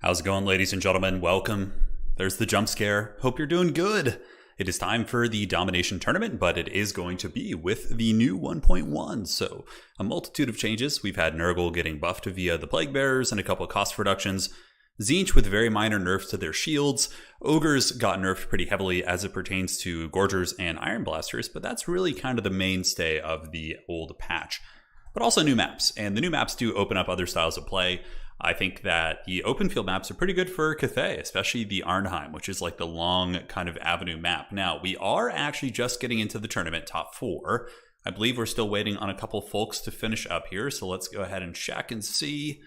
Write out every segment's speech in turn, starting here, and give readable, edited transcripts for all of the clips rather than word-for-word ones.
How's it going, ladies and gentlemen? Welcome. There's the jump scare. Hope you're doing good. It is time for the Domination tournament, but it is going to be with the new 1.1. So a multitude of changes. We've had Nurgle getting buffed via the Plague Bearers and a couple of cost reductions. Tzeentch with very minor nerfs to their shields. Ogres got nerfed pretty heavily as it pertains to Gorgers and Iron Blasters, but that's really kind of the mainstay of the old patch. But also new maps, and the new maps do open up other styles of play. I think that the open field maps are pretty good for Cathay, especially the Arnheim, which is like the long kind of avenue map. Now, we are actually just getting into the tournament top 4. I believe we're still waiting on a couple folks to finish up here, so let's go ahead and check and see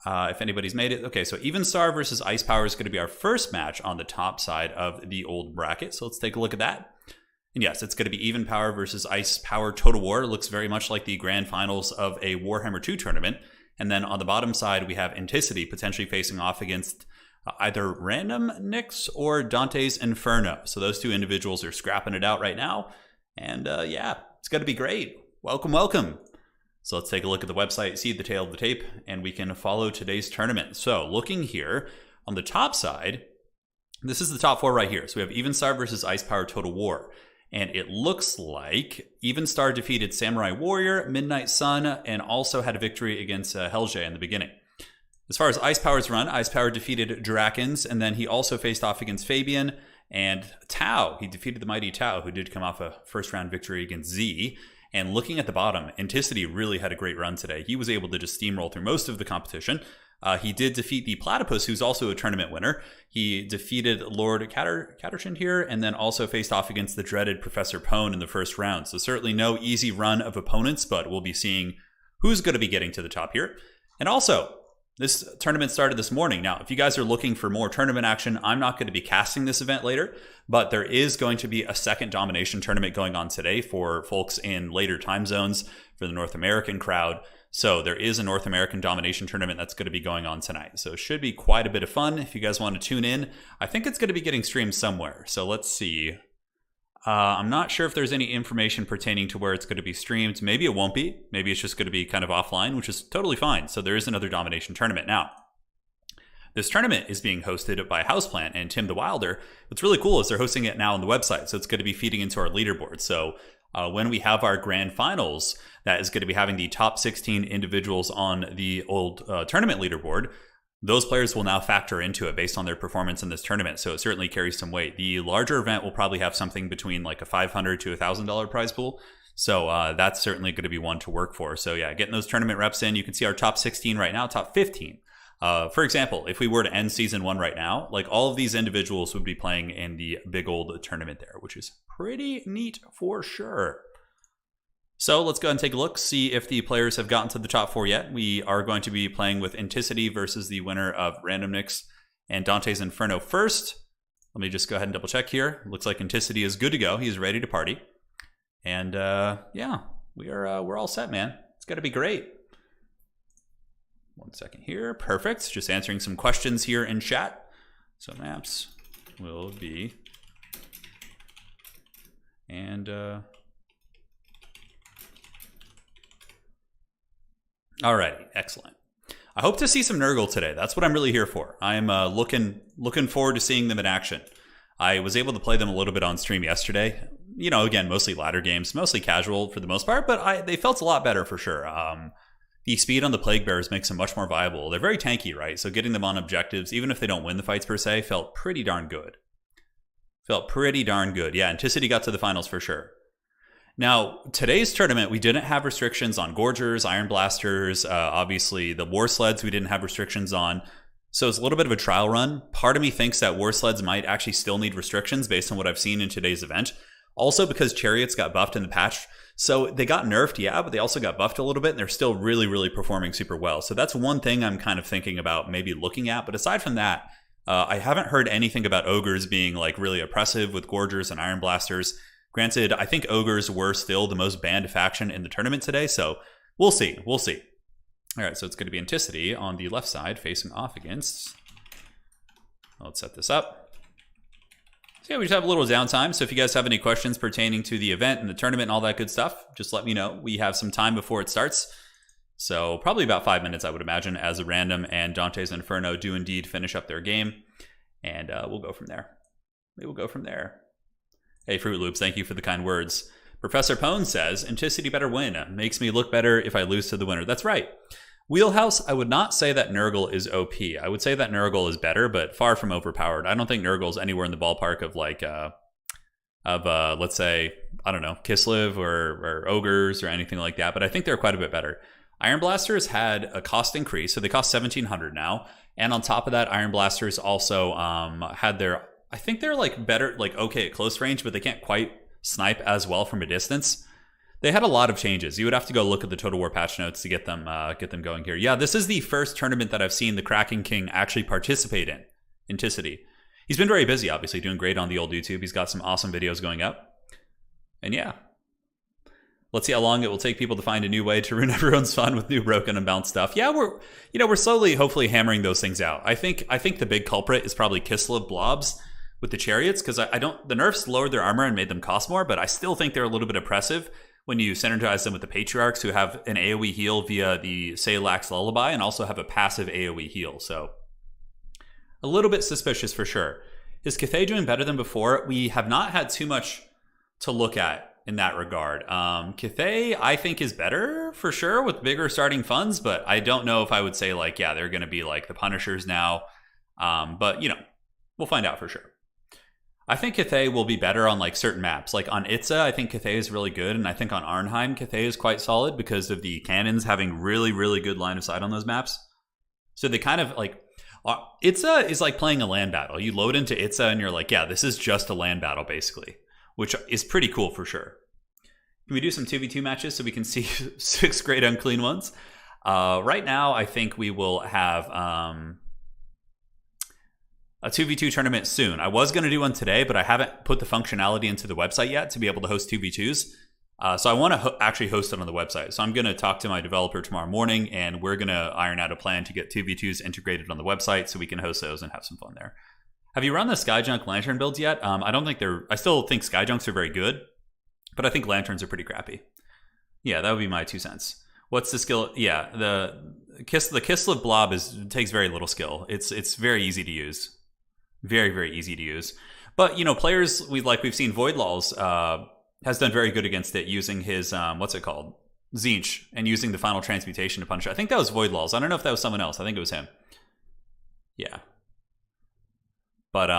if anybody's made it. Okay, so Even Star versus Ice Power is going to be our first match on the top side of the old bracket, so let's take a look at that. And yes, it's going to be Even Power versus Ice Power Total War. It looks very much like the grand finals of a Warhammer 2 tournament. And then on the bottom side, we have Anticity potentially facing off against either Random Nyx or Dante's Inferno. So those two individuals are scrapping it out right now. And yeah, it's going to be great. Welcome, welcome. So let's take a look at the website, see the tail of the tape, and we can follow today's tournament. So looking here on the top side, this is the top 4 right here. So we have Even Star versus Ice Power Total War. And it looks like Even Star defeated Samurai Warrior, Midnight Sun, and also had a victory against Helge in the beginning. As far as Ice Power's run, Ice Power defeated Drakens, and then he also faced off against Fabian and Tau. He defeated the mighty Tau, who did come off a first-round victory against Z. And looking at the bottom, Anticity really had a great run today. He was able to just steamroll through most of the competition. He did defeat the Platypus, who's also a tournament winner. He defeated Lord Catterton here, and then also faced off against the dreaded Professor Pone in the first round. So certainly no easy run of opponents, but we'll be seeing who's going to be getting to the top here. And also, this tournament started this morning. Now, if you guys are looking for more tournament action, I'm not going to be casting this event later, but there is going to be a second Domination tournament going on today for folks in later time zones for the North American crowd. So there is a North American Domination tournament that's going to be going on tonight. So it should be quite a bit of fun if you guys want to tune in. I think it's going to be getting streamed somewhere. So let's see. I'm not sure if there's any information pertaining to where it's going to be streamed. Maybe it won't be. Maybe it's just going to be kind of offline, which is totally fine. So there is another Domination tournament. Now, this tournament is being hosted by Houseplant and Tim the Wilder. What's really cool is they're hosting it now on the website. So it's going to be feeding into our leaderboard. So when we have our grand finals, that is going to be having the top 16 individuals on the old tournament leaderboard. Those players will now factor into it based on their performance in this tournament. So it certainly carries some weight. The larger event will probably have something between like a $500 to $1,000 prize pool. So that's certainly going to be one to work for. So yeah, getting those tournament reps in. You can see our top 16 right now, top 15. For example, if we were to end season 1 right now, like all of these individuals would be playing in the big old tournament there, which is pretty neat for sure. So let's go ahead and take a look, see if the players have gotten to the top 4 yet. We are going to be playing with Anticity versus the winner of Random Nyx and Dante's Inferno first. Let me just go ahead and double check here. Looks like Anticity is good to go. He's ready to party. And yeah, we're all set, man. It's got to be great. 1 second here. Perfect. Just answering some questions here in chat. So maps will be. And alrighty, excellent. I hope to see some Nurgle today. That's what I'm really here for. I'm looking forward to seeing them in action. I was able to play them a little bit on stream yesterday. You know, again, mostly ladder games, mostly casual for the most part, but they felt a lot better for sure. The speed on the Plague Bearers makes them much more viable. They're very tanky, right? So getting them on objectives, even if they don't win the fights per se, felt pretty darn good. Yeah, Anticity got to the finals for sure. Now, today's tournament, we didn't have restrictions on Gorgers, Iron Blasters, obviously the War Sleds we didn't have restrictions on. So it's a little bit of a trial run. Part of me thinks that War Sleds might actually still need restrictions based on what I've seen in today's event. Also because Chariots got buffed in the patch. So they got nerfed, yeah, but they also got buffed a little bit, and they're still really, really performing super well. So that's one thing I'm kind of thinking about maybe looking at. But aside from that, I haven't heard anything about Ogres being like really oppressive with Gorgers and Iron Blasters. Granted, I think Ogres were still the most banned faction in the tournament today, so we'll see. All right, so it's going to be Anticity on the left side facing off against. Let's set this up. So yeah, we just have a little downtime. So if you guys have any questions pertaining to the event and the tournament and all that good stuff, just let me know. We have some time before it starts. So probably about 5 minutes, I would imagine, as a random and Dante's Inferno do indeed finish up their game. And we'll go from there. We will go from there. Hey, Fruit Loops, thank you for the kind words. Professor Pone says, Anticity better win. Makes me look better if I lose to the winner. That's right. Wheelhouse, I would not say that Nurgle is OP. I would say that Nurgle is better, but far from overpowered. I don't think Nurgle's anywhere in the ballpark of like, let's say, I don't know, Kislev or Ogres or anything like that, but I think they're quite a bit better. Iron Blasters had a cost increase, so they cost 1,700 now. And on top of that, Iron Blasters also had their, I think they're like better, like okay at close range, but they can't quite snipe as well from a distance. They had a lot of changes. You would have to go look at the Total War patch notes to get them going here. Yeah, this is the first tournament that I've seen the Kraken King actually participate in, Anticity. He's been very busy, obviously, doing great on the old YouTube. He's got some awesome videos going up. And yeah. Let's see how long it will take people to find a new way to ruin everyone's fun with new broken and bounced stuff. Yeah, we're slowly, hopefully, hammering those things out. I think the big culprit is probably Kislev blobs with the chariots, because the nerfs lowered their armor and made them cost more, but I still think they're a little bit oppressive when you synergize them with the Patriarchs, who have an AoE heal via the Saylax Lullaby and also have a passive AoE heal. So a little bit suspicious for sure. Is Cathay doing better than before? We have not had too much to look at in that regard. Cathay, I think, is better for sure with bigger starting funds, but I don't know if I would say like, yeah, they're going to be like the Punishers now. But we'll find out for sure. I think Cathay will be better on like certain maps. Like on Itza, I think Cathay is really good, and I think on Arnheim, Cathay is quite solid because of the cannons having really, really good line of sight on those maps. So they kind of like, Itza is like playing a land battle. You load into Itza and you're like, yeah, this is just a land battle basically, which is pretty cool for sure. Can we do some 2v2 matches so we can see 6 great unclean ones? Right now, I think we will have a 2v2 tournament soon. I was going to do one today, but I haven't put the functionality into the website yet to be able to host 2v2s. So I want to actually host it on the website. So I'm going to talk to my developer tomorrow morning, and we're going to iron out a plan to get 2v2s integrated on the website so we can host those and have some fun there. Have you run the Skyjunk Lantern builds yet? I still think Skyjunks are very good, but I think Lanterns are pretty crappy. Yeah, that would be my 2 cents. What's the skill? Yeah, the Kislev blob takes very little skill. It's very easy to use. Very, very easy to use. But, players, we've seen Void Laws has done very good against it using his, what's it called? Zinch, and using the final transmutation to punish it. I think that was Void Laws. I don't know if that was someone else. I think it was him. Yeah. But,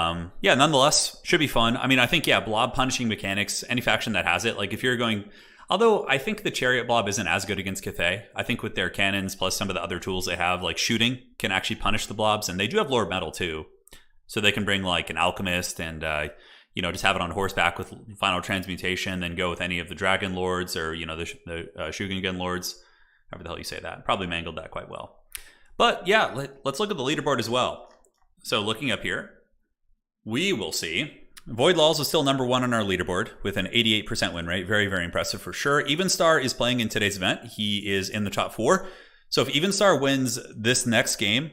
yeah, nonetheless, should be fun. I mean, I think, yeah, blob punishing mechanics, any faction that has it, like if you're going... Although I think the Chariot blob isn't as good against Cathay. I think with their cannons plus some of the other tools they have, like shooting, can actually punish the blobs. And they do have Lord Metal, too. So they can bring like an Alchemist and, just have it on horseback with final transmutation, then go with any of the Dragon Lords or, the Shugengun Lords. However the hell you say that. Probably mangled that quite well. But yeah, let's look at the leaderboard as well. So looking up here, we will see Void Laws is still number 1 on our leaderboard with an 88% win rate. Very, very impressive for sure. Evenstar is playing in today's event. He is in the top 4. So if Evenstar wins this next game,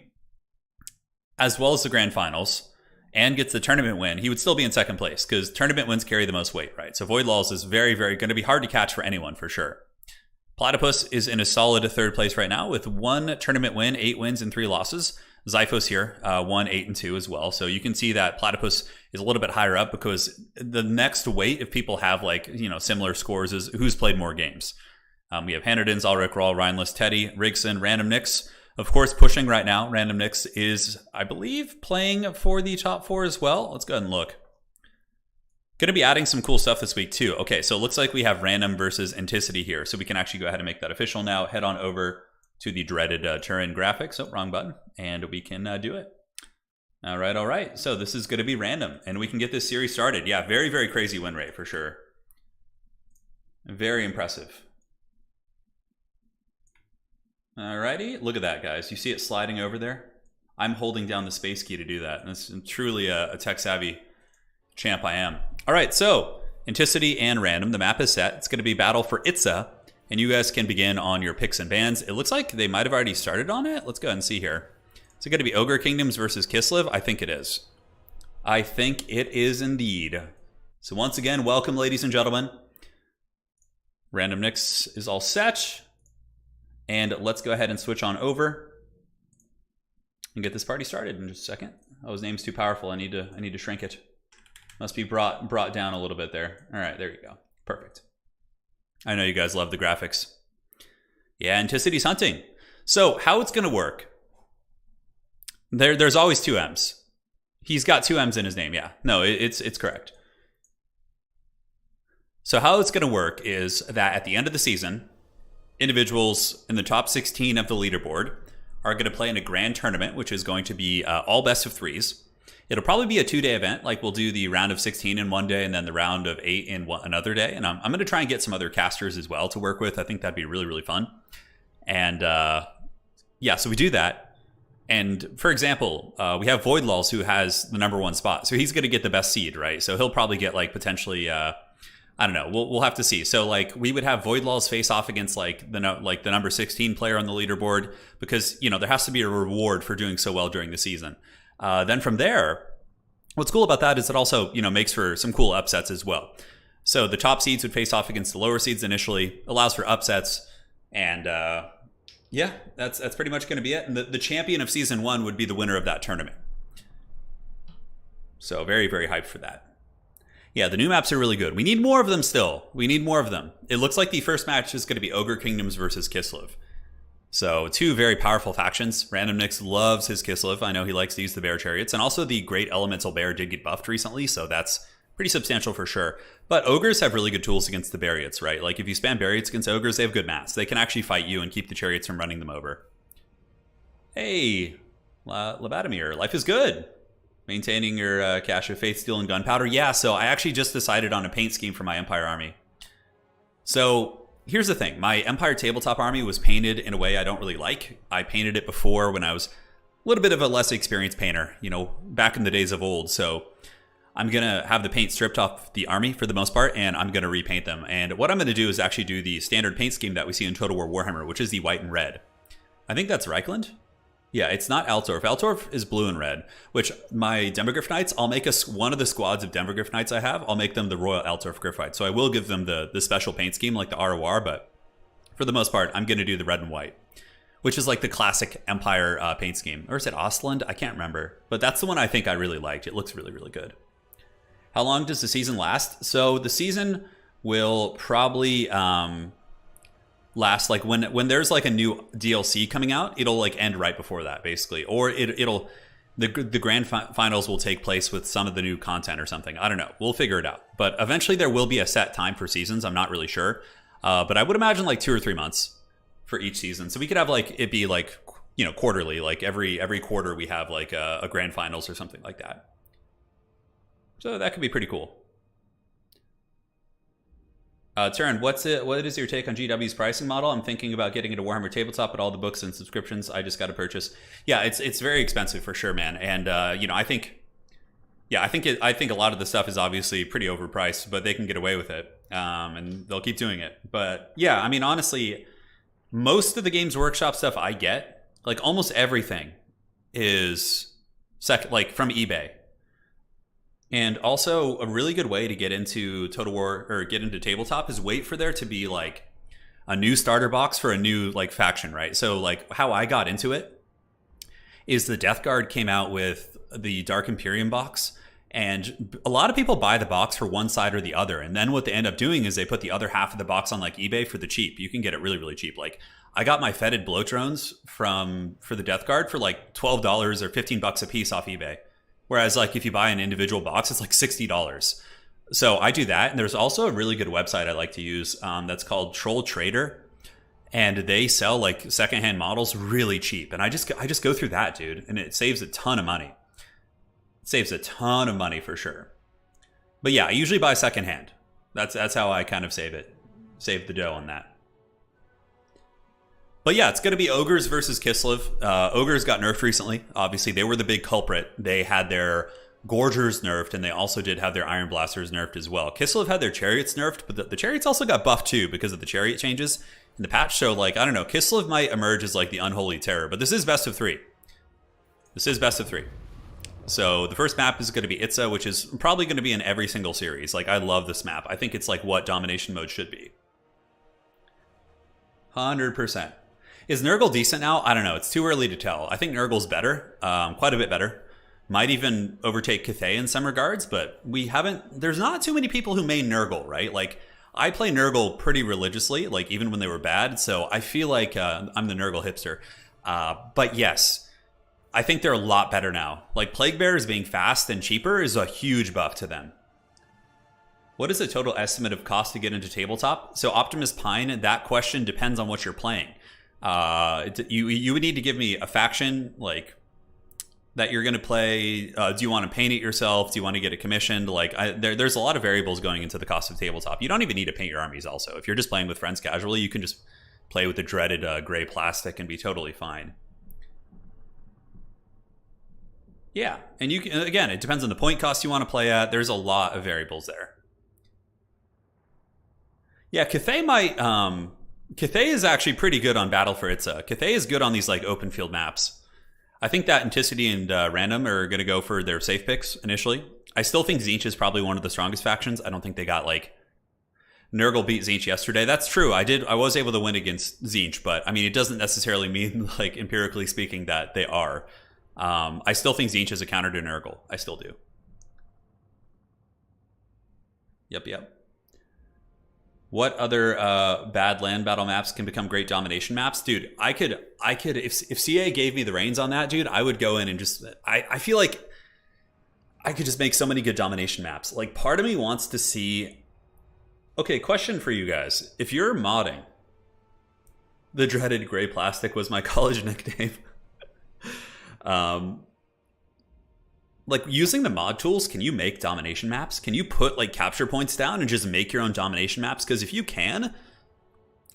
as well as the grand finals, and gets the tournament win, he would still be in second place because tournament wins carry the most weight, right? So Void Laws is very, very going to be hard to catch for anyone for sure. Platypus is in a solid 3rd place right now with 1 tournament win, 8 wins, and 3 losses. Zyphos here, 1, 8, and 2 as well. So you can see that Platypus is a little bit higher up because the next weight, if people have like, similar scores, is who's played more games. We have Hanerdins, Ulrich, Rawl, Rhineless, Teddy, Rigson, Random Nix. Of course, pushing right now, Random Nix is, I believe, playing for the top 4 as well. Let's go ahead and look. Going to be adding some cool stuff this week too. Okay, so it looks like we have Random versus Anticity here. So we can actually go ahead and make that official now. Head on over to the dreaded Turin graphics. Oh, wrong button. And we can do it. All right. So this is going to be random. And we can get this series started. Yeah, very, very crazy win rate for sure. Very impressive. Alrighty, look at that, guys. You see it sliding over there? I'm holding down the space key to do that. And it's truly a tech-savvy champ I am. All right, so Anticity and Random. The map is set. It's going to be battle for Itza, and you guys can begin on your picks and bans. It looks like they might have already started on it. Let's go ahead and see here. Is it going to be Ogre Kingdoms versus Kislev? I think it is. I think it is indeed. So once again, welcome, ladies and gentlemen. Random Nix is all set. And let's go ahead and switch on over and get this party started in just a second. Oh, his name's too powerful. I need to shrink it. Must be brought down a little bit there. All right, there you go. Perfect. I know you guys love the graphics. Yeah, Anticity's hunting. So how it's going to work, there's always two M's. He's got two M's in his name, yeah. No, it's correct. So how it's going to work is that at the end of the season, individuals in the top 16 of the leaderboard are going to play in a grand tournament, which is going to be all best of threes. It'll probably be a 2-day event. Like we'll do the round of 16 in one day and then the round of 8 in another day. And I'm going to try and get some other casters as well to work with. I think that'd be really, really fun. And yeah, so we do that. And for example, we have Voidlulls who has the #1 spot. So he's going to get the best seed, right? So he'll probably get like potentially, I don't know. We'll have to see. So like we would have Voidlulls face off against like the number 16 player on the leaderboard because, you know, there has to be a reward for doing so well during the season. Then from there, what's cool about that is it also, you know, makes for some cool upsets as well. So the top seeds would face off against the lower seeds initially, allows for upsets. And yeah, that's pretty much going to be it. And the champion of season 1 would be the winner of that tournament. So very, very hyped for that. Yeah, the new maps are really good. We need more of them still. We need more of them. It looks like the first match is going to be Ogre Kingdoms versus Kislev. So two very powerful factions. Random Nix loves his Kislev. I know he likes to use the bear chariots. And also the Great Elemental Bear did get buffed recently, so that's pretty substantial for sure. But ogres have really good tools against the Bariots, right? Like if you spam Bariots against ogres, they have good mats. They can actually fight you and keep the chariots from running them over. Hey, Labadamir, life is good. Maintaining your cache of faith, steel, and gunpowder. Yeah, so I actually just decided on a paint scheme for my Empire army. So here's the thing. My Empire tabletop army was painted in a way I don't really like. I painted it before when I was a little bit of a less experienced painter, you know, back in the days of old. So I'm going to have the paint stripped off the army for the most part, and I'm going to repaint them. And what I'm going to do is actually do the standard paint scheme that we see in Total War Warhammer, which is the white and red. I think that's Reichland. Yeah, it's not Altdorf. Altdorf is blue and red, which my Demogryph Knights, I'll make one of the squads of Demogryph Knights I have, I'll make them the Royal Altdorf Gryphites. So I will give them the special paint scheme like the ROR, but for the most part, I'm going to do the red and white, which is like the classic Empire paint scheme. Or is it Ostland? I can't remember. But that's the one I think I really liked. It looks really, really good. How long does the season last? So the season will probably last like when there's like a new DLC coming out, it'll like end right before that basically, or the grand finals will take place with some of the new content or something. I don't know. We'll figure it out. But eventually there will be a set time for seasons. I'm not really sure, but I would imagine like 2 or 3 months for each season. So we could have like it be like, you know, quarterly, like every quarter we have like a grand finals or something like that. So that could be pretty cool. Turin, what is your take on GW's pricing model? I'm thinking about getting into Warhammer Tabletop, but all the books and subscriptions I just got to purchase. Yeah, it's very expensive for sure, man. And you know, I think a lot of the stuff is obviously pretty overpriced, but they can get away with it, and they'll keep doing it. But yeah, I mean, honestly, most of the Games Workshop stuff I get, like almost everything, is like from eBay. And also a really good way to get into Total War or get into tabletop is wait for there to be like a new starter box for a new like faction, right? So like how I got into it is the Death Guard came out with the Dark Imperium box, and a lot of people buy the box for one side or the other. And then what they end up doing is they put the other half of the box on like eBay for the cheap. You can get it really, really cheap. Like I got my fetid bloat drones for the Death Guard for like $12 or $15 a piece off eBay. Whereas like if you buy an individual box, it's like $60. So I do that. And there's also a really good website I like to use that's called Troll Trader. And they sell like secondhand models really cheap. And I just go through that, dude. And it saves a ton of money. It saves a ton of money for sure. But yeah, I usually buy secondhand. That's how I kind of save the dough on that. But yeah, it's going to be Ogres versus Kislev. Ogres got nerfed recently. Obviously, they were the big culprit. They had their Gorgers nerfed, and they also did have their Iron Blasters nerfed as well. Kislev had their Chariots nerfed, but the Chariots also got buffed too because of the Chariot changes in the patch. So, like, I don't know, Kislev might emerge as like the unholy terror, but this is best of 3. This is best of 3. So the first map is going to be Itza, which is probably going to be in every single series. Like, I love this map. I think it's like what Domination mode should be. 100%. Is Nurgle decent now? I don't know. It's too early to tell. I think Nurgle's better, quite a bit better. Might even overtake Cathay in some regards, but we haven't. There's not too many people who main Nurgle, right? Like, I play Nurgle pretty religiously, like even when they were bad. So I feel like I'm the Nurgle hipster. But yes, I think they're a lot better now. Like, Plague Bearers being fast and cheaper is a huge buff to them. What is the total estimate of cost to get into tabletop? So Optimus Pine, that question depends on what you're playing. You would need to give me a faction, like, that you're going to play. Do you want to paint it yourself? Do you want to get it commissioned? Like, there's a lot of variables going into the cost of tabletop. You don't even need to paint your armies also. If you're just playing with friends casually, you can just play with the dreaded gray plastic and be totally fine. Yeah, and you can, again, it depends on the point cost you want to play at. There's a lot of variables there. Yeah, Cathay might... Cathay is actually pretty good on Battle for Itza. Cathay is good on these like open field maps. I think that Anticity and Random are going to go for their safe picks initially. I still think Tzeentch is probably one of the strongest factions. I don't think they got like... Nurgle beat Tzeentch yesterday. That's true. I was able to win against Tzeentch, but I mean, it doesn't necessarily mean, like, empirically speaking, that they are. I still think Tzeentch is a counter to Nurgle. I still do. Yep. What other bad land battle maps can become great domination maps? Dude, I could if CA gave me the reins on that, dude, I would go in and just I feel like I could just make so many good domination maps. Like, part of me wants to see... Okay, question for you guys. If you're modding, the dreaded gray plastic was my college nickname. Like, using the mod tools, can you make domination maps? Can you put like capture points down and just make your own domination maps? Because if you can,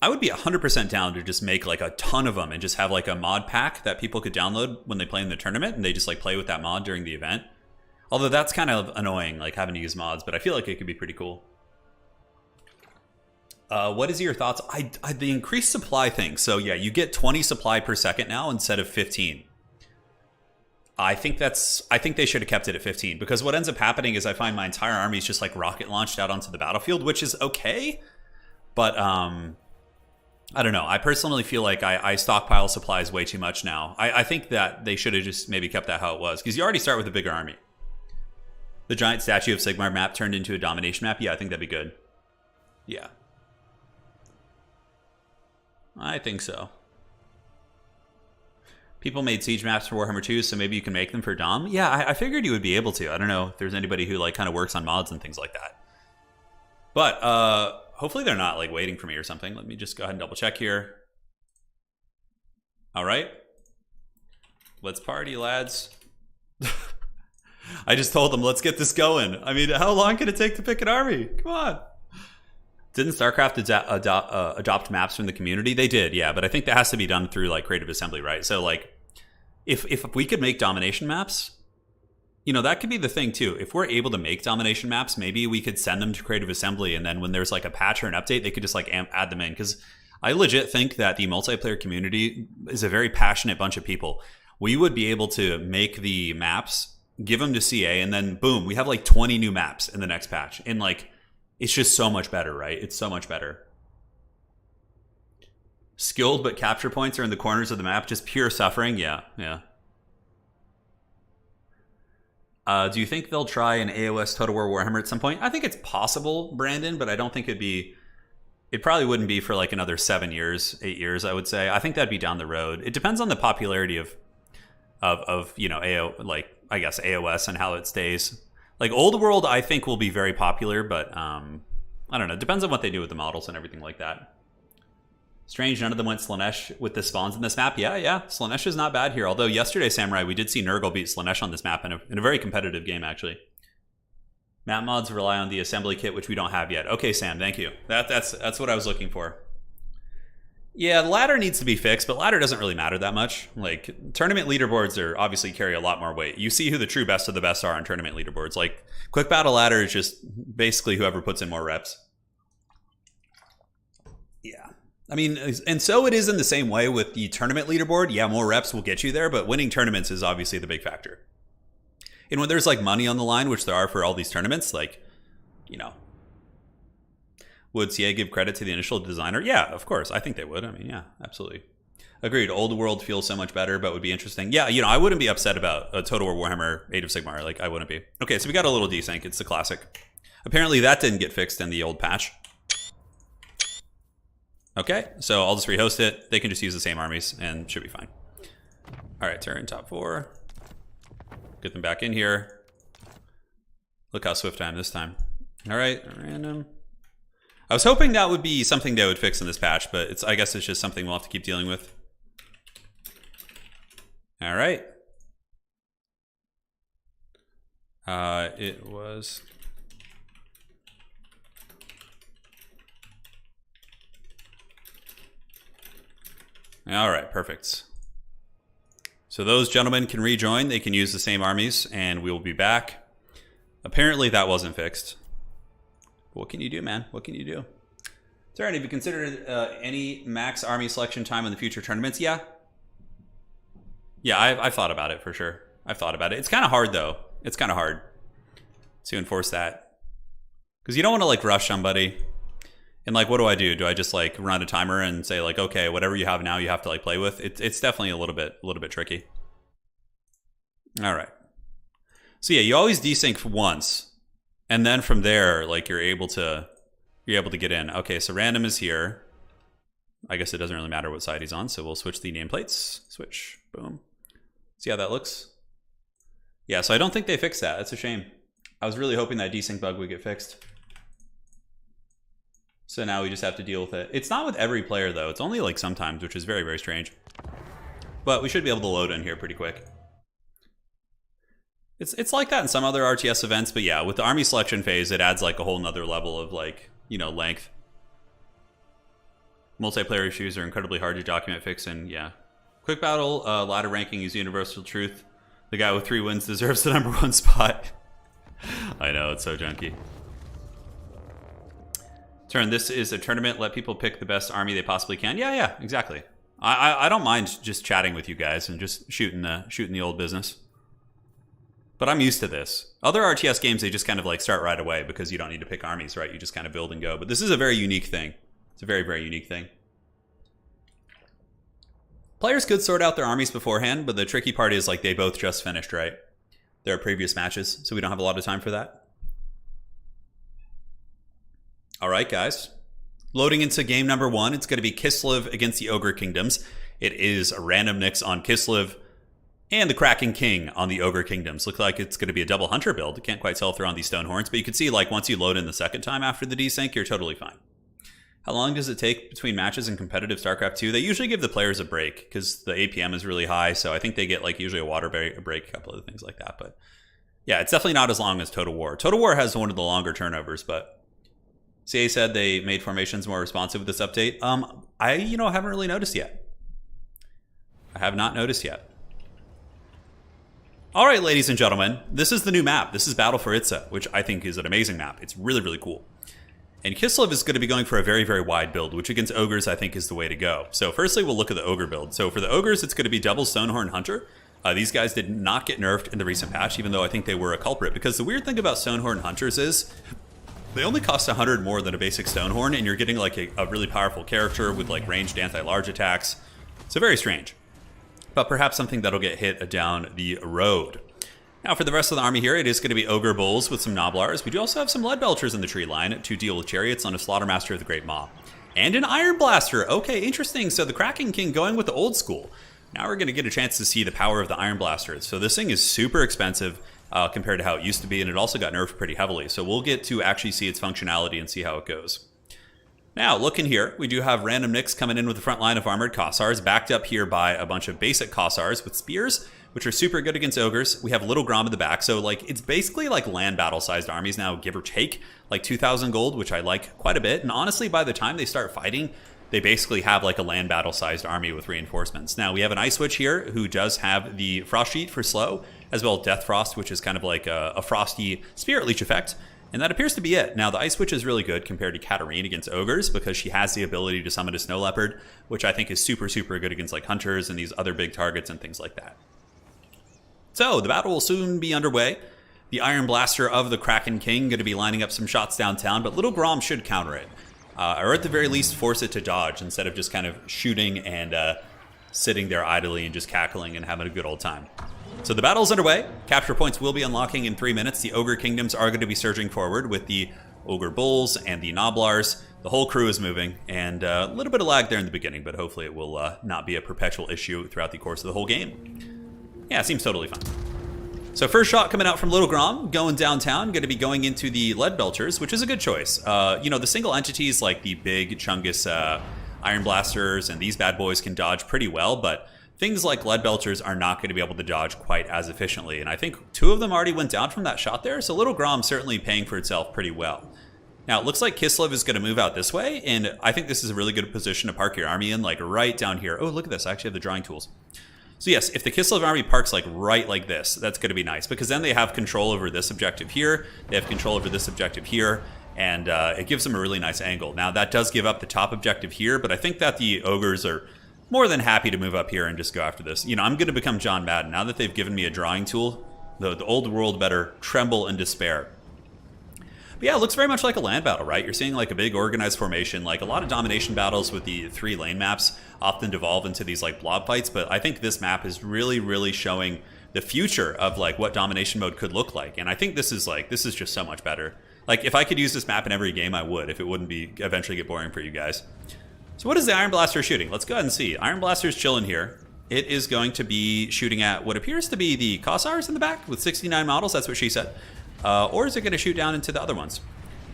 I would be 100% down to just make like a ton of them and just have like a mod pack that people could download when they play in the tournament, and they just like play with that mod during the event. Although that's kind of annoying, like having to use mods, but I feel like it could be pretty cool. What is your thoughts? The increased supply thing. So yeah, you get 20 supply per second now instead of 15. I think they should have kept it at 15, because what ends up happening is I find my entire army is just like rocket launched out onto the battlefield, which is okay. But I don't know. I personally feel like I stockpile supplies way too much now. I think that they should have just maybe kept that how it was, because you already start with a bigger army. The giant statue of Sigmar map turned into a domination map. Yeah, I think that'd be good. Yeah. I think so. People made siege maps for Warhammer 2, so maybe you can make them for Dom. Yeah, I figured you would be able to. I don't know if there's anybody who like kind of works on mods and things like that. But hopefully they're not like waiting for me or something. Let me just go ahead and double check here. All right. Let's party, lads. I just told them, let's get this going. I mean, how long can it take to pick an army? Come on. Didn't StarCraft adopt maps from the community? They did, yeah, but I think that has to be done through like Creative Assembly, right? So like, if we could make domination maps, you know, that could be the thing too. If we're able to make domination maps, maybe we could send them to Creative Assembly, and then when there's like a patch or an update, they could just like add them in. Because I legit think that the multiplayer community is a very passionate bunch of people. We would be able to make the maps, give them to CA, and then boom, we have like 20 new maps in the next patch. And like, it's just so much better, right? It's so much better. Skilled, but capture points are in the corners of the map. Just pure suffering. Yeah. Do you think they'll try an AOS Total War Warhammer at some point? I think it's possible, Brandon, but I don't think it probably wouldn't be for like another 7 years, 8 years, I would say. I think that'd be down the road. It depends on the popularity of you know, I guess AOS and how it stays. Like, Old World, I think, will be very popular, but I don't know. It depends on what they do with the models and everything like that. Strange, none of them went Slaanesh with the spawns in this map. Yeah. Slaanesh is not bad here. Although yesterday, Samurai, we did see Nurgle beat Slaanesh on this map in a very competitive game, actually. Map mods rely on the assembly kit, which we don't have yet. Okay, Sam, thank you. That's what I was looking for. Yeah, the ladder needs to be fixed, but ladder doesn't really matter that much. Like, tournament leaderboards are obviously carry a lot more weight. You see who the true best of the best are on tournament leaderboards. Like, quick battle ladder is just basically whoever puts in more reps. Yeah. I mean, and so it is in the same way with the tournament leaderboard. Yeah, more reps will get you there, but winning tournaments is obviously the big factor. And when there's like money on the line, which there are for all these tournaments, like, you know, would CA give credit to the initial designer? Yeah, of course. I think they would. I mean, yeah, absolutely. Agreed. Old world feels so much better, but would be interesting. Yeah, you know, I wouldn't be upset about a Total War Warhammer Age of Sigmar. Like, I wouldn't be. Okay, so we got a little desync. It's the classic. Apparently that didn't get fixed in the old patch. Okay, so I'll just rehost it. They can just use the same armies and should be fine. All right, Turin top 4. Get them back in here. Look how swift I am this time. All right, random. I was hoping that would be something they would fix in this patch, but I guess it's just something we'll have to keep dealing with. All right. It was... All right, perfect. So those gentlemen can rejoin. They can use the same armies, and we will be back. Apparently that wasn't fixed. What can you do, man? What can you do? Sorry, have you considered any max army selection time in the future tournaments? Yeah. Yeah, I've thought about it for sure. I've thought about it. It's kind of hard, though. It's kind of hard to enforce that. Because you don't want to, like, rush somebody. And, like, what do I do? Do I just, like, run a timer and say, like, okay, whatever you have now, you have to, like, play with? It's definitely a little bit tricky. All right. So, yeah, you always desync once. And then from there, like, you're able to get in. Okay, so random is here. I guess it doesn't really matter what side he's on, so we'll switch the nameplates. Switch. Boom. See how that looks? Yeah, so I don't think they fixed that. That's a shame. I was really hoping that desync bug would get fixed. So now we just have to deal with it. It's not with every player, though. It's only like sometimes, which is very, very strange. But we should be able to load in here pretty quick. It's like that in some other RTS events, but yeah, with the army selection phase, it adds like a whole nother level of like, you know, length. Multiplayer issues are incredibly hard to document, fix, and yeah. Quick battle, ladder ranking is universal truth. The guy with 3 wins deserves the #1 spot. I know, it's so junky. Turn, this is a tournament. Let people pick the best army they possibly can. Yeah, exactly. I don't mind just chatting with you guys and just shooting the old business. But I'm used to this. Other RTS games, they just kind of like start right away because you don't need to pick armies, right? You just kind of build and go. But this is a very unique thing. It's a very, very unique thing. Players could sort out their armies beforehand, but the tricky part is like they both just finished, right? Their previous matches, so we don't have a lot of time for that. All right, guys. Loading into game number 1, it's going to be Kislev against the Ogre Kingdoms. It is a random mix on Kislev and the Kraken King on the Ogre Kingdoms. Look like it's going to be a double hunter build. You can't quite tell if they're on these stone horns, but you can see like once you load in the second time after the desync, you're totally fine. How long does it take between matches in competitive StarCraft 2? They usually give the players a break because the APM is really high, so I think they get like usually a water break, a couple of things like that. But yeah, it's definitely not as long as Total War. Total War has one of the longer turnovers, but CA said they made formations more responsive with this update. I haven't really noticed yet. I have not noticed yet. All right, ladies and gentlemen, this is the new map. This is Battle for Itza, which I think is an amazing map. It's really, really cool. And Kislev is going to be going for a very, very wide build, which against Ogres I think is the way to go. So firstly, we'll look at the Ogre build. So for the Ogres, it's going to be double Stonehorn Hunter. These guys did not get nerfed in the recent patch, even though I think they were a culprit. Because the weird thing about Stonehorn Hunters is they only cost 100 more than a basic Stonehorn, and you're getting like a really powerful character with like ranged anti-large attacks. So very strange. But perhaps something that'll get hit down the road. Now for the rest of the army here, it is going to be Ogre Bulls with some Noblars. We do also have some Lead Belchers in the tree line to deal with Chariots on a Slaughtermaster of the Great Maw. And an Iron Blaster. Okay, interesting. So the Kraken King going with the old school. Now we're going to get a chance to see the power of the Iron Blaster. So this thing is super expensive compared to how it used to be, and it also got nerfed pretty heavily. So we'll get to actually see its functionality and see how it goes. Now, looking here, we do have random nicks coming in with the front line of Armored Kossars, backed up here by a bunch of basic Kossars with Spears, which are super good against Ogres. We have Little Grom in the back, so like it's basically like land battle-sized armies now, give or take, like 2,000 gold, which I like quite a bit. And honestly, by the time they start fighting, they basically have like a land battle-sized army with reinforcements. Now, we have an Ice Witch here who does have the Frost Sheet for slow, as well as Death Frost, which is kind of like a frosty Spirit Leech effect. And that appears to be it. Now, the Ice Witch is really good compared to Katarine against Ogres because she has the ability to summon a Snow Leopard, which I think is super, super good against like Hunters and these other big targets and things like that. So, the battle will soon be underway. The Iron Blaster of the Kraken King going to be lining up some shots downtown, but Little Grom should counter it. Or at the very least, force it to dodge instead of just kind of shooting and sitting there idly and just cackling and having a good old time. So the battle's underway. Capture points will be unlocking in 3 minutes. The Ogre Kingdoms are going to be surging forward with the Ogre Bulls and the Noblars. The whole crew is moving, and a little bit of lag there in the beginning, but hopefully it will not be a perpetual issue throughout the course of the whole game. Yeah, it seems totally fine. So first shot coming out from Little Grom, going downtown, going to be going into the Lead Belchers, which is a good choice. You know, the single entities like the big Chungus Iron Blasters and these bad boys can dodge pretty well, but things like Lead Belchers are not going to be able to dodge quite as efficiently. And I think 2 of them already went down from that shot there, so Little Grom's certainly paying for itself pretty well. Now, it looks like Kislev is going to move out this way, and I think this is a really good position to park your army in, like right down here. Oh, look at this. I actually have the drawing tools. So yes, if the Kislev army parks like right like this, that's going to be nice, because then they have control over this objective here, they have control over this objective here, and it gives them a really nice angle. Now, that does give up the top objective here, but I think that the Ogres are more than happy to move up here and just go after this. You know, I'm going to become John Madden. Now that they've given me a drawing tool, the old world better tremble in despair. But yeah, it looks very much like a land battle, right? You're seeing like a big organized formation. Like a lot of domination battles with the 3 lane maps often devolve into these like blob fights, but I think this map is really showing the future of like what domination mode could look like. And I think this is just so much better. Like if I could use this map in every game, I would, if it wouldn't be eventually get boring for you guys. So what is the Iron Blaster shooting? Let's go ahead and see. Iron Blaster's chilling here. It is going to be shooting at what appears to be the Kossars in the back with 69 models. That's what she said. Or is it going to shoot down into the other ones?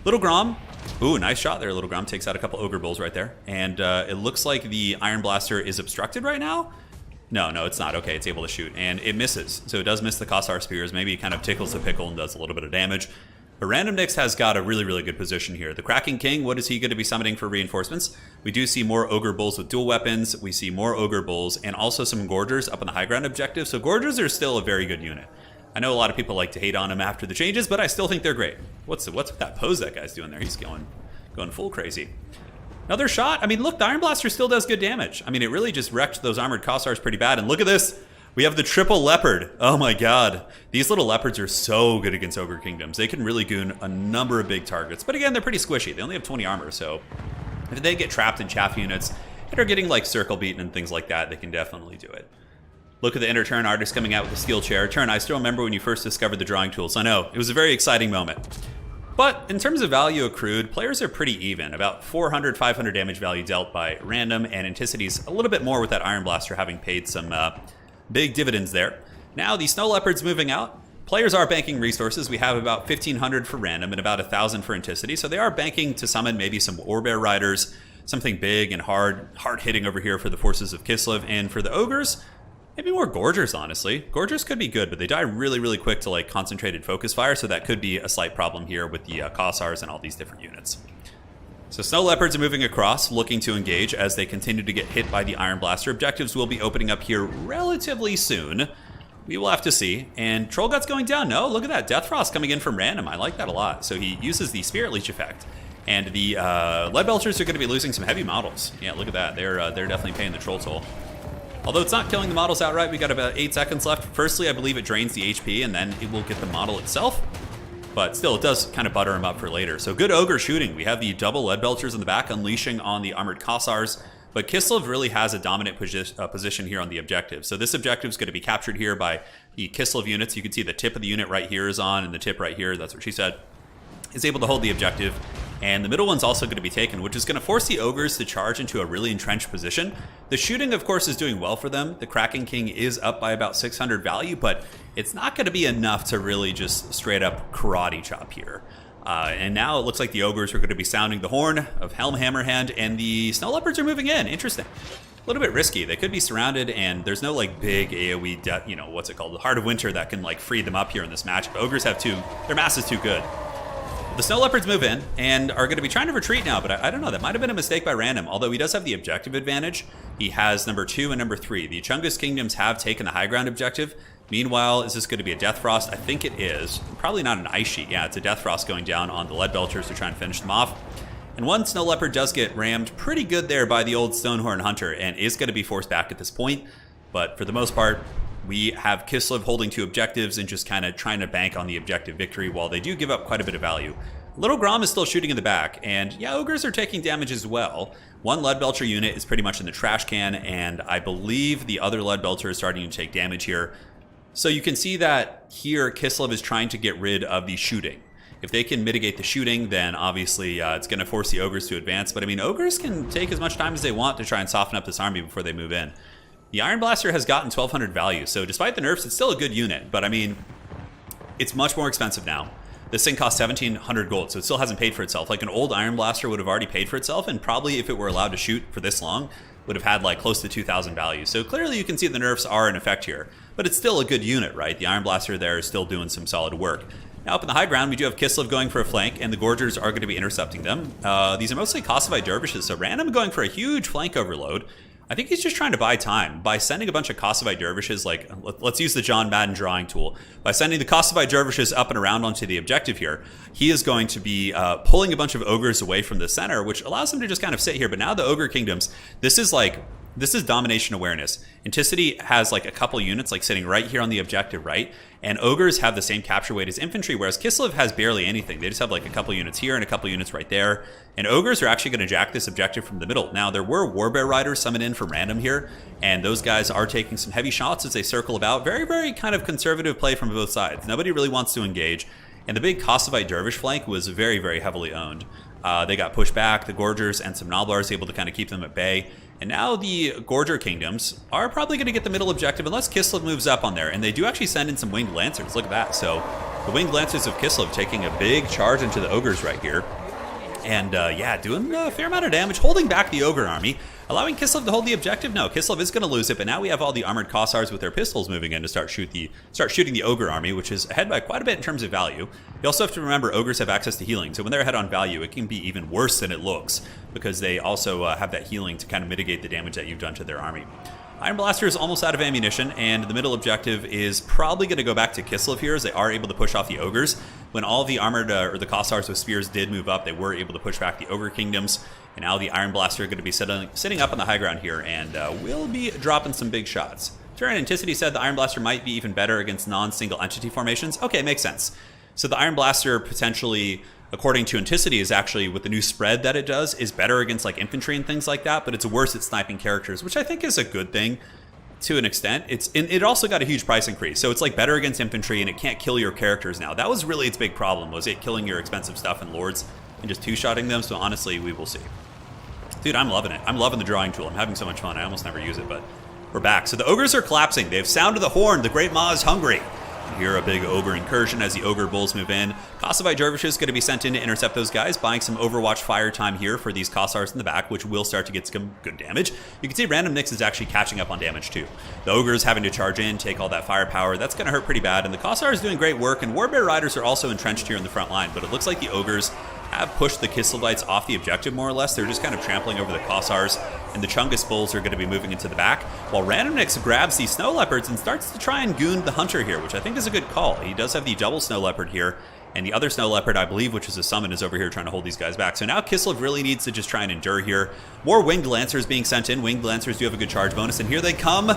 Little Grom. Ooh, nice shot there. Little Grom takes out a couple Ogre Bulls right there. And it looks like the Iron Blaster is obstructed right now. No, it's not. Okay, it's able to shoot. And it misses. So it does miss the Kossar Spears. Maybe it kind of tickles the pickle and does a little bit of damage. But Random Nix has got a really good position here. The Kraken King, what is he going to be summoning for reinforcements? We do see more Ogre Bulls with dual weapons. We see more Ogre Bulls and also some Gorgers up on the high ground objective. So Gorgers are still a very good unit. I know a lot of people like to hate on them after the changes, but I still think they're great. What's with that pose that guy's doing there? He's going full crazy. Another shot. I mean, look, the Iron Blaster still does good damage. I mean, it really just wrecked those armored Kossars pretty bad. And look at this. We have the triple leopard. Oh my god. These little leopards are so good against Ogre Kingdoms. They can really goon a number of big targets. But again, they're pretty squishy. They only have 20 armor, so if they get trapped in chaff units and are getting like circle beaten and things like that, they can definitely do it. Look at the inner-turn artist coming out with the steel chair. Turn, I still remember when you first discovered the drawing tools. I know, it was a very exciting moment. But in terms of value accrued, players are pretty even. About 400, 500 damage value dealt by Random, and Anticities a little bit more with that Iron Blaster having paid some big dividends there. Now the Snow Leopard's moving out. Players are banking resources. We have about 1,500 for Random and about 1,000 for Anticity. So they are banking to summon maybe some Warbear Riders, something big and hard-hitting over here for the forces of Kislev. And for the Ogres, maybe more Gorgers, honestly. Gorgers could be good, but they die really quick to like concentrated focus fire, so that could be a slight problem here with the Kossars and all these different units. So Snow Leopards are moving across, looking to engage as they continue to get hit by the Iron Blaster. Objectives will be opening up here relatively soon. We will have to see. And Troll Gut's going down. No, look at that. Death Frost coming in from Random. I like that a lot. So he uses the Spirit Leech effect. And the Lead Belchers are going to be losing some heavy models. Yeah, look at that. They're definitely paying the troll toll. Although it's not killing the models outright, we got about 8 seconds left. Firstly, I believe it drains the HP, and then it will get the model itself. But still, it does kind of butter him up for later. So good Ogre shooting. We have the double Lead Belchers in the back, unleashing on the armored Kossars. But Kislev really has a dominant position here on the objective. So this objective is going to be captured here by the Kislev units. You can see the tip of the unit right here is on, and the tip right here, that's what she said, is able to hold the objective. And the middle one's also going to be taken, which is going to force the Ogres to charge into a really entrenched position. The shooting, of course, is doing well for them. The Kraken King is up by about 600 value, but it's not going to be enough to really just straight up karate chop here. And now it looks like the Ogres are going to be sounding the horn of Helm Hammerhand, and the Snow Leopards are moving in. Interesting. A little bit risky. They could be surrounded, and there's no like big AoE, what's it called? The Heart of Winter that can like free them up here in this match. But Ogres have their mass is too good. The Snow Leopards move in and are going to be trying to retreat now, but I don't know. That might have been a mistake by Random, although he does have the objective advantage. He has number 2 and number 3. The Chungus Kingdoms have taken the high ground objective. Meanwhile, is this going to be a Death Frost? I think it is. Probably not an Ice Sheet. Yeah, it's a Death Frost going down on the Lead Belchers to try and finish them off. And one Snow Leopard does get rammed pretty good there by the old Stonehorn Hunter and is going to be forced back at this point. But for the most part, we have Kislev holding 2 objectives and just kind of trying to bank on the objective victory while they do give up quite a bit of value. Little Grom is still shooting in the back, and yeah, Ogres are taking damage as well. One Lead Belcher unit is pretty much in the trash can, and I believe the other Lead Belcher is starting to take damage here. So you can see that here Kislev is trying to get rid of the shooting. If they can mitigate the shooting, then obviously it's going to force the Ogres to advance. But I mean, Ogres can take as much time as they want to try and soften up this army before they move in. The Iron Blaster has gotten 1200 value, so despite the nerfs, it's still a good unit. But I mean, it's much more expensive now. This thing costs 1700 gold, so it still hasn't paid for itself. Like an old Iron Blaster would have already paid for itself, and probably if it were allowed to shoot for this long, would have had like close to 2000 value. So clearly you can see the nerfs are in effect here. But it's still a good unit, right? The Iron Blaster there is still doing some solid work. Now up in the high ground, we do have Kislev going for a flank, and the Gorgers are going to be intercepting them. These are mostly Kosovo dervishes, so Random going for a huge flank overload. I think he's just trying to buy time by sending a bunch of Kosovo dervishes, like, let's use the John Madden drawing tool. By sending the Kosovo dervishes up and around onto the objective here, he is going to be pulling a bunch of Ogres away from the center, which allows him to just kind of sit here. But now the Ogre Kingdoms, this is domination awareness. Anticity has like a couple units like sitting right here on the objective, right? And Ogres have the same capture weight as infantry, whereas Kislev has barely anything. They just have like a couple units here and a couple units right there. And Ogres are actually going to jack this objective from the middle. Now, there were Warbear Riders summoned in from random here, and those guys are taking some heavy shots as they circle about. Very, very kind of conservative play from both sides. Nobody really wants to engage. And the big Kosovite Dervish flank was very, very heavily owned. They got pushed back. The Gorgers and some Noblars able to kind of keep them at bay. And now the Gorger Kingdoms are probably going to get the middle objective unless Kislev moves up on there. And they do actually send in some Winged Lancers. Look at that. So the Winged Lancers of Kislev taking a big charge into the Ogres right here. And yeah, doing a fair amount of damage, holding back the Ogre army. Allowing Kislev to hold the objective? No, Kislev is going to lose it, but now we have all the armored Kossars with their pistols moving in to start shooting the Ogre army, which is ahead by quite a bit in terms of value. You also have to remember Ogres have access to healing, so when they're ahead on value, it can be even worse than it looks, because they also have that healing to kind of mitigate the damage that you've done to their army. Iron Blaster is almost out of ammunition, and the middle objective is probably going to go back to Kislev here, as they are able to push off the Ogres. When all the armored, or the Kossars with spears did move up, they were able to push back the Ogre Kingdoms. And now the Iron Blaster are going to be sitting up on the high ground here, and will be dropping some big shots. Turin Anticity said the Iron Blaster might be even better against non-single entity formations. Okay, makes sense. So the Iron Blaster potentially, according to Anticity, is actually, with the new spread that it does, is better against like infantry and things like that, but it's worse at sniping characters, which I think is a good thing to an extent. It also got a huge price increase, so it's like better against infantry, and it can't kill your characters now. That was really its big problem, was it killing your expensive stuff and lords and just two-shotting them, so honestly, we will see. Dude, I'm loving it. I'm loving the drawing tool. I'm having so much fun. I almost never use it, but we're back. So the Ogres are collapsing. They've sounded the horn. The Great Maw is hungry. And here a big Ogre incursion as the Ogre Bulls move in. Kosovite Dervish is going to be sent in to intercept those guys, buying some Overwatch fire time here for these Kossars in the back, which will start to get some good damage. You can see Random Nix is actually catching up on damage too. The Ogres having to charge in, take all that firepower. That's going to hurt pretty bad. And the Kossars doing great work, and Warbear Riders are also entrenched here in the front line, but it looks like the Ogres have pushed the Kislevites off the objective more or less. They're just kind of trampling over the Kossars, and the Chungus Bulls are going to be moving into the back, while Random Nix grabs the Snow Leopards and starts to try and goon the Hunter here, which I think is a good call. He does have the double Snow Leopard here, and the other Snow Leopard, I believe, which is a summon, is over here trying to hold these guys back. So now Kislev really needs to just try and endure here. More Winged Lancers being sent in. Winged Lancers do have a good charge bonus, and here they come.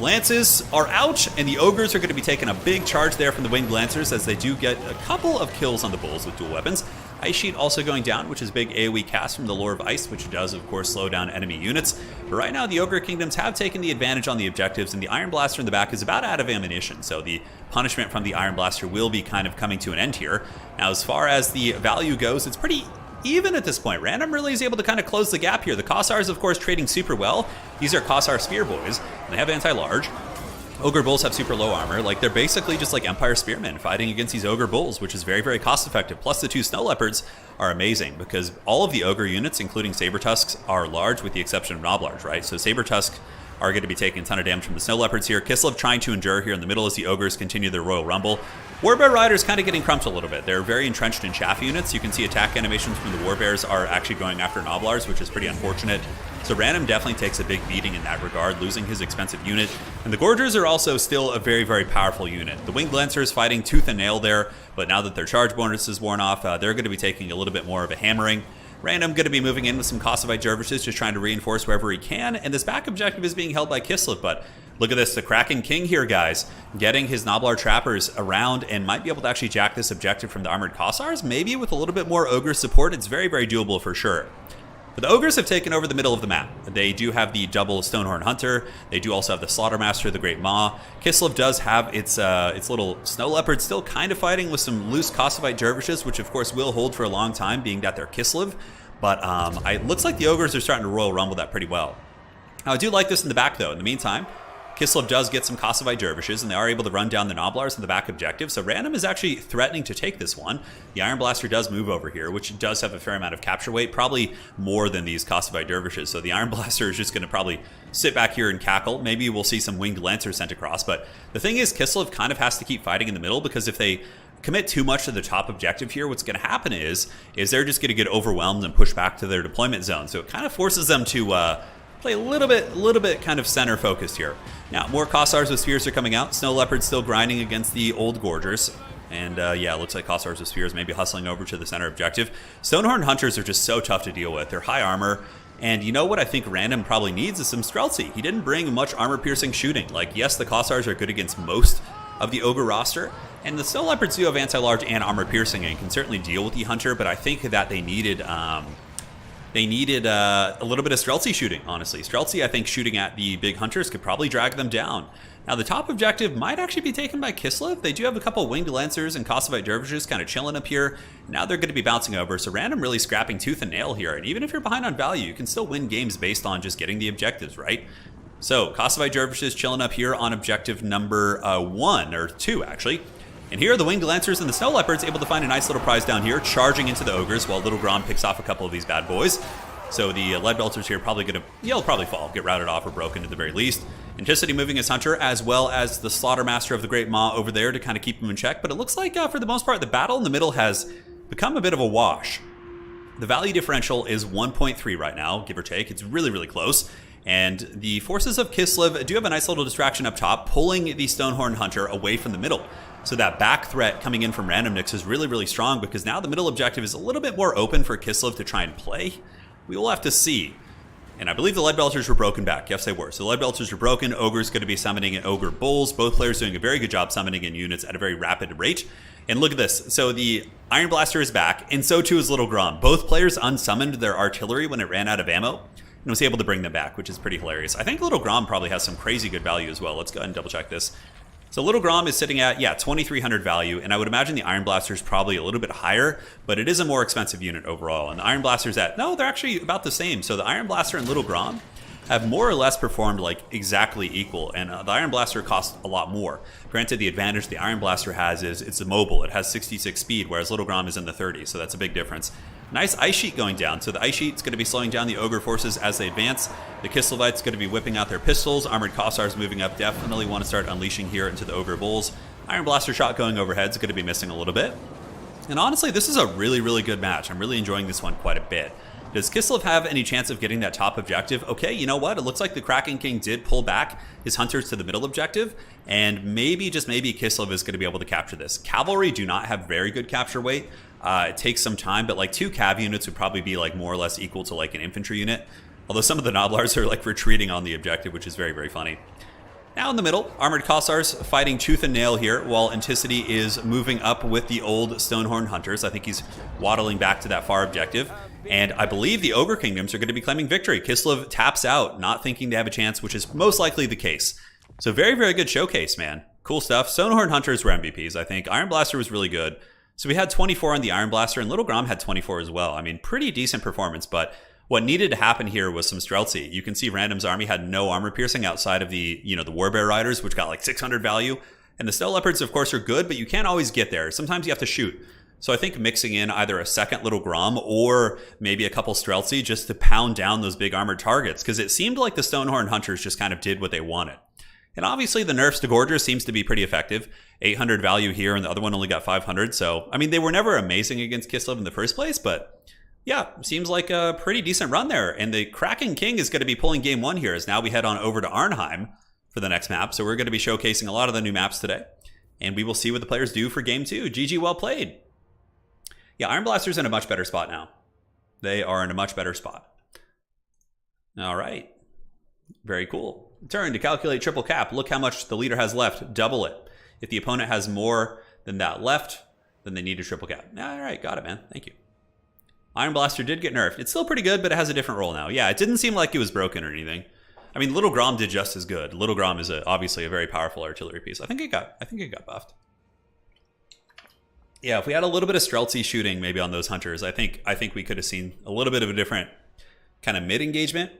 Lances are out, and the Ogres are going to be taking a big charge there from the Winged Lancers, as they do get a couple of kills on the Bulls with dual weapons. Ice Sheet also going down, which is big AoE cast from the Lore of Ice, which does, of course, slow down enemy units. But right now, the Ogre Kingdoms have taken the advantage on the objectives, and the Iron Blaster in the back is about out of ammunition, so the punishment from the Iron Blaster will be kind of coming to an end here. Now, as far as the value goes, it's pretty even at this point. Random really is able to kind of close the gap here. The Kossars, of course, trading super well. These are Kossar Spear Boys, and they have anti-large. Ogre Bulls have super low armor. Like, they're basically just like Empire Spearmen fighting against these Ogre Bulls, which is very, very cost effective. Plus the two Snow Leopards are amazing, because all of the Ogre units, including Saber Tusks, are large with the exception of Noblars, right? So Saber Tusk are going to be taking a ton of damage from the Snow Leopards here. Kislev trying to endure here in the middle as the Ogres continue their Royal Rumble. Warbear Riders kind of getting crumped a little bit. They're very entrenched in chaff units. You can see attack animations from the Warbears are actually going after Noblars, which is pretty unfortunate. So Random definitely takes a big beating in that regard, losing his expensive unit. And the Gorgers are also still a very, very powerful unit. The Winged Lancers fighting tooth and nail there, but now that their charge bonus is worn off, they're going to be taking a little bit more of a hammering. Random going to be moving in with some Kosovite Dervishes, just trying to reinforce wherever he can. And this back objective is being held by Kislev, but look at this, the Kraken King here, guys, getting his Noblar Trappers around and might be able to actually jack this objective from the Armored Kossars, maybe with a little bit more Ogre support. It's very, very doable for sure. But the Ogres have taken over the middle of the map. They do have the double Stonehorn Hunter. They do also have the Slaughtermaster, the Great Maw. Kislev does have its little Snow Leopard still kind of fighting with some loose Kosovoite Dervishes, which of course will hold for a long time, being that they're Kislev. But it looks like the Ogres are starting to Royal Rumble that pretty well. Now, I do like this in the back, though. In the meantime, Kislev does get some Kosovoite Dervishes, and they are able to run down the Noblars in the back objective, so Random is actually threatening to take this one. The Iron Blaster does move over here, which does have a fair amount of capture weight, probably more than these Kosovoite Dervishes, so the Iron Blaster is just going to probably sit back here and cackle. Maybe we'll see some Winged Lancers sent across, but the thing is, Kislev kind of has to keep fighting in the middle, because if they commit too much to the top objective here, what's going to happen is they're just going to get overwhelmed and push back to their deployment zone, so it kind of forces them to play a little bit kind of center focused here. Now, more Kossars with Spheres are coming out. Snow Leopard's still grinding against the old Gorgers. And yeah, it looks like Kossars with Spheres maybe hustling over to the center objective. Stonehorn Hunters are just so tough to deal with. They're high armor. And you know what I think Random probably needs is some Streltsy. He didn't bring much armor-piercing shooting. Like, yes, the Kossars are good against most of the Ogre roster. And the Snow Leopards do have anti-large and armor-piercing and can certainly deal with the Hunter. But I think that they needed a little bit of Streltsy shooting, honestly. Streltsy, I think, shooting at the big Hunters could probably drag them down. Now, the top objective might actually be taken by Kislev. They do have a couple Winged Lancers and Kosovoite Dervishes kind of chilling up here. Now they're going to be bouncing over, so Random really scrapping tooth and nail here. And even if you're behind on value, you can still win games based on just getting the objectives, right? So, Kosovoite Dervishes chilling up here on objective number 1, or 2, actually. And here are the Winged Lancers and the Snow Leopards able to find a nice little prize down here, charging into the Ogres while Little Grom picks off a couple of these bad boys. So the Lead Belters here probably going to, he'll probably fall, get routed off or broken at the very least. Anticity moving his Hunter, as well as the Slaughtermaster of the Great Maw over there to kind of keep him in check. But it looks like, for the most part, the battle in the middle has become a bit of a wash. The value differential is 1.3 right now, give or take. It's really, really close. And the forces of Kislev do have a nice little distraction up top, pulling the Stonehorn Hunter away from the middle. So that back threat coming in from Randomnix is really, really strong, because now the middle objective is a little bit more open for Kislev to try and play. We will have to see. And I believe the Lead Belters were broken back. Yes, they were. So the Lead Belters are broken. Ogre's going to be summoning an Ogre Bulls. Both players doing a very good job summoning in units at a very rapid rate. And look at this. So the Iron Blaster is back, and so too is Little Grom. Both players unsummoned their artillery when it ran out of ammo, and was able to bring them back, which is pretty hilarious. I think Little Grom probably has some crazy good value as well. Let's go ahead and double check this. So Little Grom is sitting at, 2,300 value, and I would imagine the Iron Blaster is probably a little bit higher, but it is a more expensive unit overall. And the Iron Blaster's no, they're actually about the same. So the Iron Blaster and Little Grom have more or less performed like exactly equal, and the Iron Blaster costs a lot more. Granted, the advantage the Iron Blaster has is it's immobile. It has 66 speed, whereas Little Grom is in the 30s, so that's a big difference. Nice Ice Sheet going down. So the Ice Sheet's going to be slowing down the Ogre forces as they advance. The Kislevites going to be whipping out their pistols. Armored Kossars moving up. Definitely want to start unleashing here into the Ogre Bulls. Iron Blaster shot going overhead is going to be missing a little bit. And honestly, this is a really, really good match. I'm really enjoying this one quite a bit. Does Kislev have any chance of getting that top objective? Okay, you know what? It looks like the Kraken King did pull back his Hunters to the middle objective, and maybe, just maybe, Kislev is going to be able to capture this. Cavalry do not have very good capture weight. It takes some time, but like 2 cav units would probably be like more or less equal to like an infantry unit. Although some of the Noblars are like retreating on the objective, which is very, very funny. Now in the middle, Armored Kossars fighting tooth and nail here, while Anticity is moving up with the old Stonehorn Hunters. I think he's waddling back to that far objective. And I believe the Ogre Kingdoms are going to be claiming victory. Kislev taps out, not thinking they have a chance, which is most likely the case. So very, very good showcase, man. Cool stuff. Stonehorn Hunters were MVPs, I think. Iron Blaster was really good. So we had 24 on the Iron Blaster, and Little Grom had 24 as well. I mean, pretty decent performance, but what needed to happen here was some Streltsy. You can see Random's army had no armor piercing outside of the, the Warbear Riders, which got like 600 value. And the Snow Leopards, of course, are good, but you can't always get there. Sometimes you have to shoot. So I think mixing in either a second Little Grom or maybe a couple Streltsy just to pound down those big armored targets, because it seemed like the Stonehorn Hunters just kind of did what they wanted. And obviously the nerfs to Gorgers seems to be pretty effective. 800 value here, and the other one only got 500. So, I mean, they were never amazing against Kislev in the first place, but yeah, seems like a pretty decent run there. And the Kraken King is going to be pulling game 1 here, as now we head on over to Arnheim for the next map. So we're going to be showcasing a lot of the new maps today, and we will see what the players do for game 2. GG, well played. Yeah, Iron Blaster's in a much better spot now. They are in a much better spot. All right. Very cool. Turn to calculate triple cap. Look how much the leader has left. Double it. If the opponent has more than that left, then they need a triple cap. All right, got it, man. Thank you. Iron Blaster did get nerfed. It's still pretty good, but it has a different role now. Yeah, it didn't seem like it was broken or anything. I mean, Little Grom did just as good. Little Grom is obviously a very powerful artillery piece. I think it got buffed. Yeah, if we had a little bit of Streltsy shooting maybe on those hunters, I think we could have seen a little bit of a different kind of mid engagement.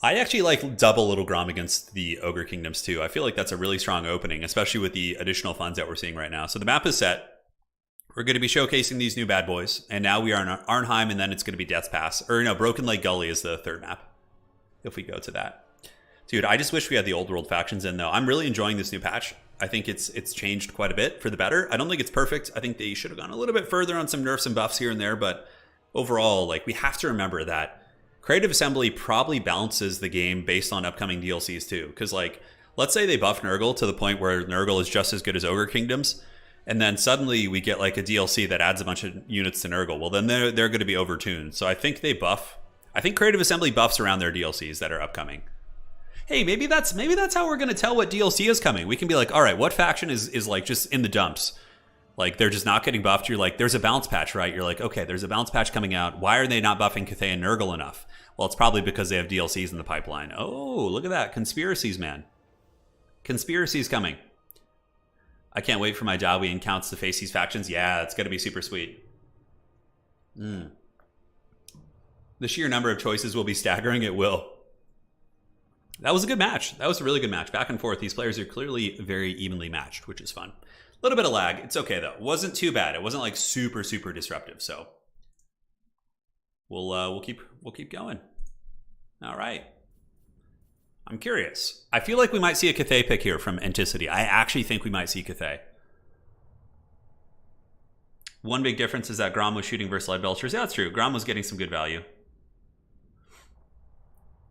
I actually like double Little Grom against the Ogre Kingdoms too. I feel like that's a really strong opening, especially with the additional funds that we're seeing right now. So the map is set. We're going to be showcasing these new bad boys, and now we are in Arnheim, and then it's going to be Death's Pass. Or no, Broken Lake Gully is the third map, if we go to that. Dude, I just wish we had the old world factions in, though. I'm really enjoying this new patch. I think it's changed quite a bit for the better. I don't think it's perfect. I think they should have gone a little bit further on some nerfs and buffs here and there, but overall, like, we have to remember that Creative Assembly probably balances the game based on upcoming DLCs too. Because, like, let's say they buff Nurgle to the point where Nurgle is just as good as Ogre Kingdoms, and then suddenly we get like a DLC that adds a bunch of units to Nurgle. Well, then they're going to be overtuned. So I think they buff. I think Creative Assembly buffs around their DLCs that are upcoming. Hey, maybe that's how we're going to tell what DLC is coming. We can be like, all right, what faction is like just in the dumps? Like, they're just not getting buffed. You're like, there's a bounce patch, right? You're like, okay, there's a bounce patch coming out. Why are they not buffing Cathay and Nurgle enough? Well, it's probably because they have DLCs in the pipeline. Oh, look at that. Conspiracies, man. Conspiracies coming. I can't wait for my Dawi counts to face these factions. Yeah, it's going to be super sweet. The sheer number of choices will be staggering. It will. That was a good match. That was a really good match. Back and forth. These players are clearly very evenly matched, which is fun. A little bit of lag. It's okay, though. It wasn't too bad. It wasn't like super, super disruptive. So we'll keep going. All right. I'm curious. I feel like we might see a Cathay pick here from Anticity. I actually think we might see Cathay. One big difference is that Grom was shooting versus Lead Belchers. Yeah, that's true. Grom was getting some good value.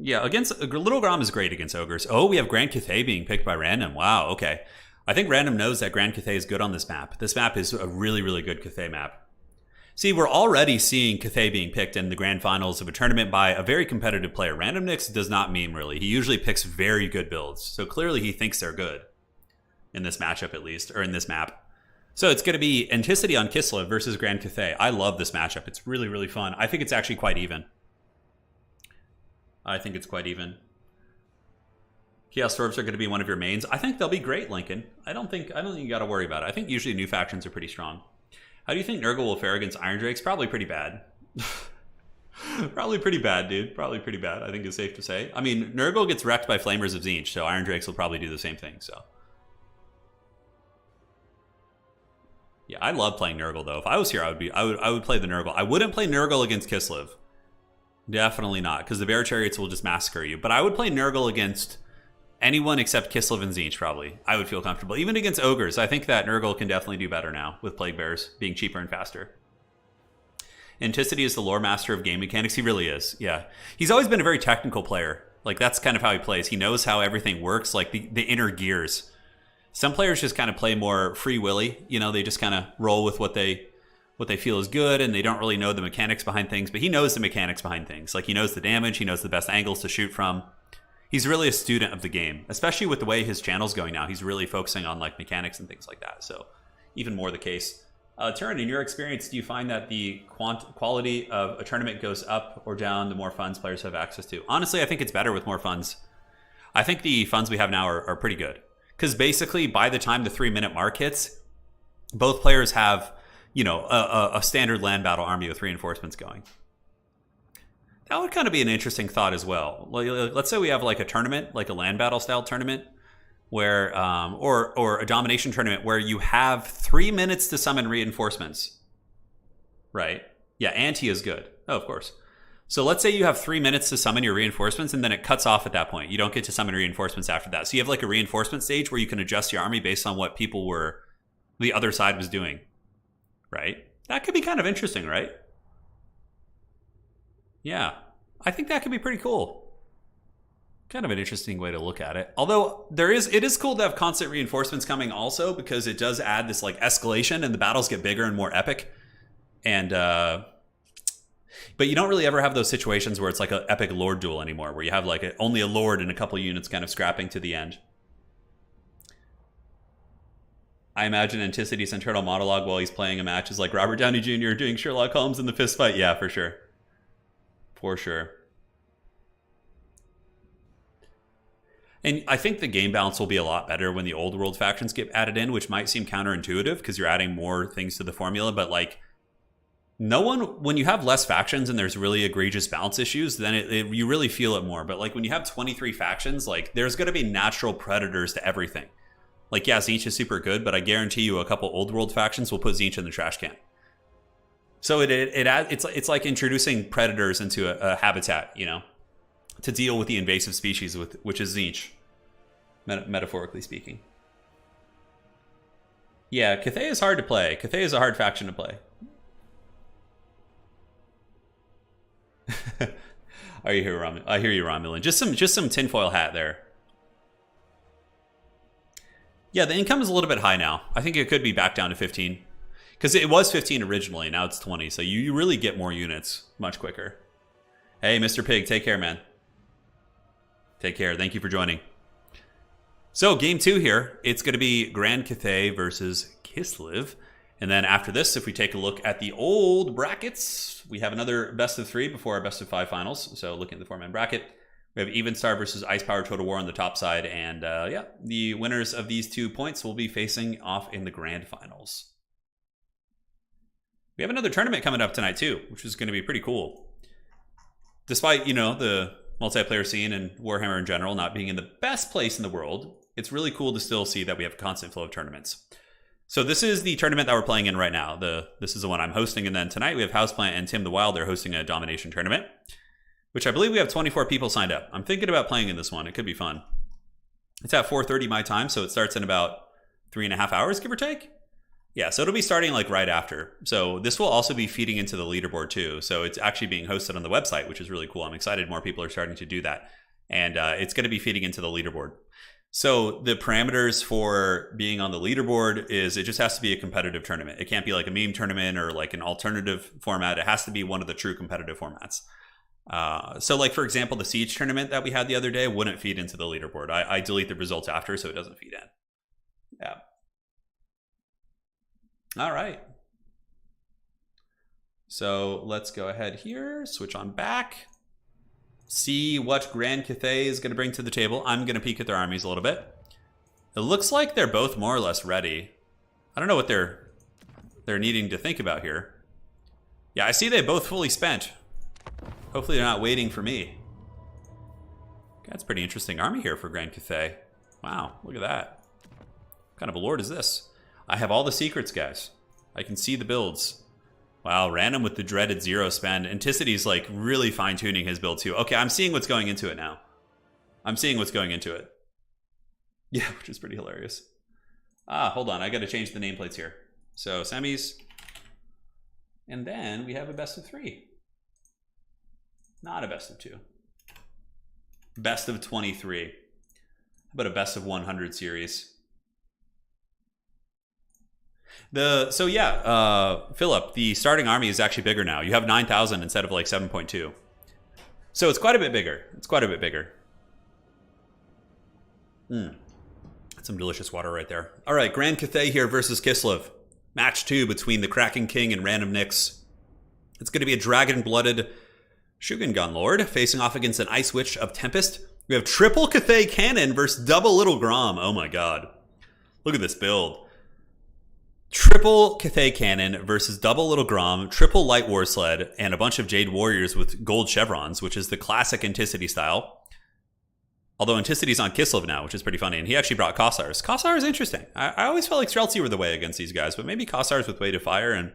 Yeah, Little Grom is great against Ogres. Oh, we have Grand Cathay being picked by Random. Wow, okay. I think Random knows that Grand Cathay is good on this map. This map is a really, really good Cathay map. See, we're already seeing Cathay being picked in the grand finals of a tournament by a very competitive player. Random Nicks does not meme, really. He usually picks very good builds. So clearly he thinks they're good. In this matchup, at least. Or in this map. So it's going to be Anticity on Kislev versus Grand Cathay. I love this matchup. It's really, really fun. I think it's actually quite even. I think it's quite even. Chaos Orbs are going to be one of your mains. I think they'll be great, Lincoln. I don't think you got to worry about it. I think usually new factions are pretty strong. How do you think Nurgle will fare against Iron Drakes? Probably pretty bad. Probably pretty bad, dude. Probably pretty bad, I think it's safe to say. I mean, Nurgle gets wrecked by Flamers of Tzeentch, so Iron Drakes will probably do the same thing, so. Yeah, I love playing Nurgle, though. If I was here, I would play the Nurgle. I wouldn't play Nurgle against Kislev. Definitely not, because the Bear Chariots will just massacre you. But I would play Nurgle against anyone except Kislev and Tzeentch, probably. I would feel comfortable. Even against Ogres, I think that Nurgle can definitely do better now with Plague Bears being cheaper and faster. Anticity is the lore master of game mechanics. He really is, yeah. He's always been a very technical player. Like, that's kind of how he plays. He knows how everything works, like the inner gears. Some players just kind of play more free willy. You know, they just kind of roll with what they feel is good, and they don't really know the mechanics behind things. But he knows the mechanics behind things. Like, he knows the damage. He knows the best angles to shoot from. He's really a student of the game, especially with the way his channel's going now. He's really focusing on like mechanics and things like that. So even more the case. Turin, in your experience, do you find that the quality of a tournament goes up or down the more funds players have access to? Honestly, I think it's better with more funds. I think the funds we have now are pretty good. Because basically, by the time the 3-minute mark hits, both players have, you know, a standard land battle army with reinforcements going. That would kind of be an interesting thought as well. Let's say we have like a tournament, like a land battle style tournament, where or a domination tournament where you have 3 minutes to summon reinforcements. Right? Yeah, anti is good. Oh, of course. So let's say you have 3 minutes to summon your reinforcements, and then it cuts off at that point. You don't get to summon reinforcements after that. So you have like a reinforcement stage where you can adjust your army based on what the other side was doing. Right? That could be kind of interesting, right? Yeah, I think that could be pretty cool. Kind of an interesting way to look at it. Although it is cool to have constant reinforcements coming also, because it does add this like escalation and the battles get bigger and more epic. And but you don't really ever have those situations where it's like an epic lord duel anymore, where you have like only a lord and a couple units kind of scrapping to the end. I imagine Anticity's internal monologue while he's playing a match is like Robert Downey Jr. doing Sherlock Holmes in the fist fight. Yeah, for sure. For sure. And I think the game balance will be a lot better when the old world factions get added in, which might seem counterintuitive because you're adding more things to the formula. But like, no one, when you have less factions and there's really egregious balance issues, then you really feel it more. But like when you have 23 factions, like there's going to be natural predators to everything. Like, yeah, Tzeentch is super good, but I guarantee you a couple old world factions will put Tzeentch in the trash can. So it's like introducing predators into a habitat, you know, to deal with the invasive species, which is Tzeentch, metaphorically speaking. Yeah, Cathay is hard to play. Cathay is a hard faction to play. I hear you, Romulan. Just some tinfoil hat there. Yeah, the income is a little bit high now. I think it could be back down to 15. Because it was 15 originally, now it's 20. So you really get more units much quicker. Hey, Mr. Pig, take care, man. Take care. Thank you for joining. So, game 2 here. It's going to be Grand Cathay versus Kislev. And then after this, if we take a look at the old brackets, we have another best of 3 before our best of 5 finals. So, looking at the 4-man bracket. We have Even Star versus Ice Power Total War on the top side. And yeah, the winners of these 2 points will be facing off in the grand finals. We have another tournament coming up tonight too, which is going to be pretty cool. Despite, you know, the multiplayer scene and Warhammer in general not being in the best place in the world, it's really cool to still see that we have a constant flow of tournaments. So this is the tournament that we're playing in right now. This is the one I'm hosting. And then tonight we have Houseplant and Tim the Wild. They're hosting a Domination tournament, which I believe we have 24 people signed up. I'm thinking about playing in this one. It could be fun. It's at 4:30 my time, so it starts in about 3.5 hours, give or take. Yeah, so it'll be starting like right after. So this will also be feeding into the leaderboard too. So it's actually being hosted on the website, which is really cool. I'm excited more people are starting to do that. And it's going to be feeding into the leaderboard. So the parameters for being on the leaderboard is it just has to be a competitive tournament. It can't be like a meme tournament or like an alternative format. It has to be one of the true competitive formats. So like, for example, the Siege tournament that we had the other day wouldn't feed into the leaderboard. I delete the results after so it doesn't feed in. Yeah. All right. So let's go ahead here, switch on back, see what Grand Cathay is going to bring to the table. I'm going to peek at their armies a little bit. It looks like they're both more or less ready. I don't know what they're needing to think about here. Yeah, I see they both fully spent. Hopefully they're not waiting for me. That's a pretty interesting army here for Grand Cathay. Wow, look at that. What kind of a lord is this? I have all the secrets, guys. I can see the builds. Wow, random with the dreaded 0 spend. Anticity's like really fine-tuning his build too. Okay, I'm seeing what's going into it now. I'm seeing what's going into it. Yeah, which is pretty hilarious. Hold on, I gotta change the nameplates here. So, semis. And then we have a best of 3. Not a best of 2. Best of 23. How about a best of 100 series? Philip, the starting army is actually bigger now. You have 9,000 instead of like 7.2. So it's quite a bit bigger. It's quite a bit bigger. That's some delicious water right there. All right, Grand Cathay here versus Kislev. Match 2 between the Kraken King and Random Nyx. It's going to be a dragon-blooded Shugan Gun Lord facing off against an Ice Witch of Tempest. We have triple Cathay Cannon versus double Little Grom. Oh my god. Look at this build. Triple Cathay Cannon versus double Little Grom, triple Light War Sled, and a bunch of Jade Warriors with gold chevrons, which is the classic Anticity style. Although Anticity's on Kislev now, which is pretty funny, and he actually brought Kossars. Kossar is interesting. I always felt like Streltsy were the way against these guys, but maybe Kossars with Weight of Fire and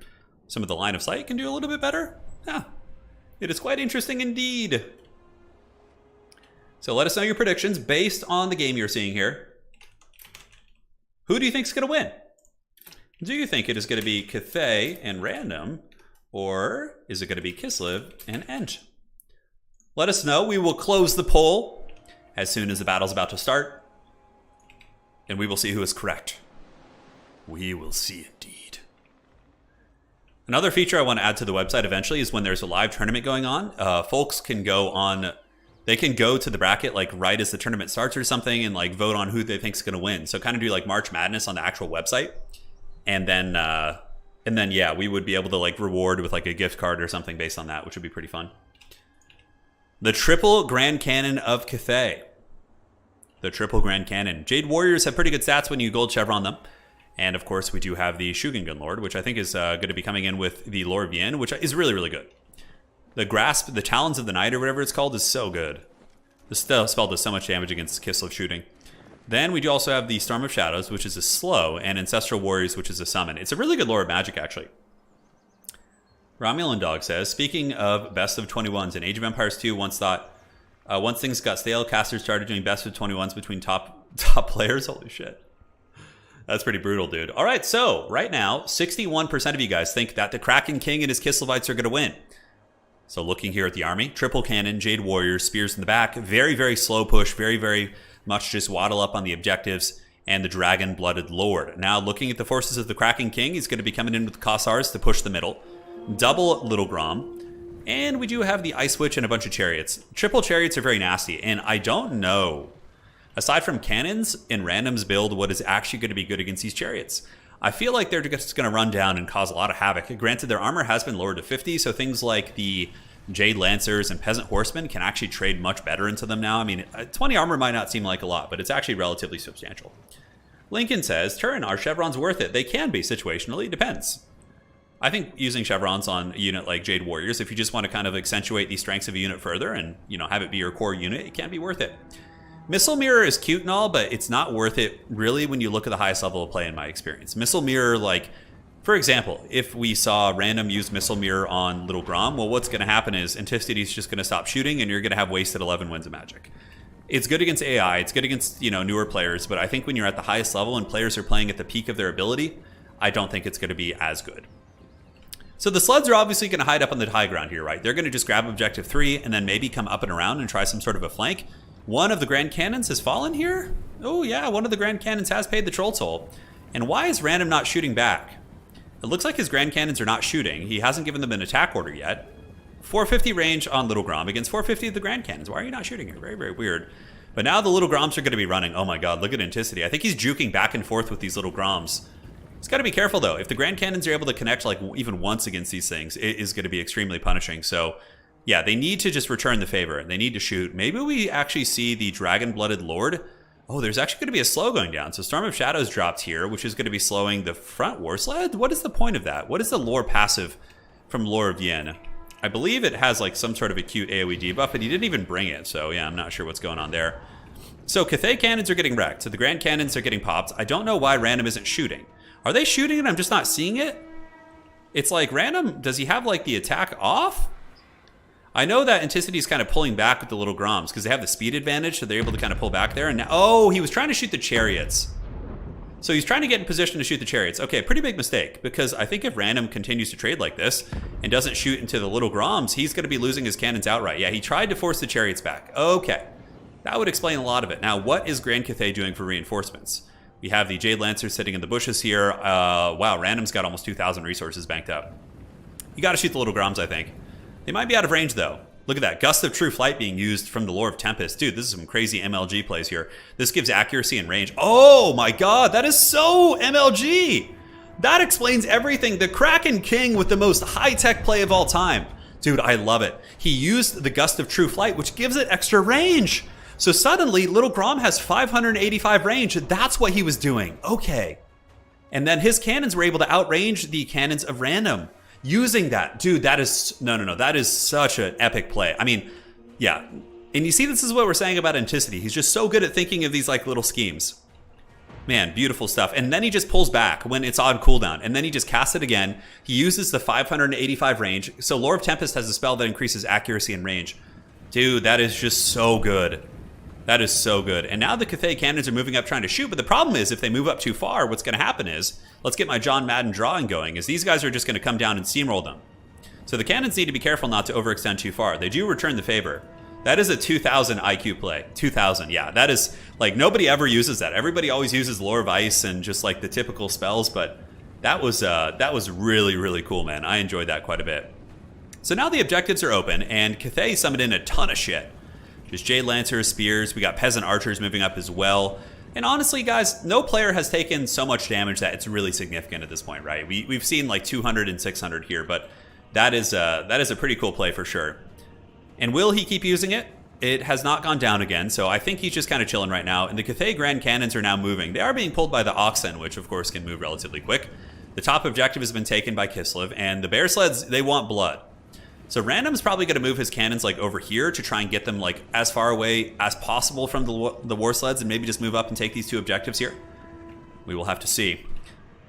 some of the line of sight can do a little bit better. Yeah, it is quite interesting indeed. So let us know your predictions based on the game you're seeing here. Who do you think is going to win? Do you think it is going to be Cathay and Random, or is it going to be Kislev and Ent? Let us know. We will close the poll as soon as the battle's about to start, and we will see who is correct. We will see indeed. Another feature I want to add to the website eventually is when there's a live tournament going on, folks can go on they can go to the bracket like right as the tournament starts or something and like vote on who they think is going to win. So kind of do like March Madness on the actual website. And then yeah, we would be able to like reward with like a gift card or something based on that, which would be pretty fun. The triple Grand Cannon of Cathay. The triple Grand Cannon. Jade Warriors have pretty good stats when you gold chevron them. And of course, we do have the Shugengun Lord, which I think is going to be coming in with the Lore of Yin, which is really, really good. The Grasp, the Talons of the Night, or whatever it's called, is so good. The spell does so much damage against Kislev shooting. Then we do also have the Storm of Shadows, which is a slow, and Ancestral Warriors, which is a summon. It's a really good Lore of Magic, actually. Romulan Dog says, speaking of best of 21s, in Age of Empires 2 once thought, once things got stale, casters started doing best of 21s between top players. Holy shit. That's pretty brutal, dude. All right, so right now, 61% of you guys think that the Kraken King and his Kislevites are going to win. So looking here at the army, triple cannon, Jade Warriors, spears in the back, very, very slow push, very, very much just waddle up on the objectives, and the Dragon-Blooded Lord. Now looking at the forces of the Kraken King, he's going to be coming in with the Kossars to push the middle. Double Little Grom. And we do have the Ice Witch and a bunch of chariots. Triple chariots are very nasty, and I don't know, aside from cannons in randoms build, what is actually going to be good against these chariots. I feel like they're just going to run down and cause a lot of havoc. Granted, their armor has been lowered to 50, so things like the Jade Lancers and Peasant Horsemen can actually trade much better into them now. I mean, 20 armor might not seem like a lot, but it's actually relatively substantial. Lincoln says, Turin, are chevrons worth it? They can be situationally, depends. I think using chevrons on a unit like Jade Warriors, if you just want to kind of accentuate the strengths of a unit further and, you know, have it be your core unit, it can be worth it. Missile Mirror is cute and all, but it's not worth it really when you look at the highest level of play in my experience. Missile Mirror, like, for example, if we saw random use Missile Mirror on Little Grom, well, what's going to happen is Anticity's just going to stop shooting and you're going to have wasted 11 wins of Magic. It's good against AI, it's good against, you know, newer players, but I think when you're at the highest level and players are playing at the peak of their ability, I don't think it's going to be as good. So the Sleds are obviously going to hide up on the high ground here, right? They're going to just grab Objective 3 and then maybe come up and around and try some sort of a flank. One of the Grand Cannons has fallen here? Oh yeah, one of the Grand Cannons has paid the Troll Toll. And why is Random not shooting back? It looks like his Grand Cannons are not shooting. He hasn't given them an attack order yet. 450 range on Little Grom against 450 of the Grand Cannons. Why are you not shooting here? Very, very weird. But now the Little Groms are going to be running. Oh my god, look at Anticity. I think he's juking back and forth with these Little Groms. He's got to be careful though. If the Grand Cannons are able to connect like even once against these things, it is going to be extremely punishing. So yeah, they need to just return the favor. They need to shoot. Maybe we actually see the Dragon-Blooded Lord. Oh, there's actually going to be a slow going down. So Storm of Shadows dropped here, which is going to be slowing the front War Sled. What is the point of that? What is the lore passive from Lore of Yin? I believe it has like some sort of acute AoE debuff, and he didn't even bring it. So yeah, I'm not sure what's going on there. So Cathay cannons are getting wrecked. So the Grand Cannons are getting popped. I don't know why Random isn't shooting. Are they shooting and I'm just not seeing it? It's like Random, does he have like the attack off? I know that Anticity's kind of pulling back with the Little Groms because they have the speed advantage, so they're able to kind of pull back there. And now, oh, he was trying to shoot the chariots. So he's trying to get in position to shoot the chariots. Okay, pretty big mistake, because I think if Random continues to trade like this and doesn't shoot into the Little Groms, he's going to be losing his cannons outright. Yeah, he tried to force the chariots back. Okay, that would explain a lot of it. Now, what is Grand Cathay doing for reinforcements? We have the Jade Lancer sitting in the bushes here. Wow, Random's got almost 2,000 resources banked up. You got to shoot the Little Groms, I think. They might be out of range, though. Look at that. Gust of True Flight being used from the Lore of Tempest. Dude, this is some crazy MLG plays here. This gives accuracy and range. Oh, my God. That is so MLG. That explains everything. The Kraken King with the most high-tech play of all time. Dude, I love it. He used the Gust of True Flight, which gives it extra range. So suddenly, Little Grom has 585 range. That's what he was doing. Okay. And then his cannons were able to outrange the cannons of Random. Using that, dude, that is, no, that is such an epic play. I mean, yeah. And you see, this is what we're saying about Anticity. He's just so good at thinking of these like little schemes. Man, beautiful stuff. And then he just pulls back when it's on cooldown. And then he just casts it again. He uses the 585 range. So Lore of Tempest has a spell that increases accuracy and range. Dude, that is just so good. That is so good. And now the Cathay cannons are moving up trying to shoot, but the problem is if they move up too far, what's going to happen is, let's get my John Madden drawing going, is these guys are just going to come down and steamroll them. So the cannons need to be careful not to overextend too far. They do return the favor. That is a 2,000 IQ play. 2,000, yeah. That is, like, nobody ever uses that. Everybody always uses Lore of Ice and just, like, the typical spells, but that was really, really cool, man. I enjoyed that quite a bit. So now the objectives are open, and Cathay summoned in a ton of shit. Just Jade Lancers, Spears. We got Peasant Archers moving up as well. And honestly, guys, no player has taken so much damage that it's really significant at this point, right? We've seen like 200 and 600 here, but that is a pretty cool play for sure. And will he keep using it? It has not gone down again, so I think he's just kind of chilling right now. And the Cathay Grand Cannons are now moving. They are being pulled by the Oxen, which of course can move relatively quick. The top objective has been taken by Kislev, and the Bear Sleds, they want blood. So Random's probably going to move his cannons like over here to try and get them like as far away as possible from the War Sleds, and maybe just move up and take these 2 objectives here. We will have to see.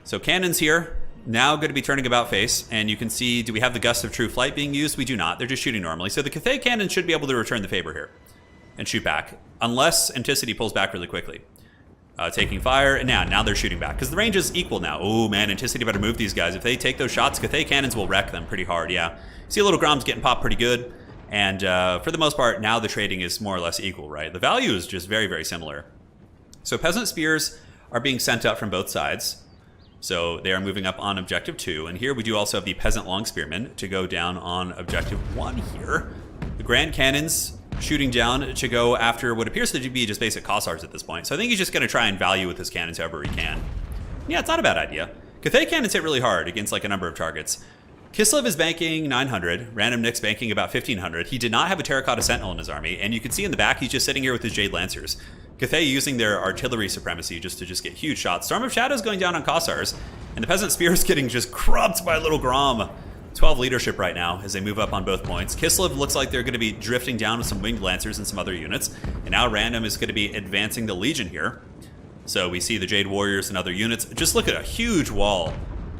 So cannons here, now going to be turning about face, and you can see, do we have the Gust of True Flight being used? We do not. They're just shooting normally. So the Cathay cannon should be able to return the favor here and shoot back, unless Anticity pulls back really quickly. Taking fire, and now they're shooting back, because the range is equal now. Oh man, Anticity better move these guys. If they take those shots, Cathay cannons will wreck them pretty hard, yeah. See a little Grom's getting popped pretty good, and for the most part, now the trading is more or less equal, right? The value is just very, very similar. So Peasant Spears are being sent up from both sides. So they are moving up on Objective 2, and here we do also have the Peasant Long Spearmen to go down on Objective 1 here. The Grand Cannons shooting down to go after what appears to be just basic Cossars at this point. So I think he's just going to try and value with his cannons however he can. Yeah, it's not a bad idea. Cathay cannons hit really hard against like a number of targets. Kislev is banking 900, Random Nick's banking about 1500. He did not have a Terracotta Sentinel in his army, and you can see in the back he's just sitting here with his Jade Lancers. Cathay using their artillery supremacy just to get huge shots. Storm of Shadows going down on Cossars, and the Peasant Spears getting just crumped by little Grom. 12 leadership right now as they move up on both points. Kislev looks like they're going to be drifting down with some Winged Lancers and some other units, and now Random is going to be advancing the Legion here. So we see the Jade Warriors and other units. Just look at a huge wall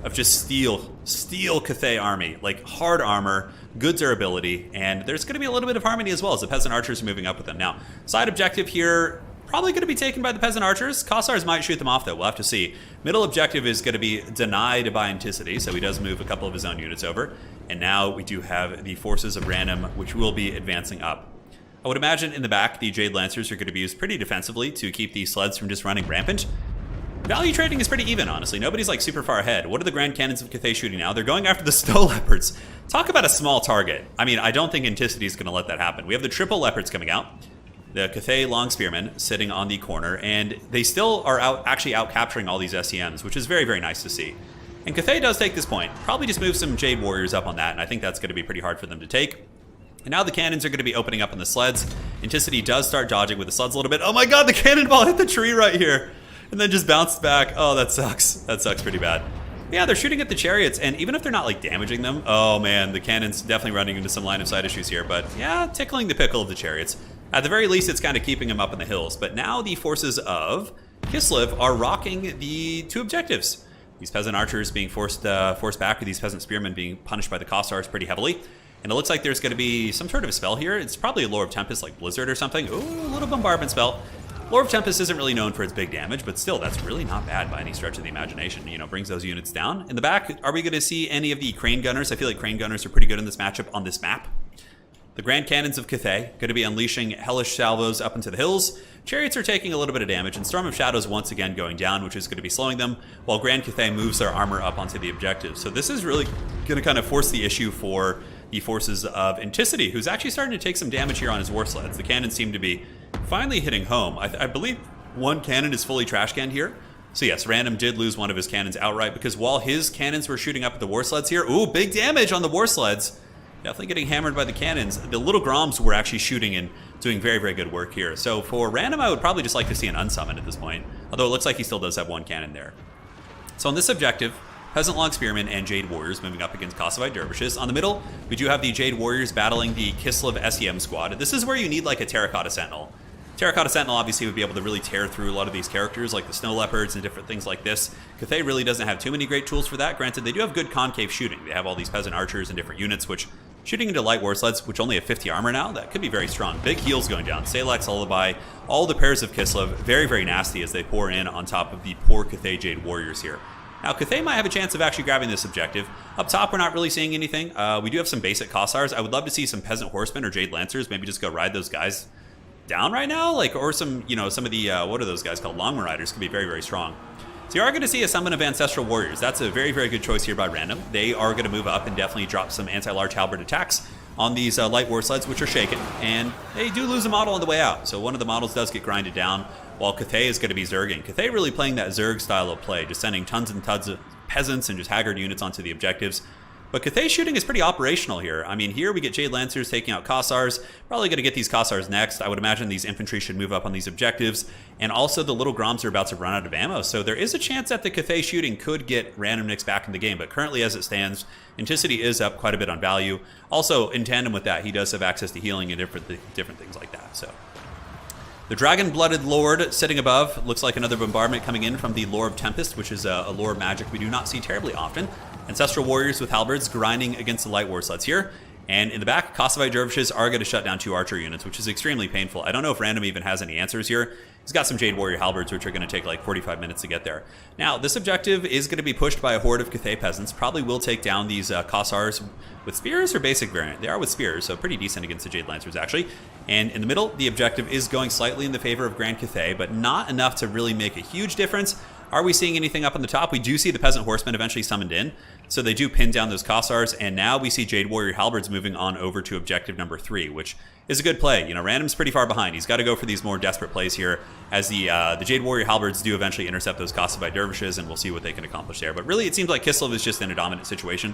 of just steel Cathay army, like hard armor, good durability, and there's going to be a little bit of harmony as well as the Peasant Archers are moving up with them. Now, side objective here, probably going to be taken by the Peasant Archers. Cossars might shoot them off though, we'll have to see. Middle objective is going to be denied by Anticity, so he does move a couple of his own units over. And now we do have the forces of Random, which will be advancing up. I would imagine in the back, the Jade Lancers are going to be used pretty defensively to keep these sleds from just running rampant. Value trading is pretty even, honestly. Nobody's like super far ahead. What are the Grand Cannons of Cathay shooting now? They're going after the Snow Leopards. Talk about a small target. I mean, I don't think Anticity is going to let that happen. We have the Triple Leopards coming out. The Cathay Long Spearmen sitting on the corner, and they still are actually out capturing all these SCMs, which is very, very nice to see. And Cathay does take this point. Probably just move some Jade Warriors up on that, and I think that's going to be pretty hard for them to take. And now the cannons are going to be opening up on the sleds. Anticity does start dodging with the sleds a little bit. Oh my god, the cannonball hit the tree right here. And then just bounced back. Oh, that sucks. That sucks pretty bad. Yeah, they're shooting at the chariots, and even if they're not like damaging them, oh man, the cannon's definitely running into some line of sight issues here. But yeah, tickling the pickle of the chariots. At the very least, it's kind of keeping them up in the hills. But now the forces of Kislev are rocking the 2 objectives. These Peasant Archers being forced back, or these Peasant Spearmen being punished by the Cossars pretty heavily. And it looks like there's going to be some sort of spell here. It's probably a Lore of Tempest, like Blizzard or something. Ooh, a little bombardment spell. Lore of Tempest isn't really known for its big damage, but still, that's really not bad by any stretch of the imagination. You know, brings those units down. In the back, are we going to see any of the Crane Gunners? I feel like Crane Gunners are pretty good in this matchup on this map. The Grand Cannons of Cathay going to be unleashing hellish salvos up into the hills. Chariots are taking a little bit of damage, and Storm of Shadows once again going down, which is going to be slowing them, while Grand Cathay moves their armor up onto the objective. So this is really going to kind of force the issue for the forces of Anticity, who's actually starting to take some damage here on his war sleds. The cannons seem to be finally hitting home. I believe one cannon is fully trash canned here. So yes, Random did lose one of his cannons outright, because while his cannons were shooting up at the war sleds here, ooh, big damage on the war sleds. Definitely getting hammered by the cannons. The little Groms were actually shooting and doing very, very good work here. So for Random, I would probably just like to see an unsummon at this point, although it looks like he still does have one cannon there. So on this objective, Peasant Long Spearmen and Jade Warriors moving up against Kossovite Dervishes. On the middle, we do have the Jade Warriors battling the Kislev SEM squad. This is where you need like a Terracotta Sentinel. Terracotta Sentinel obviously would be able to really tear through a lot of these characters like the Snow Leopards and different things like this. Cathay really doesn't have too many great tools for that. Granted, they do have good concave shooting. They have all these Peasant Archers and different units, which shooting into light war sleds, which only have 50 armor now, that could be very strong. Big heals going down. Salak's Lullaby, all the pairs of Kislev, very, very nasty as they pour in on top of the poor Cathay Jade Warriors here. Now, Cathay might have a chance of actually grabbing this objective. Up top, we're not really seeing anything. We do have some basic Cossars. I would love to see some Peasant Horsemen or Jade Lancers, maybe just go ride those guys down right now, like, or some, you know, some of the, what are those guys called? Longman Riders could be very, very strong. So you are going to see a summon of Ancestral Warriors. That's a very, very good choice here by Random. They are going to move up and definitely drop some anti-large halberd attacks on these light war sleds, which are shaken, and they do lose a model on the way out. So one of the models does get grinded down, while Cathay is going to be zerging. Cathay really playing that zerg style of play, just sending tons and tons of peasants and just haggard units onto the objectives. But Cathay shooting is pretty operational here. I mean, here we get Jade Lancers taking out Kossars. Probably going to get these Kossars next. I would imagine these infantry should move up on these objectives. And also the little Groms are about to run out of ammo. So there is a chance that the Cathay shooting could get random nicks back in the game. But currently as it stands, Inticity is up quite a bit on value. Also, in tandem with that, he does have access to healing and different things like that. So the Dragon-Blooded Lord sitting above. Looks like another bombardment coming in from the Lore of Tempest, which is a lore magic we do not see terribly often. Ancestral Warriors with halberds grinding against the light war sleds here. And in the back, Kossovite Dervishes are going to shut down 2 archer units, which is extremely painful. I don't know if Random even has any answers here. He's got some Jade Warrior halberds, which are going to take like 45 minutes to get there. Now, this objective is going to be pushed by a horde of Cathay peasants. Probably will take down these Kossars with spears or basic variant. They are with spears, so pretty decent against the Jade Lancers, actually. And in the middle, the objective is going slightly in the favor of Grand Cathay, but not enough to really make a huge difference. Are we seeing anything up on the top? We do see the Peasant Horsemen eventually summoned in, so they do pin down those Kossars, and now we see Jade Warrior Halberds moving on over to objective number 3, which is a good play. You know, Random's pretty far behind. He's got to go for these more desperate plays here, as the Jade Warrior Halberds do eventually intercept those Kossovite Dervishes, and we'll see what they can accomplish there. But really, it seems like Kislev is just in a dominant situation.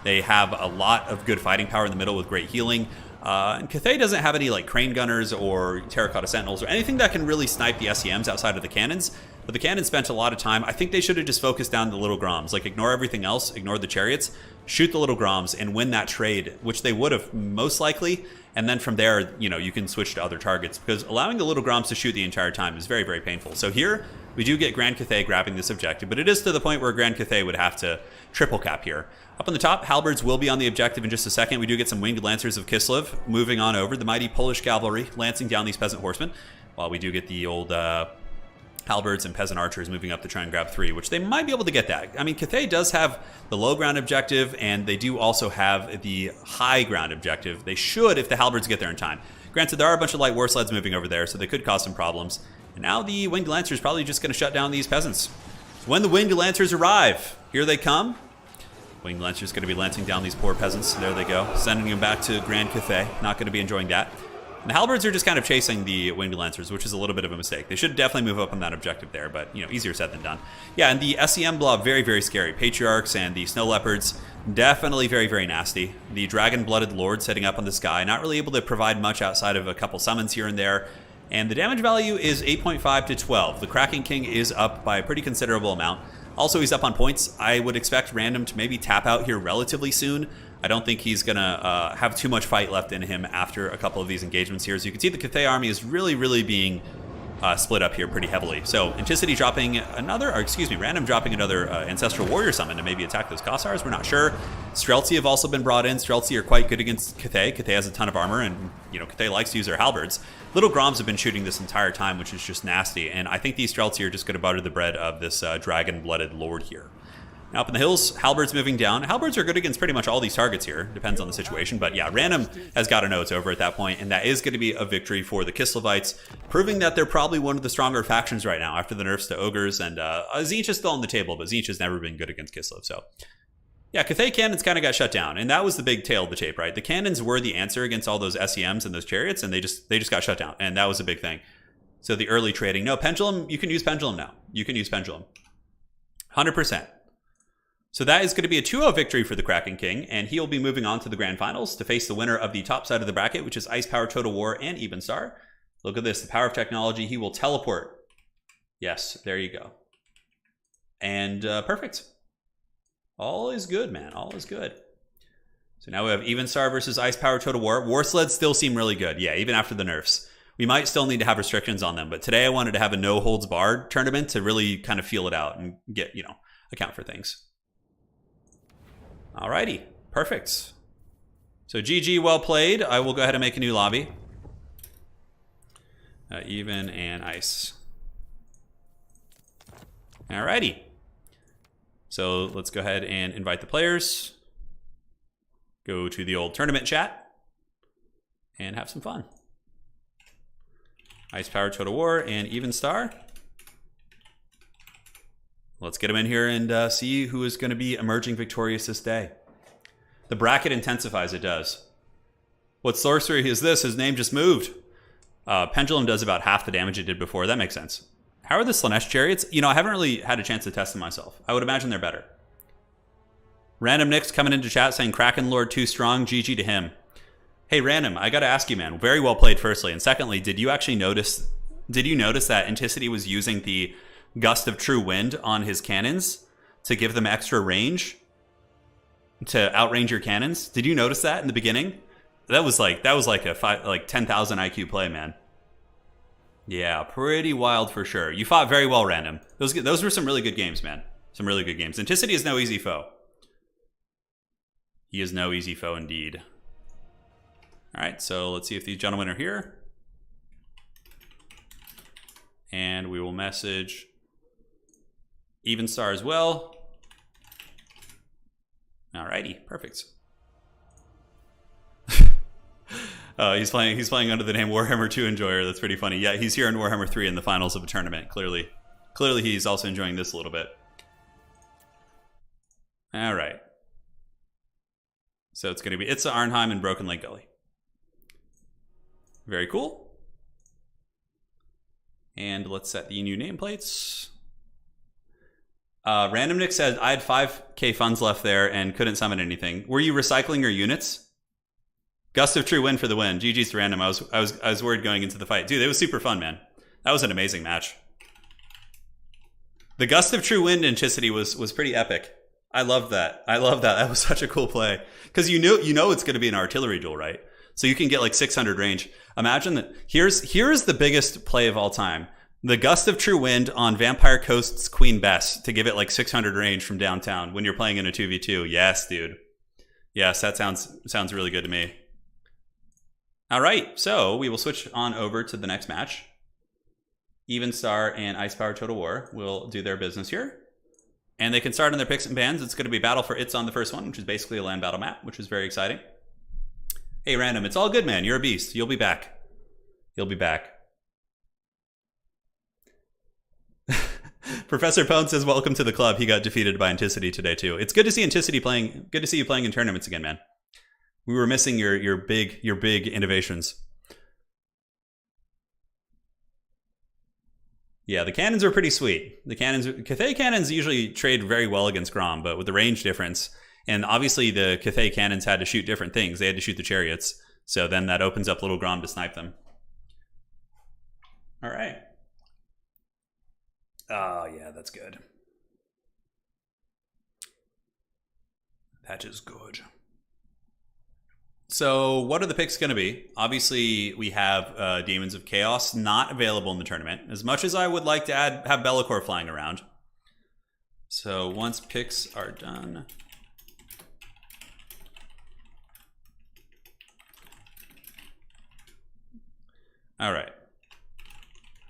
They have a lot of good fighting power in the middle with great healing. And Cathay doesn't have any like Crane Gunners or Terracotta Sentinels or anything that can really snipe the SEMs outside of the cannons. But the cannons spent a lot of time. I think they should have just focused down the little Groms. Like, ignore everything else, ignore the chariots, shoot the little Groms and win that trade, which they would have most likely. And then from there, you know, you can switch to other targets, because allowing the little Groms to shoot the entire time is very, very painful. So here, we do get Grand Cathay grabbing this objective, but it is to the point where Grand Cathay would have to triple cap here. Up on the top, Halberds will be on the objective in just a second. We do get some Winged Lancers of Kislev moving on over. The mighty Polish cavalry lancing down these peasant horsemen, while we do get the old Halberds and peasant archers moving up to try and grab 3, which they might be able to get that. I mean, Cathay does have the low ground objective, and they do also have the high ground objective. They should, if the Halberds get there in time. Granted, there are a bunch of light war sleds moving over there, so they could cause some problems. And now the Winged Lancers probably just going to shut down these peasants. So when the Winged Lancers arrive, here they come. Winged Lancers going to be lancing down these poor peasants. There they go, sending them back to Grand Cathay. Not going to be enjoying that. And the Halberds are just kind of chasing the Winged Lancers, which is a little bit of a mistake. They should definitely move up on that objective there, but, you know, easier said than done. Yeah, and the SEM blob, very, very scary. Patriarchs and the Snow Leopards, definitely very, very nasty. The Dragon-Blooded Lord setting up on the sky, not really able to provide much outside of a couple summons here and there. And the damage value is 8.5 to 12. The Kraken King is up by a pretty considerable amount. Also, he's up on points. I would expect Random to maybe tap out here relatively soon. I don't think he's going to have too much fight left in him after a couple of these engagements here. As you can see, the Cathay army is really, really being split up here pretty heavily. So, Inticity dropping another, or excuse me, Random dropping another Ancestral Warrior summon to maybe attack those Kossars. We're not sure. Streltsy have also been brought in. Streltsy are quite good against Cathay. Cathay has a ton of armor, and, you know, Cathay likes to use their halberds. Little Groms have been shooting this entire time, which is just nasty. And I think these Streltsy are just going to butter the bread of this Dragon-Blooded Lord here. Now up in the hills, Halberds moving down. Halberds are good against pretty much all these targets here. Depends on the situation. But yeah, Random has got to know it's over at that point, and that is going to be a victory for the Kislevites, proving that they're probably one of the stronger factions right now after the nerfs to Ogres. And Tzeentch is still on the table, but Tzeentch has never been good against Kislev. So yeah, Cathay cannons kind of got shut down, and that was the big tail of the tape, right? The cannons were the answer against all those SEMs and those chariots, and they just got shut down, and that was a big thing. So the early trading. No, Pendulum, you can use Pendulum now. You can use Pendulum. 100%. So that is going to be a 2-0 victory for the Kraken King, and he'll be moving on to the Grand Finals to face the winner of the top side of the bracket, which is Ice Power, Total War, and Evenstar. Look at this, the power of technology. He will teleport. Yes, there you go. And perfect. All is good, man. All is good. So now we have Evenstar versus Ice Power, Total War. War sleds still seem really good. Yeah, even after the nerfs. We might still need to have restrictions on them, but today I wanted to have a no-holds-barred tournament to really kind of feel it out and get, you know, account for things. Alrighty, perfect. So GG, well played. I will go ahead and make a new lobby. Even and ice. Alrighty. So let's go ahead and invite the players. Go to the old tournament chat and have some fun. Ice Power, Total War, and Evenstar. Let's get them in here and see who is going to be emerging victorious this day. The bracket intensifies, it does. What sorcery is this? His name just moved. Pendulum does about half the damage it did before. That makes sense. How are the Slaanesh chariots? You know, I haven't really had a chance to test them myself. I would imagine they're better. Random Nick's coming into chat saying Kraken Lord too strong. GG to him. Hey, Random, I got to ask you, man. Very well played, firstly. And secondly, did you notice that Anticity was using the Gust of True Wind on his cannons to give them extra range? To outrange your cannons? Did you notice that in the beginning? That was like a 10,000 IQ play, man. Yeah, pretty wild for sure. You fought very well, Random. Those were some really good games, man. Some really good games. Anticity is no easy foe. He is no easy foe indeed. All right, so let's see if these gentlemen are here. And we will message Evenstar as well. All righty, perfect. He's playing under the name Warhammer 2 Enjoyer. That's pretty funny. Yeah, he's here in Warhammer 3 in the finals of a tournament. Clearly he's also enjoying this a little bit. All right. So it's going to be Itza, Arnheim, and Broken Lake Gully. Very cool. And let's set the new nameplates. Random Nick says, I had 5k funds left there and couldn't summon anything. Were you recycling your units? Gust of True Wind for the win. GG's to Random. I was worried going into the fight. Dude, it was super fun, man. That was an amazing match. The Gust of True Wind Anticity was pretty epic. I loved that. That was such a cool play. Because you know it's going to be an artillery duel, right? So you can get like 600 range. Imagine that. Here's the biggest play of all time. The Gust of True Wind on Vampire Coast's Queen Bess to give it like 600 range from downtown when you're playing in a 2v2. Yes, dude. Yes, that sounds really good to me. All right, so we will switch on over to the next match. Evenstar and Ice Power Total War will do their business here. And they can start on their picks and bans. It's going to be Battle for It's on the first one, which is basically a land battle map, which is very exciting. Hey, Random, it's all good, man. You're a beast. You'll be back. You'll be back. Professor Pone says, welcome to the club. He got defeated by Anticity today, too. It's good to see Anticity playing. Good to see you playing in tournaments again, man. We were missing your big innovations. Yeah, the cannons are pretty sweet. Cathay cannons usually trade very well against Grom, but with the range difference, and obviously the Cathay cannons had to shoot different things. They had to shoot the chariots, so then that opens up little Grom to snipe them. All right. Oh yeah, that's good. That is good. So what are the picks going to be? Obviously, we have Demons of Chaos not available in the tournament, as much as I would like to have Be'lakor flying around. So once picks are done... All right.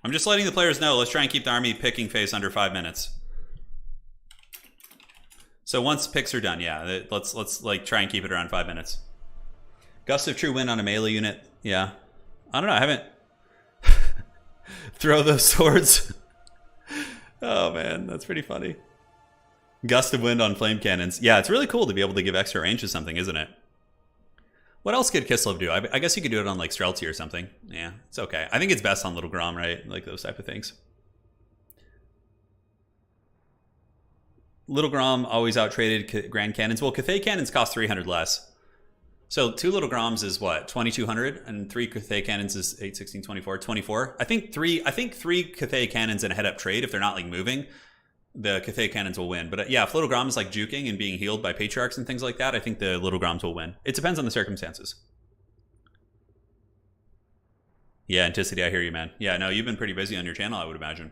I'm just letting the players know, let's try and keep the army picking phase under 5 minutes. So once picks are done, yeah, let's like try and keep it around 5 minutes. Gust of True Wind on a melee unit. Yeah. I don't know. I haven't... Throw those swords. Oh, man. That's pretty funny. Gust of Wind on flame cannons. Yeah, it's really cool to be able to give extra range to something, isn't it? What else could Kislev do? I guess you could do it on, like, Streltsy or something. Yeah, it's okay. I think it's best on Little Grom, right? Like, those type of things. Little Grom always out-traded Grand Cannons. Well, Cathay Cannons cost 300 less. So 2 Little Groms is what, 2,200, and 3 Cathay Cannons is 8, 16, 24, 24. I think three Cathay Cannons in a head-up trade, if they're not like moving, the Cathay Cannons will win. But yeah, if Little Grom is like juking and being healed by Patriarchs and things like that, I think the Little Groms will win. It depends on the circumstances. Yeah, Anticity, I hear you, man. Yeah, no, you've been pretty busy on your channel, I would imagine.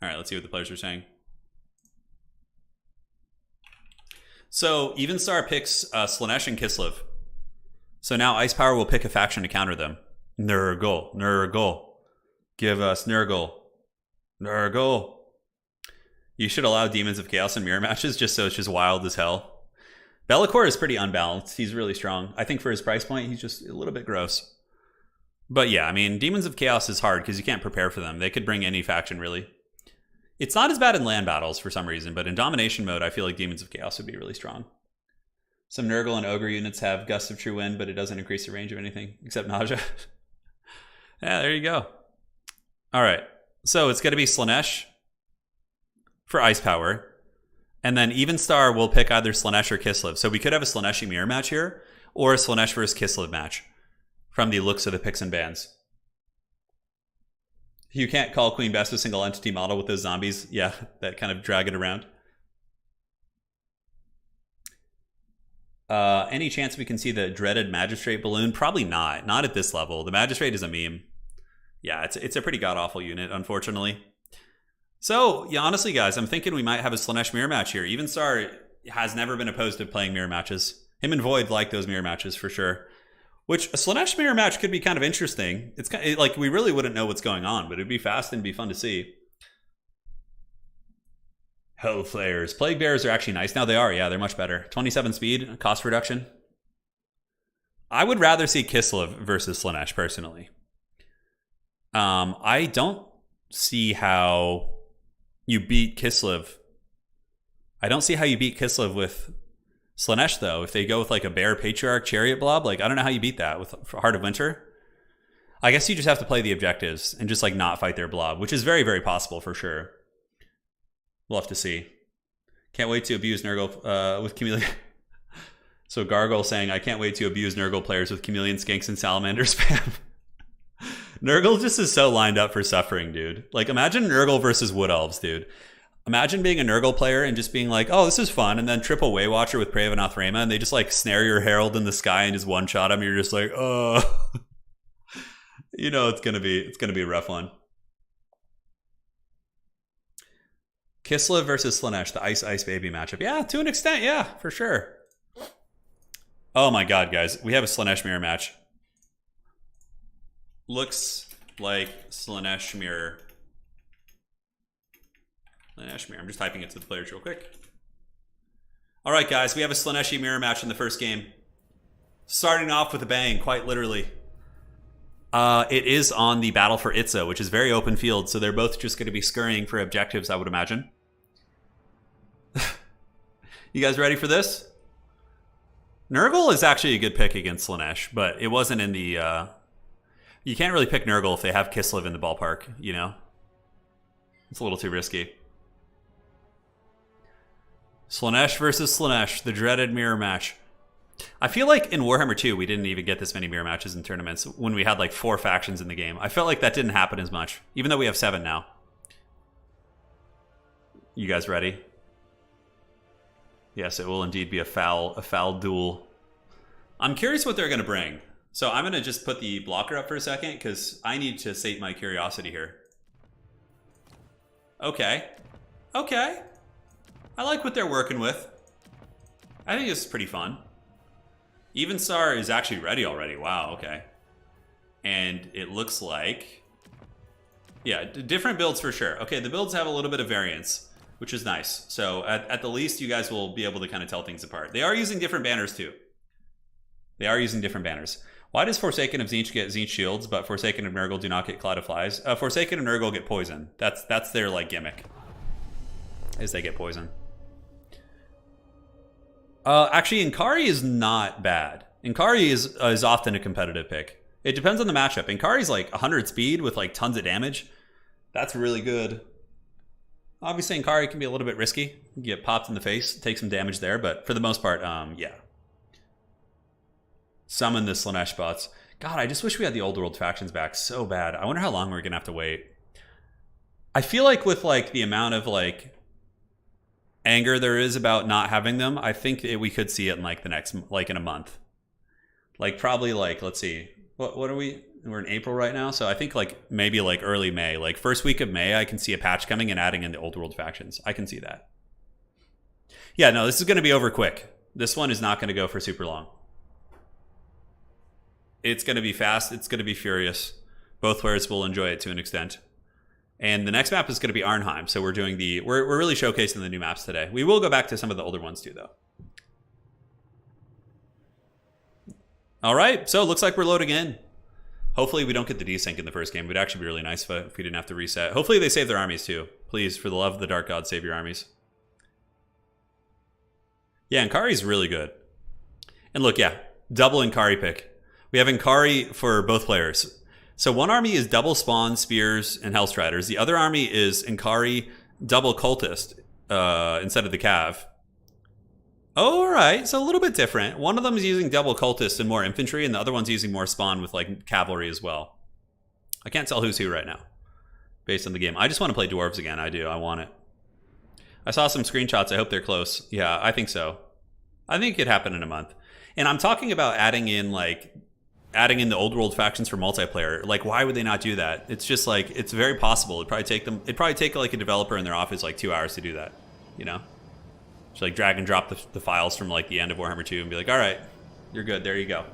All right, let's see what the players are saying. So Evenstar picks Slaanesh and Kislev. So now Ice Power will pick a faction to counter them. Nurgle. Give us Nurgle. You should allow Demons of Chaos in mirror matches just so it's just wild as hell. Be'lakor is pretty unbalanced. He's really strong. I think for his price point, he's just a little bit gross. But yeah, I mean, Demons of Chaos is hard because you can't prepare for them. They could bring any faction, really. It's not as bad in land battles for some reason, but in domination mode, I feel like Demons of Chaos would be really strong. Some Nurgle and Ogre units have Gust of True Wind, but it doesn't increase the range of anything except nausea. Yeah, there you go. All right. So it's going to be Slaanesh for Ice Power. And then Even Star will pick either Slaanesh or Kislev. So we could have a Slaaneshi mirror match here, or a Slaanesh versus Kislev match from the looks of the picks and bans. You can't call Queen Best a single entity model with those zombies. Yeah, that kind of drag it around. Any chance we can see the dreaded Magistrate balloon? Probably not. Not at this level. The Magistrate is a meme. Yeah, it's a pretty god-awful unit, unfortunately. So, yeah, honestly, guys, I'm thinking we might have a Slaanesh mirror match here. Even Star has never been opposed to playing mirror matches. Him and Void like those mirror matches for sure. Which, a Slaanesh mirror match could be kind of interesting. It's kind of, like, we really wouldn't know what's going on, but it'd be fast and be fun to see. Hellflayers. Plague Bearers are actually nice. Now they are, yeah, they're much better. 27 speed, cost reduction. I would rather see Kislev versus Slaanesh, personally. I don't see how you beat Kislev. I don't see how you beat Kislev with Slaanesh, though. If they go with like a Bear Patriarch Chariot Blob, like I don't know how you beat that with Heart of Winter. I guess you just have to play the objectives and just like not fight their blob, which is very, very possible for sure. We'll have to see. Can't wait to abuse Nurgle with Chameleon. So Gargle saying, I can't wait to abuse Nurgle players with Chameleon, Skinks, and Salamander spam. Nurgle just is so lined up for suffering, dude. Like, imagine Nurgle versus Wood Elves, dude. Imagine being a Nurgle player and just being like, oh, this is fun, and then triple Waywatcher with Prey of Anathrema, and they just like snare your Herald in the sky and just one-shot him. You're just like, oh. You know it's gonna be a rough one. Kislev versus Slaanesh, the Ice Baby matchup. Yeah, to an extent, yeah, for sure. Oh my god, guys. We have a Slaanesh mirror match. Looks like Slaanesh mirror. Slaanesh mirror. I'm just typing it to the players real quick. Alright, guys. We have a Slaaneshi mirror match in the first game. Starting off with a bang, quite literally. It is on the Battle for Itza, which is very open field, so they're both just going to be scurrying for objectives, I would imagine. You guys ready for this? Nurgle is actually a good pick against Slaanesh, but it wasn't in the... You can't really pick Nurgle if they have Kislev in the ballpark, you know? It's a little too risky. Slaanesh versus Slaanesh, the dreaded mirror match. I feel like in Warhammer 2, we didn't even get this many mirror matches in tournaments when we had like 4 factions in the game. I felt like that didn't happen as much, even though we have 7 now. You guys ready? Yes, it will indeed be a foul duel. I'm curious what they're going to bring. So I'm going to just put the blocker up for a second because I need to sate my curiosity here. Okay. Okay. I like what they're working with. I think this is pretty fun. Even Star is actually ready already. Wow, okay. And it looks like... Yeah, different builds for sure. Okay, the builds have a little bit of variance, which is nice. So at the least, you guys will be able to kind of tell things apart. They are using different banners too. They are using different banners. Why does Forsaken of Tzeentch get Tzeentch shields, but Forsaken of Nurgle do not get Cloud of Flies? Forsaken of Nurgle get poison. That's their like gimmick. Is they get poison. Actually, Inkari is not bad. Inkari is often a competitive pick. It depends on the matchup. Inkari's like 100 speed with like tons of damage. That's really good. Obviously, Inkari can be a little bit risky. You get popped in the face, take some damage there, but for the most part, yeah. Summon the Slaanesh bots. God, I just wish we had the Old World factions back so bad. I wonder how long we're gonna have to wait. I feel like with like the amount of like anger there is about not having them, I think we could see it in like the next, like in a month. Like probably like, let's see, what are we? We're in April right now, so I think like maybe like early May, like first week of May, I can see a patch coming and adding in the Old World factions. I can see that. Yeah, no, this is going to be over quick. This one is not going to go for super long. It's going to be fast. It's going to be furious. Both players will enjoy it to an extent. And the next map is going to be Arnheim. So we're doing we're really showcasing the new maps today. We will go back to some of the older ones too, though. All right, so it looks like we're loading in. Hopefully we don't get the desync in the first game. It would actually be really nice if we didn't have to reset. Hopefully they save their armies too. Please, for the love of the Dark God, save your armies. Yeah, and Kari's really good. And look, yeah, double Inkari pick. We have Inkari for both players. So one army is double spawn, spears, and Hellstriders. The other army is Inkari, double cultist instead of the Cav. Oh, all right, so a little bit different. One of them is using double cultist and more infantry, and the other one's using more spawn with like cavalry as well. I can't tell who's who right now based on the game. I just want to play dwarves again. I do. I want it. I saw some screenshots. I hope they're close. Yeah, I think so. I think it could happen in a month. And I'm talking about adding in the old world factions for multiplayer. Like, why would they not do that? It's just like, it's very possible. It'd probably take like a developer in their office like 2 hours to do that, you know? Just like drag and drop the files from like the end of Warhammer 2 and be like, all right, you're good. There you go.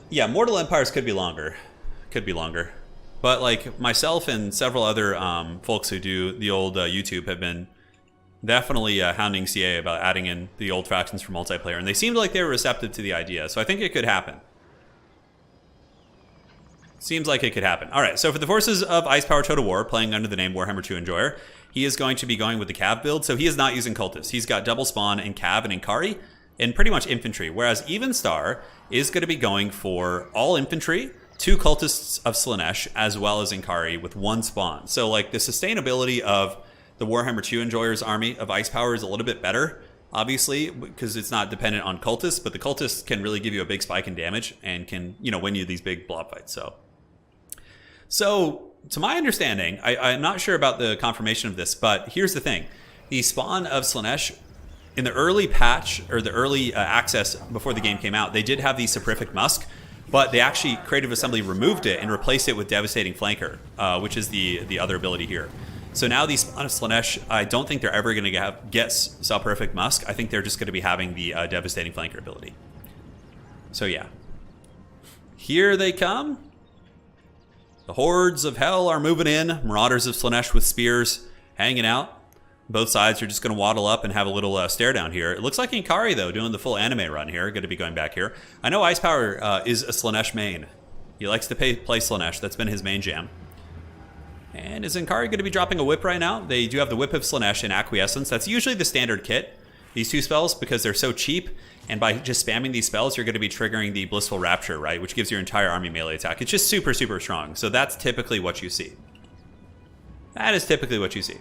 Yeah, Mortal Empires could be longer. But like myself and several other folks who do the old YouTube have been definitely hounding CA about adding in the old factions for multiplayer, and they seemed like they were receptive to the idea, so I think it could happen. Seems like it could happen. All right, so for the forces of Ice Power Total War, playing under the name Warhammer 2 Enjoyer, he is going to be going with the Cav build, so he is not using Cultists. He's got double spawn and Cav and Inkari, and pretty much infantry, whereas Evenstar is going to be going for all infantry, 2 cultists of Slaanesh, as well as Inkari with 1 spawn. So like the sustainability of the Warhammer 2 Enjoyer's army of Ice Power is a little bit better, obviously, because it's not dependent on cultists, but the cultists can really give you a big spike in damage and can, you know, win you these big blob fights. So to my understanding, I'm not sure about the confirmation of this, but here's the thing. The spawn of Slaanesh, in the early patch, or the early access before the game came out, they did have the Soporific Musk, but they actually, Creative Assembly removed it and replaced it with Devastating Flanker, which is the other ability here. So now the spawn of Slaanesh, I don't think they're ever going to get Soporific Musk. I think they're just going to be having the Devastating Flanker ability. So yeah. Here they come. The hordes of hell are moving in. Marauders of Slaanesh with spears hanging out. Both sides are just going to waddle up and have a little stare down here. It looks like Inkari, though, doing the full anime run here. Going to be going back here. I know Ice Power is a Slaanesh main. He likes to play Slaanesh. That's been his main jam. And is Inkari going to be dropping a whip right now? They do have the Whip of Slaanesh and Acquiescence. That's usually the standard kit. These 2 spells, because they're so cheap, and by just spamming these spells, you're going to be triggering the Blissful Rapture, right? Which gives your entire army melee attack. It's just super, super strong. So that's typically what you see. That is typically what you see.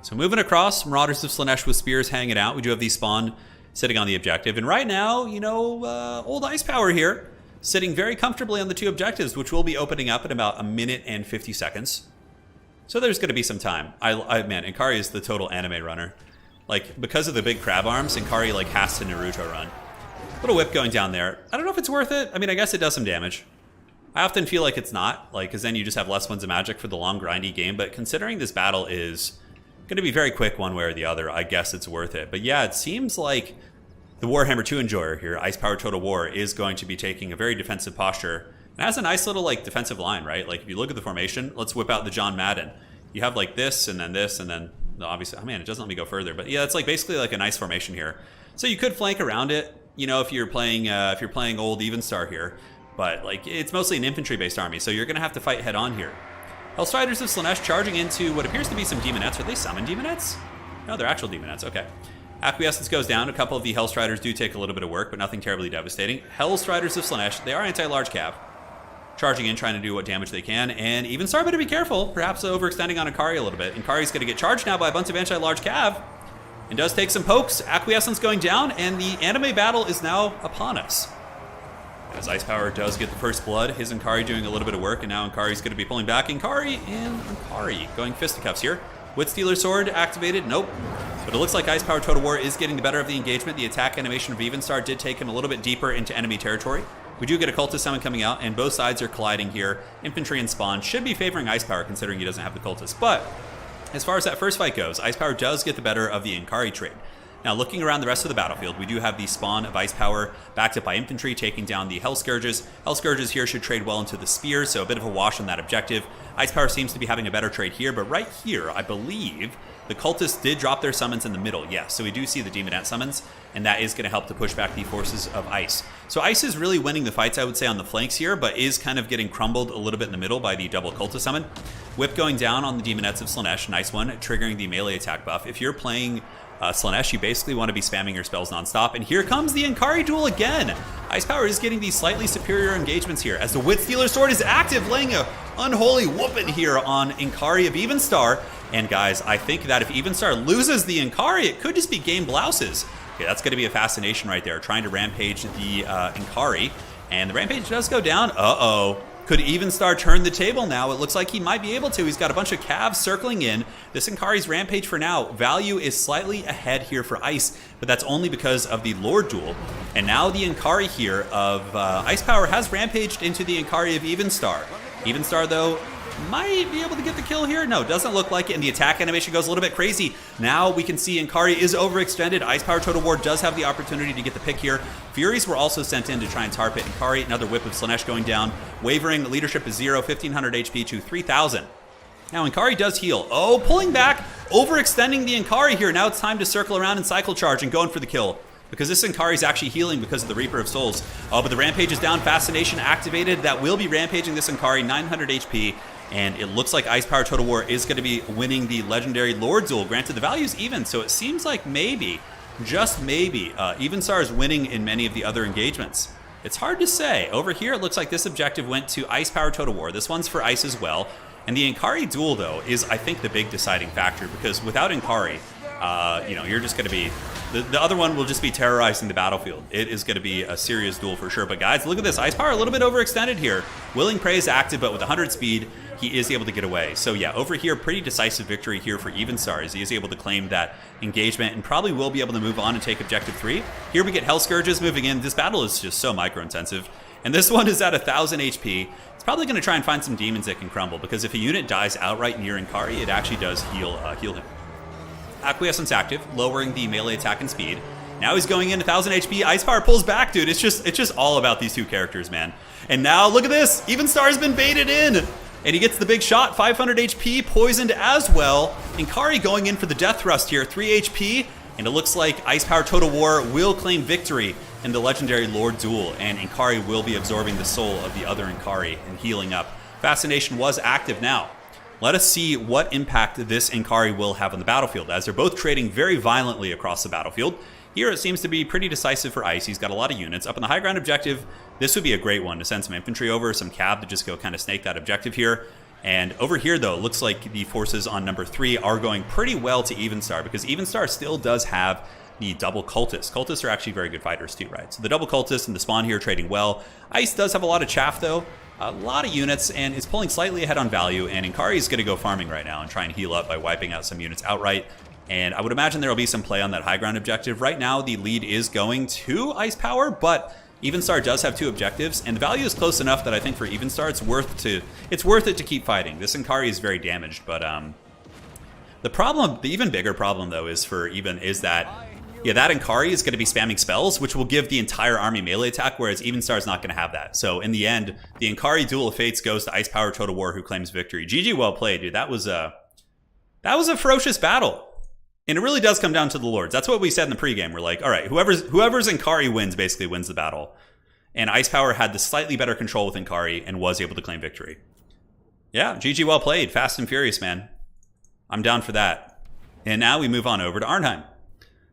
So moving across, Marauders of Slaanesh with spears hanging out. We do have the spawn sitting on the objective. And right now, you know, old Ice Power here, sitting very comfortably on the 2 objectives, which will be opening up in about 1 minute and 50 seconds. So there's going to be some time. Man, Inkari is the total anime runner. Like, because of the big crab arms, Inkari, like, has to Naruto run. Little whip going down there. I don't know if it's worth it. I mean, I guess it does some damage. I often feel like it's not, like, because then you just have less ones of magic for the long, grindy game. But considering this battle is going to be very quick one way or the other, I guess it's worth it. But yeah, it seems like the Warhammer 2 Enjoyer here, Ice Power Total War, is going to be taking a very defensive posture. It has a nice little, like, defensive line, right? Like, if you look at the formation, let's whip out the John Madden. You have, like, this, and then, obviously, oh man, it doesn't let me go further. But yeah, it's, like, basically, like, a nice formation here. So you could flank around it, you know, if you're playing old Evenstar here. But, like, it's mostly an infantry-based army, so you're going to have to fight head-on here. Hellstriders of Slaanesh charging into what appears to be some Demonettes. Are they summon Demonettes? No, they're actual Demonettes, okay. Acquiescence goes down. A couple of the Hellstriders do take a little bit of work, but nothing terribly devastating. Hellstriders of Slaanesh, they are anti-large cav. Charging in, trying to do what damage they can. And Evenstar better be careful, perhaps overextending on Inkari a little bit. Inkari's going to get charged now by a bunch of anti-large cav. And does take some pokes. Acquiescence going down, and the anime battle is now upon us. As Ice Power does get the first blood, his Inkari doing a little bit of work, and now Inkari's going to be pulling back. Inkari going fisticuffs here. Witstealer Sword activated, nope. But it looks like Ice Power Total War is getting the better of the engagement. The attack animation of Evenstar did take him a little bit deeper into enemy territory. We do get a Cultist Summon coming out, and both sides are colliding here. Infantry and Spawn should be favoring Ice Power, considering he doesn't have the Cultist. But as far as that first fight goes, Ice Power does get the better of the Inkari trade. Now, looking around the rest of the battlefield, we do have the spawn of Ice Power backed up by infantry, taking down the Hell Scourges. Hell Scourges here should trade well into the spears, so a bit of a wash on that objective. Ice Power seems to be having a better trade here, but right here, I believe the cultists did drop their summons in the middle. Yes, so we do see the Demonette summons, and that is going to help to push back the forces of Ice. So Ice is really winning the fights, I would say, on the flanks here, but is kind of getting crumbled a little bit in the middle by the double cultist summon. Whip going down on the Demonettes of Slaanesh, nice one, triggering the melee attack buff. If you're playing Slaanesh, you basically want to be spamming your spells nonstop. And here comes the Inkari duel again. Ice Power is getting these slightly superior engagements here as the Witstealer Sword is active, laying a unholy whooping here on Inkari of Evenstar. And guys, I think that if Evenstar loses the Inkari, it could just be game blouses. Okay, that's going to be a fascination right there, trying to rampage the Inkari. And the rampage does go down. Uh-oh. Could Evenstar turn the table now? It looks like he might be able to. He's got a bunch of calves circling in. This Inkari's rampage for now. Value is slightly ahead here for Ice, but that's only because of the Lord duel. And now the Inkari here of Ice Power has rampaged into the Inkari of Evenstar. Evenstar, though, might be able to get the kill here. No, doesn't look like it, and the attack animation goes a little bit crazy. Now we can see Inkari is overextended. Ice Power Total War does have the opportunity to get the pick here. Furies were also sent in to try and tar pit Inkari. Another whip of Slaanesh going down. Wavering, leadership is 0, 1500 HP to 3000. Now Inkari does heal. Oh, pulling back, overextending the Inkari here. Now it's time to circle around and cycle charge and going for the kill, because this Inkari is actually healing because of the Reaper of Souls. Oh, but the Rampage is down. Fascination activated. That will be rampaging this Inkari, 900 HP. And it looks like Ice Power Total War is going to be winning the Legendary Lord duel. Granted, the value is even, so it seems like maybe, just maybe, Evenstar is winning in many of the other engagements. It's hard to say. Over here, it looks like this objective went to Ice Power Total War. This one's for Ice as well. And the Inkari duel, though, is, I think, the big deciding factor, because without Inkari, you're just going to be... The other one will just be terrorizing the battlefield. It is going to be a serious duel for sure. But guys, look at this. Ice Power a little bit overextended here. Willing Prey is active, but with 100 speed, he is able to get away. So yeah, over here, pretty decisive victory here for Evenstar, as he is able to claim that engagement and probably will be able to move on and take Objective 3. Here we get Hell Scourges moving in. This battle is just so micro-intensive. And this one is at 1000 HP. It's probably going to try and find some demons that can crumble, because if a unit dies outright near Inkari, it actually does heal him. Acquiescence active, lowering the melee attack and speed. Now he's going in 1000 HP. Ice Power pulls back, dude. It's just all about these two characters, man. And now look at this. Evenstar's been baited in. And he gets the big shot, 500 HP, poisoned as well. Inkari going in for the death thrust here, 3 HP. And it looks like Ice Power Total War will claim victory in the Legendary Lord duel. And Inkari will be absorbing the soul of the other Inkari and healing up. Fascination was active now. Let us see what impact this Inkari will have on the battlefield, as they're both trading very violently across the battlefield. Here it seems to be pretty decisive for Ice. He's got a lot of units. Up in the high ground objective, this would be a great one to send some infantry over, some cab to just go kind of snake that objective here. And over here, though, it looks like the forces on number 3 are going pretty well to Evenstar, because Evenstar still does have the double cultists. Cultists are actually very good fighters too, right? So the double cultists and the spawn here trading well. Ice does have a lot of chaff, though. A lot of units, and is pulling slightly ahead on value, and Inkari is going to go farming right now and try and heal up by wiping out some units outright. And I would imagine there will be some play on that high ground objective. Right now, the lead is going to Ice Power, but Evenstar does have 2 objectives, and the value is close enough that I think for Evenstar, it's worth it to keep fighting. This Inkari is very damaged, but the even bigger problem, though, is that that Inkari is going to be spamming spells, which will give the entire army melee attack, whereas Evenstar is not going to have that. So in the end, the Inkari Duel of Fates goes to Ice Power Total War, who claims victory. GG, well played, dude. That was a ferocious battle. And it really does come down to the Lords. That's what we said in the pregame. We're like, all right, whoever's Inkari wins, basically wins the battle. And Ice Power had the slightly better control with Inkari and was able to claim victory. Yeah, GG, well played. Fast and furious, man. I'm down for that. And now we move on over to Arnheim.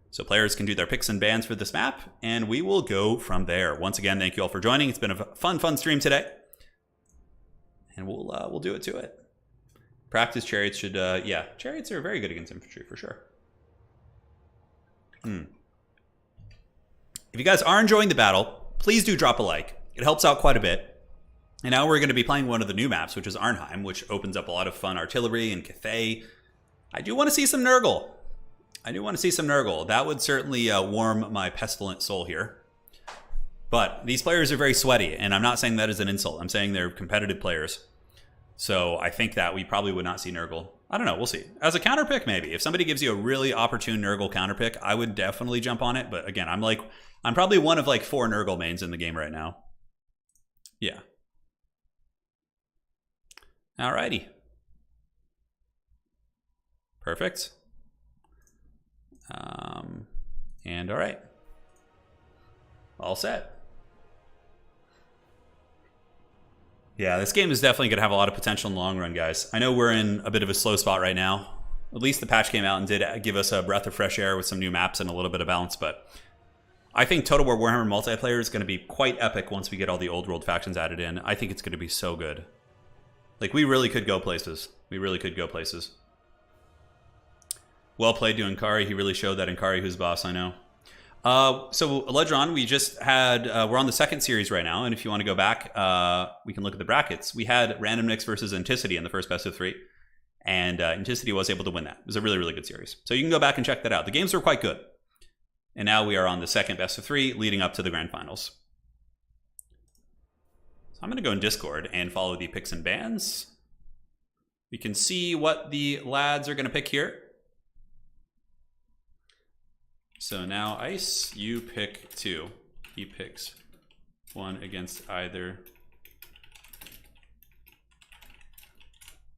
So players can do their picks and bans for this map, and we will go from there. Once again, thank you all for joining. It's been a fun stream today. And we'll do it to it. Practice chariots should, chariots are very good against infantry for sure. If you guys are enjoying the battle, please do drop a like. It helps out quite a bit. And now we're going to be playing one of the new maps, which is Arnheim, which opens up a lot of fun artillery and Cathay. I do want to see some Nurgle. That would certainly warm my pestilent soul here. But these players are very sweaty, and I'm not saying that as an insult. I'm saying they're competitive players. So I think that we probably would not see Nurgle. I don't know, we'll see. As a counter pick, maybe. If somebody gives you a really opportune Nurgle counter pick, I would definitely jump on it. But again, I'm probably one of like 4 Nurgle mains in the game right now. Yeah. Alrighty. Perfect. And all right. All set. Yeah, this game is definitely going to have a lot of potential in the long run, guys. I know we're in a bit of a slow spot right now. At least the patch came out and did give us a breath of fresh air with some new maps and a little bit of balance. But I think Total War Warhammer multiplayer is going to be quite epic once we get all the old world factions added in. I think it's going to be so good. Like, we really could go places. We really could go places. Well played to Inkari. He really showed that Inkari who's boss, I know. So later on, we just had, we're on the second series right now, and if you want to go back, we can look at the brackets. We had Random Nicks versus Anticity in the first best of 3, and Anticity was able to win that. It was a really, really good series. So you can go back and check that out. The games were quite good. And now we are on the second best of 3, leading up to the grand finals. So I'm going to go in Discord and follow the picks and bans. We can see what the lads are going to pick here. So now Ice, you pick 2. He picks 1 against either.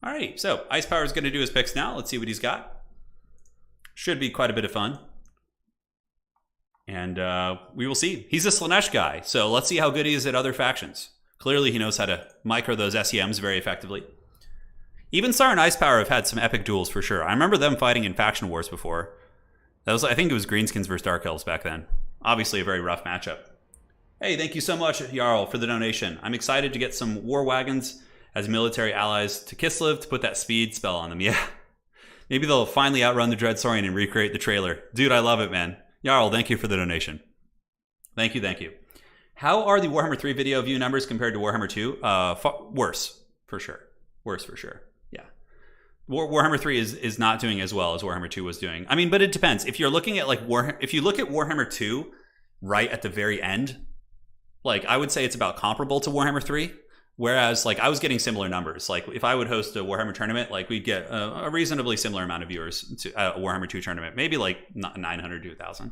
All right, so Ice Power is going to do his picks now. Let's see what he's got. Should be quite a bit of fun. And we will see. He's a Slaanesh guy, so let's see how good he is at other factions. Clearly he knows how to micro those SEMs very effectively. Even Sar and Ice Power have had some epic duels for sure. I remember them fighting in faction wars before. That was, I think it was Greenskins versus Dark Elves back then. Obviously a very rough matchup. Hey, thank you so much, Jarl, for the donation. I'm excited to get some war wagons as military allies to Kislev to put that speed spell on them. Yeah. Maybe they'll finally outrun the Dread Saurian and recreate the trailer. Dude, I love it, man. Jarl, thank you for the donation. Thank you, thank you. How are the Warhammer 3 video view numbers compared to Warhammer 2? Worse, for sure. Worse, for sure. Yeah. Warhammer 3 is not doing as well as Warhammer 2 was doing. I mean, but it depends. If you're looking at like if you look at Warhammer 2 right at the very end, like I would say it's about comparable to Warhammer 3. Whereas like I was getting similar numbers. Like if I would host a Warhammer tournament, like we'd get a reasonably similar amount of viewers to a Warhammer 2 tournament, maybe like 900 to 1,000.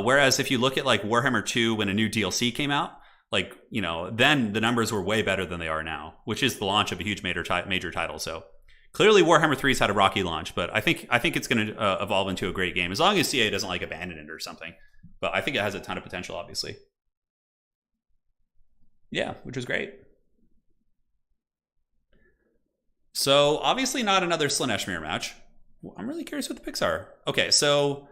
Whereas if you look at like Warhammer 2 when a new DLC came out, like, you know, then the numbers were way better than they are now, which is the launch of a huge major title. So clearly Warhammer 3's had a rocky launch, but I think it's going to evolve into a great game as long as CA doesn't like abandon it or something. But I think it has a ton of potential, obviously. Yeah, which was great. So obviously not another Slaanesh mirror match. I'm really curious what the picks are. Okay, so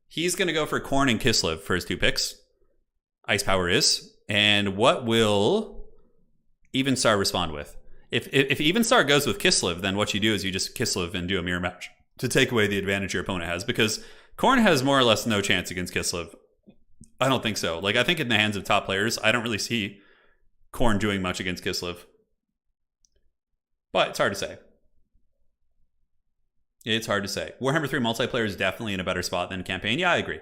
he's going to go for Khorne and Kislev for his 2 picks. Ice Power is. And what will Evenstar respond with? If Evenstar goes with Kislev, then what you do is you just Kislev and do a mirror match to take away the advantage your opponent has, because Khorne has more or less no chance against Kislev. I don't think so. Like, I think in the hands of top players, I don't really see Khorne doing much against Kislev. But it's hard to say. It's hard to say. Warhammer 3 multiplayer is definitely in a better spot than campaign. Yeah, I agree.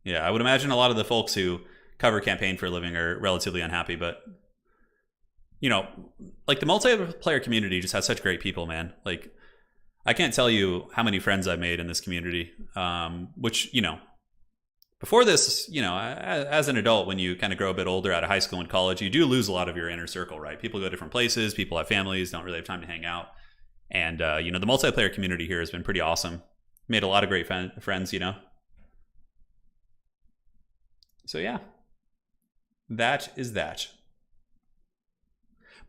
Yeah, I would imagine a lot of the folks who cover campaign for a living are relatively unhappy, but you know, like the multiplayer community just has such great people, man. Like, I can't tell you how many friends I've made in this community, which, you know, before this, you know, as an adult, when you kind of grow a bit older out of high school and college, you do lose a lot of your inner circle, right? People go different places, people have families, don't really have time to hang out. And, you know, the multiplayer community here has been pretty awesome. Made a lot of great friends, you know. So, yeah, that is that.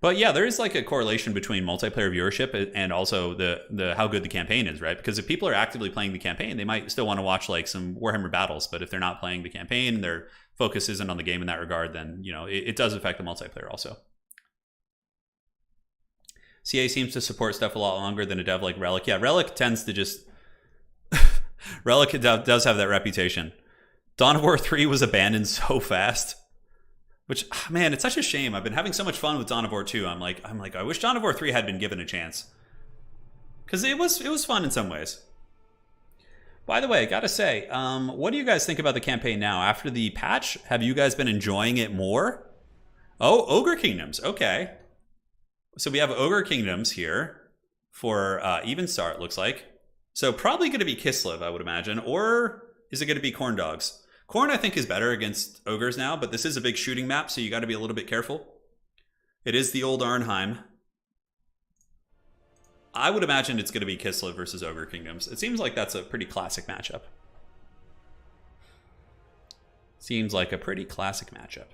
But yeah, there is like a correlation between multiplayer viewership and also the how good the campaign is, right? Because if people are actively playing the campaign, they might still want to watch like some Warhammer battles. But if they're not playing the campaign, their focus isn't on the game in that regard, then, you know, it does affect the multiplayer also. CA seems to support stuff a lot longer than a dev like Relic. Yeah, Relic tends to just... Relic does have that reputation. Dawn of War 3 was abandoned so fast. Which, man, it's such a shame. I've been having so much fun with Dawn of War 2. I'm like, I wish Dawn of War 3 had been given a chance. Because it was fun in some ways. By the way, gotta say, what do you guys think about the campaign now? After the patch, have you guys been enjoying it more? Oh, Ogre Kingdoms. Okay. So we have Ogre Kingdoms here for Evenstar, it looks like. So probably going to be Kislev, I would imagine. Or is it going to be Khorne Dogs? Khorne, I think, is better against Ogres now, but this is a big shooting map, so you got to be a little bit careful. It is the old Arnheim. I would imagine it's going to be Kislev versus Ogre Kingdoms. It seems like that's a pretty classic matchup. Seems like a pretty classic matchup.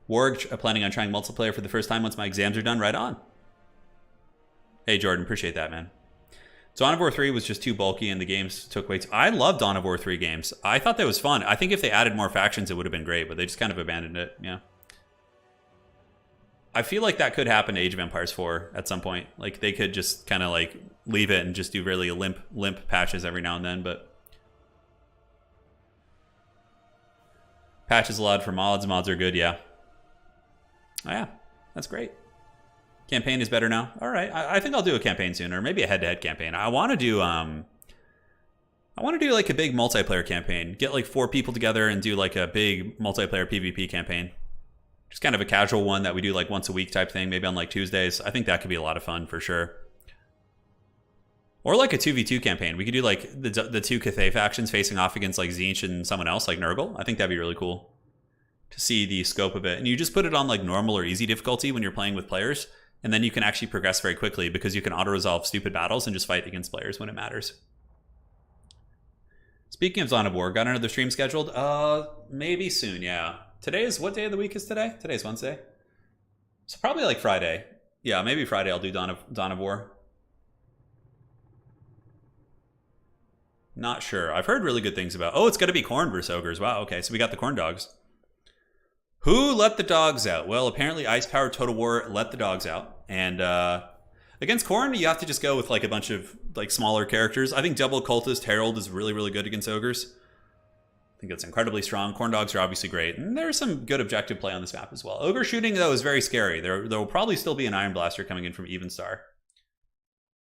Warg planning on trying multiplayer for the first time once my exams are done. Right on. Hey, Jordan, appreciate that, man. Dawn of War 3 was just too bulky and the games took way too... I love Dawn of War 3 games. I thought that was fun. I think if they added more factions, it would have been great, but they just kind of abandoned it, yeah. I feel like that could happen to Age of Empires 4 at some point. Like, they could just kind of, like, leave it and just do really limp patches every now and then, but... Patches allowed for mods. Mods are good, yeah. Oh, yeah, that's great. Campaign is better now. All right, I think I'll do a campaign soon, or maybe a head-to-head campaign. I want to do like a big multiplayer campaign. Get like 4 people together and do like a big multiplayer PvP campaign. Just kind of a casual one that we do like once a week type thing, maybe on like Tuesdays. I think that could be a lot of fun for sure. Or like a 2v2 campaign. We could do like the 2 Cathay factions facing off against like Tzeentch and someone else like Nurgle. I think that'd be really cool to see the scope of it. And you just put it on like normal or easy difficulty when you're playing with players. And then you can actually progress very quickly because you can auto-resolve stupid battles and just fight against players when it matters. Speaking of Dawn of War, got another stream scheduled? Maybe soon, yeah. Today is, what day of the week is today? Today's Wednesday. So probably like Friday. Yeah, maybe Friday I'll do Dawn of War. Not sure. I've heard really good things about... Oh, it's going to be Khorne versus Ogres. Wow, okay, so we got the Khorne dogs. Who let the dogs out? Well, apparently Ice Power Total War let the dogs out. And against Khorne, you have to just go with like a bunch of like smaller characters. I think Double Cultist Herald is really, really good against Ogres. I think it's incredibly strong. Khorne dogs are obviously great. And there's some good objective play on this map as well. Ogre shooting, though, is very scary. There will probably still be an Iron Blaster coming in from Evenstar,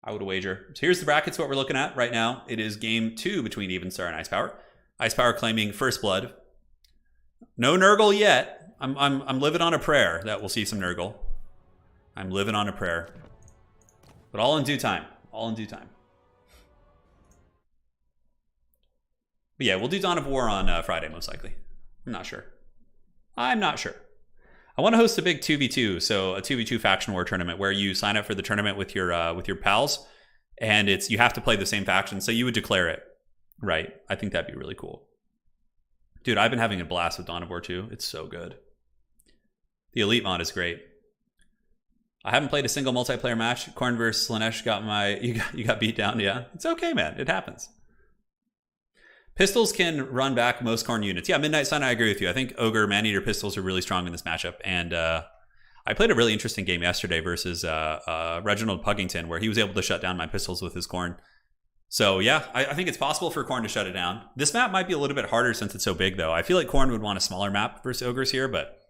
I would wager. So here's the brackets, what we're looking at right now. It is game 2 between Evenstar and Ice Power. Ice Power claiming first blood. No Nurgle yet. I'm living on a prayer that we'll see some Nurgle. I'm living on a prayer. But all in due time. All in due time. But yeah, we'll do Dawn of War on Friday, most likely. I'm not sure. I'm not sure. I want to host a big 2v2, so a 2v2 faction war tournament where you sign up for the tournament with your pals, and it's you have to play the same faction, so you would declare it. Right. I think that'd be really cool. Dude, I've been having a blast with Dawn of War 2. It's so good. The Elite mod is great. I haven't played a single multiplayer match. Khorne vs Slaanesh got you got beat down. Yeah, it's okay, man. It happens. Pistols can run back most Khorne units. Yeah, Midnight Sun, I agree with you. I think Ogre, Maneater pistols are really strong in this matchup. And I played a really interesting game yesterday versus Reginald Puggington, where he was able to shut down my pistols with his Khorne. So yeah, I think it's possible for Khorne to shut it down. This map might be a little bit harder since it's so big, though. I feel like Khorne would want a smaller map versus Ogres here, but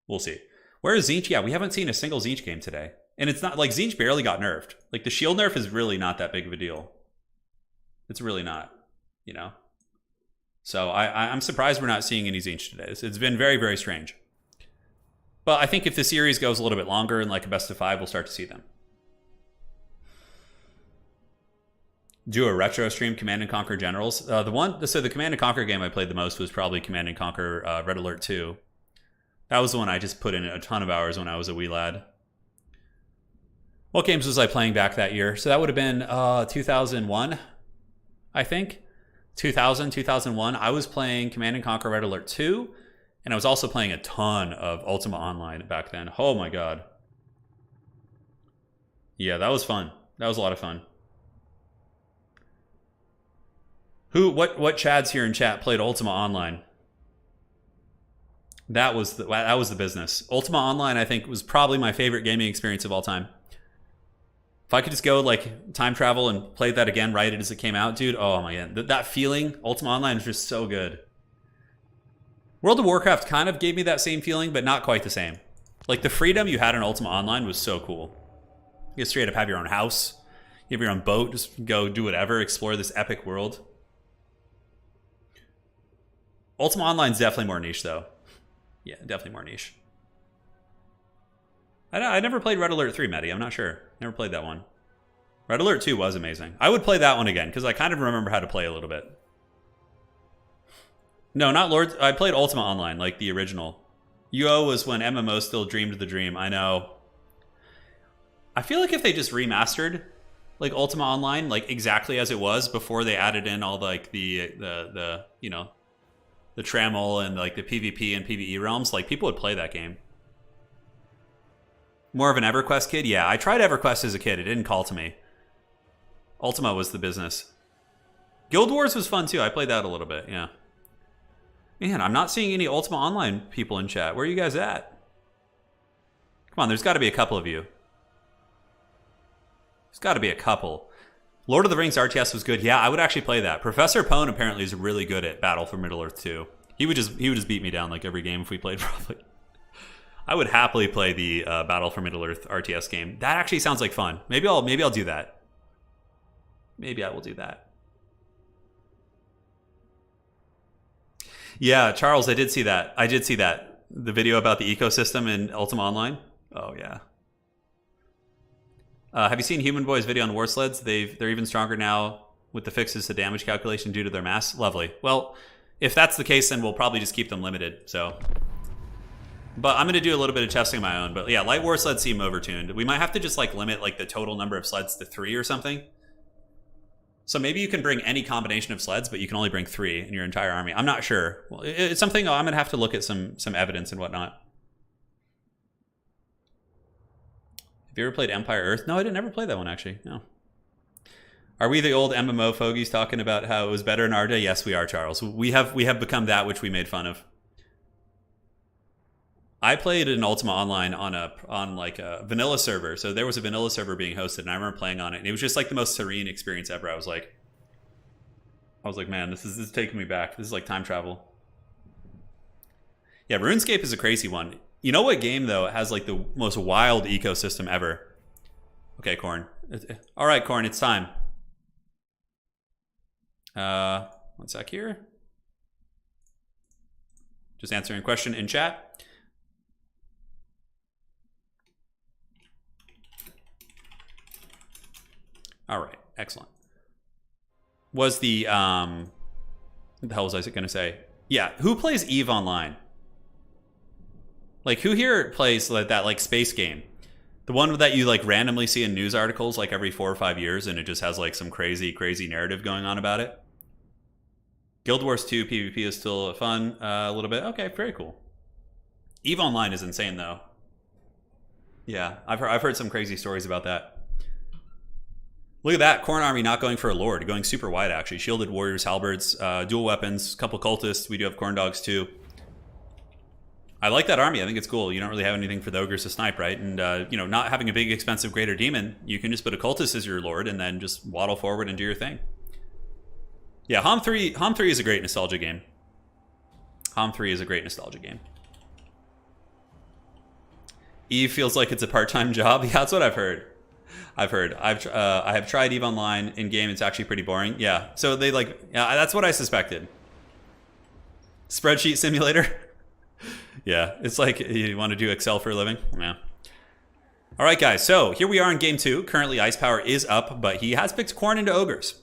we'll see. Where is Tzeentch? Yeah, we haven't seen a single Tzeentch game today. And it's not like Tzeentch barely got nerfed. Like the shield nerf is really not that big of a deal. It's really not, you know? So I'm surprised we're not seeing any Tzeentch today. It's been very, very strange. But I think if the series goes a little bit longer and like a best of 5, we'll start to see them. Do a retro stream, Command & Conquer Generals. So the Command & Conquer game I played the most was probably Command & Conquer Red Alert 2. That was the one I just put in a ton of hours when I was a wee lad. What games was I playing back that year? So that would have been 2001, I think. 2001. I was playing Command & Conquer Red Alert 2, and I was also playing a ton of Ultima Online back then. Oh my god. Yeah, that was fun. That was a lot of fun. What Chads here in chat played Ultima Online? That was the business. Ultima Online, I think, was probably my favorite gaming experience of all time. If I could just go like time travel and play that again right as it came out, dude, oh my god. That feeling, Ultima Online was just so good. World of Warcraft kind of gave me that same feeling, but not quite the same. Like the freedom you had in Ultima Online was so cool. You could straight up have your own house. You have your own boat, just go do whatever, explore this epic world. Ultima Online's definitely more niche though. Yeah, definitely more niche. I never played Red Alert 3, Maddie. I'm not sure. Never played that one. Red Alert 2 was amazing. I would play that one again, because I kind of remember how to play a little bit. No, not Lords. I played Ultima Online, like the original. UO was when MMO still dreamed the dream. I know. I feel like if they just remastered like Ultima Online, like exactly as it was before they added in all like the you know, the Trammel and like the PvP and PvE realms, like people would play that game. More of an EverQuest kid? Yeah, I tried EverQuest as a kid. It didn't call to me. Ultima was the business. Guild Wars was fun too. I played that a little bit, yeah. Man, I'm not seeing any Ultima Online people in chat. Where are you guys at? Come on, there's got to be a couple of you. There's got to be a couple. Lord of the Rings RTS was good. Yeah, I would actually play that. Professor Pone apparently is really good at Battle for Middle-earth 2. He would just beat me down like every game if we played probably. I would happily play the Battle for Middle-earth RTS game. That actually sounds like fun. Maybe I'll do that. Maybe I will do that. Yeah, Charles, I did see that. The video about the ecosystem in Ultima Online. Oh, yeah. Have you seen Human Boy's video on war sleds? They're even stronger now with the fixes to damage calculation due to their mass. Lovely. Well, if that's the case, then we'll probably just keep them limited. So, but I'm going to do a little bit of testing of my own. But yeah, light war sleds seem overtuned. We might have to just like limit like the total number of sleds to 3 or something. So maybe you can bring any combination of sleds, but you can only bring 3 in your entire army. I'm not sure. Well, it's something I'm going to have to look at some evidence and whatnot. Have you ever played Empire Earth? No, I didn't ever play that one, actually. No. Are we the old MMO fogies talking about how it was better in our day? Yes, we are, Charles. We have become that which we made fun of. I played in Ultima Online on like a vanilla server. So there was a vanilla server being hosted, and I remember playing on it, and it was just like the most serene experience ever. I was like, man, this is taking me back. This is like time travel. Yeah, RuneScape is a crazy one. You know what game, though, has like the most wild ecosystem ever? Okay, Khorne. All right, Khorne, it's time. 1 sec here. Just answering a question in chat. All right, excellent. Was the what the hell was I going to say? Yeah, who plays EVE Online? Like, who here plays that like space game? The one that you like randomly see in news articles like every 4 or 5 years, and it just has like some crazy narrative going on about it. Guild Wars 2 PvP is still fun a little bit. Okay, very cool. EVE Online is insane though. Yeah, I've heard some crazy stories about that. Look at that, Khorne army not going for a lord, going super wide actually. Shielded warriors, halberds, dual weapons, couple cultists. We do have Khorne dogs too. I like that army. I think it's cool. You don't really have anything for the ogres to snipe, right? And you know, not having a big, expensive greater demon, you can just put a cultist as your lord and then just waddle forward and do your thing. Yeah, Hom 3 is a great nostalgia game. Hom 3 is a great nostalgia game. EVE feels like it's a part-time job. Yeah, that's what I've heard. I have tried EVE Online in game. It's actually pretty boring. Yeah, so they like. Yeah, that's what I suspected. Spreadsheet simulator. Yeah, it's like you want to do Excel for a living. Yeah. All right, guys. So here we are in game 2. Currently, Ice Power is up, but he has picked Khorne into ogres.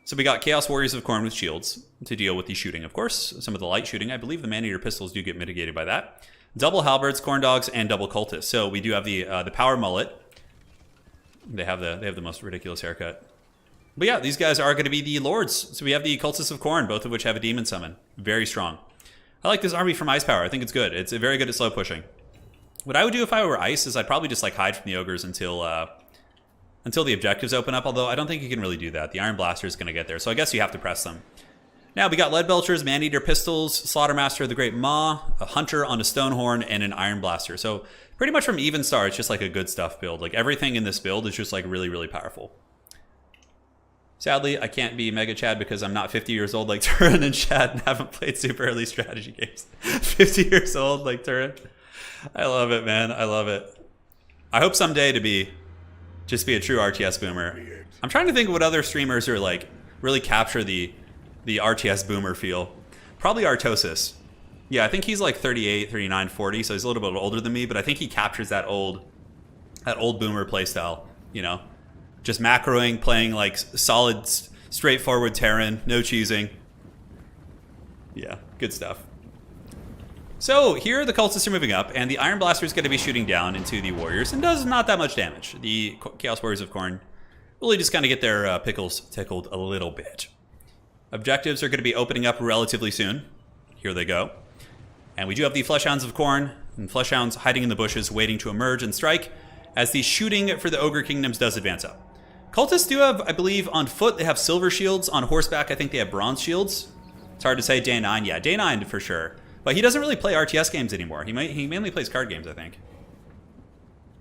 So we got Chaos Warriors of Khorne with shields to deal with the shooting, of course. Some of the light shooting. I believe the man-eater pistols do get mitigated by that. Double halberds, Khorne dogs, and double cultists. So we do have the power mullet. They have the most ridiculous haircut. But yeah, these guys are going to be the lords. So we have the cultists of Khorne, both of which have a demon summon. Very strong. I like this army from Ice Power. I think it's good. It's very good at slow pushing. What I would do if I were Ice is I'd probably just like hide from the ogres until the objectives open up. Although I don't think you can really do that. The Iron Blaster is going to get there, so I guess you have to press them. Now we got Lead Belchers, Man-Eater Pistols, Slaughtermaster of the Great Maw, a Hunter on a Stonehorn, and an Iron Blaster. So pretty much from even start, it's just like a good stuff build. Like everything in this build is just like really, really powerful. Sadly, I can't be Mega Chad because I'm not 50 years old like Turin and Chad and haven't played super early strategy games. 50 years old like Turin. I love it, man. I love it. I hope someday to just be a true RTS boomer. I'm trying to think of what other streamers are like really capture the RTS boomer feel. Probably Artosis. Yeah, I think he's like 38, 39, 40, so he's a little bit older than me, but I think he captures that old boomer playstyle, you know? Just macroing, playing like solid, straightforward Terran, no cheesing. Yeah, good stuff. So here the cultists are moving up, and the Iron Blaster is going to be shooting down into the warriors and does not that much damage. The Chaos Warriors of Khorne really just kind of get their pickles tickled a little bit. Objectives are going to be opening up relatively soon. Here they go. And we do have the Fleshhounds of Khorne And Fleshhounds hiding in the bushes, waiting to emerge and strike, as the shooting for the Ogre Kingdoms does advance up. Cultists do have, I believe, on foot, they have silver shields. On horseback, I think they have bronze shields. It's hard to say. Day 9, yeah, Day 9 for sure. But he doesn't really play RTS games anymore. He mainly plays card games, I think.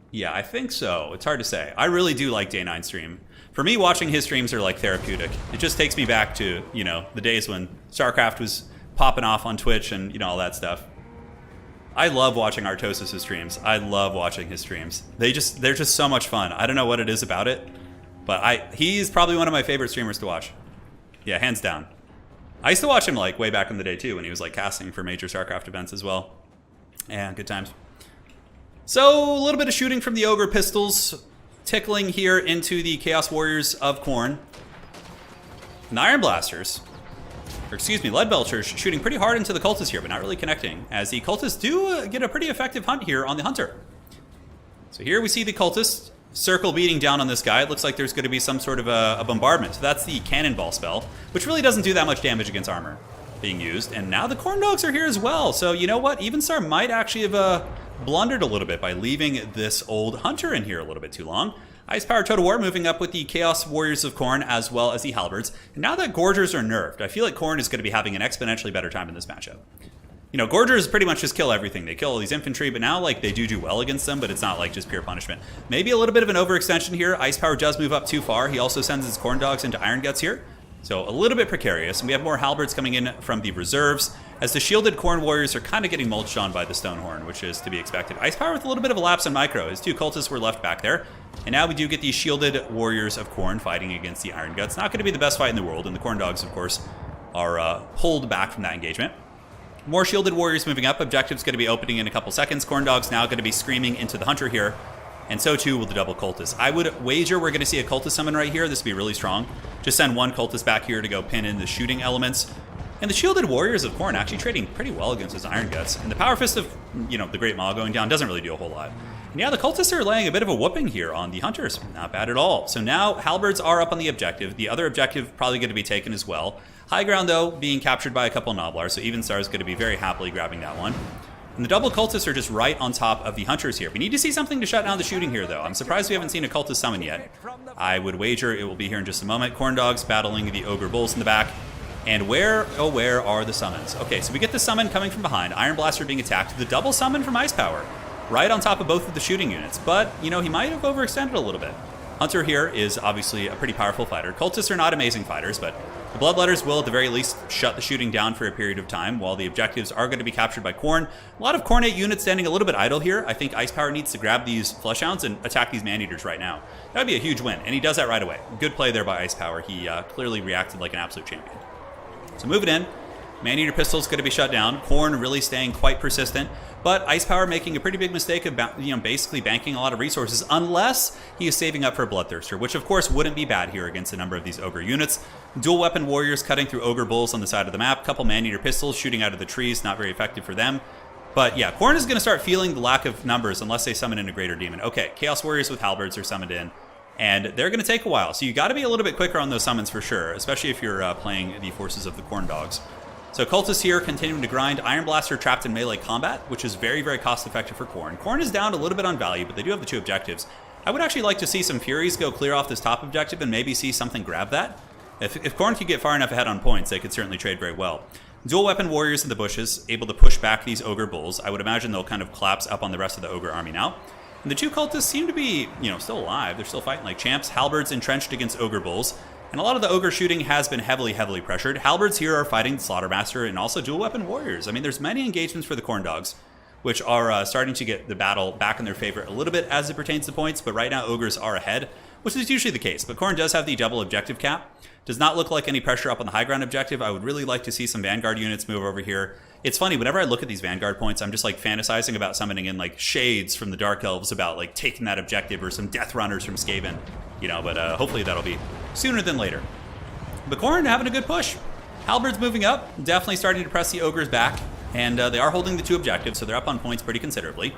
Yeah, I think so. It's hard to say. I really do like Day 9 stream. For me, watching his streams are like therapeutic. It just takes me back to, you know, the days when StarCraft was popping off on Twitch and, you know, all that stuff. I love watching Artosis' streams. I love watching his streams. They're just so much fun. I don't know what it is about it, but he's probably one of my favorite streamers to watch. Yeah, hands down. I used to watch him like way back in the day too, when he was like casting for major StarCraft events as well. Yeah, good times. So a little bit of shooting from the Ogre pistols, tickling here into the Chaos Warriors of Khorne. And the Iron Blasters, or excuse me, Lead Belchers, shooting pretty hard into the Cultists here, but not really connecting, as the Cultists do get a pretty effective hunt here on the Hunter. So here we see the Cultists circle beating down on this guy. It looks like there's going to be some sort of a bombardment. So that's the Cannonball spell, which really doesn't do that much damage against armor being used. And now the Khorne Dogs are here as well. So you know what? Evenstar might actually have blundered a little bit by leaving this old Hunter in here a little bit too long. Ice Power Total War moving up with the Chaos Warriors of Khorne as well as the Halberds. And now that Gorgers are nerfed, I feel like Khorne is going to be having an exponentially better time in this matchup. You know, Gorgers pretty much just kill everything. They kill all these infantry, but now, like, they do well against them, but it's not, like, just pure punishment. Maybe a little bit of an overextension here. Ice Power does move up too far. He also sends his Khorne Dogs into Iron Guts here. So a little bit precarious. And we have more Halberds coming in from the reserves, as the shielded Khorne Warriors are kind of getting mulched on by the Stonehorn, which is to be expected. Ice Power with a little bit of a lapse on micro. His two cultists were left back there. And now we do get these shielded Warriors of Khorne fighting against the Iron Guts. Not going to be the best fight in the world, and the Khorne Dogs, of course, are pulled back from that engagement. More shielded Warriors moving up. Objective's going to be opening in a couple seconds. Khorne Dogs now going to be screaming into the Hunter here. And so too will the double Cultist. I would wager we're going to see a Cultist summon right here. This would be really strong. Just send one Cultist back here to go pin in the shooting elements. And the shielded Warriors of Khorne actually trading pretty well against his Iron Guts. And the Power Fist of, you know, the Great Maw going down doesn't really do a whole lot. And yeah, the Cultists are laying a bit of a whooping here on the Hunters. Not bad at all. So now Halberds are up on the objective. The other objective probably going to be taken as well. High ground, though, being captured by a couple Noblars, so Evenstar is going to be very happily grabbing that one. And the double Cultists are just right on top of the Hunters here. We need to see something to shut down the shooting here, though. I'm surprised we haven't seen a Cultist summon yet. I would wager it will be here in just a moment. Khorne Dogs battling the Ogre Bulls in the back. And where, oh, where are the summons? Okay, so we get the summon coming from behind. Iron Blaster being attacked. The double summon from Ice Power. Right on top of both of the shooting units. But, you know, he might have overextended a little bit. Hunter here is obviously a pretty powerful fighter. Cultists are not amazing fighters, but the Bloodletters will at the very least shut the shooting down for a period of time, while the objectives are going to be captured by Khorne. A lot of Khornate units standing a little bit idle here. I think Ice Power needs to grab these Fleshhounds and attack these Maneaters right now. That would be a huge win, and he does that right away. Good play there by Ice Power. He clearly reacted like an absolute champion. So moving in, Maneater Pistol's going to be shut down. Khorne really staying quite persistent, but Ice Power making a pretty big mistake of basically banking a lot of resources, unless he is saving up for a Bloodthirster, which of course wouldn't be bad here against a number of these Ogre units. Dual Weapon Warriors cutting through Ogre Bulls on the side of the map. Couple Maneater Pistols shooting out of the trees, not very effective for them. But yeah, Khorne is going to start feeling the lack of numbers unless they summon in a Greater Demon. Okay, Chaos Warriors with Halberds are summoned in, and they're going to take a while. So you got to be a little bit quicker on those summons for sure, especially if you're playing the forces of the Khorne Dogs. So Cultists here continuing to grind. Iron Blaster trapped in melee combat, which is very, very cost effective for Khorne. Khorne is down a little bit on value, but they do have the two objectives. I would actually like to see some Furies go clear off this top objective and maybe see something grab that. If Khorne could get far enough ahead on points, they could certainly trade very well. Dual Weapon Warriors in the bushes, able to push back these Ogre Bulls. I would imagine they'll kind of collapse up on the rest of the Ogre army now. And the two Cultists seem to be, still alive. They're still fighting like champs. Halberds entrenched against Ogre Bulls. And a lot of the Ogre shooting has been heavily, heavily pressured. Halberds here are fighting the Slaughtermaster and also Dual Weapon Warriors. I mean, there's many engagements for the Khorne Dogs, which are starting to get the battle back in their favor a little bit as it pertains to points, but right now Ogres are ahead, which is usually the case. But Khorne does have the double objective cap. Does not look like any pressure up on the high ground objective. I would really like to see some Vanguard units move over here. It's funny, whenever I look at these Vanguard points, I'm just like fantasizing about summoning in like Shades from the Dark Elves about like taking that objective, or some Death Runners from Skaven, but hopefully that'll be sooner than later. But Khorne having a good push. Halberds moving up, definitely starting to press the Ogres back, and they are holding the two objectives, so they're up on points pretty considerably.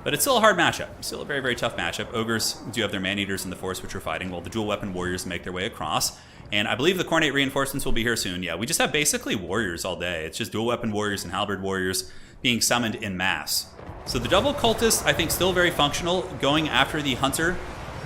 But it's still a hard matchup. Still a very, very tough matchup. Ogres do have their Maneaters in the force, which are fighting, while the Dual Weapon Warriors make their way across. And I believe the Khornate reinforcements will be here soon. Yeah, we just have basically Warriors all day. It's just Dual Weapon Warriors and Halberd Warriors being summoned in mass. So the double cultist, I think, still very functional, going after the hunter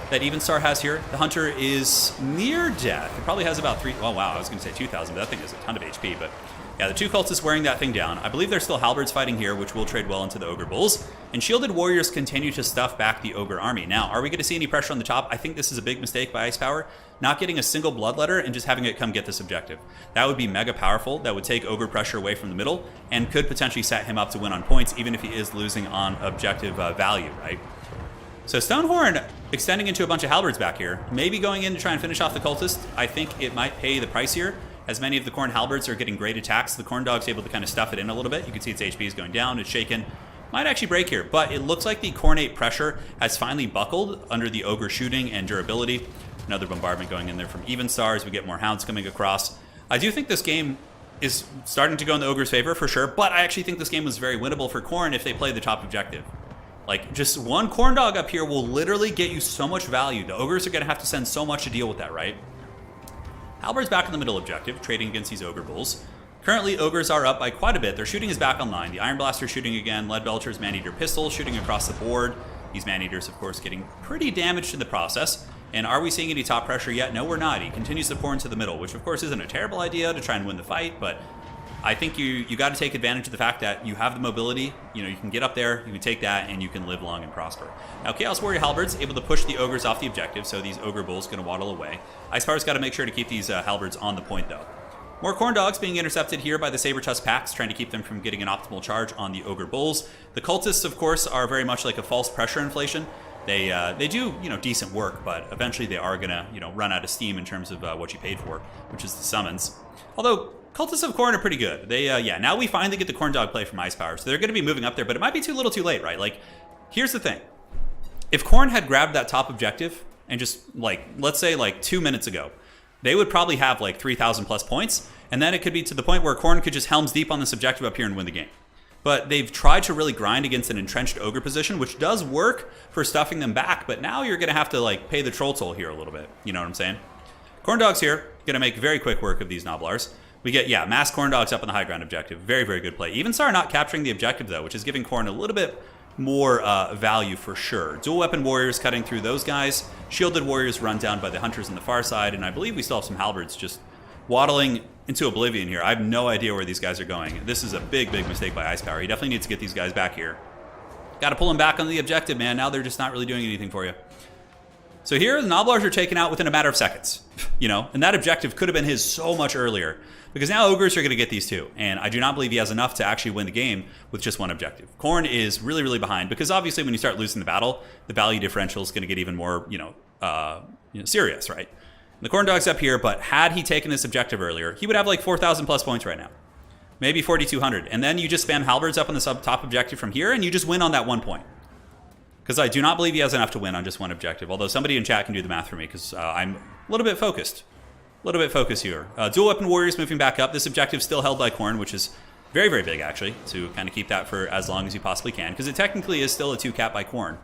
that Evenstar has here. The hunter is near death. It probably has about 3... Oh, wow, I was going to say 2,000, but that thing has a ton of HP. But yeah, the two cultists wearing that thing down. I believe there's still halberds fighting here, which will trade well into the Ogre Bulls. And shielded warriors continue to stuff back the Ogre army. Now, are we going to see any pressure on the top? I think this is a big mistake by Ice Power. Not getting a single bloodletter and just having it come get this objective. That would be mega powerful. That would take Ogre pressure away from the middle and could potentially set him up to win on points, even if he is losing on objective value, right? So Stonehorn extending into a bunch of halberds back here. Maybe going in to try and finish off the cultist. I think it might pay the price here, as many of the Khorne halberds are getting great attacks. The Khorne dog's able to kind of stuff it in a little bit. You can see its HP is going down. It's shaken. Might actually break here, but it looks like the Khornate pressure has finally buckled under the Ogre shooting and durability. Another bombardment going in there from Evenstar as we get more hounds coming across. I do think this game is starting to go in the Ogre's favor for sure, but I actually think this game was very winnable for Khorne if they play the top objective. Like, just one Khorne dog up here will literally get you so much value. The Ogres are going to have to send so much to deal with that, right? Halberd's back in the middle objective, trading against these Ogre Bulls. Currently, Ogres are up by quite a bit. Their shooting is back online. The Iron Blaster shooting again, Lead Belcher's Maneater Pistol shooting across the board. These Maneaters, of course, getting pretty damaged in the process. And are we seeing any top pressure yet? No, we're not. He continues to pour into the middle, which of course isn't a terrible idea to try and win the fight, but I think you got to take advantage of the fact that you have the mobility. You know, you can get up there, you can take that, and you can live long and prosper. Now, Chaos Warrior Halberds able to push the Ogres off the objective, so these Ogre Bulls going to waddle away. Ice Power's got to make sure to keep these Halberds on the point, though. More Khorne dogs being intercepted here by the Saber-Tusk packs, trying to keep them from getting an optimal charge on the Ogre Bulls. The Cultists, of course, are very much like a false pressure inflation. They do, you know, decent work, but eventually they are going to, you know, run out of steam in terms of what you paid for, which is the summons. Although, Cultists of Khorne are pretty good. They, yeah, now we finally get the Khorne dog play from Ice Power, so they're going to be moving up there, but it might be too little too late, right? Like, here's the thing. If Khorne had grabbed that top objective and just, like, let's say, like, 2 minutes ago, they would probably have, like, 3,000 plus points, and then it could be to the point where Khorne could just helms deep on this objective up here and win the game. But they've tried to really grind against an entrenched Ogre position, which does work for stuffing them back, but now you're going to have to, like, pay the troll toll here a little bit. You know what I'm saying? Khorne dogs here, going to make very quick work of these Noblars. We get, yeah, mass Khorne dogs up on the high ground objective. Very, very good play. Evenstar not capturing the objective, though, which is giving Khorne a little bit more value for sure. Dual weapon warriors cutting through those guys. Shielded warriors run down by the hunters on the far side, and I believe we still have some halberds just waddling into oblivion here. I have no idea where these guys are going. This is a big, big mistake by Ice Power. He definitely needs to get these guys back here. Got to pull them back on the objective, man. Now they're just not really doing anything for you. So here, the Noblars are taken out within a matter of seconds, you know, and that objective could have been his so much earlier, because now Ogres are going to get these two, and I do not believe he has enough to actually win the game with just one objective. Khorne is really, really behind, because obviously when you start losing the battle, the value differential is going to get even more, serious, right? And the Khorne dog's up here, but had he taken this objective earlier, he would have like 4,000 plus points right now. Maybe 4,200, and then you just spam halberds up on the top objective from here, and you just win on that 1 point. Because I do not believe he has enough to win on just one objective. Although somebody in chat can do the math for me, because I'm a little bit focused. A little bit focused here. Dual weapon warriors moving back up. This objective still held by Khorne, which is very, very big, actually, to kind of keep that for as long as you possibly can. Because it technically is still a 2-cap by Khorne.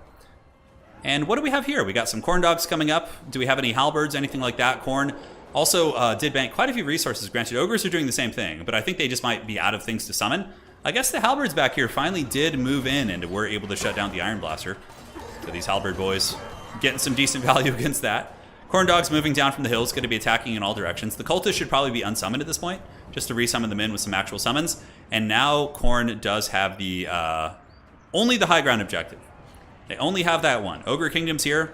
And what do we have here? We got some Khorne dogs coming up. Do we have any halberds, anything like that? Khorne also did bank quite a few resources. Granted, Ogres are doing the same thing, but I think they just might be out of things to summon. I guess the halberds back here finally did move in and were able to shut down the Iron Blaster. So these halberd boys getting some decent value against that. Khorne dogs moving down from the hills, going to be attacking in all directions. The cultists should probably be unsummoned at this point, just to resummon them in with some actual summons. And now Khorne does have the only the high ground objective. They only have that one. Ogre Kingdoms here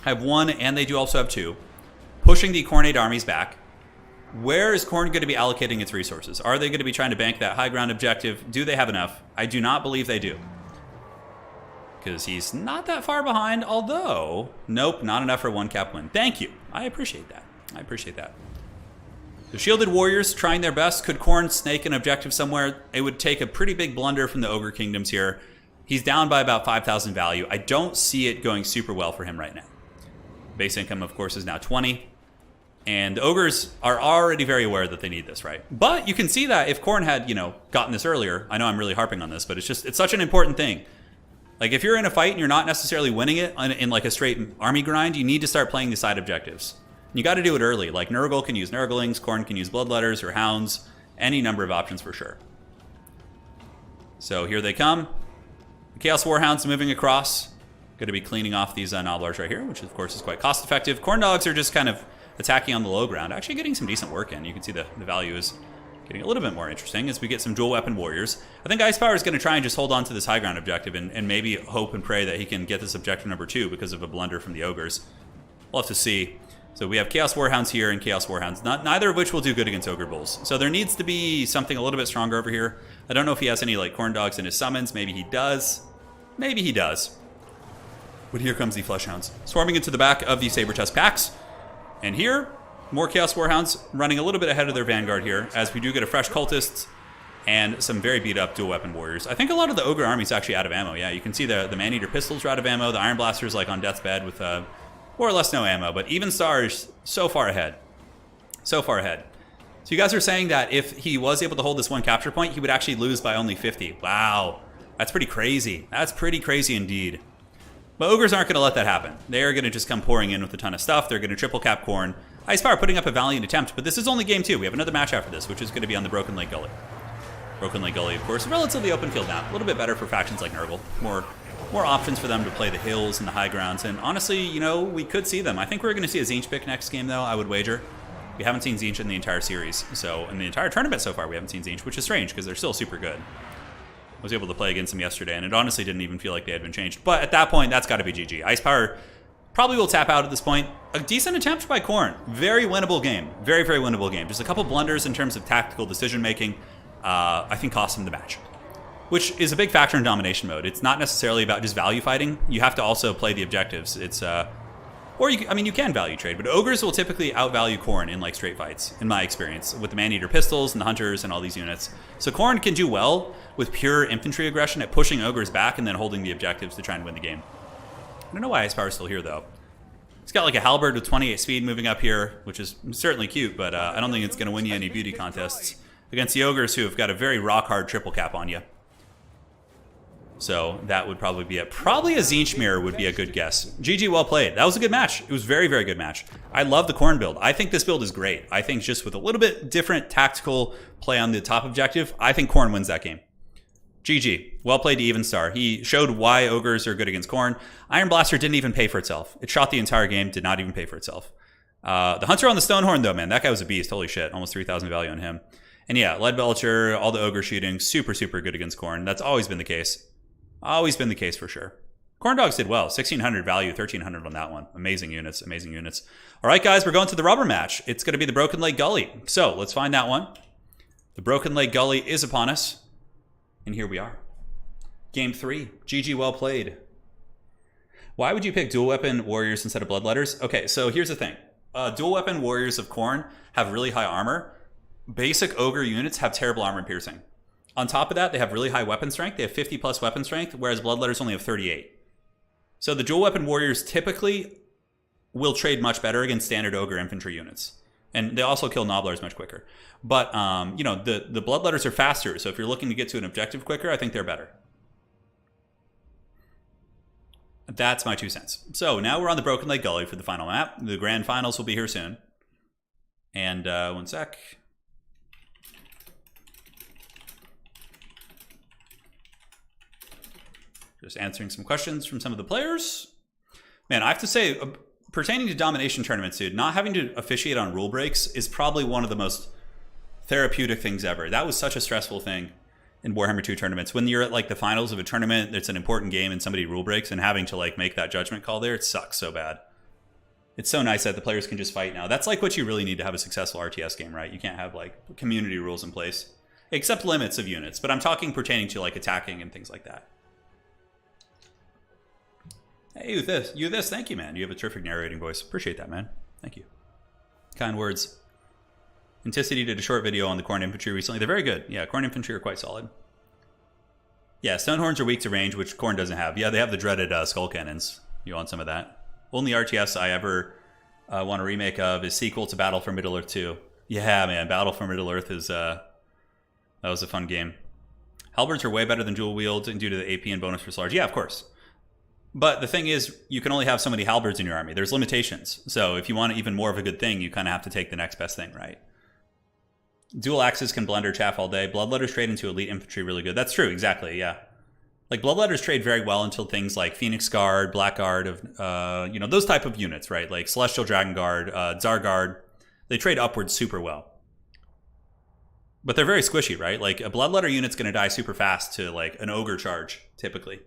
have one, and they do also have two, pushing the Khornate armies back. Where is Khorne going to be allocating its resources? Are they going to be trying to bank that high ground objective? Do they have enough? I do not believe they do. Because he's not that far behind, although, nope, not enough for a 1-cap win. Thank you. I appreciate that. I appreciate that. The Shielded Warriors trying their best. Could Khorne snake an objective somewhere? It would take a pretty big blunder from the Ogre Kingdoms here. He's down by about 5,000 value. I don't see it going super well for him right now. Base income, of course, is now 20. And the Ogres are already very aware that they need this, right? But you can see that if Khorne had, gotten this earlier, I know I'm really harping on this, but it's such an important thing. Like, if you're in a fight and you're not necessarily winning it in like a straight army grind, you need to start playing the side objectives. You got to do it early. Like, Nurgle can use Nurglings, Khorne can use Bloodletters or Hounds, any number of options for sure. So here they come. Chaos Warhounds moving across. Going to be cleaning off these Nobblers right here, which of course is quite cost effective. Khorne dogs are just kind of attacking on the low ground, actually getting some decent work in. You can see the value is getting a little bit more interesting as we get some dual weapon warriors. I think Ice Power is going to try and just hold on to this high ground objective and maybe hope and pray that he can get this objective number 2 because of a blunder from the Ogres. We'll have to see. So we have Chaos Warhounds here and Chaos Warhounds, neither of which will do good against Ogre Bulls. So there needs to be something a little bit stronger over here. I don't know if he has any like Khorne dogs in his summons. Maybe he does. Maybe he does. But here comes the Fleshhounds, swarming into the back of the Saber Chest packs. And here, more Chaos Warhounds running a little bit ahead of their Vanguard here, as we do get a fresh Cultist and some very beat up dual weapon warriors. I think a lot of the Ogre army is actually out of ammo. Yeah, you can see the Maneater pistols are out of ammo. The Iron Blaster's like on death's bed with more or less no ammo. But Even Star is so far ahead. So far ahead. So you guys are saying that if he was able to hold this one capture point, he would actually lose by only 50. Wow. That's pretty crazy. That's pretty crazy indeed. But Ogres aren't going to let that happen. They are going to just come pouring in with a ton of stuff. They're going to triple cap Khorne. Ice Power putting up a valiant attempt, but this is only game 2. We have another match after this, which is going to be on the Broken Lake Gully. Broken Lake Gully, of course, relatively open field now. A little bit better for factions like Nurgle. More options for them to play the hills and the high grounds. And honestly, you know, we could see them. I think we're going to see a Tzeentch pick next game, though, I would wager. We haven't seen Tzeentch in the entire series. So in the entire tournament so far, we haven't seen Tzeentch, which is strange because they're still super good. I was able to play against them yesterday, and it honestly didn't even feel like they had been changed. But at that point, that's got to be GG. Ice Power probably will tap out at this point. A decent attempt by Khorne. Very winnable game. Very, very winnable game. Just a couple blunders in terms of tactical decision-making, I think cost him the match. Which is a big factor in domination mode. It's not necessarily about just value fighting. You have to also play the objectives. It's, or you can value trade, but Ogres will typically outvalue Khorne in like straight fights, in my experience, with the Maneater pistols and the Hunters and all these units. So Khorne can do well with pure infantry aggression at pushing Ogres back and then holding the objectives to try and win the game. I don't know why Ice Power's still here, though. He's got like a Halberd with 28 speed moving up here, which is certainly cute, but I don't think it's going to win you any beauty contests against the Ogres, who have got a very rock-hard triple cap on you. So that would probably be it. Probably a Tzeentch mirror would be a good guess. GG, well played. That was a good match. It was very, very good match. I love the Khorne build. I think this build is great. I think just with a little bit different tactical play on the top objective, I think Khorne wins that game. GG. Well played to Even Star. He showed why Ogres are good against Khorne. Iron Blaster didn't even pay for itself. It shot the entire game, did not even pay for itself. The Hunter on the Stonehorn, though, man, that guy was a beast. Holy shit. Almost 3,000 value on him. And yeah, Lead Belcher, all the Ogre shooting, super, super good against Khorne. That's always been the case. Always been the case for sure. Khorne dogs did well. 1,600 value, 1,300 on that one. Amazing units, amazing units. All right, guys, we're going to the rubber match. It's going to be the Broken Lake Gully. So let's find that one. The Broken Lake Gully is upon us. And here we are. Game 3. GG, well played. Why would you pick dual weapon warriors instead of bloodletters? Okay, so here's the thing. Dual weapon warriors of Khorne have really high armor. Basic Ogre units have terrible armor and piercing. On top of that, they have really high weapon strength. They have 50 plus weapon strength, whereas bloodletters only have 38. So the dual weapon warriors typically will trade much better against standard Ogre infantry units. And they also kill Nobblers much quicker. But, you know, the bloodletters are faster. So if you're looking to get to an objective quicker, I think they're better. That's my 2 cents. So now we're on the Broken Lake Gully for the final map. The grand finals will be here soon. And one sec. Just answering some questions from some of the players. Man, I have to say, pertaining to domination tournaments, dude, not having to officiate on rule breaks is probably one of the most therapeutic things ever. That was such a stressful thing in Warhammer 2 tournaments. When you're at like the finals of a tournament, it's an important game and somebody rule breaks, and having to like make that judgment call there, it sucks so bad. It's so nice that the players can just fight now. That's like what you really need to have a successful RTS game, right? You can't have like community rules in place, except limits of units. But I'm talking pertaining to like attacking and things like that. Hey, you this, thank you, man. You have a terrific narrating voice. Appreciate that, man. Thank you. Kind words. Inticity did a short video on the Khorne infantry recently. They're very good. Yeah, Khorne infantry are quite solid. Yeah, Stonehorns are weak to range, which Khorne doesn't have. Yeah, they have the dreaded skull cannons. You want some of that? Only RTS I ever want a remake of is sequel to Battle for Middle-earth 2. Yeah, man, Battle for Middle-earth is... that was a fun game. Halberds are way better than dual wield due to the AP and bonus for large. Yeah, of course. But the thing is, you can only have so many halberds in your army. There's limitations. So if you want even more of a good thing, you kind of have to take the next best thing, right? Dual axes can blender chaff all day. Bloodletters trade into elite infantry really good. That's true, exactly, yeah. Like Bloodletters trade very well until things like Phoenix Guard, Blackguard, of those type of units, right? Like Celestial Dragon Guard, Tsar Guard. They trade upwards super well. But they're very squishy, right? Like a Bloodletter unit's going to die super fast to like an Ogre charge, typically.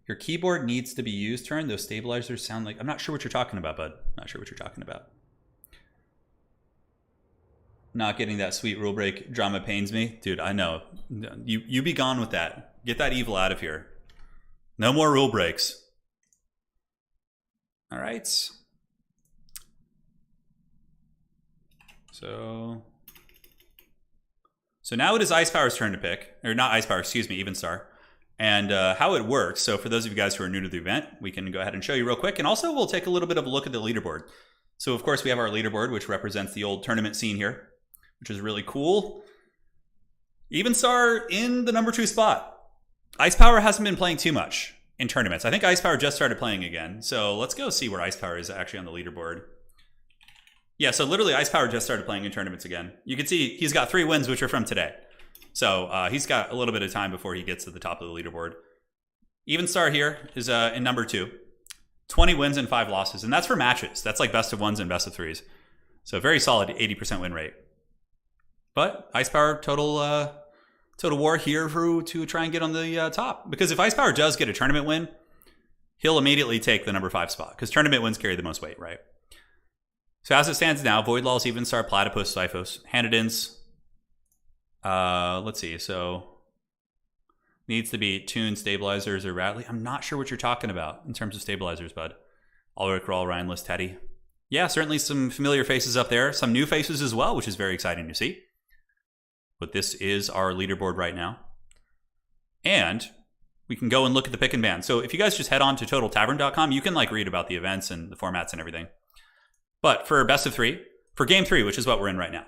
Your keyboard needs to be used, Turin. Those stabilizers sound like... I'm not sure what you're talking about, bud. Not sure what you're talking about. Not getting that sweet rule break drama pains me. Dude, I know. You be gone with that. Get that evil out of here. No more rule breaks. All right. So now it is Ice Power's turn to pick. Or not Ice Power, excuse me, Evenstar. And how it works. So for those of you guys who are new to the event, we can go ahead and show you real quick. And also we'll take a little bit of a look at the leaderboard. So of course we have our leaderboard, which represents the old tournament scene here, which is really cool. Evenstar in the number 2 spot. Ice Power hasn't been playing too much in tournaments. I think Ice Power just started playing again. So let's go see where Ice Power is actually on the leaderboard. Yeah, so literally Ice Power just started playing in tournaments again. You can see he's got 3 wins, which are from today. So he's got a little bit of time before he gets to the top of the leaderboard. Evenstar here is in number 2. 20 wins and 5 losses. And that's for matches. That's like best of 1s and best of 3s. So very solid 80% win rate. But Ice Power total war here to try and get on the top. Because if Ice Power does get a tournament win, he'll immediately take the number 5 spot. Because tournament wins carry the most weight, right? So as it stands now, Voidlaws, Evenstar, Platypus, Xiphos, Hanadins. Let's see. So needs to be Toon, Stabilizers, or Rattly. I'm not sure what you're talking about in terms of stabilizers, bud. Ulrich, Rawl, Rhineless, Teddy. Yeah, certainly some familiar faces up there. Some new faces as well, which is very exciting to see. But this is our leaderboard right now. And we can go and look at the pick and ban. So if you guys just head on to TotalTavern.com, you can like read about the events and the formats and everything. But for best of 3, for game 3, which is what we're in right now.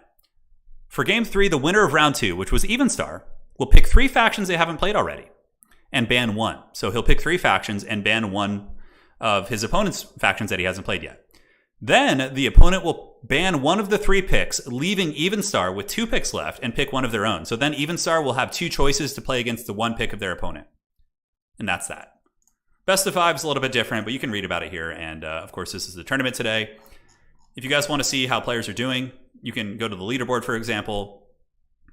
For game 3, the winner of round 2, which was Evenstar, will pick 3 factions they haven't played already and ban 1. So he'll pick 3 factions and ban 1 of his opponent's factions that he hasn't played yet. Then the opponent will ban 1 of the 3 picks, leaving Evenstar with 2 picks left and pick 1 of their own. So then Evenstar will have 2 choices to play against the 1 pick of their opponent. And that's that. Best of 5 is a little bit different, but you can read about it here. And of course, this is the tournament today. If you guys want to see how players are doing, you can go to the leaderboard, for example,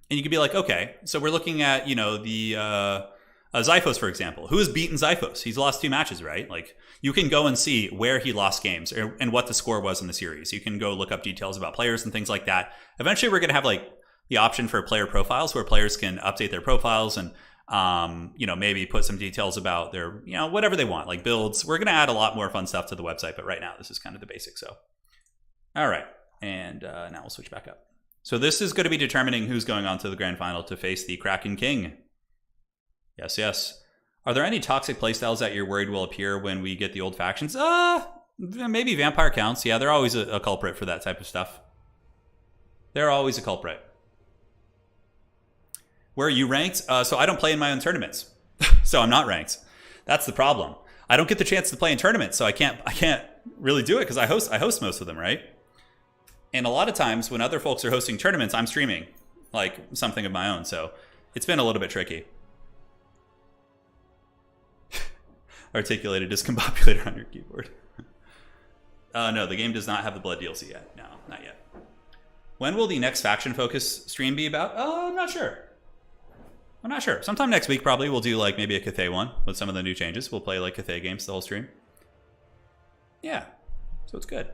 and you can be like, okay, so we're looking at, the Xiphos, for example. Who has beaten Xiphos? He's lost 2 matches, right? Like, you can go and see where he lost games and what the score was in the series. You can go look up details about players and things like that. Eventually, we're going to have like the option for player profiles where players can update their profiles and, maybe put some details about their, whatever they want, like builds. We're going to add a lot more fun stuff to the website, but right now, this is kind of the basics. So, all right. And now we'll switch back up. So this is going to be determining who's going on to the grand final to face the Kraken King. Yes, yes. Are there any toxic playstyles that you're worried will appear when we get the old factions? Maybe Vampire counts. Yeah, they're always a culprit for that type of stuff. They're always a culprit. Where are you ranked? So I don't play in my own tournaments. So I'm not ranked. That's the problem. I don't get the chance to play in tournaments, so I can't really do it because I host most of them, right? And a lot of times when other folks are hosting tournaments, I'm streaming like something of my own. So it's been a little bit tricky. Articulated discombobulator on your keyboard. No, the game does not have the Blood DLC yet. No, not yet. When will the next faction focus stream be about? I'm not sure. Sometime next week, probably. We'll do like maybe a Cathay one with some of the new changes. We'll play like Cathay games the whole stream. Yeah, so it's good.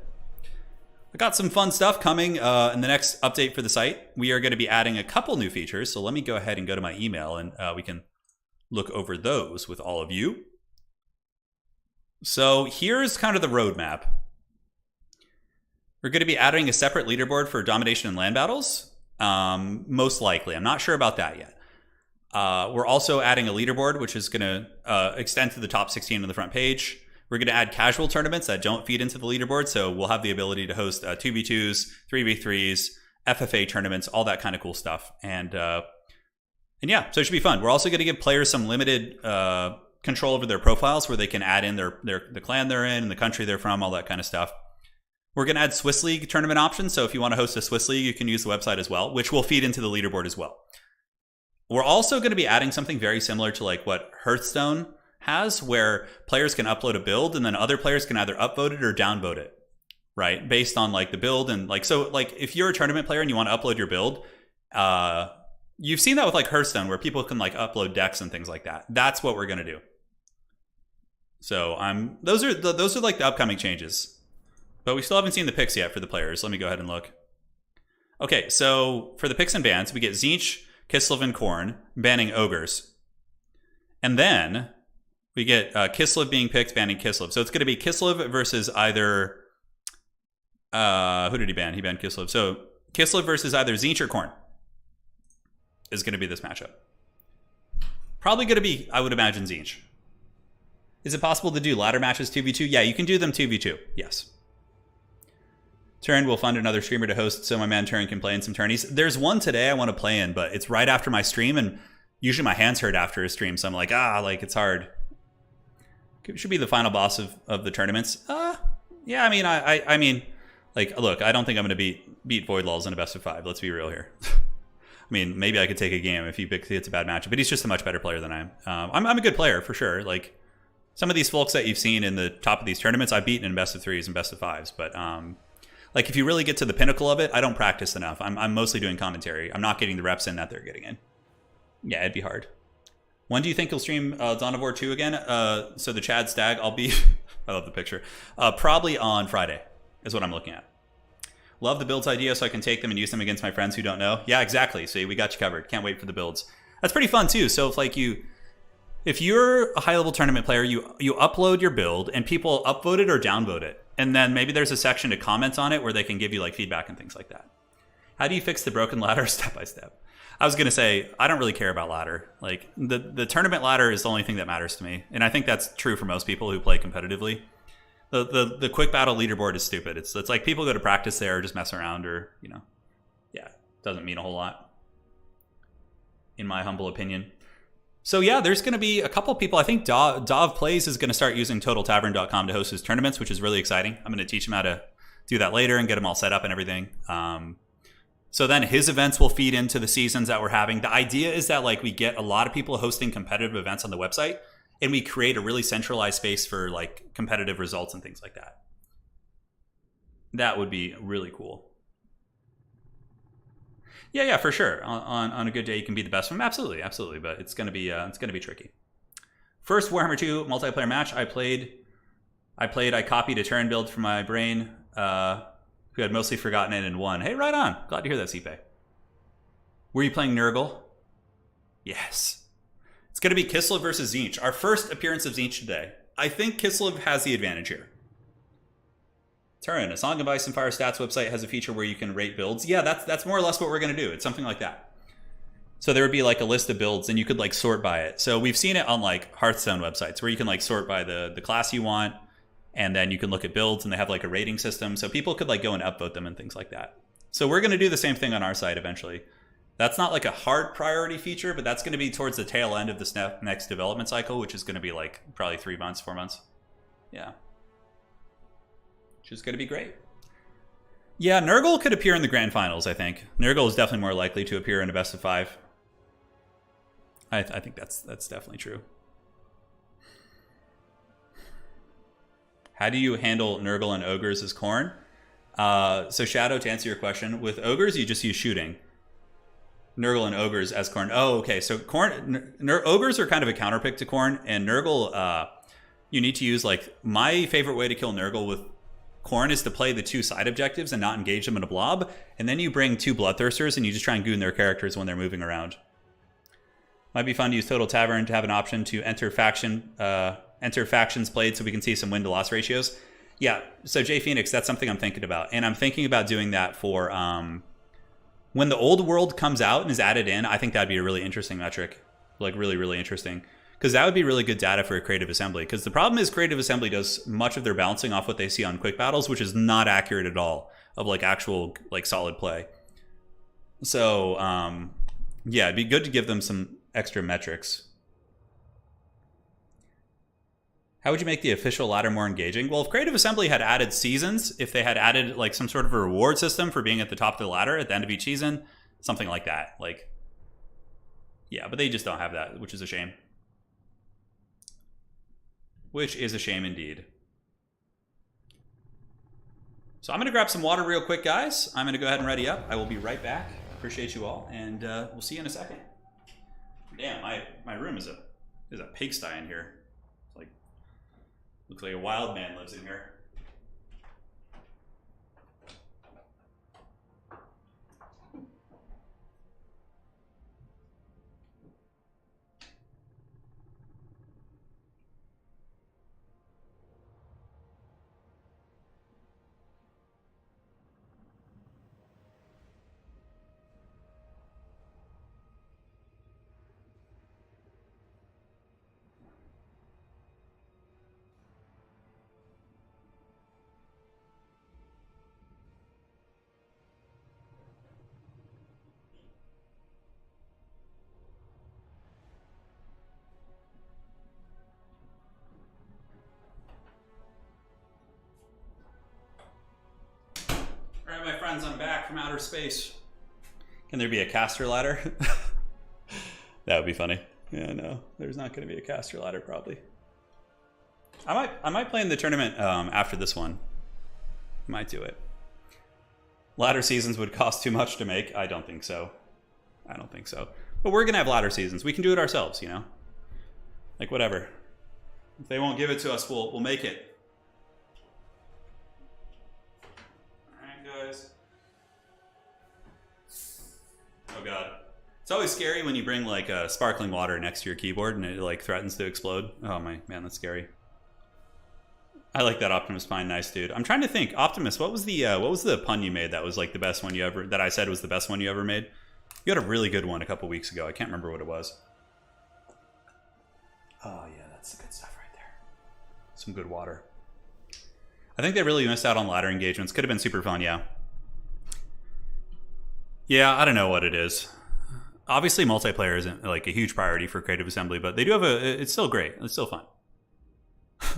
I got some fun stuff coming in the next update for the site. We are going to be adding a couple new features. So let me go ahead and go to my email and we can look over those with all of you. So here's kind of the roadmap. We're going to be adding a separate leaderboard for domination and land battles. Most likely. I'm not sure about that yet. We're also adding a leaderboard, which is going to extend to the top 16 on the front page. We're going to add casual tournaments that don't feed into the leaderboard. So we'll have the ability to host 2v2s, 3v3s, FFA tournaments, all that kind of cool stuff. And yeah, so it should be fun. We're also going to give players some limited control over their profiles where they can add in the clan they're in and the country they're from, all that kind of stuff. We're going to add Swiss League tournament options. So if you want to host a Swiss League, you can use the website as well, which will feed into the leaderboard as well. We're also going to be adding something very similar to like what Hearthstone has, where players can upload a build and then other players can either upvote it or downvote it, right? Based on like the build. And like, so like if you're a tournament player and you want to upload your build, you've seen that with like Hearthstone where people can like upload decks and things like that. That's what we're going to do. So those are like the upcoming changes, but we still haven't seen the picks yet for the players. Let me go ahead and look. Okay, so for the picks and bans, we get Tzeentch, Kislev, and Khorne banning Ogres. And then we get Kislev being picked, banning Kislev. So it's going to be Kislev versus either... who did he ban? He banned Kislev. So Kislev versus either Tzeentch or Khorne is going to be this matchup. Probably going to be, I would imagine, Tzeentch. Is it possible to do ladder matches 2v2? Yeah, you can do them 2v2. Yes. Turin will fund another streamer to host so my man Turin can play in some tourneys. There's one today I want to play in, but it's right after my stream, and usually my hands hurt after a stream, so I'm like, it's hard. It should be the final boss of the tournaments. Yeah, I mean, like, look, I don't think I'm going to beat Voidlaws in a best of 5. Let's be real here. I mean, maybe I could take a game if it's a bad matchup, but he's just a much better player than I am. I'm a good player, for sure. Like, some of these folks that you've seen in the top of these tournaments, I've beaten in best of 3s and best of 5s, but... like, if you really get to the pinnacle of it, I don't practice enough. I'm mostly doing commentary. I'm not getting the reps in that they're getting in. Yeah, it'd be hard. When do you think you'll stream Dawn of War 2 again? So the Chad Stag, I'll be... I love the picture. Probably on Friday is what I'm looking at. Love the builds idea so I can take them and use them against my friends who don't know. Yeah, exactly. See, we got you covered. Can't wait for the builds. That's pretty fun, too. So if you're a high-level tournament player, you upload your build, and people upvote it or downvote it. And then maybe there's a section to comment on it where they can give you like feedback and things like that. How do you fix the broken ladder step by step? I was going to say, I don't really care about ladder. Like the tournament ladder is the only thing that matters to me. And I think that's true for most people who play competitively. The quick battle leaderboard is stupid. It's like people go to practice there or just mess around or, yeah, doesn't mean a whole lot, in my humble opinion. So yeah, there's going to be a couple people. I think Dov Plays is going to start using TotalTavern.com to host his tournaments, which is really exciting. I'm going to teach him how to do that later and get him all set up and everything. So then his events will feed into the seasons that we're having. The idea is that like we get a lot of people hosting competitive events on the website, and we create a really centralized space for like competitive results and things like that. That would be really cool. Yeah, for sure. On a good day, you can be the best from absolutely, but it's gonna be tricky. First Warhammer 2 multiplayer match I copied a Turin build from my brain, who had mostly forgotten it and won. Hey, right on. Glad to hear that, Cipe. Were you playing Nurgle? Yes. It's gonna be Kislev versus Tzeentch. Our first appearance of Tzeentch today. I think Kislev has the advantage here. Turin, a Song of Ice and Fire stats website has a feature where you can rate builds. Yeah, that's more or less what we're going to do. It's something like that. So there would be like a list of builds and you could like sort by it. So we've seen it on like Hearthstone websites where you can like sort by the class you want, and then you can look at builds and they have like a rating system. So people could like go and upvote them and things like that. So we're going to do the same thing on our site eventually. That's not like a hard priority feature, but that's going to be towards the tail end of this next development cycle, which is going to be like probably 3 months, 4 months. Yeah. Which is going to be great. Yeah, Nurgle could appear in the grand finals, I think. Nurgle is definitely more likely to appear in a best of 5. I think that's definitely true. How do you handle Nurgle and Ogres as Khorne? So Shadow, to answer your question, with Ogres, you just use shooting. Nurgle and Ogres as Khorne. Oh, okay. So Ogres are kind of a counterpick to Khorne, and Nurgle, you need to use, like, my favorite way to kill Nurgle with Khorne is to play the 2 side objectives and not engage them in a blob, and then you bring 2 Bloodthirsters and you just try and goon their characters when they're moving around. Might be fun to use Total Tavern to have an option to enter factions played so we can see some win to loss ratios. Yeah, so Jay Phoenix, that's something I'm thinking about, and I'm thinking about doing that for when the old world comes out and is added in. I think that'd be a really interesting metric, like really, really interesting. Because that would be really good data for a Creative Assembly. Because the problem is Creative Assembly does much of their balancing off what they see on quick battles, which is not accurate at all of like actual like solid play. So yeah, it'd be good to give them some extra metrics. How would you make the official ladder more engaging? Well, if Creative Assembly had added seasons, if they had added like some sort of a reward system for being at the top of the ladder at the end of each season, something like that. Like, Yeah, but they just don't have that, which is a shame. Which is a shame indeed. So I'm going to grab some water real quick, guys. I'm going to go ahead and ready up. I will be right back. Appreciate you all, and we'll see you in a second. Damn, my room is a pigsty in here. It's like, looks like a wild man lives in here. Alright, my friends, I'm back from outer space. Can there be a caster ladder? That would be funny. Yeah, no, there's not going to be a caster ladder probably. I might play in the tournament after this one. Might do it. Ladder seasons would cost too much to make. I don't think so. I don't think so. But we're going to have ladder seasons. We can do it ourselves, you know? Like, whatever. If they won't give it to us, we'll make it. Oh god. It's always scary when you bring like sparkling water next to your keyboard and it like threatens to explode. Oh my man, that's scary. I like that Optimus Pine, nice dude. I'm trying to think, Optimus, what was the pun you made that was like the best one you ever, that I said was the best one you ever made? You had a really good one a couple weeks ago. I can't remember what it was. Oh yeah, that's the good stuff right there. Some good water. I think they really missed out on ladder engagements. Could have been super fun, yeah. Yeah, I don't know what it is. Obviously, multiplayer isn't like a huge priority for Creative Assembly, but they do have it's still great. It's still fun.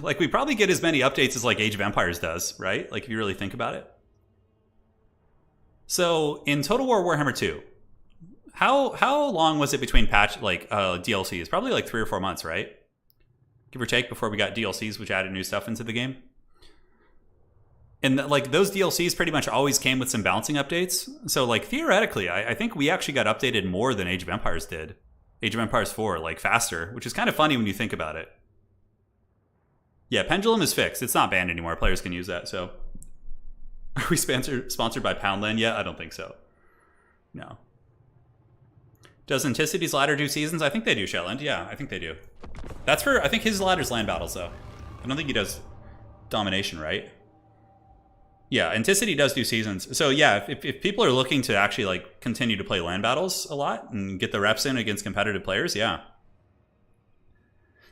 Like, we probably get as many updates as like Age of Empires does, right? Like, if you really think about it. So, in Total War Warhammer 2, how long was it between DLCs? Probably like 3 or 4 months, right? Give or take, before we got DLCs, which added new stuff into the game. And like those DLCs pretty much always came with some balancing updates. So like theoretically, I think we actually got updated more than Age of Empires did. Age of Empires 4, like faster, which is kind of funny when you think about it. Yeah, Pendulum is fixed. It's not banned anymore. Players can use that. So are we sponsored by Poundland yet? I don't think so. No. Does Anticity's ladder do seasons? I think they do, Shelland. Yeah, I think they do. That's for, I think his ladder's land battles though. I don't think he does Domination, right? Yeah, Anticity does do seasons. So yeah, if people are looking to actually like continue to play land battles a lot and get the reps in against competitive players, yeah.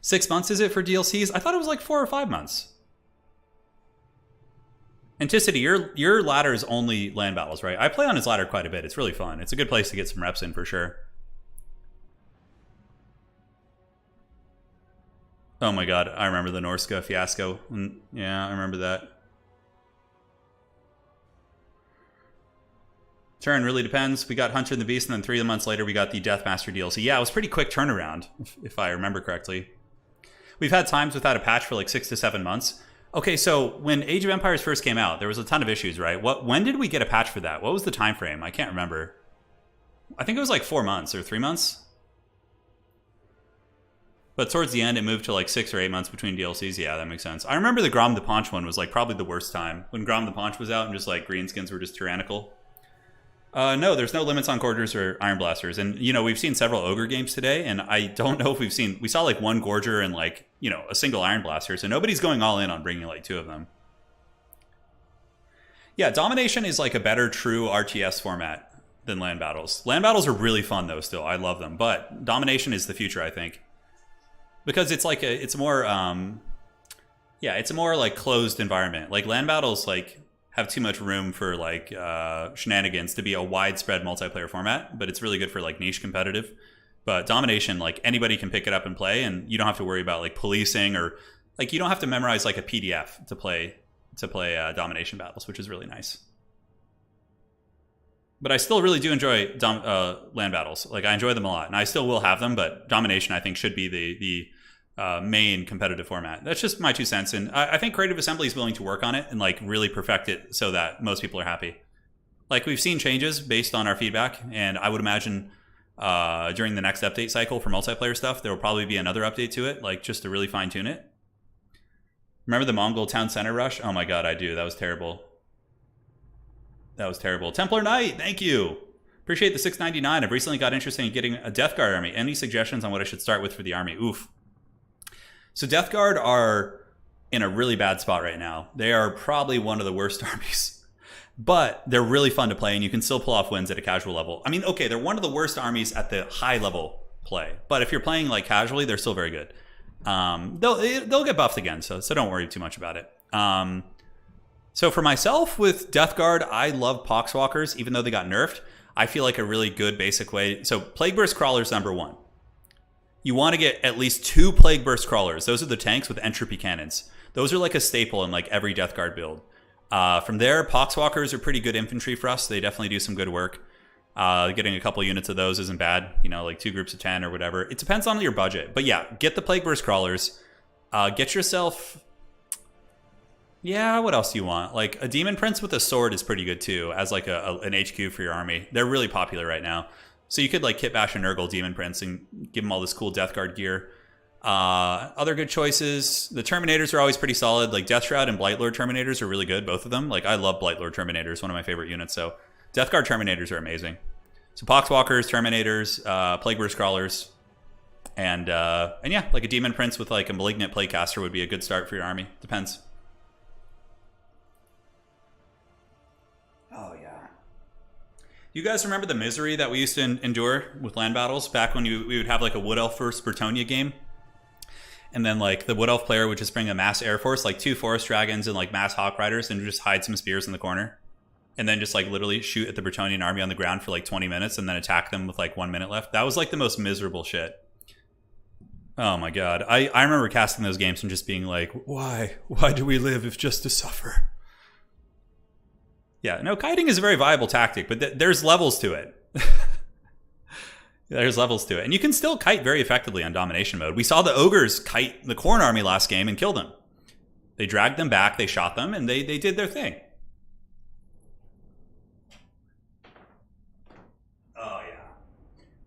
6 months is it for DLCs? I thought it was like 4 or 5 months. Anticity, your ladder is only land battles, right? I play on his ladder quite a bit. It's really fun. It's a good place to get some reps in for sure. Oh my god, I remember the Norska fiasco. Yeah, I remember that. Turn really depends. We got Hunter and the Beast, and then 3 months later we got the Deathmaster DLC. Yeah, it was pretty quick turnaround, if I remember correctly. We've had times without a patch for like 6 to 7 months. Okay, so when Age of Empires first came out, there was a ton of issues, right? When did we get a patch for that? What was the time frame? I can't remember. I think it was like 4 months or 3 months. But towards the end, it moved to like 6 or 8 months between DLCs. Yeah, that makes sense. I remember the Grom the Paunch one was like probably the worst time. When Grom the Paunch was out and just like greenskins were just tyrannical. No, there's no limits on Gorgers or Iron Blasters. And, you know, we've seen several Ogre games today, and I don't know if we saw like one Gorger and like, you know, a single Iron Blaster, so nobody's going all in on bringing like 2 of them. Yeah, Domination is like a better true RTS format than land battles. Land battles are really fun though still, I love them, but Domination is the future, I think. Because it's like it's more, yeah, it's a more like closed environment. Like land battles, like, have too much room for like shenanigans to be a widespread multiplayer format, but it's really good for like niche competitive. But Domination, like anybody can pick it up and play, and you don't have to worry about like policing or like you don't have to memorize like a PDF to play Domination battles, which is really nice. But I still really do enjoy land battles. Like, I enjoy them a lot, and I still will have them. But domination, I think, should be the main competitive format. That's just my 2 cents, and I think Creative Assembly is willing to work on it and like really perfect it so that most people are happy. Like, we've seen changes based on our feedback, and I would imagine during the next update cycle for multiplayer stuff, there will probably be another update to it, like just to really fine tune it. Remember the Mongol town center rush? Oh my god, I do. That was terrible. That was terrible. Templar Knight, thank you. Appreciate the $6.99. I've recently got interested in getting a Death Guard army. Any suggestions on what I should start with for the army? Oof. So Death Guard are in a really bad spot right now. They are probably one of the worst armies. But they're really fun to play, and you can still pull off wins at a casual level. I mean, okay, they're one of the worst armies at the high level play. But if you're playing like casually, they're still very good. They'll get buffed again, so don't worry too much about it. So for myself with Death Guard, I love Poxwalkers, even though they got nerfed. I feel like a really good basic way. So Plague Burst Crawlers #1. You want to get at least 2 Plague Burst Crawlers. Those are the tanks with entropy cannons. Those are like a staple in like every Death Guard build. From there, Poxwalkers are pretty good infantry for us. They definitely do some good work. Getting a couple units of those isn't bad. You know, like 2 groups of 10 or whatever. It depends on your budget. But yeah, get the Plague Burst Crawlers. Get yourself... Yeah, what else do you want? Like, a Demon Prince with a sword is pretty good, too, as like an HQ for your army. They're really popular right now. So you could, like, kit bash a Nurgle Demon Prince and give him all this cool Death Guard gear. Other good choices. The Terminators are always pretty solid. Like, Death Shroud and Blightlord Terminators are really good, both of them. Like, I love Blightlord Terminators, one of my favorite units. So Death Guard Terminators are amazing. So Poxwalkers, Terminators, Plague Burst Crawlers. And yeah, like a Demon Prince with, like, a Malignant Playcaster would be a good start for your army. Depends. Oh, yeah. You guys remember the misery that we used to endure with land battles back when we would have like a Wood Elf versus Bretonnia game? And then like the Wood Elf player would just bring a mass air force, like 2 Forest Dragons and like mass Hawk Riders, and just hide some spears in the corner. And then just like literally shoot at the Bretonnian army on the ground for like 20 minutes and then attack them with like 1 minute left. That was like the most miserable shit. Oh my god. I remember casting those games and just being like, why? Why do we live if just to suffer? Yeah, no, kiting is a very viable tactic, but there's levels to it. There's levels to it. And you can still kite very effectively on domination mode. We saw the Ogres kite the Khorne army last game and kill them. They dragged them back, they shot them, and they did their thing. Oh, yeah.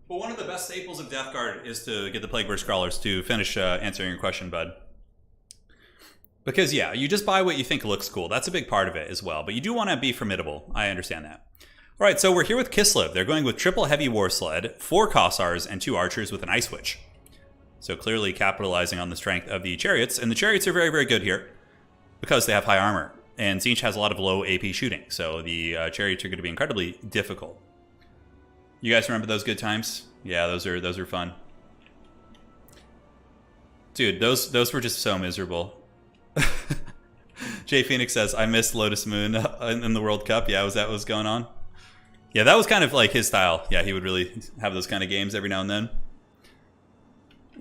But one of the best staples of Death Guard is to get the Plague Burst Crawlers to finish answering your question, bud. Because, yeah, you just buy what you think looks cool. That's a big part of it as well. But you do want to be formidable. I understand that. All right, so we're here with Kislev. They're going with triple heavy war sled, 4 Kossars, and 2 archers with an Ice Witch. So clearly capitalizing on the strength of the chariots. And the chariots are very, very good here because they have high armor. And Tzeentch has a lot of low AP shooting. So the chariots are going to be incredibly difficult. You guys remember those good times? Yeah, those are fun. Dude, those were just so miserable. Jay Phoenix says, I missed Lotus Moon in the World Cup. Yeah, was that what was going on? Yeah, that was kind of like his style. Yeah, he would really have those kind of games every now and then.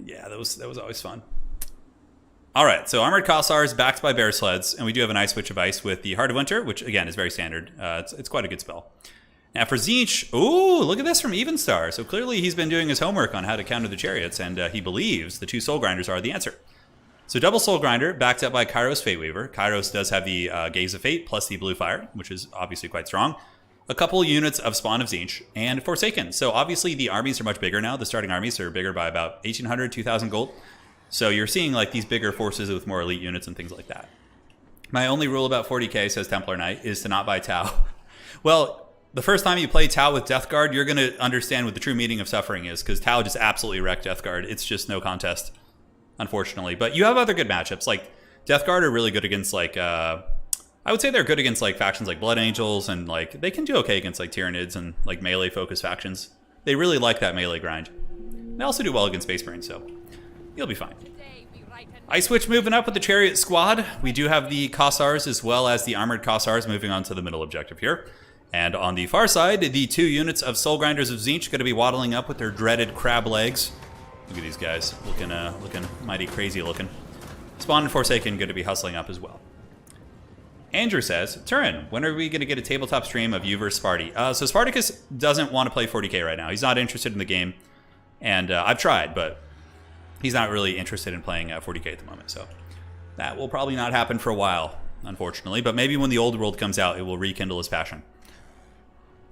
Yeah, that was always fun. All right, so Armored Kossars backed by Bear Sleds, and we do have an Ice Witch of Ice with the Heart of Winter, which, again, is very standard. It's quite a good spell. Now for Tzeentch, ooh, look at this from Evenstar. So clearly he's been doing his homework on how to counter the chariots, and he believes the 2 Soul Grinders are the answer. So double Soul Grinder, backed up by Kairos Fateweaver. Kairos does have the Gaze of Fate, plus the Blue Fire, which is obviously quite strong. A couple units of Spawn of Tzeentch, and Forsaken. So obviously the armies are much bigger now. The starting armies are bigger by about 1,800, 2,000 gold. So you're seeing like these bigger forces with more elite units and things like that. My only rule about 40k, says Templar Knight, is to not buy Tau. Well, the first time you play Tau with Death Guard, you're going to understand what the true meaning of suffering is, because Tau just absolutely wrecked Death Guard. It's just no contest, unfortunately. But you have other good matchups. Like, Death Guard are really good against, like, I would say they're good against, like, factions like Blood Angels, and, like, they can do okay against, like, Tyranids and, like, melee-focused factions. They really like that melee grind. They also do well against Space Marines, so you'll be fine. Ice Witch moving up with the Chariot Squad. We do have the Kossars as well as the Armored Kossars moving on to the middle objective here. And on the far side, the 2 units of Soul Grinders of Tzeentch going to be waddling up with their dreaded crab legs. Look at these guys, looking mighty crazy looking. Spawn and Forsaken going to be hustling up as well. Andrew says, Turin, when are we going to get a tabletop stream of you versus Sparty? So Spartacus doesn't want to play 40k right now. He's not interested in the game. And I've tried, but he's not really interested in playing 40k at the moment. So that will probably not happen for a while, unfortunately. But maybe when the Old World comes out, it will rekindle his passion.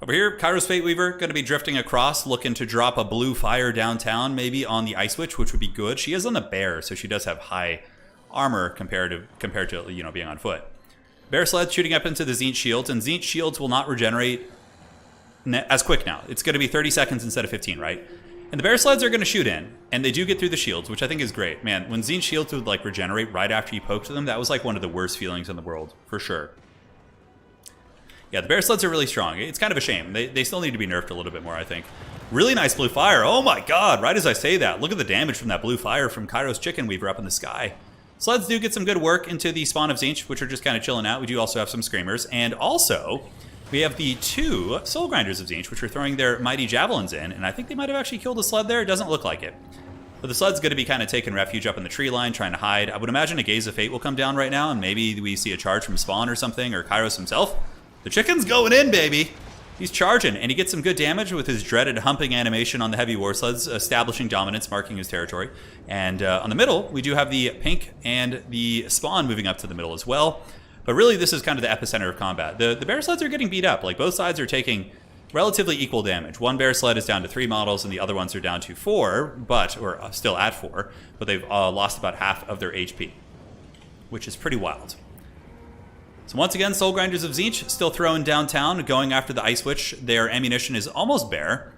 Over here, Kairos Fate Weaver going to be drifting across, looking to drop a blue fire downtown, maybe on the Ice Witch, which would be good. She is on the bear, so she does have high armor compared to being on foot. Bear sled shooting up into the Tzeentch shields, and Tzeentch shields will not regenerate as quick now. It's going to be 30 seconds instead of 15, right? And the bear sleds are going to shoot in, and they do get through the shields, which I think is great. Man, when Tzeentch shields would like regenerate right after you poked them, that was like one of the worst feelings in the world, for sure. Yeah, the bear sleds are really strong. It's kind of a shame. They still need to be nerfed a little bit more, I think. Really nice blue fire. Oh my god, right as I say that, look at the damage from that blue fire from Kairos Chicken Weaver up in the sky. Sleds do get some good work into the spawn of Tzeentch, which are just kind of chilling out. We do also have some Screamers. And also, we have the 2 Soul Grinders of Tzeentch, which are throwing their mighty javelins in. And I think they might have actually killed a sled there. It doesn't look like it. But the sled's going to be kind of taking refuge up in the tree line, trying to hide. I would imagine a Gaze of Fate will come down right now, and maybe we see a charge from Spawn or something, or Kairos himself. The chicken's going in, baby! He's charging, and he gets some good damage with his dreaded humping animation on the heavy war sleds, establishing dominance, marking his territory. And on the middle, we do have the pink and the Spawn moving up to the middle as well. But really, this is kind of the epicenter of combat. The bear sleds are getting beat up. Like, both sides are taking relatively equal damage. One bear sled is down to 3 models, and the other ones are down to 4, or still at 4, but they've lost about half of their HP, which is pretty wild. So once again, Soul Grinders of Tzeentch still throwing downtown, going after the Ice Witch. Their ammunition is almost bare.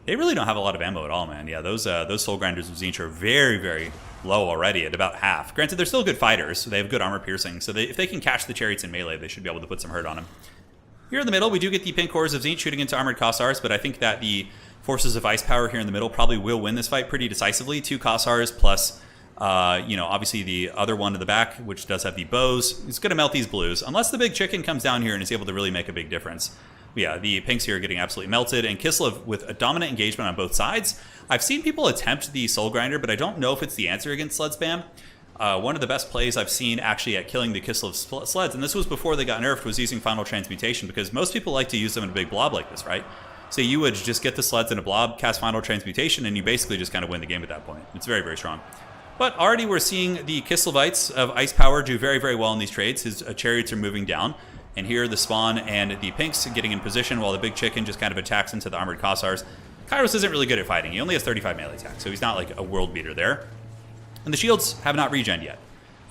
They really don't have a lot of ammo at all, man. Yeah, those Soul Grinders of Tzeentch are very, very low already at about half. Granted, they're still good fighters, so they have good armor piercing. So if they can catch the chariots in melee, they should be able to put some hurt on them. Here in the middle, we do get the pink cores of Tzeentch shooting into armored Kossars, but I think that the forces of Ice Power here in the middle probably will win this fight pretty decisively. 2 Kossars plus... obviously the other one to the back, which does have the bows. It's going to melt these blues, unless the big chicken comes down here and is able to really make a big difference. But yeah, the pinks here are getting absolutely melted, and Kislev with a dominant engagement on both sides. I've seen people attempt the Soul Grinder, but I don't know if it's the answer against sled spam. One of the best plays I've seen actually at killing the Kislev sleds, and this was before they got nerfed, was using Final Transmutation, because most people like to use them in a big blob like this, right? So you would just get the sleds in a blob, cast Final Transmutation, and you basically just kind of win the game at that point. It's very, very strong. But already we're seeing the Kislevites of Ice Power do very, very well in these trades. His chariots are moving down. And here the Spawn and the Pinks getting in position while the big chicken just kind of attacks into the armored Kossars. Kairos isn't really good at fighting. He only has 35 melee attack, so he's not like a world beater there. And the shields have not regen yet.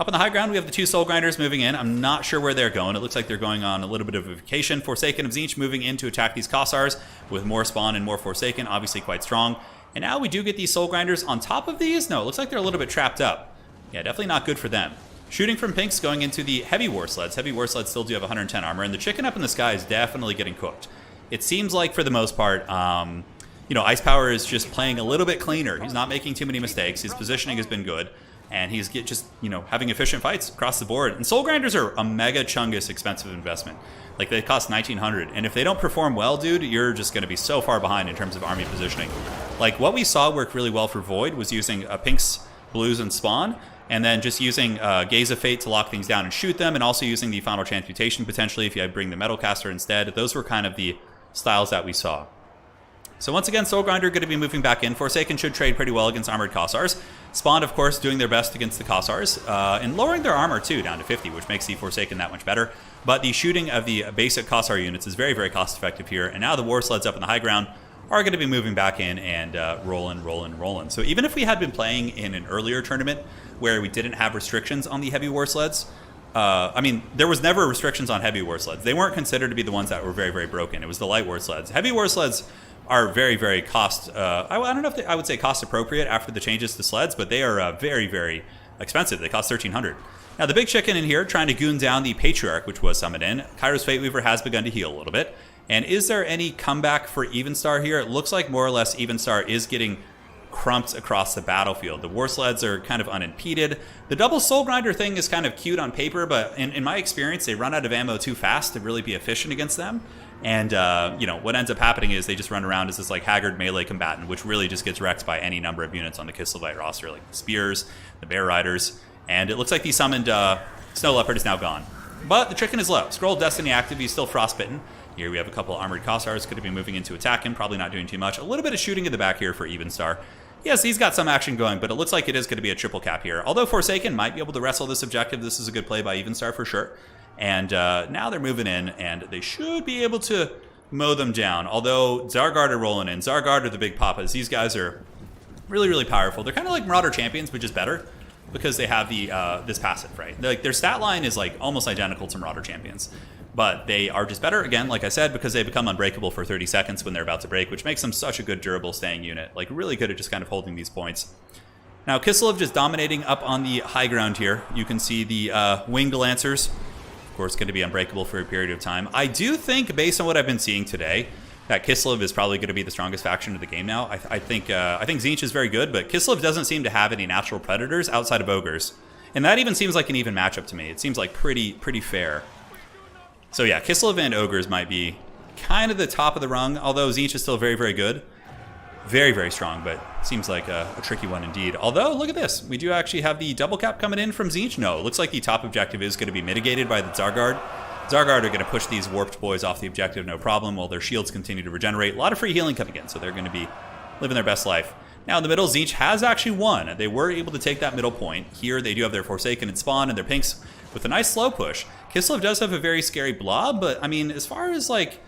Up on the high ground, we have the 2 Soul Grinders moving in. I'm not sure where they're going. It looks like they're going on a little bit of a vacation. Forsaken of Tzeentch moving in to attack these Kossars with more Spawn and more Forsaken, obviously quite strong. And now we do get these Soul Grinders on top of these. No, it looks like they're a little bit trapped up. Yeah, definitely not good for them. Shooting from Pinks going into the Heavy War Sleds. Heavy War Sleds still do have 110 armor, and the chicken up in the sky is definitely getting cooked. It seems like, for the most part, Ice Power is just playing a little bit cleaner. He's not making too many mistakes. His positioning has been good, and he's just having efficient fights across the board. And Soul Grinders are a mega chungus expensive investment. Like, they cost 1,900, and if they don't perform well, dude, you're just going to be so far behind in terms of army positioning. Like, what we saw work really well for Void was using Pinks, Blues, and Spawn, and then just using Gaze of Fate to lock things down and shoot them, and also using the Final Transmutation potentially if you bring the Metal Caster instead. Those were kind of the styles that we saw. So once again, Soul Grinder going to be moving back in. Forsaken should trade pretty well against armored Kossars. Spawn, of course, doing their best against the Kossars, and lowering their armor, too, down to 50, which makes the Forsaken that much better. But the shooting of the basic Kossar units is very, very cost-effective here. And now the War Sleds up in the high ground are going to be moving back in and rolling. So even if we had been playing in an earlier tournament where we didn't have restrictions on the Heavy War Sleds, there was never restrictions on Heavy War Sleds. They weren't considered to be the ones that were very, very broken. It was the Light War Sleds. Heavy War Sleds are very, very I don't know if I would say cost appropriate after the changes to sleds, but they are very, very expensive. They cost 1,300. Now the big chicken in here trying to goon down the Patriarch, which was summoned in. Kairos Fate Weaver has begun to heal a little bit. And is there any comeback for Evenstar here? It looks like more or less Evenstar is getting crumped across the battlefield. The War Sleds are kind of unimpeded. The double Soul Grinder thing is kind of cute on paper, but in my experience, they run out of ammo too fast to really be efficient against them. And, what ends up happening is they just run around as this, like, haggard melee combatant, which really just gets wrecked by any number of units on the Kislevite roster, like the Spears, the Bear Riders, and it looks like the summoned Snow Leopard is now gone. But the chicken is low. Scroll of Destiny active, he's still frostbitten. Here we have a couple armored Kossars, could have been moving in to attack him, probably not doing too much. A little bit of shooting in the back here for Evenstar. Yes, he's got some action going, but it looks like it is going to be a triple cap here. Although Forsaken might be able to wrestle this objective, this is a good play by Evenstar for sure. And now they're moving in, and they should be able to mow them down. Although Zargard are rolling in. Zargard are the big papas. These guys are really, really powerful. They're kind of like Marauder champions, but just better because they have the this passive, right? Like their stat line is like almost identical to Marauder champions. But they are just better, again, like I said, because they become unbreakable for 30 seconds when they're about to break, which makes them such a good durable staying unit. Like, really good at just kind of holding these points. Now, Kislev just dominating up on the high ground here. You can see the Winged Lancers, of course, going to be unbreakable for a period of time. I do think, based on what I've been seeing today, that Kislev is probably going to be the strongest faction of the game now. I think Tzeentch is very good, but Kislev doesn't seem to have any natural predators outside of Ogres. And that even seems like an even matchup to me. It seems like pretty fair. So yeah, Kislev and Ogres might be kind of the top of the rung, although Tzeentch is still very, very good. Very, very strong, but seems like a tricky one indeed. Although, look at this. We do actually have the double cap coming in from Tzeentch. No, it looks like the top objective is going to be mitigated by the Zargard. Zargard are going to push these warped boys off the objective, no problem, while their shields continue to regenerate. A lot of free healing coming in, so they're going to be living their best life. Now, in the middle, Tzeentch has actually won. They were able to take that middle point. Here, they do have their Forsaken and Spawn and their Pinks with a nice slow push. Kislev does have a very scary blob, but, I mean, as far as, like,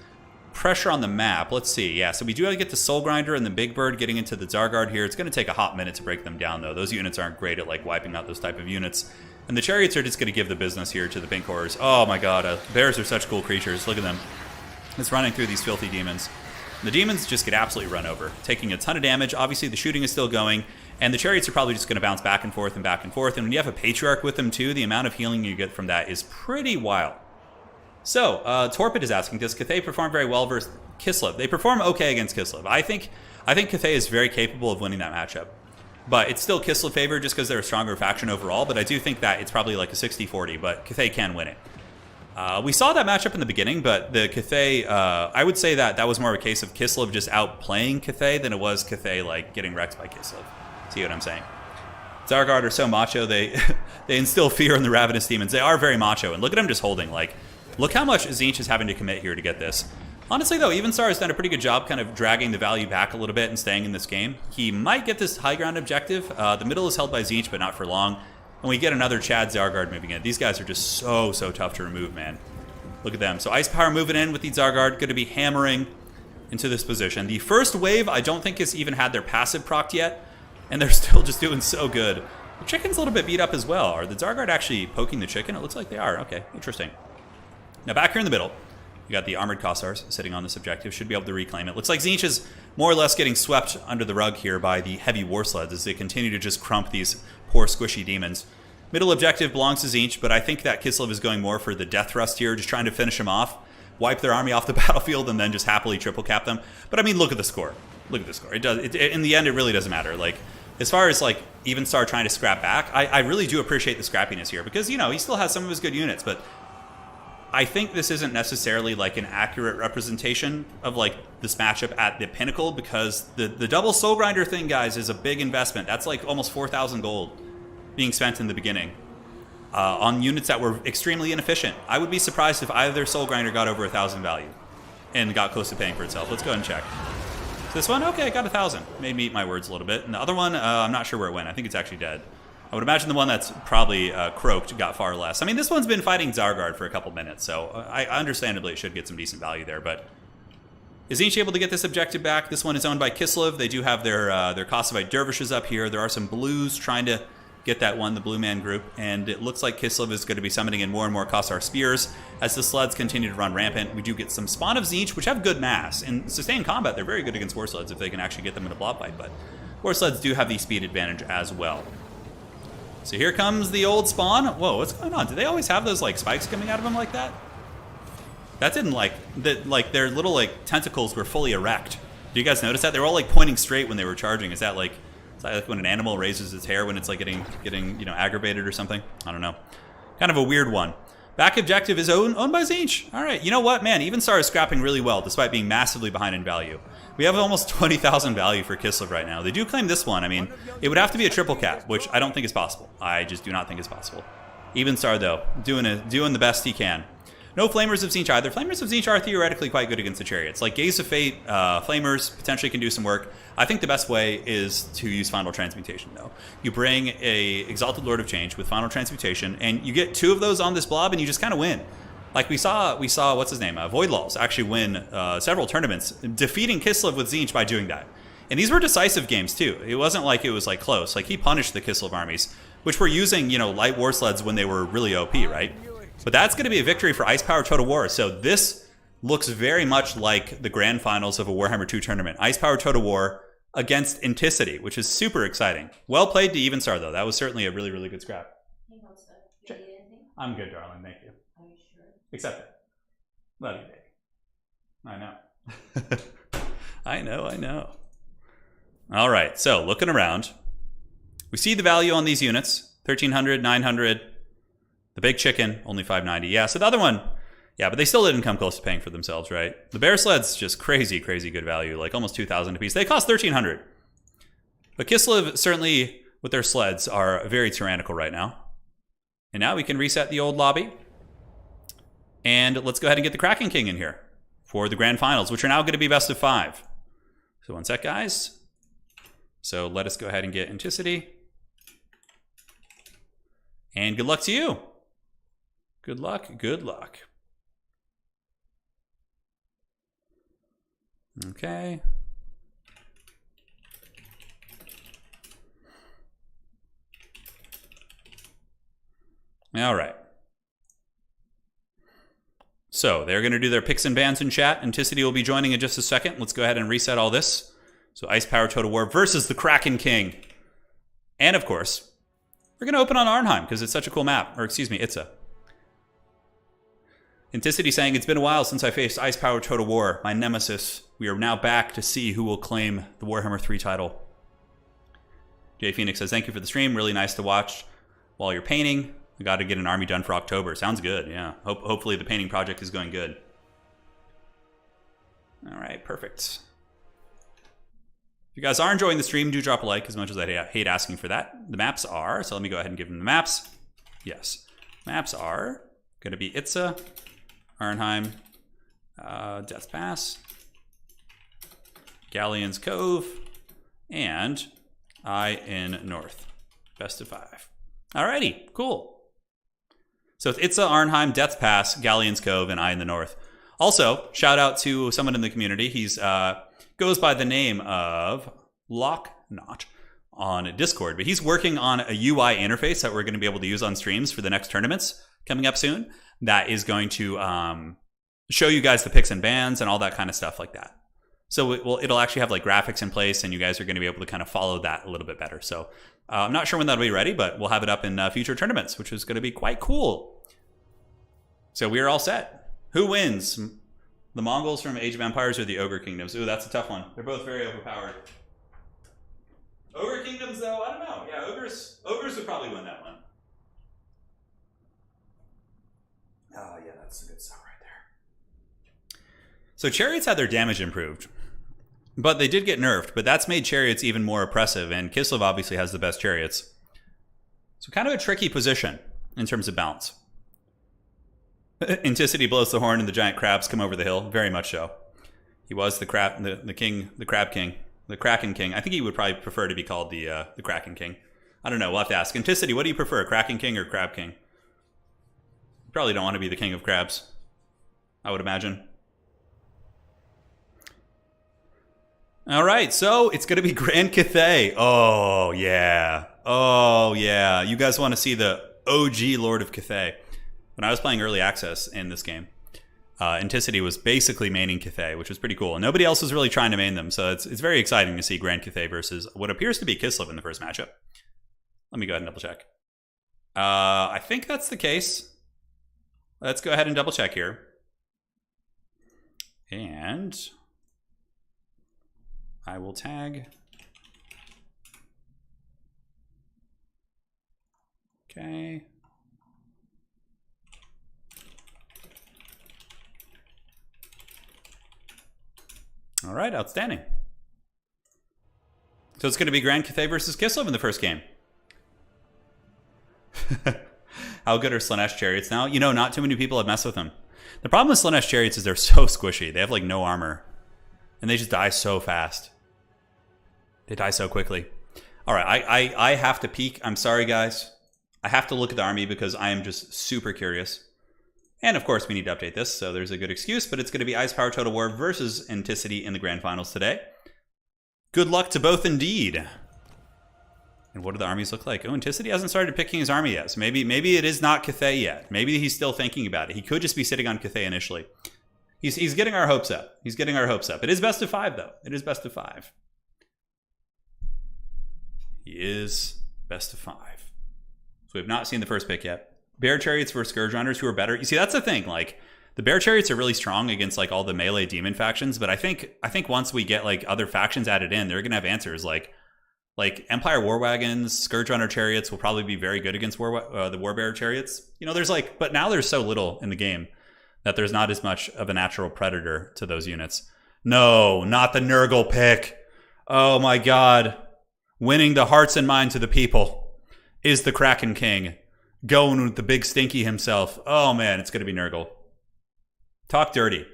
pressure on the map, let's see. Yeah, so we do get the Soul Grinder and the Big Bird getting into the Zargard here. It's going to take a hot minute to break them down, though. Those units aren't great at, like, wiping out those type of units. And the Chariots are just going to give the business here to the Pink Horrors. Oh, my God. Bears are such cool creatures. Look at them. It's running through these filthy demons. The demons just get absolutely run over, taking a ton of damage. Obviously, the shooting is still going, and the Chariots are probably just going to bounce back and forth and back and forth. And when you have a Patriarch with them, too, the amount of healing you get from that is pretty wild. So, Torpid is asking, does Cathay perform very well versus Kislev? They perform okay against Kislev. I think Cathay is very capable of winning that matchup. But it's still Kislev favor just because they're a stronger faction overall. But I do think that it's probably like a 60-40, but Cathay can win it. We saw that matchup in the beginning, but the Cathay, I would say that was more of a case of Kislev just outplaying Cathay than it was Cathay like getting wrecked by Kislev. See what I'm saying? Zargard are so macho, they instill fear in the Ravenous Demons. They are very macho, and look at them just holding. Like, look how much Tzeentch is having to commit here to get this. Honestly, though, Evenstar has done a pretty good job kind of dragging the value back a little bit and staying in this game. He might get this high ground objective. The middle is held by Tzeentch, but not for long. And we get another Chad Zargard moving in. These guys are just so tough to remove, man. Look at them. So Ice Power moving in with the Zargard, going to be hammering into this position. The first wave, I don't think has even had their passive procced yet, and they're still just doing so good. The chicken's a little bit beat up as well. Are the Zargard actually poking the chicken? It looks like they are. Okay, interesting. Now back here in the middle, you got the Armored Kossars sitting on this objective. Should be able to reclaim it. Looks like Tzeentch is more or less getting swept under the rug here by the heavy war sleds as they continue to just crump these poor squishy demons. Middle objective belongs to Tzeentch, but I think that Kislev is going more for the death thrust here, just trying to finish them off, wipe their army off the battlefield, and then just happily triple cap them. But I mean, look at the score. Look at the score. In the end, it really doesn't matter. Like, as far as like Evenstar trying to scrap back, I really do appreciate the scrappiness here because, you know, he still has some of his good units, but I think this isn't necessarily like an accurate representation of like this matchup at the pinnacle because the double Soul Grinder thing, guys, is a big investment. That's like almost 4,000 gold being spent in the beginning on units that were extremely inefficient. I would be surprised if either Soul Grinder got over 1,000 value and got close to paying for itself. Let's go ahead and check. So this one, okay, I got 1,000. Made me eat my words a little bit. And the other one, I'm not sure where it went. I think it's actually dead. I would imagine the one that's probably croaked got far less. I mean, this one's been fighting Zargard for a couple minutes, so I understandably it should get some decent value there, but is Tzeentch able to get this objective back? This one is owned by Kislev. They do have their Kossovite dervishes up here. There are some blues trying to get that one, the Blue Man group, and it looks like Kislev is going to be summoning in more and more Kossar spears as the sleds continue to run rampant. We do get some Spawn of Tzeentch, which have good mass. In sustained combat, they're very good against war sleds if they can actually get them in a blob fight, but war sleds do have the speed advantage as well. So here comes the old Spawn. Whoa, what's going on? Do they always have those like spikes coming out of them like that? That didn't like their little like tentacles were fully erect. Do you guys notice that? They were all like pointing straight when they were charging. Is that like when an animal raises its hair when it's like getting you know aggravated or something? I don't know. Kind of a weird one. Back objective is owned by Tzeentch. All right, you know what, man? Evenstar is scrapping really well despite being massively behind in value. We have almost 20,000 value for Kislev right now. They do claim this one. I mean, it would have to be a triple cap, which I don't think is possible. I just do not think is possible. Evenstar, though, doing the best he can. No Flamers of Tzeentch either. Flamers of Tzeentch are theoretically quite good against the Chariots. Like Gaze of Fate, Flamers potentially can do some work. I think the best way is to use Final Transmutation, though. You bring a Exalted Lord of Change with Final Transmutation, and you get 2 of those on this blob, and you just kind of win. Like we saw, what's his name? Voidlaws actually win several tournaments, defeating Kislev with Tzeentch by doing that. And these were decisive games, too. It wasn't like it was like close. Like he punished the Kislev armies, which were using, light war sleds when they were really OP, right? But that's going to be a victory for Ice Power Total War. So this looks very much like the grand finals of a Warhammer 2 tournament. Ice Power Total War against Inticity, which is super exciting. Well played to Evenstar, though. That was certainly a really, really good scrap. I'm good, darling. Thank you. Are you sure? Accept it. Love you, baby. I know. I know. All right. So looking around, we see the value on these units. 1,300, 900. The big chicken, only 590. Yeah, so the other one, yeah, but they still didn't come close to paying for themselves, right? The bear sled's just crazy, crazy good value, like almost 2,000 a piece. They cost 1,300. But Kislev, certainly, with their sleds, are very tyrannical right now. And now we can reset the old lobby. And let's go ahead and get the Kraken King in here for the grand finals, which are now going to be best of 5. So one sec, guys. So let us go ahead and get Inticity. And good luck to you. Good luck, good luck. Okay. All right. So they're going to do their picks and bans in chat. Inticity will be joining in just a second. Let's go ahead and reset all this. So Ice Power Total War versus the Kraken King. And of course, we're going to open on Arnheim because it's such a cool map. Or excuse me, Itza. Inticity saying, it's been a while since I faced Ice Power Total War, my nemesis. We are now back to see who will claim the Warhammer 3 title. Jay Phoenix says, thank you for the stream. Really nice to watch while you're painting. I got to get an army done for October. Sounds good, yeah. Hopefully the painting project is going good. All right, perfect. If you guys are enjoying the stream, do drop a like, as much as I hate asking for that. The maps are, so let me go ahead and give them the maps. Yes. Maps are going to be Itza, Arnheim, Death Pass, Galleon's Cove, and Eye in North. Best of 5. Alrighty, cool. So it's Itza, Arnheim, Death Pass, Galleon's Cove, and Eye in the North. Also, shout out to someone in the community. He's goes by the name of Locknot on Discord, but he's working on a UI interface that we're going to be able to use on streams for the next tournaments coming up soon. That is going to show you guys the picks and bans and all that kind of stuff like that. So it'll actually have like graphics in place, and you guys are going to be able to kind of follow that a little bit better. So I'm not sure when that'll be ready, but we'll have it up in future tournaments, which is going to be quite cool. So we are all set. Who wins? The Mongols from Age of Empires or the Ogre Kingdoms? Ooh, that's a tough one. They're both very overpowered. Ogre Kingdoms, though, I don't know. Yeah, Ogres would probably win that one. Oh, yeah, that's a good song right there. So Chariots had their damage improved, but they did get nerfed, but that's made Chariots even more oppressive, and Kislev obviously has the best Chariots. So kind of a tricky position in terms of balance. Inticity blows the horn and the giant crabs come over the hill. Very much so. He was the crab, the king, the crab king, the Kraken King. I think he would probably prefer to be called the Kraken King. I don't know. We'll have to ask. Inticity, what do you prefer, Kraken King or Crab King? You probably don't want to be the king of crabs, I would imagine. All right, so it's going to be Grand Cathay. Oh yeah, oh yeah. You guys want to see the OG Lord of Cathay? When I was playing early access in this game, Inticity was basically maining Cathay, which was pretty cool. And nobody else was really trying to main them, so it's very exciting to see Grand Cathay versus what appears to be Kislev in the first matchup. Let me go ahead and double check. I think that's the case. Let's go ahead and double check here. And I will tag. Okay. All right, outstanding. So it's going to be Grand Cathay versus Kislev in the first game. How good are Slaanesh chariots now? You know, not too many people have messed with them. The problem with Slaanesh chariots is they're so squishy. They have like no armor. And they just die so fast. They die so quickly. All right, I have to peek. I'm sorry, guys. I have to look at the army because I am just super curious. And of course, we need to update this, so there's a good excuse, but it's going to be Ice Power Total War versus Anticity in the Grand Finals today. Good luck to both indeed. And what do the armies look like? Oh, Anticity hasn't started picking his army yet, so maybe it is not Cathay yet. Maybe he's still thinking about it. He could just be sitting on Cathay initially. He's getting our hopes up. He's getting our hopes up. It is best of 5, though. It is best of 5. He is best of 5. So we have not seen the first pick yet. Bear Chariots versus Scourge Runners, who are better. You see, that's the thing. Like, the Bear Chariots are really strong against like all the melee demon factions, but I think once we get like other factions added in, they're gonna have answers. Like Empire War Wagons, Scourge Runner Chariots will probably be very good against the Warbear Chariots. You know, there's like, but now there's so little in the game that there's not as much of a natural predator to those units. No, not the Nurgle pick. Oh my God. Winning the hearts and minds of the people is the Kraken King. Going with the big stinky himself. Oh man, it's going to be Nurgle. Talk dirty.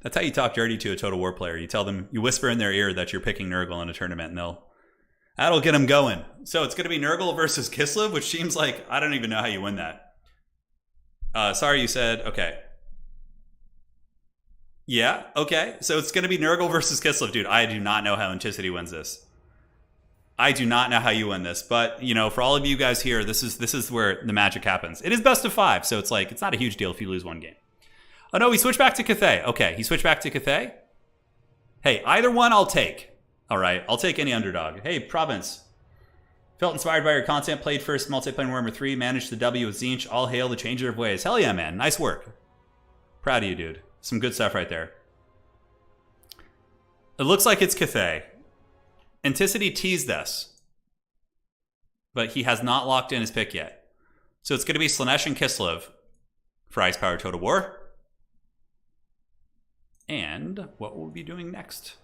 That's how you talk dirty to a Total War player. You tell them, you whisper in their ear that you're picking Nurgle in a tournament, and that'll get them going. So it's going to be Nurgle versus Kislev, which seems like, I don't even know how you win that. Sorry, you said, okay. Yeah, okay. So it's going to be Nurgle versus Kislev. Dude, I do not know how Anticity wins this. I do not know how you win this, but you know, for all of you guys here, this is where the magic happens. It is best of 5, so it's like it's not a huge deal if you lose one game. Oh no, he switched back to Cathay. Okay, he switched back to Cathay. Hey, either one I'll take. All right, I'll take any underdog. Hey, Province. Felt inspired by your content. Played first multiplayer Warhammer 3. Managed the W with Desync. All hail the changer of ways. Hell yeah, man. Nice work. Proud of you, dude. Some good stuff right there. It looks like it's Cathay. Anticity teased us, but he has not locked in his pick yet. So it's going to be Slaanesh and Kislev for Ice Power Total War. And what we'll be doing next.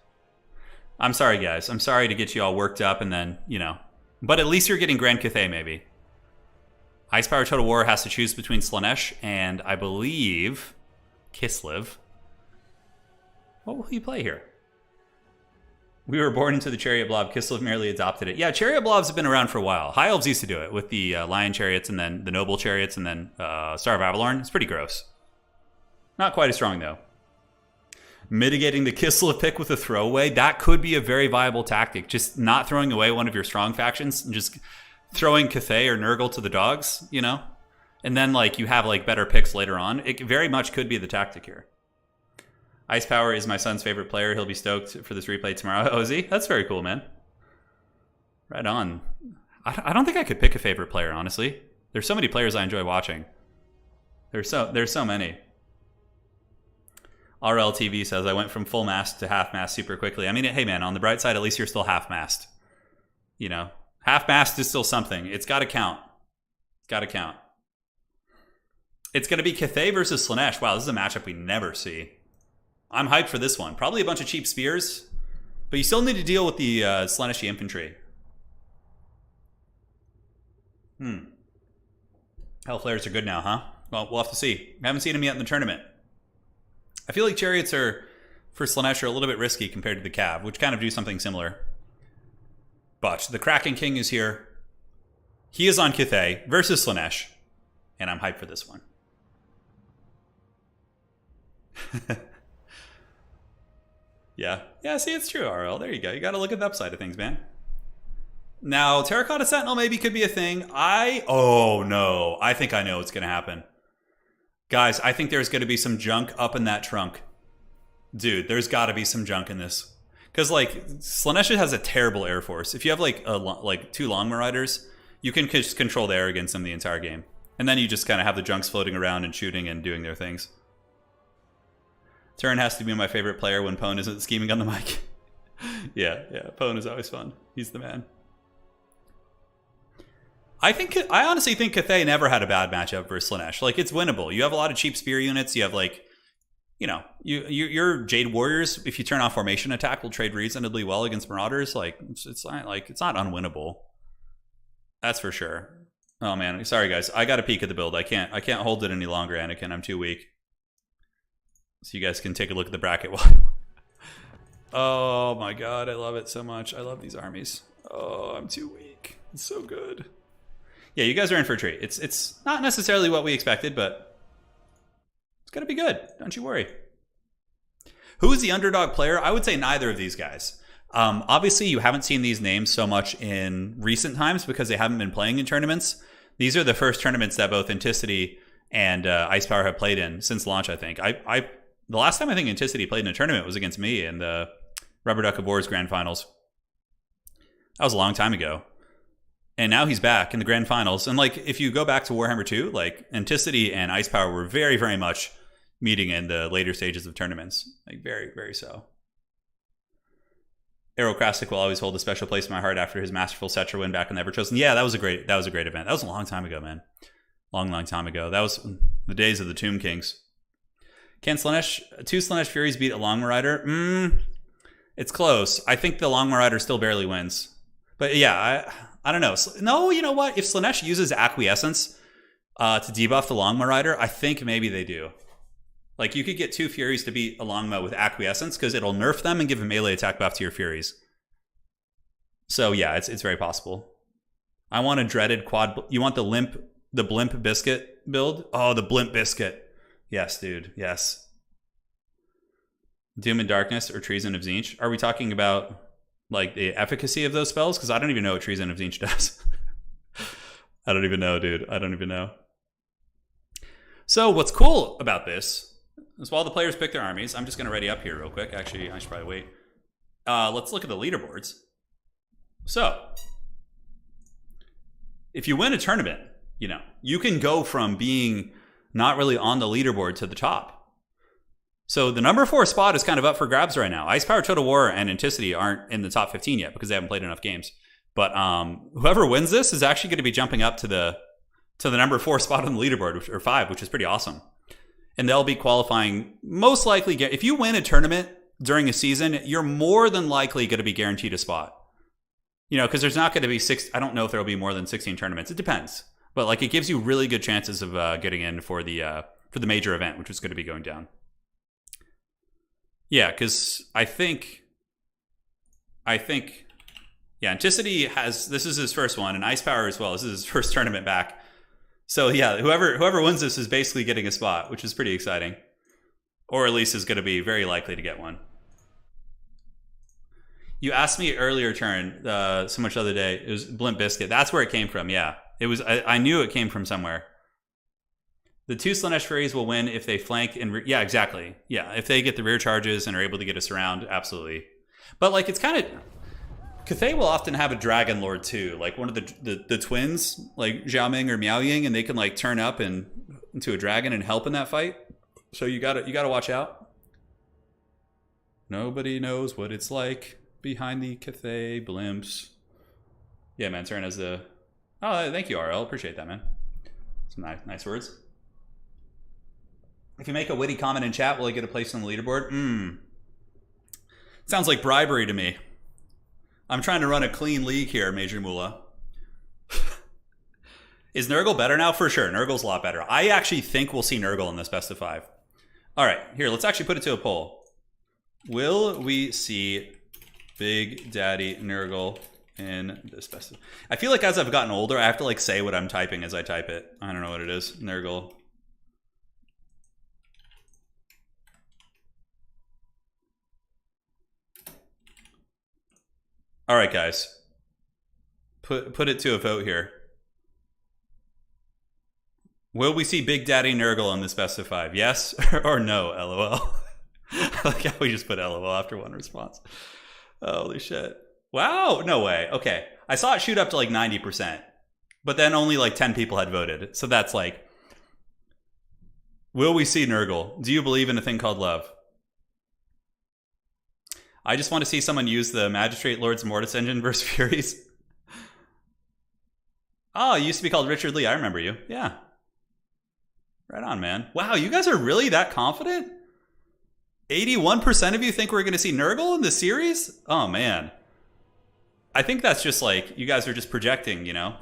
I'm sorry, guys. I'm sorry to get you all worked up and then, you know. But at least you're getting Grand Cathay, maybe. Ice Power Total War has to choose between Slaanesh and, I believe, Kislev. What will he play here? We were born into the Chariot Blob. Kislev merely adopted it. Yeah, Chariot Blobs have been around for a while. High Elves used to do it with the Lion Chariots and then the Noble Chariots and then Star of Avalorn. It's pretty gross. Not quite as strong, though. Mitigating the Kislev pick with a throwaway, that could be a very viable tactic. Just not throwing away one of your strong factions and just throwing Cathay or Nurgle to the dogs, you know? And then, like, you have, like, better picks later on. It very much could be the tactic here. Ice Power is my son's favorite player. He'll be stoked for this replay tomorrow. Oh, is he? That's very cool, man. Right on. I don't think I could pick a favorite player, honestly. There's so many players I enjoy watching. There's so many. RLTV says, I went from full mast to half mast super quickly. I mean, hey, man, on the bright side, at least you're still half mast. You know, half mast is still something. It's got to count. It's got to count. It's going to be Cathay versus Slaanesh. Wow, this is a matchup we never see. I'm hyped for this one. Probably a bunch of cheap spears, but you still need to deal with the Slaaneshi infantry. Hellflares are good now, huh? Well, we'll have to see. I haven't seen them yet in the tournament. I feel like chariots are, for Slaanesh, are a little bit risky compared to the Cav, which kind of do something similar. But the Kraken King is here. He is on Cathay versus Slaanesh, and I'm hyped for this one. Yeah, see, it's true, RL. There you go. You got to look at the upside of things, man. Now, Terracotta Sentinel maybe could be a thing. Oh, no. I think I know what's going to happen. Guys, I think there's going to be some junk up in that trunk. Dude, there's got to be some junk in this. Because, like, Slaanesh has a terrible air force. If you have, like 2 Longma Riders, you can just control the air against them the entire game. And then you just kind of have the junks floating around and shooting and doing their things. Turin has to be my favorite player when Pwn isn't scheming on the mic. yeah, Pwn is always fun. He's the man. I honestly think Cathay never had a bad matchup versus Slaanesh. Like, it's winnable. You have a lot of cheap spear units. You have, like, you know, your Jade Warriors, if you turn off formation attack, will trade reasonably well against Marauders. Like, it's not unwinnable. That's for sure. Oh man, sorry guys. I got to peek at the build. I can't hold it any longer, Anakin. I'm too weak. So you guys can take a look at the bracket. Oh my god, I love it so much. I love these armies. Oh, I'm too weak. It's so good. Yeah, you guys are in for a treat. It's not necessarily what we expected, but it's gonna be good. Don't you worry. Who is the underdog player? I would say neither of these guys. Obviously, you haven't seen these names so much in recent times because they haven't been playing in tournaments. These are the first tournaments that both Anticity and Ice Power have played in since launch, I think. The last time I think Anticity played in a tournament was against me in the Rubber Duck of War's Grand Finals. That was a long time ago. And now he's back in the Grand Finals. And like, if you go back to Warhammer 2, like Anticity and Ice Power were very, very much meeting in the later stages of tournaments. Like very, very so. Aerocrastic will always hold a special place in my heart after his masterful Cetra win back in the Everchosen. Yeah, that was a great event. That was a long time ago, man. Long time ago. That was the days of the Tomb Kings. Can Slaanesh, 2 Slaanesh Furies beat a Longma Rider? It's close. I think the Longma Rider still barely wins. But yeah, I don't know. No, you know what? If Slaanesh uses Acquiescence to debuff the Longma Rider, I think maybe they do. Like, you could get 2 Furies to beat a Longma with Acquiescence because it'll nerf them and give a melee attack buff to your Furies. So yeah, it's very possible. I want a dreaded quad. You want the Blimp Biscuit build? Oh, the Blimp Biscuit. Yes, dude. Yes. Doom and Darkness or Treason of Tzeentch. Are we talking about like the efficacy of those spells? Because I don't even know what Treason of Tzeentch does. I don't even know, dude. I don't even know. So what's cool about this is while the players pick their armies, I'm just going to ready up here real quick. Actually, I should probably wait. Let's look at the leaderboards. So if you win a tournament, you know, you can go from being not really on the leaderboard to the top. So the number 4 spot is kind of up for grabs right now. Ice Power, Total War, and Anticity aren't in the top 15 yet because they haven't played enough games. But whoever wins this is actually going to be jumping up to the number 4 spot on the leaderboard, or 5, which is pretty awesome. And they'll be qualifying most likely. If you win a tournament during a season, you're more than likely going to be guaranteed a spot. You know, because there's not going to be 6. I don't know if there will be more than 16 tournaments. It depends. But like, it gives you really good chances of getting in for the major event, which is going to be going down. Yeah, because I think, yeah, Anticity this is his first one, and Ice Power as well. This is his first tournament back. So yeah, whoever wins this is basically getting a spot, which is pretty exciting. Or at least is going to be very likely to get one. You asked me earlier, Turin, so much the other day. It was Blimp Biscuit. That's where it came from, yeah. It was. I knew it came from somewhere. The 2 Slaanesh Furies will win if they flank and... yeah, exactly. Yeah, if they get the rear charges and are able to get a surround, absolutely. But like, it's kind of... Cathay will often have a Dragon Lord too, like one of the twins, like Xiaoming or Miaoying, and they can like turn up into a dragon and help in that fight. So you gotta watch out. Nobody knows what it's like behind the Cathay blimps. Yeah, man, Turin has the... Oh, thank you, RL. Appreciate that, man. Some nice words. If you make a witty comment in chat, will I get a place on the leaderboard? Sounds like bribery to me. I'm trying to run a clean league here, Major Moolah. Is Nurgle better now? For sure. Nurgle's a lot better. I actually think we'll see Nurgle in this best of 5. All right, here, let's actually put it to a poll. Will we see Big Daddy Nurgle in this best of... I feel like as I've gotten older, I have to like say what I'm typing as I type it. I don't know what it is. Nurgle. All right, guys. Put it to a vote here. Will we see Big Daddy Nurgle in this best of 5? Yes or no? LOL. Like how we just put LOL after one response. Holy shit. Wow. No way. Okay. I saw it shoot up to like 90%, but then only like 10 people had voted. So that's like, will we see Nurgle? Do you believe in a thing called love? I just want to see someone use the Magistrate Lord's Mortis engine versus Furies. Oh, it used to be called Richard Lee. I remember you. Yeah. Right on, man. Wow, you guys are really that confident? 81% of you think we're going to see Nurgle in the series? Oh, man. I think that's just like, you guys are just projecting, you know?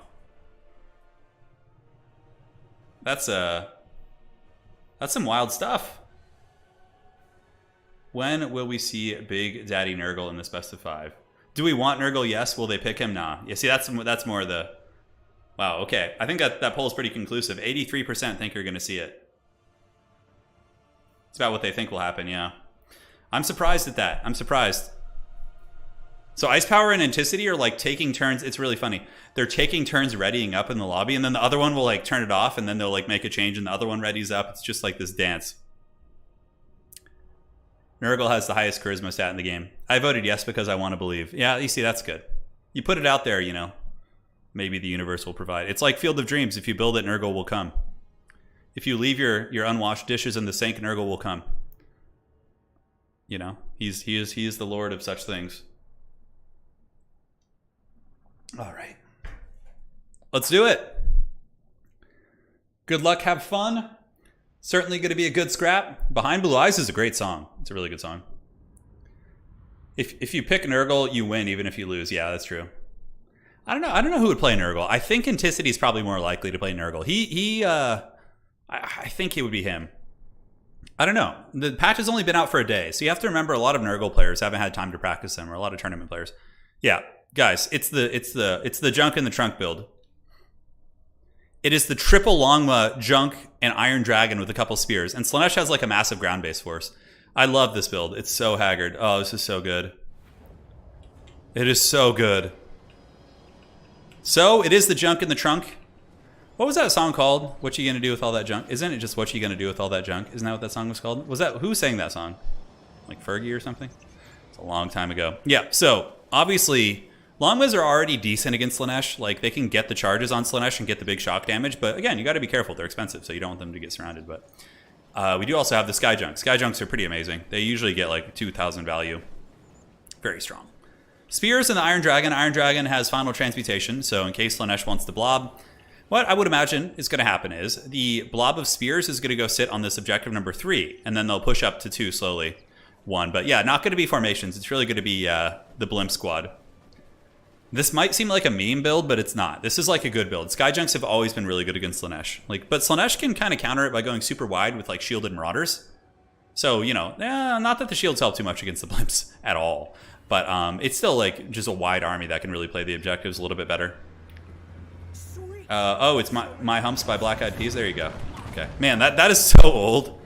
That's some wild stuff. When will we see Big Daddy Nurgle in this best of 5? Do we want Nurgle? Yes. Will they pick him? Nah. Yeah, see, that's more the... Wow, okay. I think that poll is pretty conclusive. 83% think you're going to see it. It's about what they think will happen, yeah. I'm surprised at that. I'm surprised. So Ice Power and Anticity are like taking turns. It's really funny. They're taking turns readying up in the lobby, and then the other one will like turn it off, and then they'll like make a change, and the other one readies up. It's just like this dance. Nurgle has the highest charisma stat in the game. I voted yes because I want to believe. Yeah, you see, that's good. You put it out there, you know. Maybe the universe will provide. It's like Field of Dreams. If you build it, Nurgle will come. If you leave your unwashed dishes in the sink, Nurgle will come. You know, he is the Lord of such things. All right. Let's do it. Good luck, have fun. Certainly going to be a good scrap. Behind Blue Eyes is a great song. It's a really good song. If you pick Nurgle, you win even if you lose. Yeah, that's true. I don't know who would play Nurgle. I think Anticity is probably more likely to play Nurgle. I think it would be him. I don't know. The patch has only been out for a day, so you have to remember a lot of Nurgle players haven't had time to practice them, or a lot of tournament players. Yeah, guys, it's the junk in the trunk build. It is the triple Longma, junk, and Iron Dragon with a couple spears, and Slaanesh has like a massive ground base force. I love this build. It's so haggard. Oh, this is so good. It is so good. So, it is the junk in the trunk. What was that song called? What you gonna do with all that junk? Isn't it just what you gonna do with all that junk? Isn't that what that song was called? Who sang that song? Like Fergie or something? It's a long time ago. Yeah, so, obviously, Longmas are already decent against Slaanesh. Like, they can get the charges on Slaanesh and get the big shock damage. But, again, you gotta be careful. They're expensive, so you don't want them to get surrounded. But we do also have the Sky Junks. Sky Junks are pretty amazing. They usually get, like, 2,000 value. Very strong. Spears and the Iron Dragon. Iron Dragon has Final Transmutation, so in case Slaanesh wants the blob, what I would imagine is going to happen is the blob of spears is going to go sit on this objective number 3, and then they'll push up to 2 slowly. 1, but yeah, not going to be formations. It's really going to be the Blimp Squad. This might seem like a meme build, but it's not. This is like a good build. Skyjunks have always been really good against Slaanesh. But Slaanesh can kind of counter it by going super wide with like shielded Marauders. So, you know, not that the shields help too much against the Blimps at all. But it's still like just a wide army that can really play the objectives a little bit better. Oh, it's My Humps by Black Eyed Peas. There you go. Okay. Man, that is so old.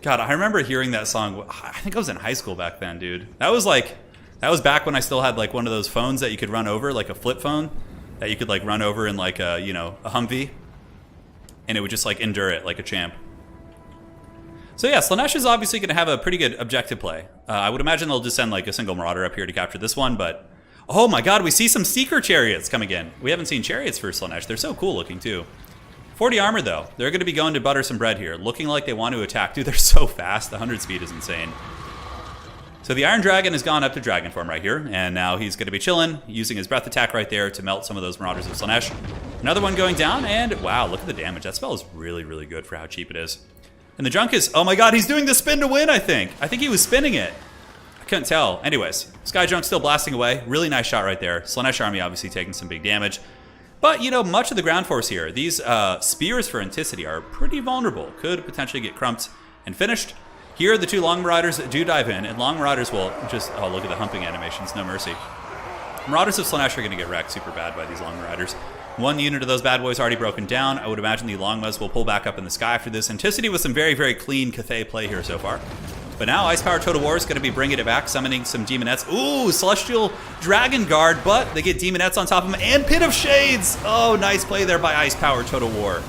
God, I remember hearing that song. I think I was in high school back then, dude. That was back when I still had like one of those phones that you could run over, like a flip phone that you could like run over in like a, you know, a Humvee. And it would just like endure it like a champ. So yeah, Slaanesh is obviously going to have a pretty good objective play. I would imagine they'll just send like a single Marauder up here to capture this one, but... Oh my god, we see some Seeker Chariots coming in. We haven't seen Chariots for Slaanesh. They're so cool looking too. 40 armor though. They're going to be going to butter some bread here. Looking like they want to attack. Dude, they're so fast. The 100 speed is insane. So the Iron Dragon has gone up to Dragon form right here, and now he's going to be chilling, using his breath attack right there to melt some of those Marauders of Slaanesh. Another one going down, and wow, look at the damage. That spell is really, really good for how cheap it is. And the junk is, oh my god, he's doing the spin to win, I think. I think he was spinning it. I couldn't tell. Anyways, Sky Junk still blasting away. Really nice shot right there. Slaanesh army obviously taking some big damage. But, you know, much of the ground force here, these spears for Anticity are pretty vulnerable. Could potentially get crumped and finished. Here, the 2 Long Marauders do dive in, and Long Marauders will just, oh, look at the humping animations, no mercy. Marauders of Slaanesh are going to get wrecked super bad by these Long Marauders. 1 unit of those bad boys already broken down. I would imagine the Longmas will pull back up in the sky after this. Anticity with some very, very clean Cathay play here so far. But now Ice Power Total War is going to be bringing it back, summoning some Demonettes. Ooh, Celestial Dragon Guard, but they get Demonettes on top of them, and Pit of Shades! Oh, nice play there by Ice Power Total War.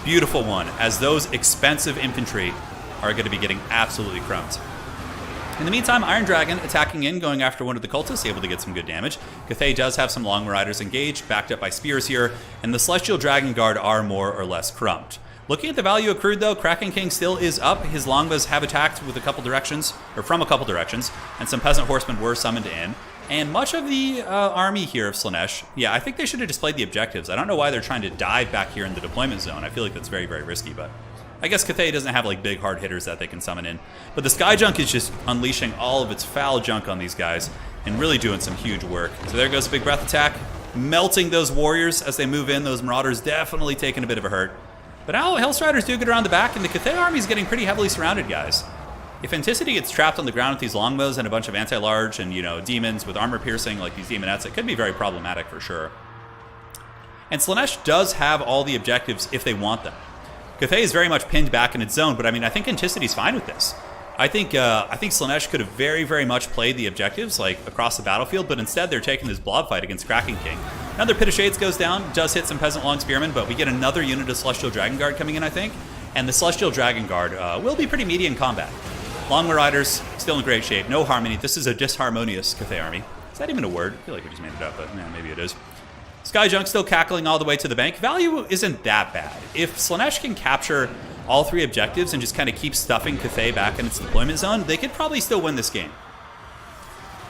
Beautiful one, as those expensive infantry are going to be getting absolutely crumped. In the meantime, Iron Dragon attacking in, going after one of the cultists, able to get some good damage. Cathay does have some Long Marauders engaged, backed up by spears here, and the Celestial Dragon Guard are more or less crumped. Looking at the value accrued though, Kraken King still is up. His Longmas have attacked with a couple directions, or from a couple directions, and some Peasant Horsemen were summoned in. And much of the army here of Slaanesh, yeah, I think they should have displayed the objectives. I don't know why they're trying to dive back here in the deployment zone. I feel like that's very, very risky, but... I guess Cathay doesn't have like big hard hitters that they can summon in. But the Sky Junk is just unleashing all of its foul junk on these guys and really doing some huge work. So there goes a big breath attack, melting those warriors as they move in. Those Marauders definitely taking a bit of a hurt. But now Hellstriders do get around the back, and the Cathay army is getting pretty heavily surrounded, guys. If Anticity gets trapped on the ground with these longbows and a bunch of anti-large and, you know, demons with armor piercing like these demonettes, it could be very problematic for sure. And Slaanesh does have all the objectives if they want them. Cathay is very much pinned back in its zone, but I mean, I think Anticity's fine with this. I think Slaanesh could have very, very much played the objectives like across the battlefield, but instead they're taking this blob fight against Kraken King. Another Pit of Shades goes down, does hit some Peasant Long Spearmen, but we get another unit of Celestial Dragon Guard coming in, I think. And the Celestial Dragon Guard will be pretty meaty in combat. Long Riders, still in great shape. No harmony. This is a disharmonious Cathay army. Is that even a word? I feel like we just made it up, but yeah, maybe it is. Skyjunk still cackling all the way to the bank. Value isn't that bad. If Slaanesh can capture all 3 objectives and just kind of keep stuffing Cathay back in its deployment zone, they could probably still win this game.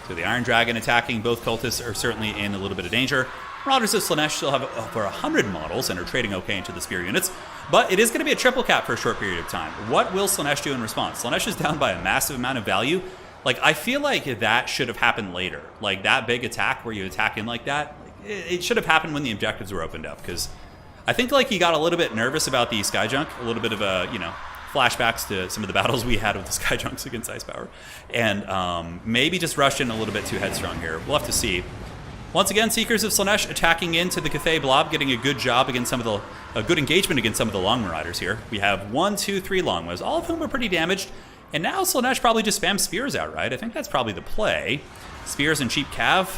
So the Iron Dragon attacking both cultists are certainly in a little bit of danger. Marauders of Slaanesh still have over 100 models and are trading okay into the spear units, but it is going to be a triple cap for a short period of time. What will Slaanesh do in response? Slaanesh is down by a massive amount of value. Like, I feel like that should have happened later. Like, that big attack where you attack in like that, it should have happened when the objectives were opened up, because I think like he got a little bit nervous about the Skyjunk, a little bit of a, you know, flashbacks to some of the battles we had with the Skyjunks against Ice Power, and maybe just rushed in a little bit too headstrong here. We'll have to see. Once again, Seekers of Slaanesh attacking into the Cathay blob, getting a good job against some of the, a good engagement against some of the Long Marauders here. We have 1, 2, 3 Longbows, all of whom are pretty damaged, and now Slaanesh probably just spams Spears outright. I think that's probably the play. Spears and cheap Cav,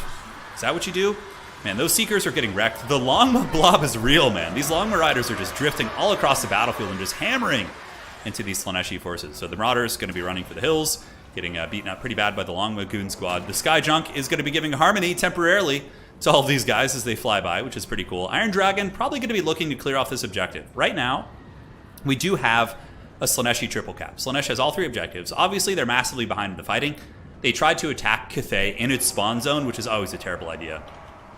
is that what you do? Man, those Seekers are getting wrecked. The Long blob is real, man. These Long Marauders are just drifting all across the battlefield and just hammering into these Slaaneshi forces. So the Marauders going to be running for the hills, getting beaten up pretty bad by the Long Goon squad. The Skyjunk is going to be giving harmony temporarily to all of these guys as they fly by, which is pretty cool. Iron Dragon probably going to be looking to clear off this objective. Right now, we do have a Slaaneshi triple cap. Slaanesh has all 3 objectives. Obviously, they're massively behind in the fighting. They tried to attack Cathay in its spawn zone, which is always a terrible idea.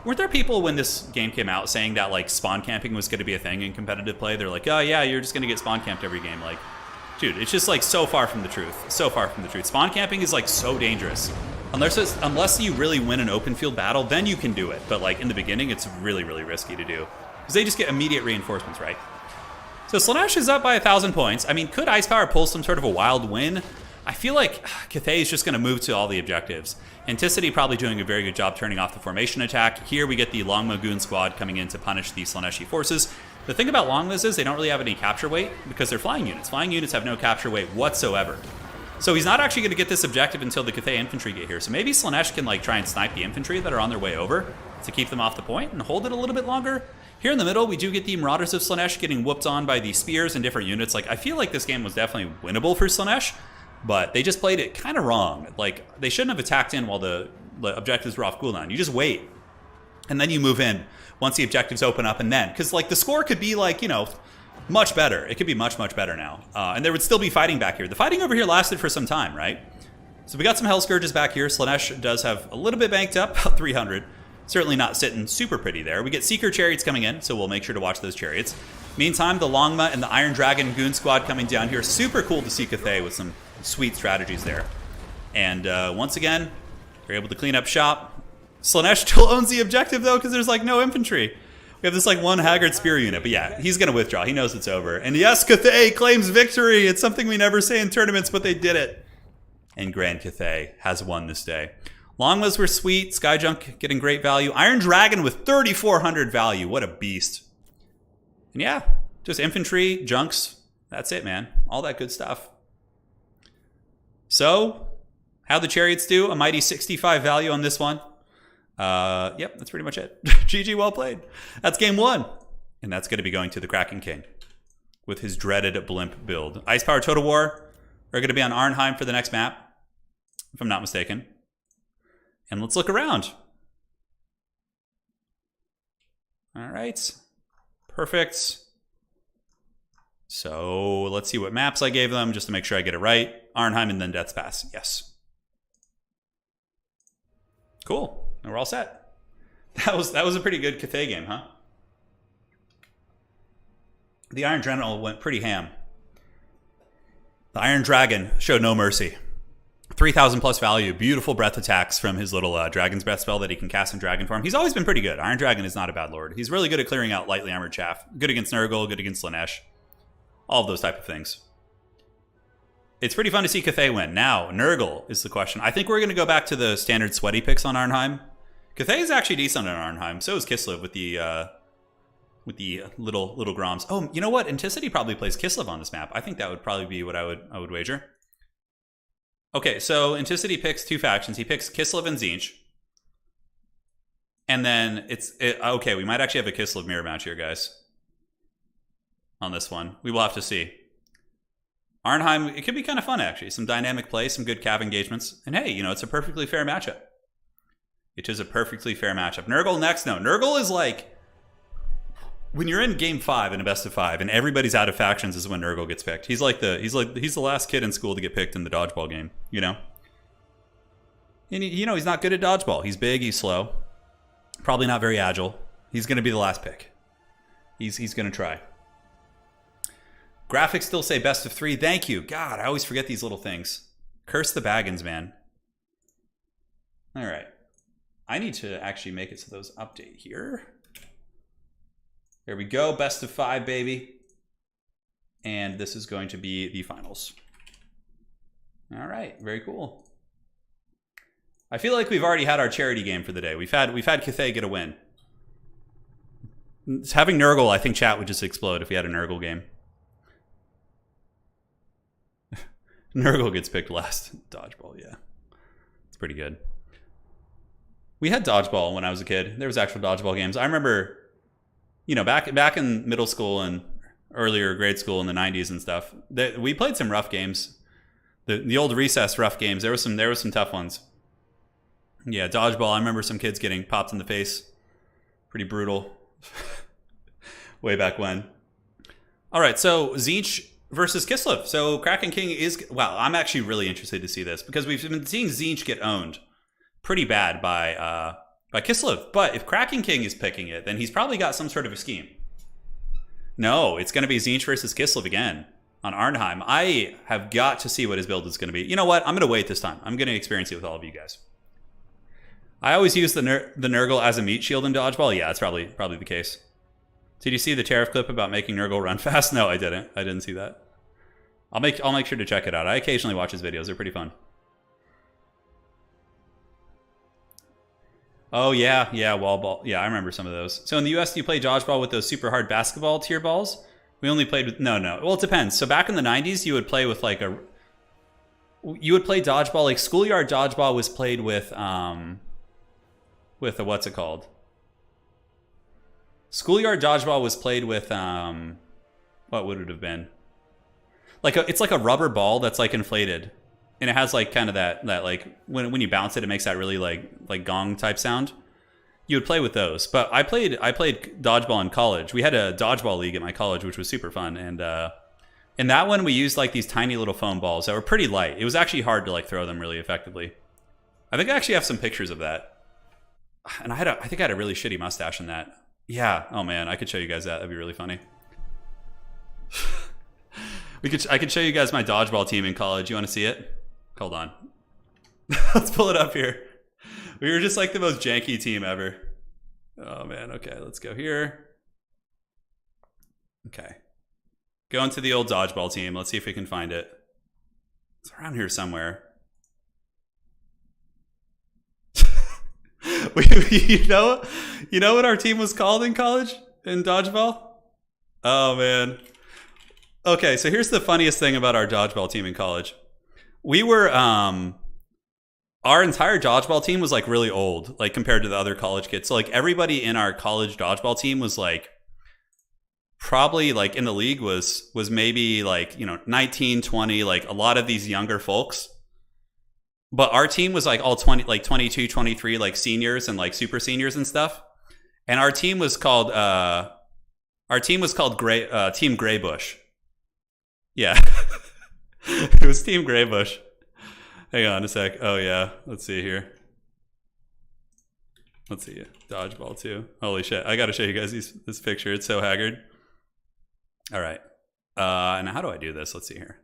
Weren't there people when this game came out saying that like spawn camping was going to be a thing in competitive play? They're like, oh yeah, you're just going to get spawn camped every game. Like, dude, it's just like so far from the truth. So far from the truth. Spawn camping is like so dangerous. Unless you really win an open field battle, then you can do it. But like in the beginning, it's really, really risky to do. Because they just get immediate reinforcements, right? So Slaanesh is up by 1,000 points. I mean, could Ice Power pull some sort of a wild win? I feel like Cathay is just going to move to all the objectives. Anticity probably doing a very good job turning off the formation attack. Here we get the Longbow Goon squad coming in to punish the Slaaneshi forces. The thing about Longbows is they don't really have any capture weight because they're flying units. Flying units have no capture weight whatsoever. So he's not actually going to get this objective until the Cathay infantry get here. So maybe Slaanesh can like try and snipe the infantry that are on their way over to keep them off the point and hold it a little bit longer. Here in the middle, we do get the Marauders of Slaanesh getting whooped on by the spears and different units. Like, I feel like this game was definitely winnable for Slaanesh, but they just played it kind of wrong. Like, they shouldn't have attacked in while the objectives were off cooldown. You just wait, and then you move in once the objectives open up, and then, because like the score could be like, you know, much better. It could be much, much better now. And there would still be fighting back here. The fighting over here lasted for some time, right? So we got some Hell Scourges back here. Slaanesh does have a little bit banked up, about 300. Certainly not sitting super pretty there. We get Seeker Chariots coming in, so we'll make sure to watch those chariots. Meantime, the Longma and the Iron Dragon Goon Squad coming down here. Super cool to see Cathay with some sweet strategies there. And once again, they're able to clean up shop. Slaanesh still owns the objective, though, because there's like no infantry. We have this like one Haggard Spear unit, but yeah, he's going to withdraw. He knows it's over. And yes, Cathay claims victory. It's something we never say in tournaments, but they did it. And Grand Cathay has won this day. Longmas were sweet. Skyjunk getting great value. Iron Dragon with 3,400 value. What a beast. And yeah, just infantry, junks. That's it, man. All that good stuff. So, how'd the chariots do? A mighty 65 value on this one. Yep, that's pretty much it. GG, well played. That's game 1. And that's going to be going to the Kraken King with his dreaded blimp build. Ice Power Total War are going to be on Arnheim for the next map, if I'm not mistaken. And let's look around. All right. Perfect. So let's see what maps I gave them just to make sure I get it right. Arnheim and then Death's Pass. Yes. Cool. And we're all set. That was a pretty good Cathay game, huh? The Iron General went pretty ham. The Iron Dragon showed no mercy. 3,000 plus value. Beautiful breath attacks from his little Dragon's Breath spell that he can cast in Dragon form. He's always been pretty good. Iron Dragon is not a bad lord. He's really good at clearing out lightly armored chaff. Good against Nurgle, good against Slaanesh. All of those type of things. It's pretty fun to see Cathay win. Now, Nurgle is the question. I think we're going to go back to the standard sweaty picks on Arnheim. Cathay is actually decent on Arnheim. So is Kislev with the little Groms. Oh, you know what? Anticity probably plays Kislev on this map. I think that would probably be what I would wager. Okay, so Anticity picks two factions. He picks Kislev and Tzeentch. And then okay, we might actually have a Kislev mirror match here, guys. On this one. We will have to see. Arnheim, it could be kind of fun, actually. Some dynamic play, some good cav engagements. And hey, you know, it's a perfectly fair matchup. It is a perfectly fair matchup. Nurgle next? No, Nurgle is like... When you're in game 5 in a best of 5 and everybody's out of factions is when Nurgle gets picked. He's the last kid in school to get picked in the dodgeball game, you know? And you know, he's not good at dodgeball. He's big, he's slow. Probably not very agile. He's going to be the last pick. He's going to try. Graphics still say best of 3. Thank you. God, I always forget these little things. Curse the Baggins, man. All right. I need to actually make it so those update here. There we go. Best of 5, baby. And this is going to be the finals. All right. Very cool. I feel like we've already had our charity game for the day. We've had Cathay get a win. Having Nurgle, I think chat would just explode if we had a Nurgle game. Nurgle gets picked last. Dodgeball, yeah. It's pretty good. We had dodgeball when I was a kid. There was actual dodgeball games. I remember, you know, back in middle school and earlier grade school in the 90s and stuff, we played some rough games. The old recess rough games. There was some tough ones. Yeah, dodgeball. I remember some kids getting popped in the face. Pretty brutal. Way back when. All right, so Tzeentch versus Kislev. So Kraken King is... Wow, I'm actually really interested to see this because we've been seeing Tzeentch get owned pretty bad by Kislev. But if Kraken King is picking it, then he's probably got some sort of a scheme. No, it's going to be Tzeentch versus Kislev again on Arnheim. I have got to see what his build is going to be. You know what? I'm going to wait this time. I'm going to experience it with all of you guys. I always use the Nurgle as a meat shield in dodgeball. Yeah, that's probably the case. Did you see the Tariff clip about making Nurgle run fast? No, I didn't. I didn't see that. I'll make sure to check it out. I occasionally watch his videos. They're pretty fun. Oh yeah, wall ball. Yeah, I remember some of those. So in the US, do you play dodgeball with those super hard basketball tier balls? We only played with no. Well, it depends. So back in the 90s, you would play with like you would play dodgeball. Like schoolyard dodgeball was played with a what's it called? Schoolyard dodgeball was played with what would it have been? It's like a rubber ball that's like inflated, and it has like kind of that like when you bounce it, it makes that really like gong type sound. You would play with those, but I played dodgeball in college. We had a dodgeball league at my college, which was super fun, and in that one we used like these tiny little foam balls that were pretty light. It was actually hard to like throw them really effectively. I think I actually have some pictures of that, and I think I had a really shitty mustache in that. Yeah. Oh man, I could show you guys that. That'd be really funny. I could show you guys my dodgeball team in college. You want to see it? Hold on. Let's pull it up here. We were just like the most janky team ever. Oh man. Okay, let's go here. Okay. Go into the old dodgeball team. Let's see if we can find it. It's around here somewhere. You know what our team was called in college in dodgeball? Oh man. Okay, so here's the funniest thing about our dodgeball team in college. We were our entire dodgeball team was like really old, like compared to the other college kids. So like everybody in our college dodgeball team was like probably like in the league was maybe like, you know, 19, 20, like a lot of these younger folks. But our team was like all 20, like 22, 23, like seniors and like super seniors and stuff. And our team was called Team Greybush. Yeah. It was Team Greybush. Hang on a sec. Oh yeah. Let's see here. Let's see. Dodgeball too. Holy shit. I gotta show you guys this picture. It's so haggard. All right. And how do I do this? Let's see here.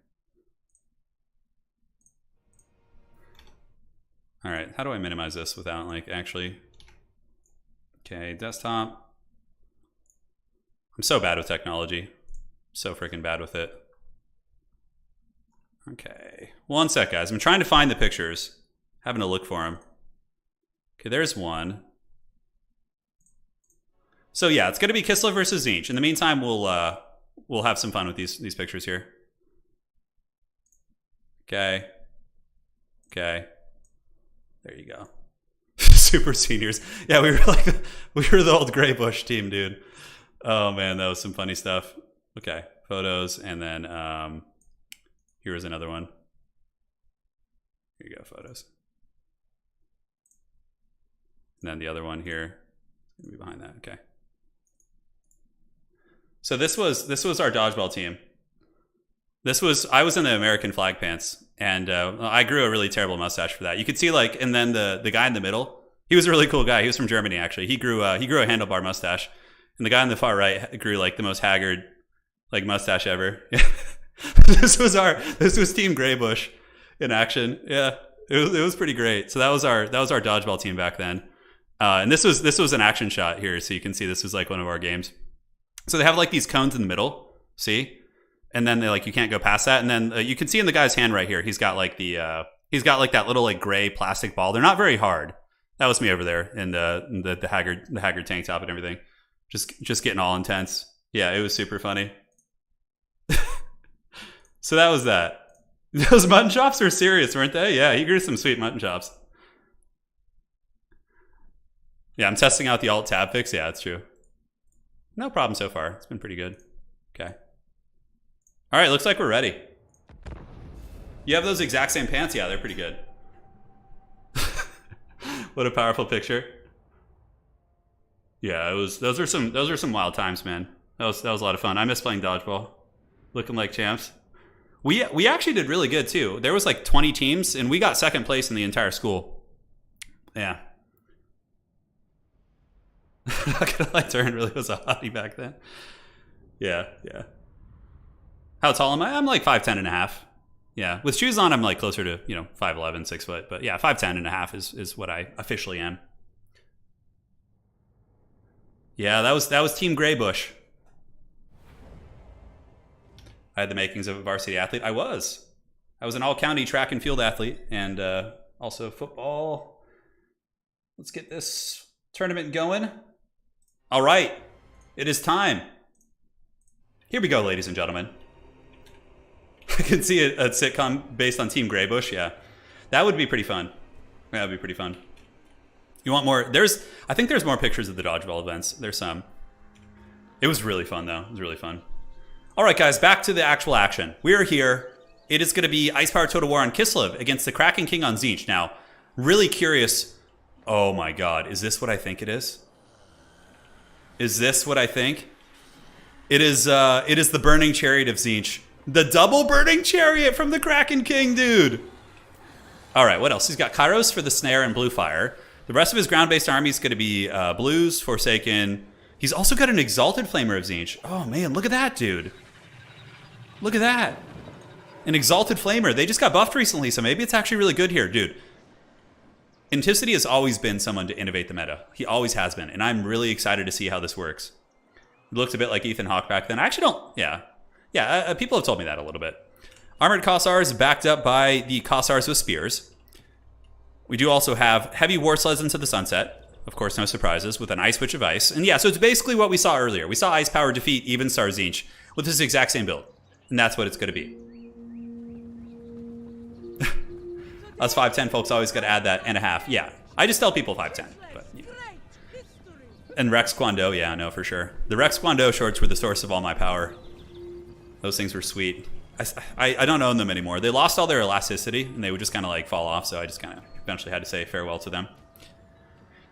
All right, how do I minimize this without like actually... Okay, desktop. I'm so bad with technology. So freaking bad with it. Okay. 1 sec, guys. I'm trying to find the pictures. Having to look for them. Okay, there's one. So yeah, it's going to be Kislev versus Tzeentch. In the meantime, we'll have some fun with these pictures here. Okay. Okay. There you go. Super seniors. Yeah, we were the old Gray Bush team, dude. Oh man, that was some funny stuff. Okay, photos, and then here was another one. Here you go, photos. And then the other one here. It's gonna be behind that. Okay. So this was our dodgeball team. I was in the American flag pants, and I grew a really terrible mustache for that. You could see like, and then the guy in the middle, he was a really cool guy. He was from Germany actually. He grew a handlebar mustache, and the guy on the far right grew like the most haggard like mustache ever. This was Team Greybush in action. Yeah, it was pretty great. So that was our dodgeball team back then, and this was an action shot here, so you can see this was like one of our games. So they have like these cones in the middle, see? And then they like, you can't go past that. And then you can see in the guy's hand right here, he's got like that little like gray plastic ball. They're not very hard. That was me over there in the haggard tank top and everything. Just getting all intense. Yeah, it was super funny. So that was that. Those mutton chops were serious, weren't they? Yeah, he grew some sweet mutton chops. Yeah, I'm testing out the alt tab fix. Yeah, it's true. No problem so far. It's been pretty good. Okay. All right, looks like we're ready. You have those exact same pants? Yeah, they're pretty good. What a powerful picture. Yeah, those are some wild times, man. That was a lot of fun. I miss playing dodgeball. Looking like champs. We actually did really good too. There was like 20 teams and we got second place in the entire school. Yeah. Not gonna lie, Turin really was a hottie back then. Yeah. How tall am I? I'm like 5'10" and a half. Yeah, with shoes on, I'm like closer to 5'11", 6 foot. But yeah, 5'10" and a half is what I officially am. Yeah, that was Team Greybush. I had the makings of a varsity athlete. I was an all-county track and field athlete, and also football. Let's get this tournament going. All right, it is time. Here we go, ladies and gentlemen. I can see a sitcom based on Team Greybush. Yeah, that would be pretty fun. That would be pretty fun. You want more? I think there's more pictures of the dodgeball events. There's some. It was really fun, though. It was really fun. All right, guys, back to the actual action. We're here. It is going to be Ice Power Total War on Kislev against the Kraken King on Tzeentch. Now, really curious. Oh my God, is this what I think it is? Is this what I think? It is the Burning Chariot of Tzeentch. The double Burning Chariot from the Kraken King, dude. All right, what else? He's got Kairos for the Snare and Blue Fire. The rest of his ground-based army is going to be Blues, Forsaken. He's also got an Exalted Flamer of Tzeentch. Oh, man, look at that, dude. Look at that. An Exalted Flamer. They just got buffed recently, so maybe it's actually really good here, dude. Inticity has always been someone to innovate the meta. He always has been, and I'm really excited to see how this works. He looked a bit like Ethan Hawke back then. I actually don't, yeah, people have told me that a little bit. Armored Kossars backed up by the Kossars with Spears. We do also have Heavy War Sleds into the Sunset. Of course, no surprises, with an Ice Witch of Ice. And yeah, so it's basically what we saw earlier. We saw Ice Power defeat Even Star Tzeentch with this exact same build. And that's what it's going to be. Us 5'10" folks always got to add that and a half. Yeah, I just tell people 5'10". But, yeah. And Rex Kwando, yeah, no, for sure. The Rex Kwando shorts were the source of all my power. Those things were sweet. I don't own them anymore. They lost all their elasticity, and they would just kind of like fall off, so I just kind of eventually had to say farewell to them.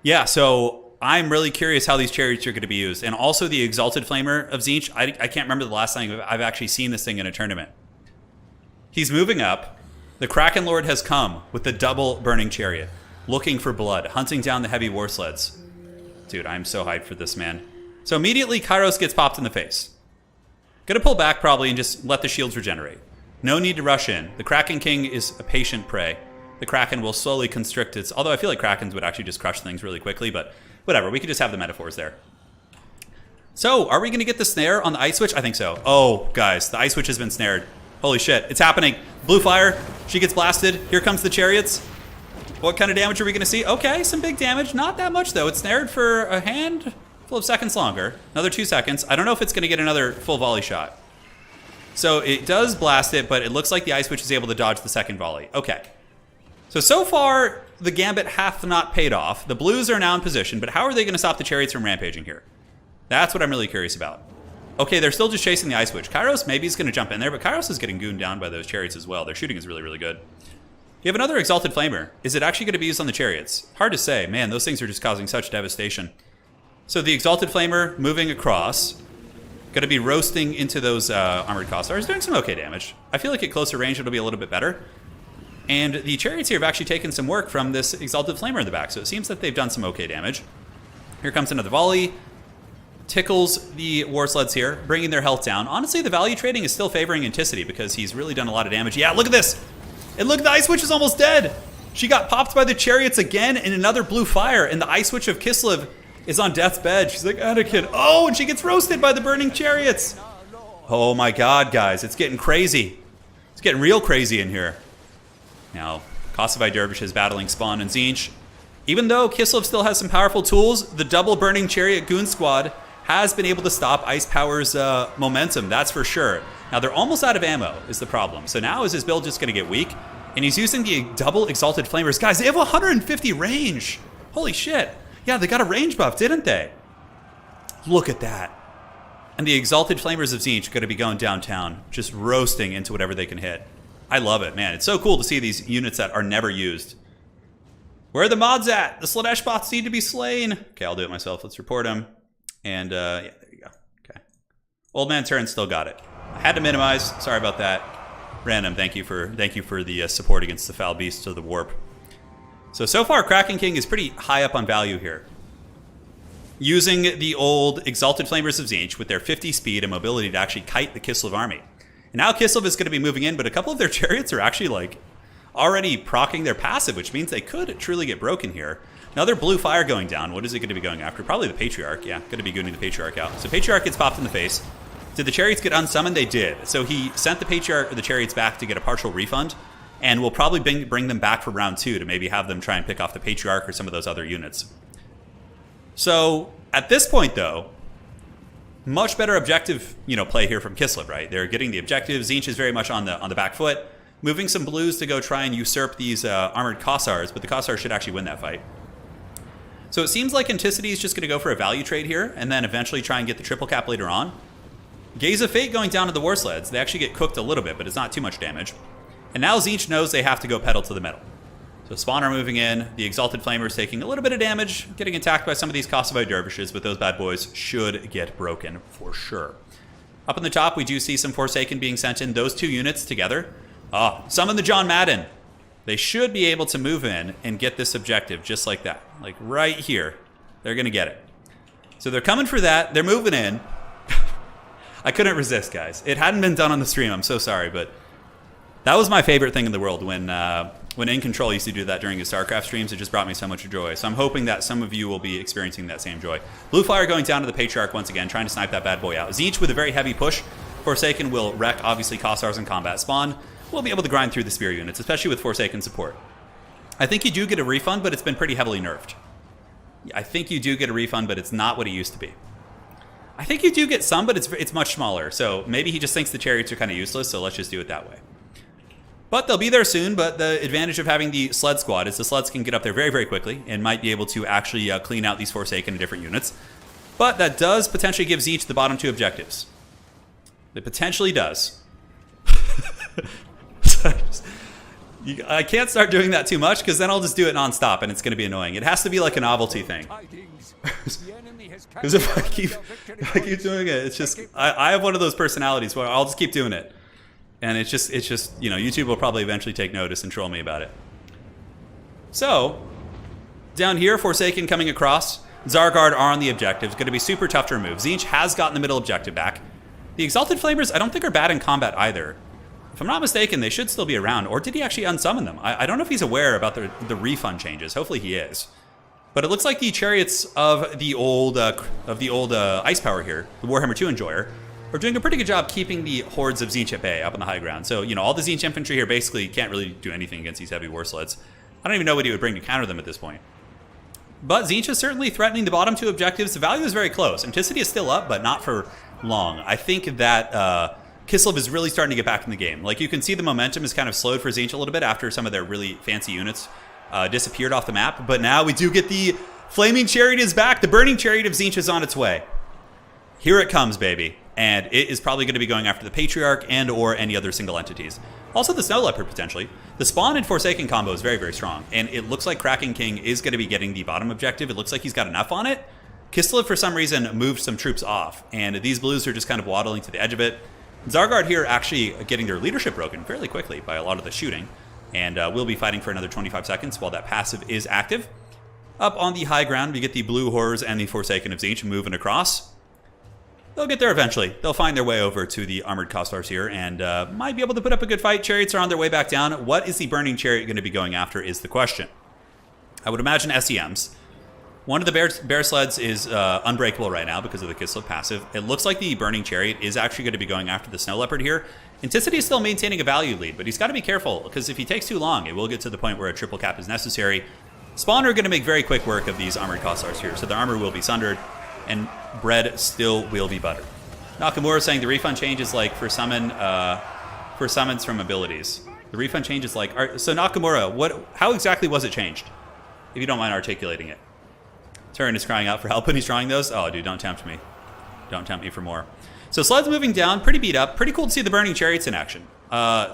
Yeah, so I'm really curious how these chariots are going to be used. And also the Exalted Flamer of Tzeentch. I can't remember the last time I've actually seen this thing in a tournament. He's moving up. The Kraken Lord has come with the double Burning Chariot, looking for blood, hunting down the Heavy War Sleds. Dude, I'm so hyped for this, man. So immediately, Kairos gets popped in the face. Gonna pull back probably and just let the shields regenerate. No need to rush in. The Kraken King is a patient prey. The Kraken will slowly constrict its... Although I feel like Krakens would actually just crush things really quickly, but whatever. We could just have the metaphors there. So, are we going to get the snare on the ice switch? I think so. Oh, guys, the ice switch has been snared. Holy shit, it's happening. Blue fire, she gets blasted. Here comes the chariots. What kind of damage are we going to see? Okay, some big damage. Not that much, though. It's snared for a handful of seconds longer. Another 2 seconds. I don't know if it's going to get another full volley shot. So it does blast it, but it looks like the ice switch is able to dodge the second volley. Okay. So far, the gambit hath not paid off. The blues are now in position, but how are they going to stop the chariots from rampaging here? That's what I'm really curious about. Okay, they're still just chasing the ice switch. Kairos maybe is going to jump in there, but Kairos is getting gooned down by those chariots as well. Their shooting is really, really good. You have another Exalted Flamer. Is it actually going to be used on the chariots? Hard to say. Man, those things are just causing such devastation. So the Exalted Flamer moving across. Going to be roasting into those armored Kossars, doing some okay damage. I feel like at closer range it'll be a little bit better. And the chariots here have actually taken some work from this Exalted Flamer in the back, so it seems that they've done some okay damage. Here comes another volley. Tickles the war sleds here, bringing their health down. Honestly, the value trading is still favoring Anticity because he's really done a lot of damage. Yeah, look at this! And look, the Ice Witch is almost dead! She got popped by the chariots again in another blue fire, and the Ice Witch of Kislev is on death's bed. She's like, Anakin. Oh, and she gets roasted by the burning chariots! Oh my god, guys, it's getting crazy. It's getting real crazy in here. Now, Kosovo Dervish is battling Spawn and Tzeentch. Even though Kislev still has some powerful tools, the double burning chariot goon squad has been able to stop Ice Power's momentum, that's for sure. Now, they're almost out of ammo is the problem. So now is his build just going to get weak? And he's using the double Exalted Flamers. Guys, they have 150 range. Holy shit. Yeah, they got a range buff, didn't they? Look at that. And the Exalted Flamers of Tzeentch are going to be going downtown, just roasting into whatever they can hit. I love it, man. It's so cool to see these units that are never used. Where are the mods at? The Slaanesh bots need to be slain. Okay, I'll do it myself. Let's report them. And yeah, there you go. Okay. Old Man Turin still got it. I had to minimize. Sorry about that. Random, thank you for the support against the Foul Beast of the Warp. So far, Kraken King is pretty high up on value here. Using the old Exalted Flamers of Tzeentch with their 50 speed and mobility to actually kite the Kislev army. And now Kislev is going to be moving in, but a couple of their chariots are actually like already proccing their passive, which means they could truly get broken here. Another blue fire going down. What is it going to be going after? Probably the Patriarch. Yeah, going to be gooning the Patriarch out. So Patriarch gets popped in the face. Did the chariots get unsummoned? They did. So he sent the Patriarch or the chariots back to get a partial refund, and we'll probably bring them back for round 2 to maybe have them try and pick off the Patriarch or some of those other units. So at this point, though, much better objective, play here from Kislev, right? They're getting the objective. Tzeentch is very much on the back foot, moving some blues to go try and usurp these armored Kossars, but the Kossars should actually win that fight. So it seems like Anticity is just going to go for a value trade here, and then eventually try and get the triple cap later on. Gaze of Fate going down to the war sleds. They actually get cooked a little bit, but it's not too much damage. And now Tzeentch knows they have to go pedal to the metal. So Spawn are moving in. The Exalted Flamer is taking a little bit of damage, getting attacked by some of these Kosovo Dervishes, but those bad boys should get broken for sure. Up in the top, we do see some Forsaken being sent in. Those two units together. Summon the John Madden. They should be able to move in and get this objective just like that. Like right here. They're going to get it. So they're coming for that. They're moving in. I couldn't resist, guys. It hadn't been done on the stream. I'm so sorry, but that was my favorite thing in the world when In Control used to do that during his StarCraft streams. It just brought me so much joy. So I'm hoping that some of you will be experiencing that same joy. Blue Fire going down to the Patriarch once again, trying to snipe that bad boy out. Tzeentch with a very heavy push. Forsaken will wreck, obviously, Kossars in combat. Spawn will be able to grind through the spear units, especially with Forsaken support. I think you do get a refund, but it's been pretty heavily nerfed. I think you do get a refund, but it's not what it used to be. I think you do get some, but it's much smaller. So maybe he just thinks the chariots are kind of useless, so let's just do it that way. But they'll be there soon, but the advantage of having the sled squad is the sleds can get up there very, very quickly and might be able to actually clean out these Forsaken in different units. But that does potentially give Tzeentch the bottom 2 objectives. It potentially does. I can't start doing that too much because then I'll just do it nonstop and it's going to be annoying. It has to be like a novelty thing. Because if I keep doing it, it's just I have one of those personalities where I'll just keep doing it. And it's just YouTube will probably eventually take notice and troll me about it. So, down here, Forsaken coming across. Zargard are on the objective. It's going to be super tough to remove. Tzeentch has gotten the middle objective back. The Exalted Flamers, I don't think are bad in combat either. If I'm not mistaken, they should still be around. Or did he actually unsummon them? I don't know if he's aware about the refund changes. Hopefully he is. But it looks like the chariots of the old ice power here, the Warhammer 2 enjoyer, are doing a pretty good job keeping the hordes of Tzeentch at bay up on the high ground. So, all the Tzeentch infantry here basically can't really do anything against these heavy war sleds. I don't even know what he would bring to counter them at this point. But Tzeentch is certainly threatening the bottom 2 objectives. The value is very close. Anticity is still up, but not for long. I think that Kislev is really starting to get back in the game. Like, you can see the momentum is kind of slowed for Tzeentch a little bit after some of their really fancy units disappeared off the map. But now we do get the Flaming Chariot is back. The Burning Chariot of Tzeentch is on its way. Here it comes, baby. And it is probably going to be going after the Patriarch and or any other single entities. Also the Snow Leopard, potentially. The Spawn and Forsaken combo is very, very strong. And it looks like Kraken King is going to be getting the bottom objective. It looks like he's got enough on it. Kislev, for some reason, moved some troops off. And these blues are just kind of waddling to the edge of it. Zargard here actually getting their leadership broken fairly quickly by a lot of the shooting. And we'll be fighting for another 25 seconds while that passive is active. Up on the high ground, we get the Blue Horrors and the Forsaken of Tzeentch moving across. They'll get there eventually. They'll find their way over to the Armored Kossars here and might be able to put up a good fight. Chariots are on their way back down. What is the Burning Chariot going to be going after is the question. I would imagine SEMs. One of the bear sleds is unbreakable right now because of the Kislev passive. It looks like the Burning Chariot is actually going to be going after the Snow Leopard here. Anticity is still maintaining a value lead, but he's got to be careful because if he takes too long, it will get to the point where a triple cap is necessary. Spawn are going to make very quick work of these Armored Kossars here, so the armor will be sundered. And bread still will be buttered. Nakamura saying the refund change is like for summons from abilities. The refund change is like... So Nakamura, how exactly was it changed? If you don't mind articulating it. Turin is crying out for help when he's drawing those. Oh, dude, don't tempt me. Don't tempt me for more. So Sled's moving down, pretty beat up. Pretty cool to see the Burning Chariots in action.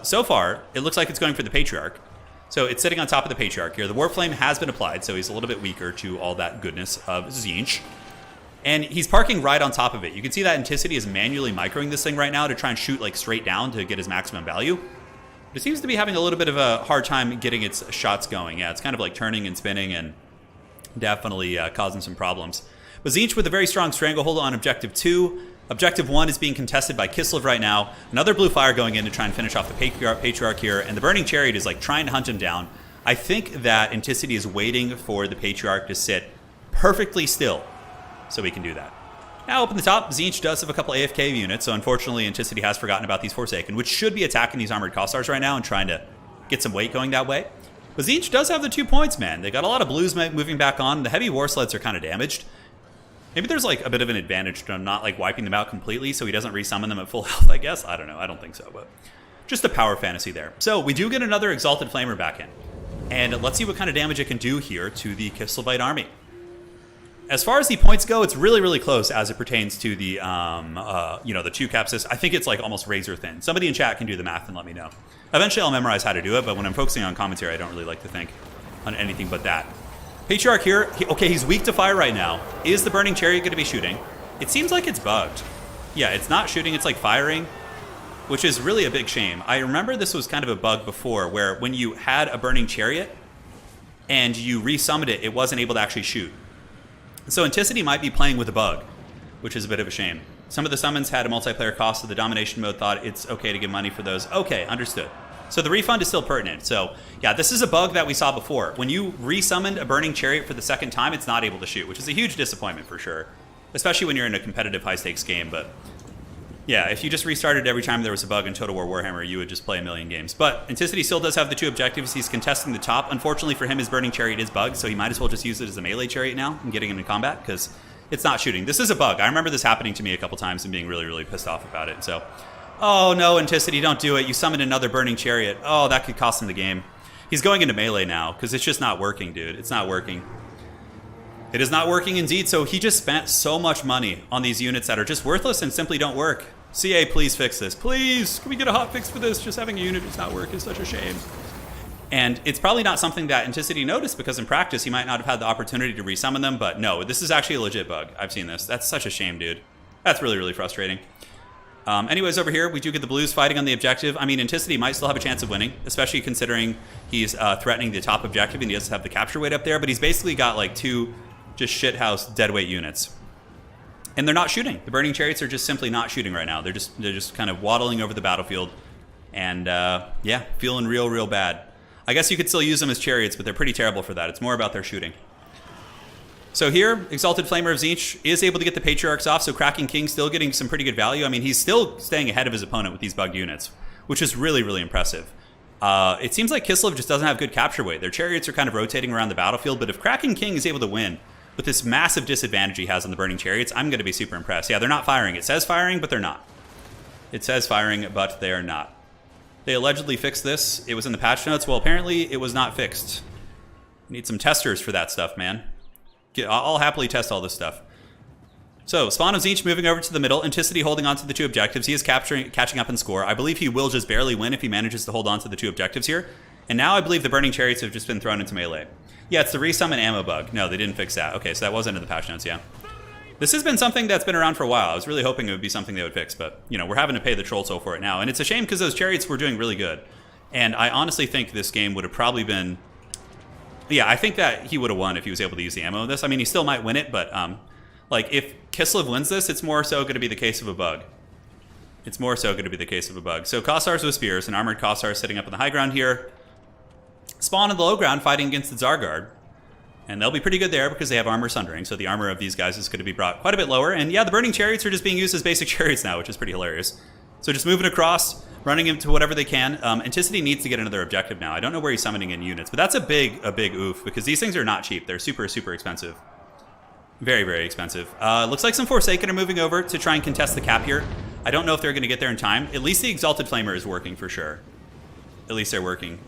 So far, it looks like it's going for the Patriarch. So it's sitting on top of the Patriarch here. The Warflame has been applied, so he's a little bit weaker to all that goodness of Tzeentch. And he's parking right on top of it. You can see that Anticity is manually microing this thing right now to try and shoot like straight down to get his maximum value. But it seems to be having a little bit of a hard time getting its shots going. Yeah, it's kind of like turning and spinning and definitely causing some problems. But Tzeentch with a very strong stranglehold on Objective 2. Objective 1 is being contested by Kislev right now. Another blue fire going in to try and finish off the Patriarch here. And the Burning Chariot is like trying to hunt him down. I think that Anticity is waiting for the Patriarch to sit perfectly still so we can do that. Now up in the top, Tzeentch does have a couple AFK units, so unfortunately Anticity has forgotten about these Forsaken, which should be attacking these Armored Kossars right now and trying to get some weight going that way. But Tzeentch does have the 2 points, man. They got a lot of blues moving back on. The heavy war sleds are kind of damaged. Maybe there's like a bit of an advantage to him not like wiping them out completely so he doesn't resummon them at full health, I guess. I don't know. I don't think so, but just a power fantasy there. So we do get another Exalted Flamer back in. And let's see what kind of damage it can do here to the Kislevite army. As far as the points go, it's really, really close as it pertains to the, the 2 capsis. I think it's like almost razor thin. Somebody in chat can do the math and let me know. Eventually I'll memorize how to do it, but when I'm focusing on commentary, I don't really like to think on anything but that. Patriarch here, he's weak to fire right now. Is the Burning Chariot going to be shooting? It seems like it's bugged. Yeah, it's not shooting, it's like firing, which is really a big shame. I remember this was kind of a bug before where when you had a Burning Chariot and you resummoned it, it wasn't able to actually shoot. So Anticity might be playing with a bug, which is a bit of a shame. Some of the summons had a multiplayer cost, so the Domination mode thought it's okay to give money for those. Okay, understood. So the refund is still pertinent. So yeah, this is a bug that we saw before. When you resummoned a Burning Chariot for the second time, it's not able to shoot, which is a huge disappointment for sure, especially when you're in a competitive high-stakes game. But yeah, if you just restarted every time there was a bug in Total War Warhammer, you would just play a million games. But Anticity still does have the 2 objectives. He's contesting the top. Unfortunately for him, his Burning Chariot is bugged, so he might as well just use it as a melee chariot now and getting him in combat, because it's not shooting. This is a bug. I remember this happening to me a couple times and being really, really pissed off about it. So, oh no, Anticity, don't do it. You summoned another Burning Chariot. Oh, that could cost him the game. He's going into melee now, because it's just not working, dude. It's not working. It is not working indeed, so he just spent so much money on these units that are just worthless and simply don't work. CA, please fix this. Please, can we get a hot fix for this? Just having a unit does not work is such a shame. And it's probably not something that Anticity noticed because in practice he might not have had the opportunity to resummon them, but no, this is actually a legit bug. I've seen this. That's such a shame, dude. That's really, really frustrating. Anyways, over here, we do get the blues fighting on the objective. I mean, Anticity might still have a chance of winning, especially considering he's threatening the top objective and he doesn't have the capture weight up there, but he's basically got like 2 just shithouse deadweight units. And they're not shooting. The Burning Chariots are just simply not shooting right now. They're just kind of waddling over the battlefield. And yeah, feeling real bad. I guess you could still use them as chariots, but they're pretty terrible for that. It's more about their shooting. So here, Exalted Flamer of Tzeentch is able to get the Patriarchs off, so Kraken King still getting some pretty good value. I mean, he's still staying ahead of his opponent with these bugged units, which is really, really impressive. It seems like Kislev just doesn't have good capture weight. Their chariots are kind of rotating around the battlefield, but if Kraken King is able to win with this massive disadvantage he has on the Burning Chariots, I'm going to be super impressed. Yeah, they're not firing. It says firing, but they're not. It says firing, but they are not. They allegedly fixed this. It was in the patch notes. Well, apparently it was not fixed. Need some testers for that stuff, man. I'll happily test all this stuff. So, Spawn of Tzeentch moving over to the middle. Anticity holding on to the 2 objectives. He is catching up in score. I believe he will just barely win if he manages to hold on to the 2 objectives here. And now I believe the Burning Chariots have just been thrown into melee. Yeah, it's the resummon ammo bug. No, they didn't fix that. Okay, so that wasn't in the patch notes, yeah. This has been something that's been around for a while. I was really hoping it would be something they would fix, but, you know, we're having to pay the troll toll for it now. And it's a shame because those Chariots were doing really good. And I honestly think this game would have probably been... Yeah, I think that he would have won if he was able to use the ammo of this. I mean, he still might win it, but like if Kislev wins this, it's more so going to be the case of a bug. It's more so going to be the case of a bug. So Kossars with spears, an armored Kossar sitting up in the high ground here. Spawn in the low ground fighting against the Zargard. And they'll be pretty good there because they have armor sundering, so the armor of these guys is going to be brought quite a bit lower. And yeah, the Burning Chariots are just being used as basic chariots now, which is pretty hilarious. So just moving across, running into whatever they can. Anticity needs to get another objective now. I don't know where he's summoning in units, but that's a big oof because these things are not cheap. They're super, super expensive. Very, very expensive. Looks like some Forsaken are moving over to try and contest the cap here. I don't know if they're going to get there in time. At least the Exalted Flamer is working for sure. At least they're working.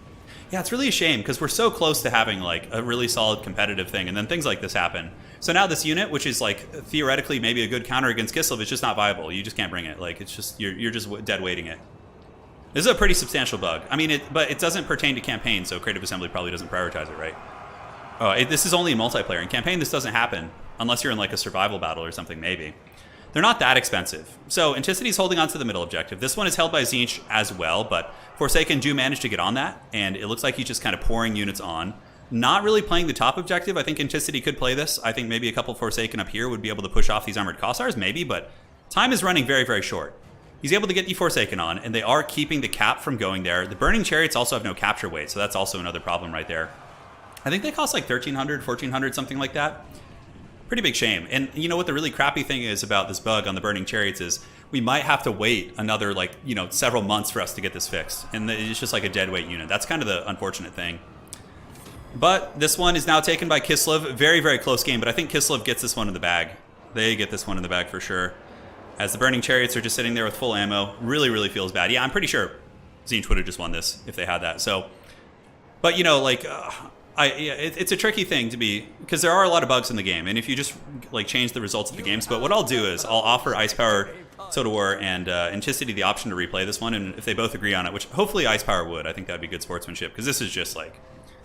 Yeah, it's really a shame because we're so close to having like a really solid competitive thing, and then things like this happen. So now this unit, which is like theoretically maybe a good counter against Kislev, is just not viable. You just can't bring it. Like it's just you're just dead weighting it. This is a pretty substantial bug. I mean, but it doesn't pertain to campaign, so Creative Assembly probably doesn't prioritize it, right? Oh, this is only in multiplayer. In campaign, this doesn't happen unless you're in like a survival battle or something. Maybe they're not that expensive. So Anticity's holding on to the middle objective. This one is held by Tzeentch as well, but Forsaken do manage to get on that, and it looks like he's just kind of pouring units on. Not really playing the top objective. I think Anticity could play this. I think maybe a couple Forsaken up here would be able to push off these armored Kossars, maybe, but time is running very, very short. He's able to get the Forsaken on, and they are keeping the cap from going there. The Burning Chariots also have no capture weight, so that's also another problem right there. I think they cost like 1,300, 1,400, something like that. Pretty big shame. And you know what the really crappy thing is about this bug on the Burning Chariots is we might have to wait another like, you know, several months for us to get this fixed. And it's just like a dead weight unit. That's kind of the unfortunate thing. But this one is now taken by Kislev. Very, very close game, but I think Kislev gets this one in the bag. They get this one in the bag for sure. As the Burning Chariots are just sitting there with full ammo. Really, really feels bad. Yeah, I'm pretty sure Tzeentch would have just won this if they had that. So, but you know, like... it's a tricky thing to be, because there are a lot of bugs in the game, and if you just like change the results of the games, but what I'll do is I'll offer Ice Power, Total War, and Anticity the option to replay this one, and if they both agree on it, which hopefully Ice Power would, I think that'd be good sportsmanship, because this is just like,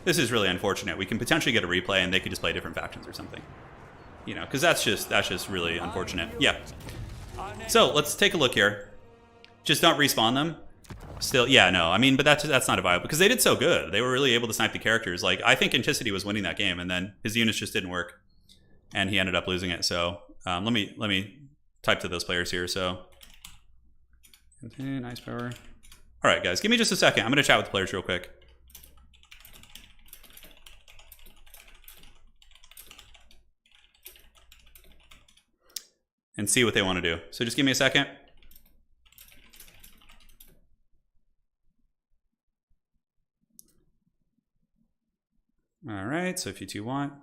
this is really unfortunate. We can potentially get a replay, and they could just play different factions or something, you know, because that's just really unfortunate. Yeah. So let's take a look here. Just don't respawn them. Still, yeah, no, I mean, but that's not a viable, because they did so good. They were really able to snipe the characters. Like, I think Anticity was winning that game, and then his units just didn't work, and he ended up losing it. So let me type to those players here. So, nice power. All right, guys, give me just a second. I'm going to chat with the players real quick. And see what they want to do. So just give me a second. All right, so if you two want.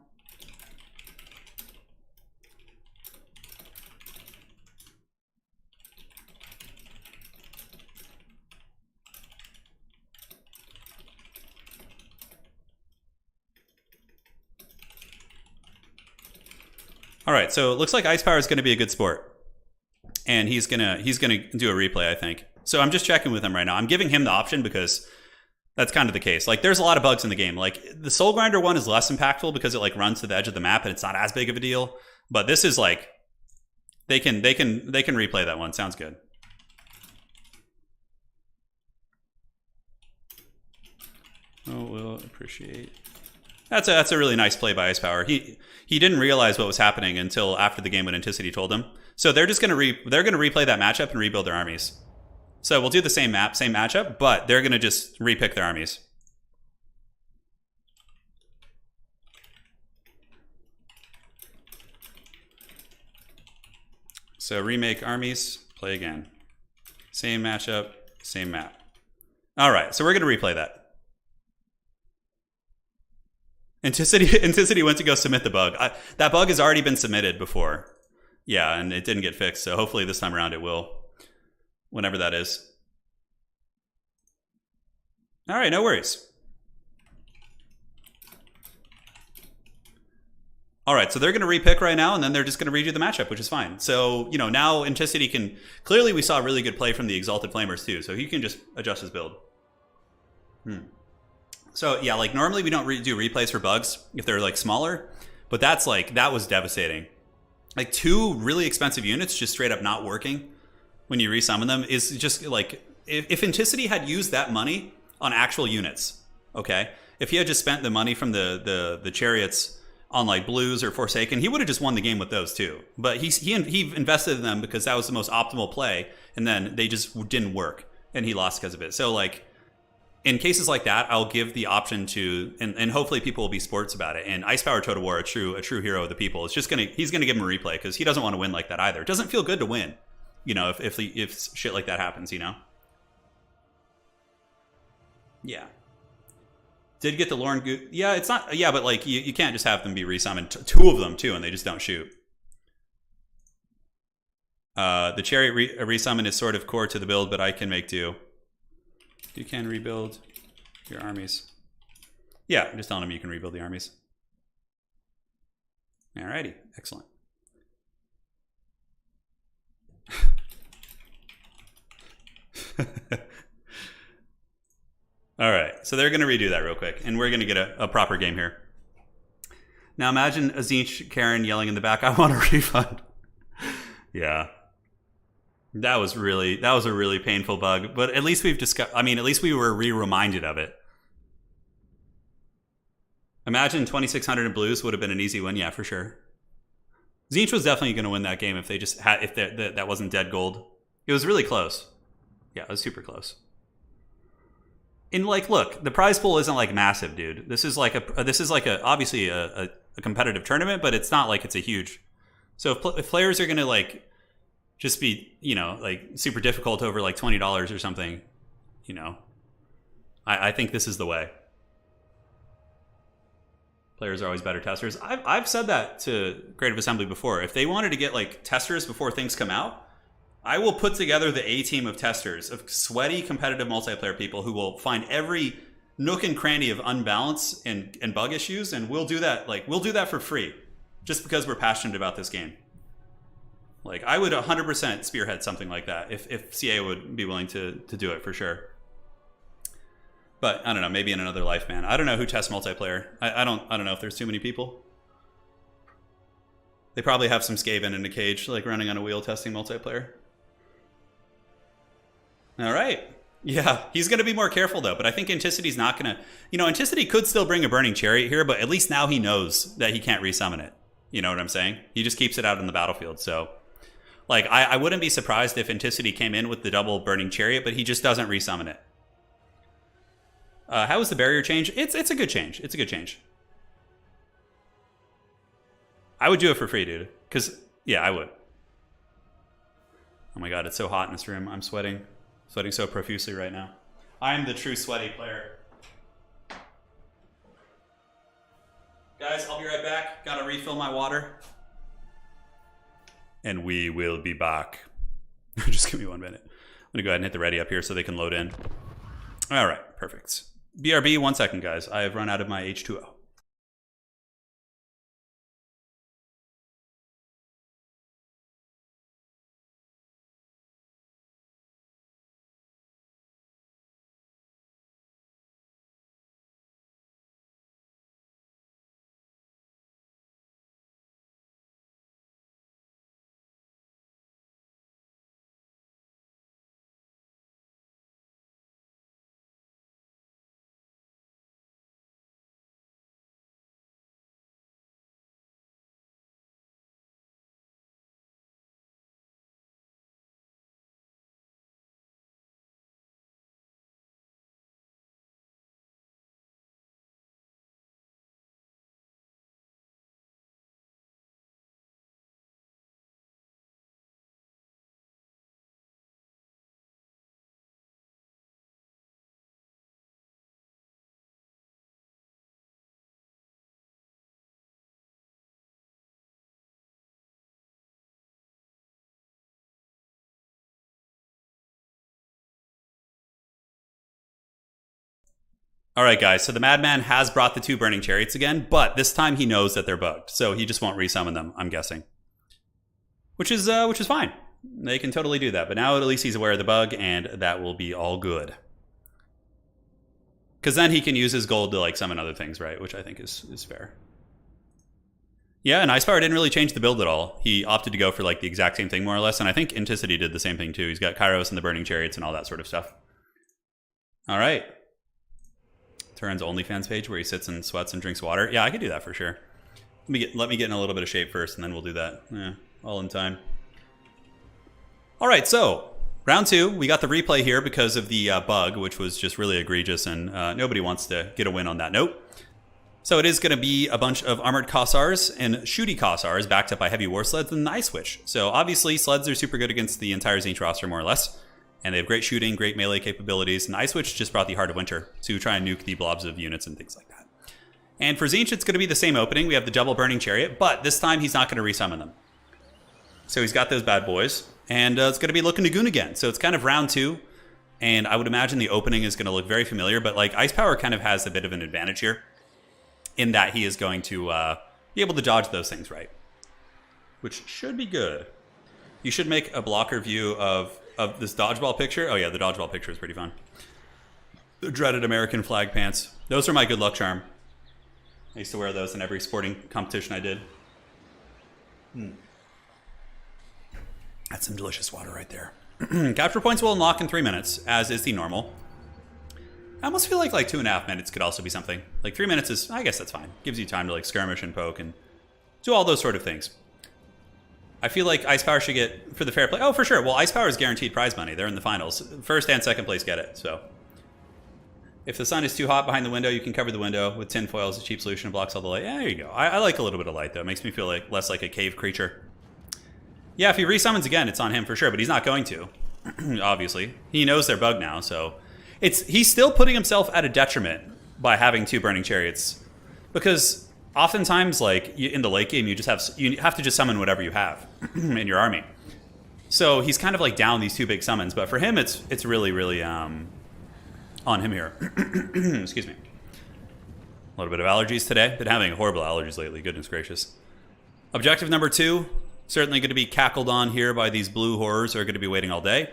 All right, so it looks like Ice Power is going to be a good sport. And he's gonna do a replay, I think. So I'm just checking with him right now. I'm giving him the option because that's kind of the case. Like, there's a lot of bugs in the game. Like, the Soul Grinder one is less impactful because it like runs to the edge of the map and it's not as big of a deal. But this is like, they can replay that one. Sounds good. Oh, we'll appreciate. That's a really nice play by Ice Power. He didn't realize what was happening until after the game when Anticity told him. So they're just gonna replay that matchup and rebuild their armies. So we'll do the same map, same matchup, but they're going to just repick their armies. So remake armies, play again. Same matchup, same map. All right, so we're going to replay that. Anticity went to go submit the bug. That bug has already been submitted before. Yeah, and it didn't get fixed, so hopefully this time around it will. Whenever that is. All right, no worries. All right, so they're going to repick right now, and then they're just going to redo the matchup, which is fine. So, you know, now Anticity can... Clearly, we saw really good play from the Exalted Flamers, too, so he can just adjust his build. So, yeah, like, normally we don't do replays for bugs if they're, like, smaller, but that's, like, that was devastating. Like, 2 really expensive units just straight up not working when you resummon them is just, like... If Anticity had used that money on actual units, okay? If he had just spent the money from the chariots... on like blues or Forsaken, he would have just won the game with those too. But he invested in them because that was the most optimal play, and then they just didn't work, and he lost because of it. So like in cases like that, I'll give the option to, and hopefully people will be sports about it. And Ice Power Total War, a true hero of the people, is just he's gonna give him a replay because he doesn't want to win like that either. It doesn't feel good to win, you know, if shit like that happens, you know. Yeah. Did get the Lorne Goose. Yeah, it's not... Yeah, but like, you can't just have them be resummoned. 2 of them, too, and they just don't shoot. The Chariot resummon is sort of core to the build, but I can make do. You can rebuild your armies. Yeah, I'm just telling him you can rebuild the armies. Alrighty, excellent. All right, so they're going to redo that real quick, and we're going to get a proper game here. Now imagine Azinch Karen yelling in the back, "I want a refund." Yeah, that was a really painful bug, but at least we've discussed. I mean, at least we were reminded of it. Imagine 2600 in blues would have been an easy win, yeah, for sure. Zinch was definitely going to win that game if they just had that wasn't dead gold. It was really close. Yeah, it was super close. And like, look, the prize pool isn't like massive, dude. This is like obviously a competitive tournament, but it's not like it's a huge. So if players are gonna like just be, you know, like super difficult over like $20 or something, you know, I think this is the way. Players are always better testers. I've said that to Creative Assembly before. If they wanted to get like testers before things come out, I will put together the A team of testers, of sweaty competitive multiplayer people who will find every nook and cranny of unbalance and bug issues, and we'll do that. Like, we'll do that for free, just because we're passionate about this game. Like, I would 100% spearhead something like that if CA would be willing to do it for sure. But I don't know, maybe in another life, man. I don't know who tests multiplayer. I don't know if there's too many people. They probably have some Skaven in a cage, like running on a wheel testing multiplayer. All right. Yeah, he's going to be more careful, though. But I think Anticity's not going to... You know, Anticity could still bring a Burning Chariot here, but at least now he knows that he can't resummon it. You know what I'm saying? He just keeps it out in the battlefield. So, like, I wouldn't be surprised if Anticity came in with the double Burning Chariot, but he just doesn't resummon it. How was the barrier change? It's a good change. It's a good change. I would do it for free, dude. Because, yeah, I would. Oh my god, it's so hot in this room. I'm sweating. Sweating so profusely right now. I'm the true sweaty player. Guys, I'll be right back. Gotta refill my water. And we will be back. Just give me 1 minute. I'm gonna go ahead and hit the ready up here so they can load in. All right, perfect. BRB, 1 second, guys. I have run out of my H2O. All right, guys. So the Madman has brought the 2 Burning Chariots again, but this time he knows that they're bugged, so he just won't resummon them, I'm guessing. Which is fine. They can totally do that, but now at least he's aware of the bug, and that will be all good. Because then he can use his gold to like summon other things, right? Which I think is fair. Yeah, and Ice Power didn't really change the build at all. He opted to go for like the exact same thing, more or less, and I think Inticity did the same thing too. He's got Kairos and the Burning Chariots and all that sort of stuff. All right. Turin's OnlyFans page where he sits and sweats and drinks water. Yeah, I could do that for sure. Let me get in a little bit of shape first, and then we'll do that. Yeah, all in time. All right, so round 2, we got the replay here because of the bug, which was just really egregious, and nobody wants to get a win on that note. So it is going to be a bunch of armored Kossars and shooty Kossars backed up by heavy war sleds and the Ice Witch. So obviously sleds are super good against the entire Tzeentch roster, more or less. And they have great shooting, great melee capabilities. And Ice Witch just brought the Heart of Winter to try and nuke the blobs of units and things like that. And for Tzeentch, it's going to be the same opening. We have the double Burning Chariot, but this time he's not going to resummon them. So he's got those bad boys. And it's going to be looking to Goon again. So it's kind of round 2. And I would imagine the opening is going to look very familiar. But like Ice Power kind of has a bit of an advantage here, in that he is going to be able to dodge those things right. Which should be good. You should make a blocker view of this dodgeball picture. Oh yeah, the dodgeball picture is pretty fun. The dreaded American flag pants. Those are my good luck charm. I used to wear those in every sporting competition I did. That's some delicious water right there. Capture points will unlock in 3 minutes, as is the normal. I almost feel like 2.5 minutes could also be something. Like 3 minutes is, I guess that's fine. Gives you time to like skirmish and poke and do all those sort of things. I feel like Ice Power should get, for the fair play. Oh, for sure. Well, Ice Power is guaranteed prize money. They're in the finals. First and second place get it. So if the sun is too hot behind the window, you can cover the window with tin foil as a cheap solution. It blocks all the light. Yeah, there you go. I like a little bit of light, though. It makes me feel like less like a cave creature. Yeah, if he resummons again, it's on him for sure, but he's not going to. Obviously. He knows they're bugged now, so he's still putting himself at a detriment by having 2 Burning Chariots. Because oftentimes, like in the late game, you have to just summon whatever you have in your army. So he's kind of like down these 2 big summons, but for him, it's really, really on him here. Excuse me. A little bit of allergies today. Been having horrible allergies lately. Goodness gracious. Objective number 2, certainly going to be cackled on here by these blue horrors who are going to be waiting all day.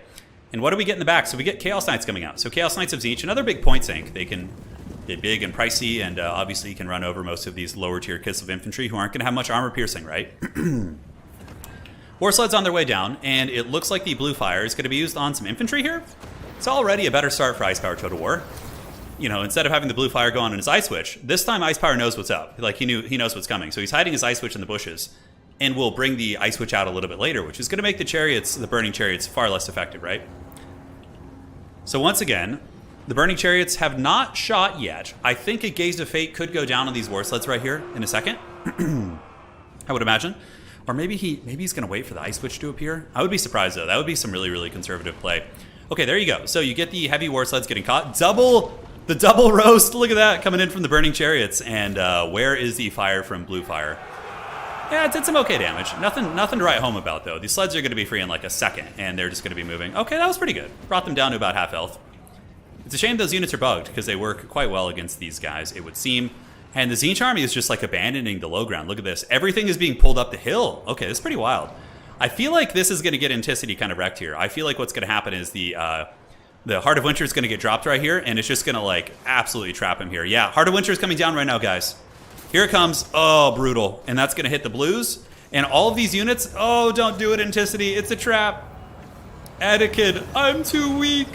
And what do we get in the back? So we get Chaos Knights coming out. So Chaos Knights of Tzeentch, another big point sink. They can get big and pricey, and obviously you can run over most of these lower tier Kislev infantry who aren't going to have much armor piercing, right? War Sled's on their way down, and it looks like the blue fire is going to be used on some infantry here. It's already a better start for Ice Power Total War. You know, instead of having the blue fire go on in his Ice Witch, this time Ice Power knows what's up. Like he knows what's coming. So he's hiding his Ice Witch in the bushes, and will bring the Ice Witch out a little bit later, which is going to make the Burning Chariots, far less effective, right? So once again, the Burning Chariots have not shot yet. I think a Gaze of Fate could go down on these War Sleds right here in a second. I would imagine. Or maybe he's going to wait for the Ice Witch to appear. I would be surprised, though. That would be some really, really conservative play. Okay, there you go. So you get the heavy War Sleds getting caught. The double roast. Look at that coming in from the Burning Chariots. And where is the fire from blue fire? Yeah, it did some okay damage. Nothing to write home about, though. These sleds are going to be free in like a second, and they're just going to be moving. Okay, that was pretty good. Brought them down to about half health. It's a shame those units are bugged, because they work quite well against these guys, it would seem. And the Tzeentch army is just like abandoning the low ground. Look at this. Everything is being pulled up the hill. Okay, this is pretty wild. I feel like this is going to get Inticity kind of wrecked here. I feel like what's going to happen is the Heart of Winter is going to get dropped right here, and it's just going to like absolutely trap him here. Yeah, Heart of Winter is coming down right now, guys. Here it comes. Oh, brutal. And that's going to hit the blues. And all of these units, oh, don't do it, Inticity. It's a trap. Etiquette, I'm too weak.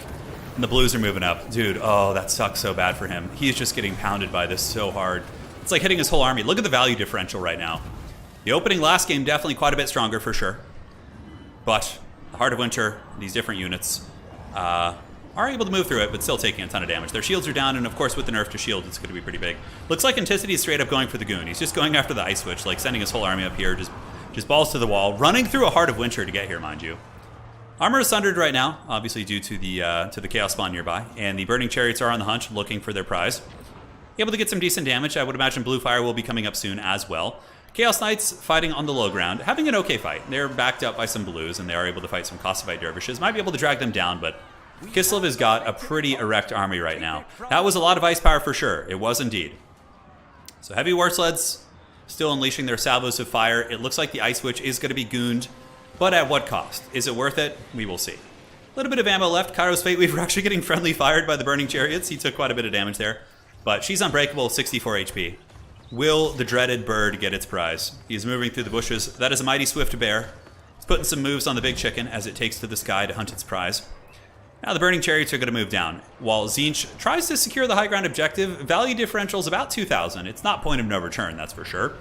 And the blues are moving up. Dude, oh, that sucks so bad for him. He's just getting pounded by this so hard. It's like hitting his whole army. Look at the value differential right now. The opening last game, definitely quite a bit stronger for sure. But the Heart of Winter, these different units, are able to move through it, but still taking a ton of damage. Their shields are down, and of course with the nerf to shield, it's going to be pretty big. Looks like Inticity is straight up going for the Goon. He's just going after the Ice Witch, like sending his whole army up here, just balls to the wall, running through a Heart of Winter to get here, mind you. Armor is sundered right now, obviously due to the Chaos Spawn nearby, and the Burning Chariots are on the hunt, looking for their prize. Able to get some decent damage. I would imagine Blue Fire will be coming up soon as well. Chaos Knights fighting on the low ground, having an okay fight. They're backed up by some blues, and they are able to fight some Kossovite dervishes. Might be able to drag them down, but Kislev has got a pretty erect army right now. That was a lot of ice power for sure. It was indeed. So heavy war sleds still unleashing their salvos of fire. It looks like the Ice Witch is going to be gooned, but at what cost? Is it worth it? We will see. A little bit of ammo left. Cairo's Fate Weaver actually getting friendly fired by the Burning Chariots. He took quite a bit of damage there, but she's unbreakable, 64 HP. Will the dreaded bird get its prize? He is moving through the bushes. That is a mighty swift bear. He's putting some moves on the big chicken as it takes to the sky to hunt its prize. Now the Burning Chariots are going to move down. While Tzeentch tries to secure the high ground objective, value differential is about 2,000. It's not point of no return, that's for sure.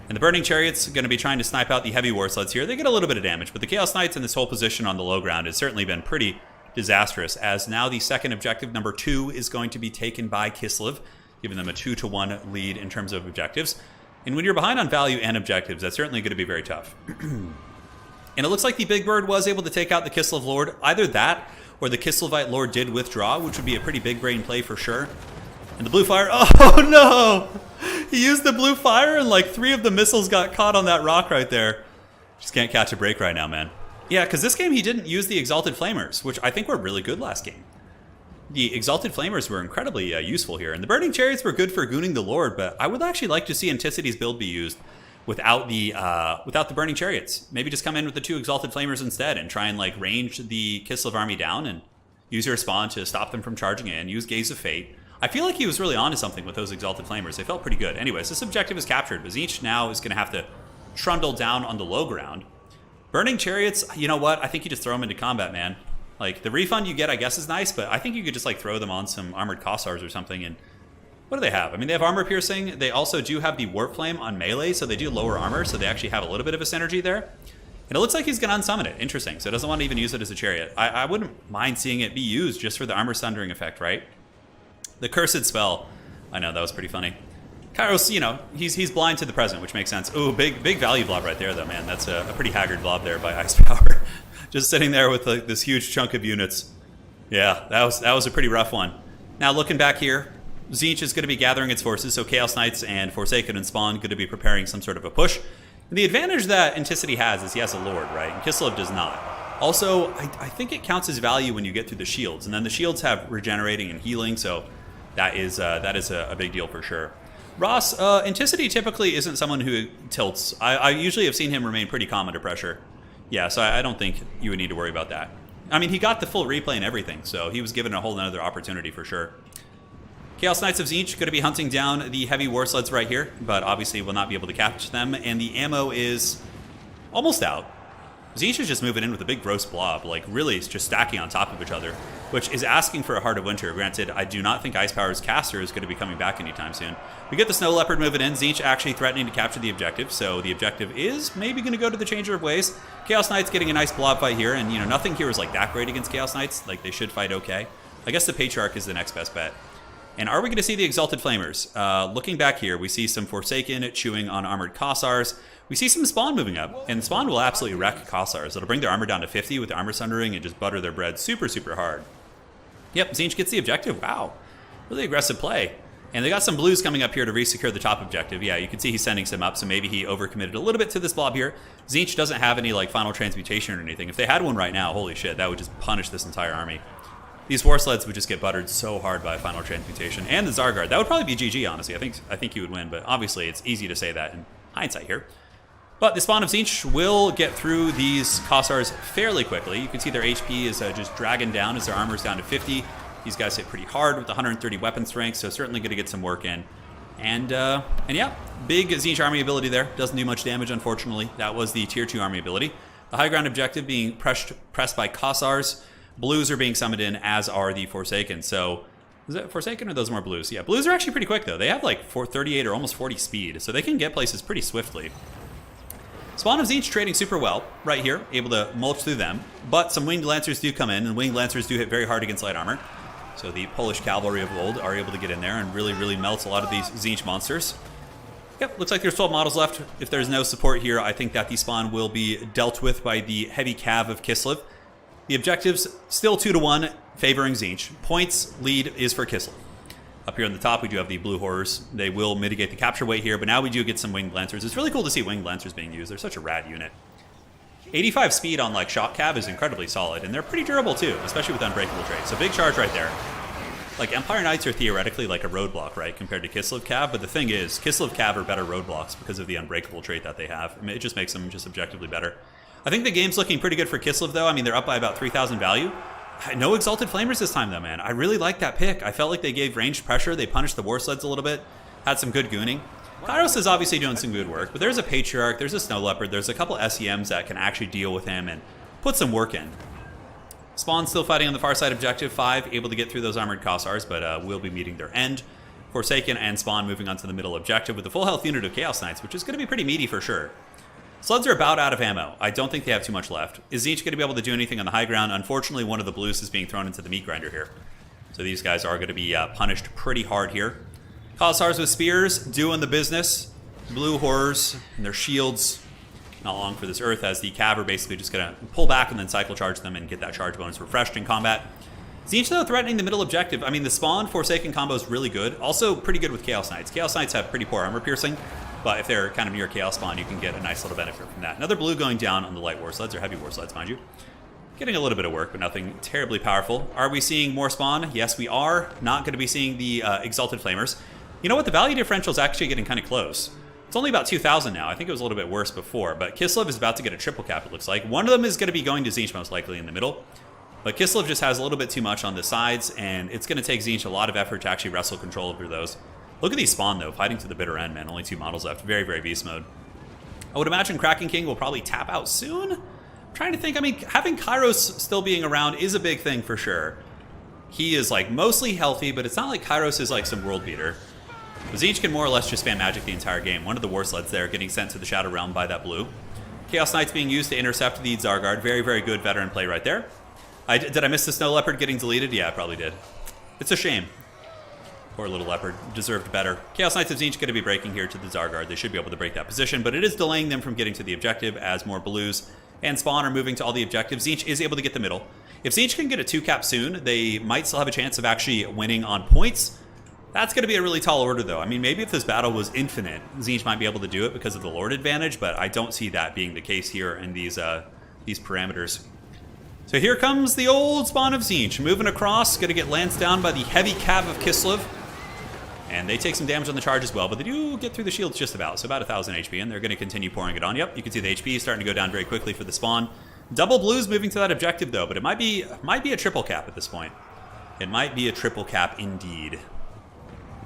And the Burning Chariots are going to be trying to snipe out the heavy war sleds here. They get a little bit of damage, but the Chaos Knights in this whole position on the low ground has certainly been pretty disastrous, as now the second objective, number 2, is going to be taken by Kislev, giving them a 2-to-1 lead in terms of objectives. And when you're behind on value and objectives, that's certainly going to be very tough. And it looks like the Big Bird was able to take out the Kislev Lord. Either that, or the Kislevite Lord did withdraw, which would be a pretty big brain play for sure. And the blue fire, oh no! He used the blue fire and like 3 of the missiles got caught on that rock right there. Just can't catch a break right now, man. Yeah, because this game he didn't use the Exalted Flamers, which I think were really good last game. The Exalted Flamers were incredibly useful here, and the Burning Chariots were good for gooning the Lord, but I would actually like to see Anticity's build be used without the Burning Chariots. Maybe just come in with the 2 Exalted Flamers instead and try and like range the Kislev army down and use your spawn to stop them from charging in, use Gaze of Fate. I feel like he was really onto something with those Exalted Flamers. They felt pretty good. Anyways, this objective is captured, but Tzeentch now is going to have to trundle down on the low ground. Burning Chariots, you know what? I think you just throw them into combat, man. Like, the refund you get, I guess, is nice, but I think you could just like throw them on some Armored Kossars or something. And what do they have? I mean, they have armor piercing. They also do have the Warp Flame on melee, so they do lower armor, so they actually have a little bit of a synergy there. And it looks like he's going to unsummon it. Interesting. So it doesn't want to even use it as a chariot. I wouldn't mind seeing it be used just for the armor sundering effect, right? The Cursed Spell. I know, that was pretty funny. Kairos, you know, he's blind to the present, which makes sense. Ooh, big value blob right there, though, man. That's a pretty haggard blob there by Ice Power. Just sitting there with like, this huge chunk of units. Yeah, that was a pretty rough one. Now, looking back here, Tzeentch is going to be gathering its forces, so Chaos Knights and Forsaken and Spawn going to be preparing some sort of a push. And the advantage that Anticity has is he has a Lord, right? And Kislev does not. Also, I think it counts as value when you get through the shields, and then the shields have regenerating and healing, so that is a big deal for sure. Ross, Anticity typically isn't someone who tilts. I usually have seen him remain pretty calm under pressure. Yeah, so I don't think you would need to worry about that. I mean, he got the full replay and everything, so he was given a whole other opportunity for sure. Chaos Knights of Tzeentch going to be hunting down the heavy war sleds right here, but obviously will not be able to catch them, and the ammo is almost out. Tzeentch is just moving in with a big gross blob, like really just stacking on top of each other, which is asking for a Heart of Winter. Granted, I do not think Ice Power's caster is going to be coming back anytime soon. We get the Snow Leopard moving in, Tzeentch actually threatening to capture the objective, so the objective is maybe going to go to the Changer of Ways. Chaos Knights getting a nice blob fight here, and you know, nothing here is like that great against Chaos Knights. Like, they should fight okay. I guess the Patriarch is the next best bet. And are we going to see the Exalted Flamers? Looking back here, we see some Forsaken chewing on Armored Kossars. We see some Spawn moving up, and Spawn will absolutely wreck Kossars. It'll bring their armor down to 50 with the armor sundering and just butter their bread super, super hard. Yep, Tzeentch gets the objective. Wow. Really aggressive play. And they got some blues coming up here to resecure the top objective. Yeah, you can see he's sending some up, so maybe he overcommitted a little bit to this blob here. Tzeentch doesn't have any like final transmutation or anything. If they had one right now, holy shit, that would just punish this entire army. These war sleds would just get buttered so hard by final transmutation. And the Zargard. That would probably be GG, honestly. I think he would win, but obviously it's easy to say that in hindsight here. But the Spawn of Tzeentch will get through these Kossars fairly quickly. You can see their HP is just dragging down as their armor is down to 50. These guys hit pretty hard with 130 weapon strength, so certainly going to get some work in. And yeah, big Tzeentch army ability there. Doesn't do much damage, unfortunately. That was the tier 2 army ability. The high ground objective being pressed by Kossars. Blues are being summoned in, as are the Forsaken. So, is that Forsaken or those more blues? Yeah, blues are actually pretty quick, though. They have like 38 or almost 40 speed, so they can get places pretty swiftly. Spawn of Tzeentch trading super well right here, able to mulch through them. But some Winged Lancers do come in, and Winged Lancers do hit very hard against light armor. So the Polish cavalry of old are able to get in there and really, really melt a lot of these Tzeentch monsters. Yep, looks like there's 12 models left. If there's no support here, I think that the spawn will be dealt with by the heavy cav of Kislev. The objectives still 2-to-1 favoring Tzeentch. Points lead is for Kislev. Up here on the top, we do have the Blue Horrors. They will mitigate the capture weight here, but now we do get some Winged Lancers. It's really cool to see Winged Lancers being used. They're such a rad unit. 85 speed on like Shock Cav is incredibly solid, and they're pretty durable too, especially with Unbreakable Trait. So big charge right there. Like, Empire Knights are theoretically like a roadblock, right, compared to Kislev Cav, but the thing is, Kislev Cav are better roadblocks because of the Unbreakable Trait that they have. I mean, it just makes them just objectively better. I think the game's looking pretty good for Kislev, though. I mean, they're up by about 3,000 value. No Exalted Flamers this time, though, man. I really like that pick. I felt like they gave ranged pressure. They punished the War Sleds a little bit, had some good gooning. Kairos is obviously doing some good work, but there's a Patriarch, there's a Snow Leopard, there's a couple SEMs that can actually deal with him and put some work in. Spawn still fighting on the far side objective, 5, able to get through those armored Kossars, but will be meeting their end. Forsaken and Spawn moving on to the middle objective with a full health unit of Chaos Knights, which is going to be pretty meaty for sure. Sleds are about out of ammo. I don't think they have too much left. Is Tzeentch going to be able to do anything on the high ground? Unfortunately, one of the blues is being thrown into the meat grinder here. So these guys are going to be punished pretty hard here. Kossars with spears, doing the business. Blue horrors and their shields. Not long for this Earth, as the Cav are basically just going to pull back and then cycle charge them and get that charge bonus refreshed in combat. Tzeentch, though, threatening the middle objective. I mean, the Spawn Forsaken combo is really good. Also pretty good with Chaos Knights. Chaos Knights have pretty poor armor piercing, but if they're kind of near Chaos Spawn, you can get a nice little benefit from that. Another blue going down on the light War Sleds, or heavy War Sleds, mind you. Getting a little bit of work, but nothing terribly powerful. Are we seeing more Spawn? Yes, we are. Not going to be seeing the Exalted Flamers. You know what? The value differential is actually getting kind of close. It's only about 2,000 now. I think it was a little bit worse before, but Kislev is about to get a triple cap, it looks like. One of them is going to be going to Tzeentch most likely in the middle, but Kislev just has a little bit too much on the sides, and it's going to take Tzeentch a lot of effort to actually wrestle control over those. Look at these Spawn, though, fighting to the bitter end, man. Only 2 models left. Very, very beast mode. I would imagine Kraken King will probably tap out soon. I'm trying to think. I mean, having Kairos still being around is a big thing for sure. He is, like, mostly healthy, but it's not like Kairos is, like, some world beater. Tzeentch can more or less just spam magic the entire game. One of the War Sleds there getting sent to the Shadow Realm by that blue. Chaos Knights being used to intercept the Zargard. Very, very good veteran play right there. Did I miss the Snow Leopard getting deleted? Yeah, I probably did. It's a shame. Poor little Leopard. Deserved better. Chaos Knights of Tzeentch going to be breaking here to the Zargard. They should be able to break that position, but it is delaying them from getting to the objective as more blues and Spawn are moving to all the objectives. Tzeentch is able to get the middle. If Tzeentch can get a 2-cap soon, they might still have a chance of actually winning on points. That's going to be a really tall order, though. I mean, maybe if this battle was infinite, Tzeentch might be able to do it because of the Lord advantage, but I don't see that being the case here in these parameters. So here comes the old Spawn of Tzeentch, moving across, going to get lanced down by the heavy Cav of Kislev. And they take some damage on the charge as well, but they do get through the shields just about, so about 1,000 HP, and they're going to continue pouring it on. Yep, you can see the HP starting to go down very quickly for the Spawn. Double blues moving to that objective, though, but it might be a triple cap at this point. It might be a triple cap indeed.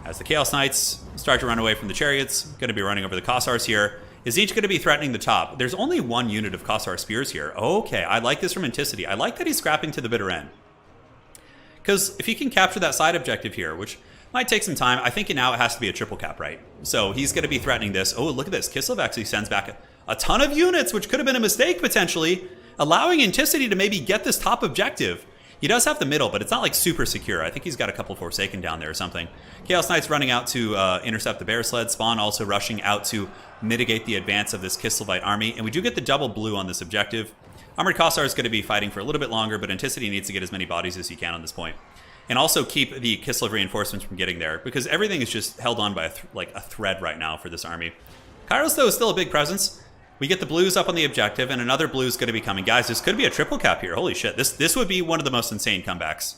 As the Chaos Knights start to run away from the chariots, going to be running over the Kossars here. Is each going to be threatening the top? There's only 1 unit of Kossar Spears here. Okay, I like this from Anticity. I like that he's scrapping to the bitter end. Because if he can capture that side objective here, which might take some time, I think now it has to be a triple cap, right? So he's going to be threatening this. Oh, look at this. Kislev actually sends back a ton of units, which could have been a mistake potentially, allowing Anticity to maybe get this top objective. He does have the middle, but it's not like super secure. I think he's got a couple Forsaken down there or something. Chaos Knights running out to intercept the Bear Sled. Spawn also rushing out to mitigate the advance of this Kislevite army. And we do get the double blue on this objective. Armored Kossar is going to be fighting for a little bit longer, but Anticity needs to get as many bodies as he can on this point. And also keep the Kislev reinforcements from getting there, because everything is just held on by a thread right now for this army. Kairos, though, is still a big presence. We get the blues up on the objective, and another blue is going to be coming. Guys, this could be a triple cap here. Holy shit. This would be one of the most insane comebacks.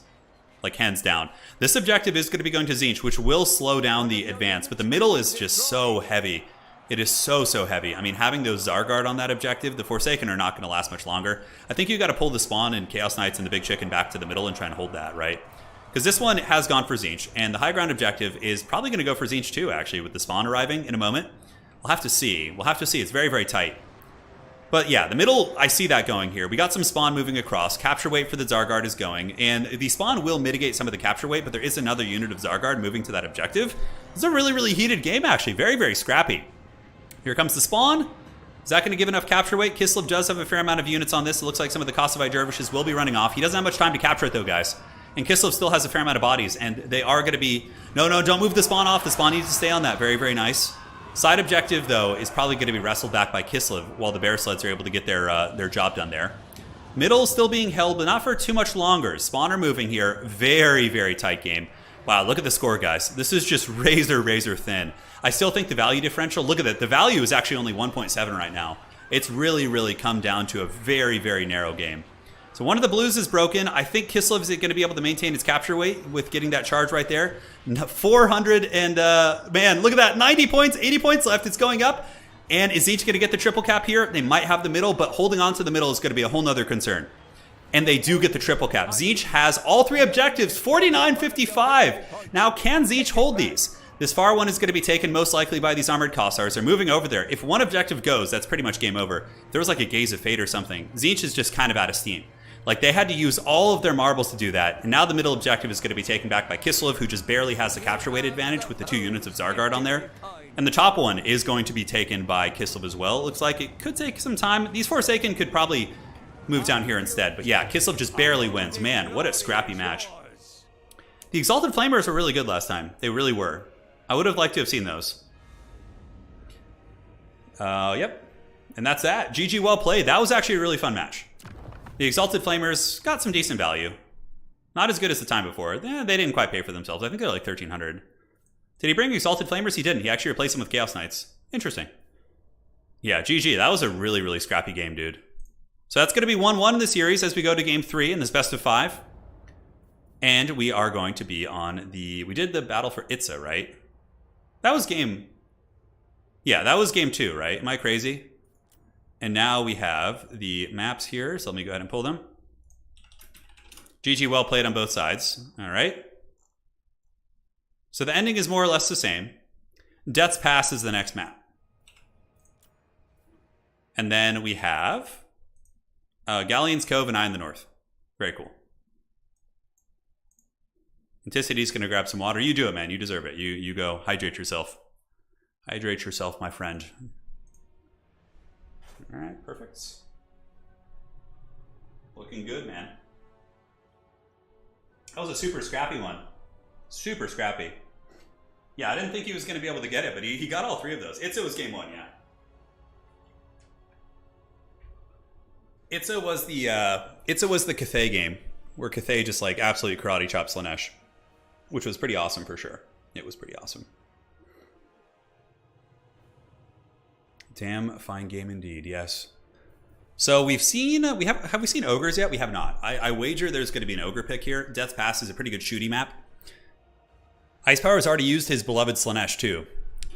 Like, hands down. This objective is going to be going to Tzeentch, which will slow down the advance, but the middle is just so heavy. It is so, so heavy. I mean, having those Zargard on that objective, the Forsaken are not going to last much longer. I think you got to pull the Spawn and Chaos Knights and the Big Chicken back to the middle and try and hold that, right? Because this one has gone for Tzeentch, and the high ground objective is probably going to go for Tzeentch too, actually, with the Spawn arriving in a moment. We'll have to see. We'll have to see. It's very, very tight. But yeah, the middle, I see that going here. We got some Spawn moving across. Capture weight for the Zargard is going. And the Spawn will mitigate some of the capture weight, but there is another unit of Zargard moving to that objective. This is a really, really heated game, actually. Very, very scrappy. Here comes the Spawn. Is that going to give enough capture weight? Kislev does have a fair amount of units on this. It looks like some of the Kossovite Dervishes will be running off. He doesn't have much time to capture it, though, guys. And Kislev still has a fair amount of bodies, and they are going to be... No, don't move the Spawn off. The Spawn needs to stay on that. Very, very nice. Side objective, though, is probably going to be wrestled back by Kislev while the Bear Sleds are able to get their job done there. Middle still being held, but not for too much longer. Spawn are moving here. Very, very tight game. Wow, look at the score, guys. This is just razor, razor thin. I still think the value differential, look at it. The value is actually only 1.7 right now. It's really, really come down to a very, very narrow game. So one of the blues is broken. I think Kislev is going to be able to maintain his capture weight with getting that charge right there. 400 and, man, look at that. 90 points, 80 points left. It's going up. And is Tzeentch going to get the triple cap here? They might have the middle, but holding on to the middle is going to be a whole nother concern. And they do get the triple cap. Tzeentch has all 3 objectives, 49-55. Now, can Tzeentch hold these? This far one is going to be taken most likely by these armored Kossars. They're moving over there. If one objective goes, that's pretty much game over. If there was like a Gaze of Fate or something, Tzeentch is just kind of out of steam. Like, they had to use all of their marbles to do that. And now the middle objective is going to be taken back by Kislev, who just barely has the capture weight advantage with the 2 units of Zargard on there. And the top one is going to be taken by Kislev as well. It looks like it could take some time. These Forsaken could probably move down here instead. But yeah, Kislev just barely wins. Man, what a scrappy match. The Exalted Flamers were really good last time. They really were. I would have liked to have seen those. Yep. And that's that. GG, well played. That was actually a really fun match. The Exalted Flamers got some decent value. Not as good as the time before. They didn't quite pay for themselves. I think they're like 1,300. Did he bring Exalted Flamers? He didn't. He actually replaced them with Chaos Knights. Interesting. Yeah, GG. That was a really, really scrappy game, dude. So that's going to be 1-1 in the series as we go to game 3 in this best of 5. And we are going to be on the... We did the battle for Itza, right? That was game... Yeah, that was game 2, right? Am I crazy? And now we have the maps here. So let me go ahead and pull them. GG, well played on both sides. All right. So the ending is more or less the same. Death's Pass is the next map. And then we have Galleon's Cove and Eye in the North. Very cool. Anticity's going to grab some water. You do it, man. You deserve it. You go. Hydrate yourself. Hydrate yourself, my friend. All right, perfect. Looking good, man. That was a super scrappy one. Super scrappy. Yeah, I didn't think he was going to be able to get it, but he got all 3 of those. Itza was game 1, yeah. Itza was the Cathay game, where Cathay just like absolutely karate chopped Slaanesh, which was pretty awesome for sure. It was pretty awesome. Damn fine game indeed, yes. So we've seen, have we seen Ogres yet? We have not. I wager there's going to be an Ogre pick here. Death's Pass is a pretty good shooty map. Ice Power has already used his beloved Slaanesh too.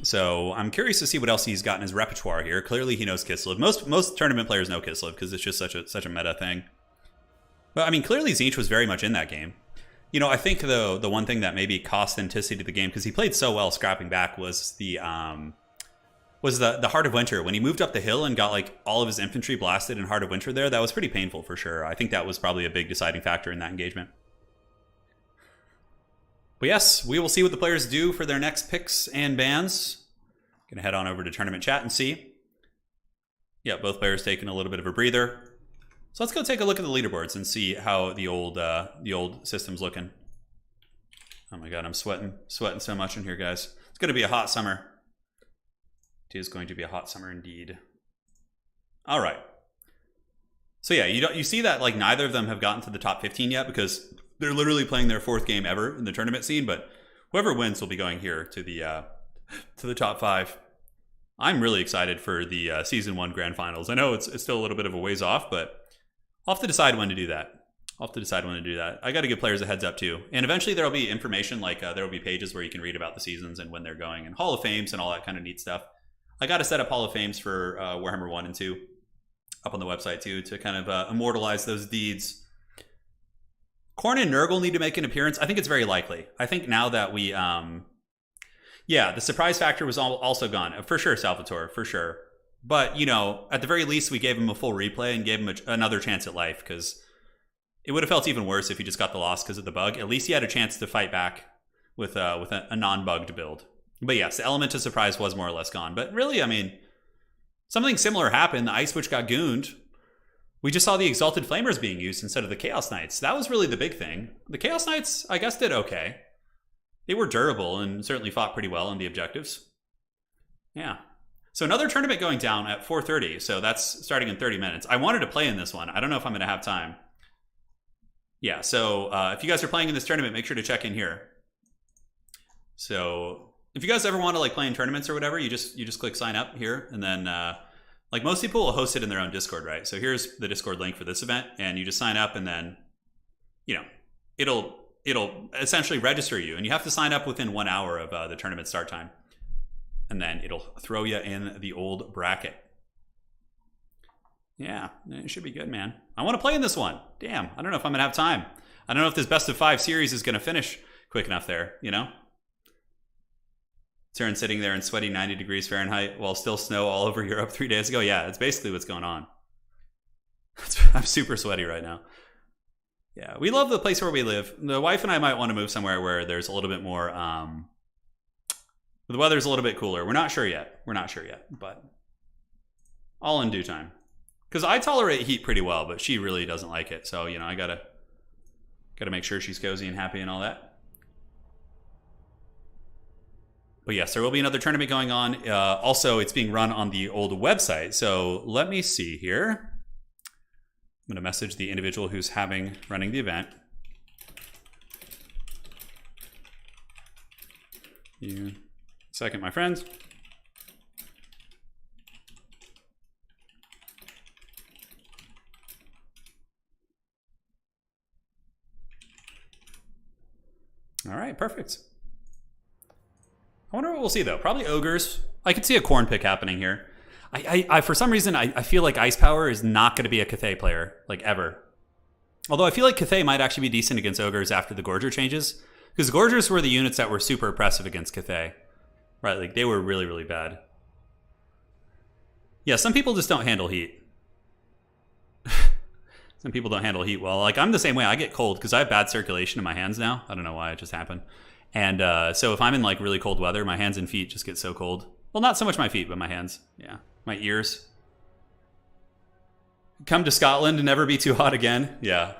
So I'm curious to see what else he's got in his repertoire here. Clearly he knows Kislev. Most tournament players know Kislev because it's just such a meta thing. But I mean, clearly Tzeentch was very much in that game. You know, I think though the one thing that maybe cost authenticity to the game, because he played so well scrapping back, was the Heart of Winter. When he moved up the hill and got like all of his infantry blasted in Heart of Winter there, that was pretty painful for sure. I think that was probably a big deciding factor in that engagement. But yes, we will see what the players do for their next picks and bans. Gonna head on over to tournament chat and see. Yeah, both players taking a little bit of a breather. So let's go take a look at the leaderboards and see how the old system's looking. Oh my god, I'm sweating so much in here, guys. It's gonna be a hot summer. It is going to be a hot summer indeed. All right. So yeah, you see that like neither of them have gotten to the top 15 yet because they're literally playing their 4th game ever in the tournament scene. But whoever wins will be going here to the top 5. I'm really excited for the season 1 grand finals. I know it's still a little bit of a ways off, but I'll have to decide when to do that. I got to give players a heads up too. And eventually there'll be information like there will be pages where you can read about the seasons and when they're going and Hall of Fames and all that kind of neat stuff. I got to set up Hall of Fames for Warhammer 1 and 2 up on the website too to kind of immortalize those deeds. Khorne and Nurgle need to make an appearance. I think it's very likely. I think now that we, yeah, the surprise factor was also gone. For sure, Salvatore, for sure. But, you know, at the very least, we gave him a full replay and gave him another chance at life because it would have felt even worse if he just got the loss because of the bug. At least he had a chance to fight back with a non-bugged build. But yes, the element of surprise was more or less gone. But really, I mean, something similar happened. The Ice Witch got gooned. We just saw the Exalted Flamers being used instead of the Chaos Knights. That was really the big thing. The Chaos Knights, I guess, did okay. They were durable and certainly fought pretty well on the objectives. Yeah. So another tournament going down at 4:30. So that's starting in 30 minutes. I wanted to play in this one. I don't know if I'm going to have time. Yeah, so if you guys are playing in this tournament, make sure to check in here. So if you guys ever want to like play in tournaments or whatever, you just click sign up here, and then Like most people will host it in their own Discord, right? So here's the Discord link for this event, and you just sign up, and then, you know, it'll essentially register you, and you have to sign up within 1 hour of the tournament start time, and then it'll throw you in the old bracket. Yeah, it should be good, man. I want to play in this one. Damn, I don't know if I'm gonna have time. I don't know if this best of 5 series is gonna finish quick enough there, you know? Turin sitting there in sweaty 90 degrees Fahrenheit while still snow all over Europe 3 days ago. Yeah, that's basically what's going on. I'm super sweaty right now. Yeah, we love the place where we live. The wife and I might want to move somewhere where there's a little bit more, the weather's a little bit cooler. We're not sure yet, but all in due time. Because I tolerate heat pretty well, but she really doesn't like it. So, you know, I gotta make sure she's cozy and happy and all that. But yes, there will be another tournament going on. Also, it's being run on the old website. So let me see here. I'm going to message the individual who's running the event. Second, my friends. All right, perfect. I wonder what we'll see, though. Probably ogres. I could see a Khorne pick happening here. I for some reason, I feel like Ice Power is not going to be a Cathay player, like, ever. Although I feel like Cathay might actually be decent against ogres after the Gorger changes. Because Gorgers were the units that were super oppressive against Cathay. Right, like, they were really, really bad. Yeah, some people just don't handle heat. Some people don't handle heat well. Like, I'm the same way. I get cold because I have bad circulation in my hands now. I don't know why, it just happened. And so if I'm in like really cold weather, my hands and feet just get so cold. Well, not so much my feet, but my hands. Yeah, my ears. Come to Scotland and never be too hot again. Yeah.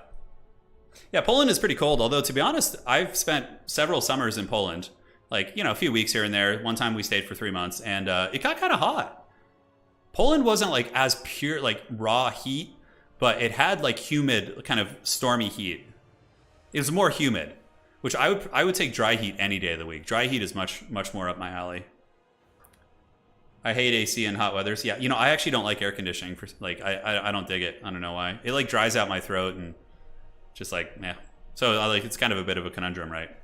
Yeah, Poland is pretty cold. Although, to be honest, I've spent several summers in Poland. Like, you know, a few weeks here and there. One time we stayed for 3 months, and it got kind of hot. Poland wasn't like as pure, like raw heat, but it had like humid, kind of stormy heat. It was more humid. Which I would take dry heat any day of the week. Dry heat is much more up my alley. I hate AC in hot weathers. Yeah, you know, I actually don't like air conditioning. For like, I don't dig it. I don't know why. It like dries out my throat and just like, yeah. So like, it's kind of a bit of a conundrum, right?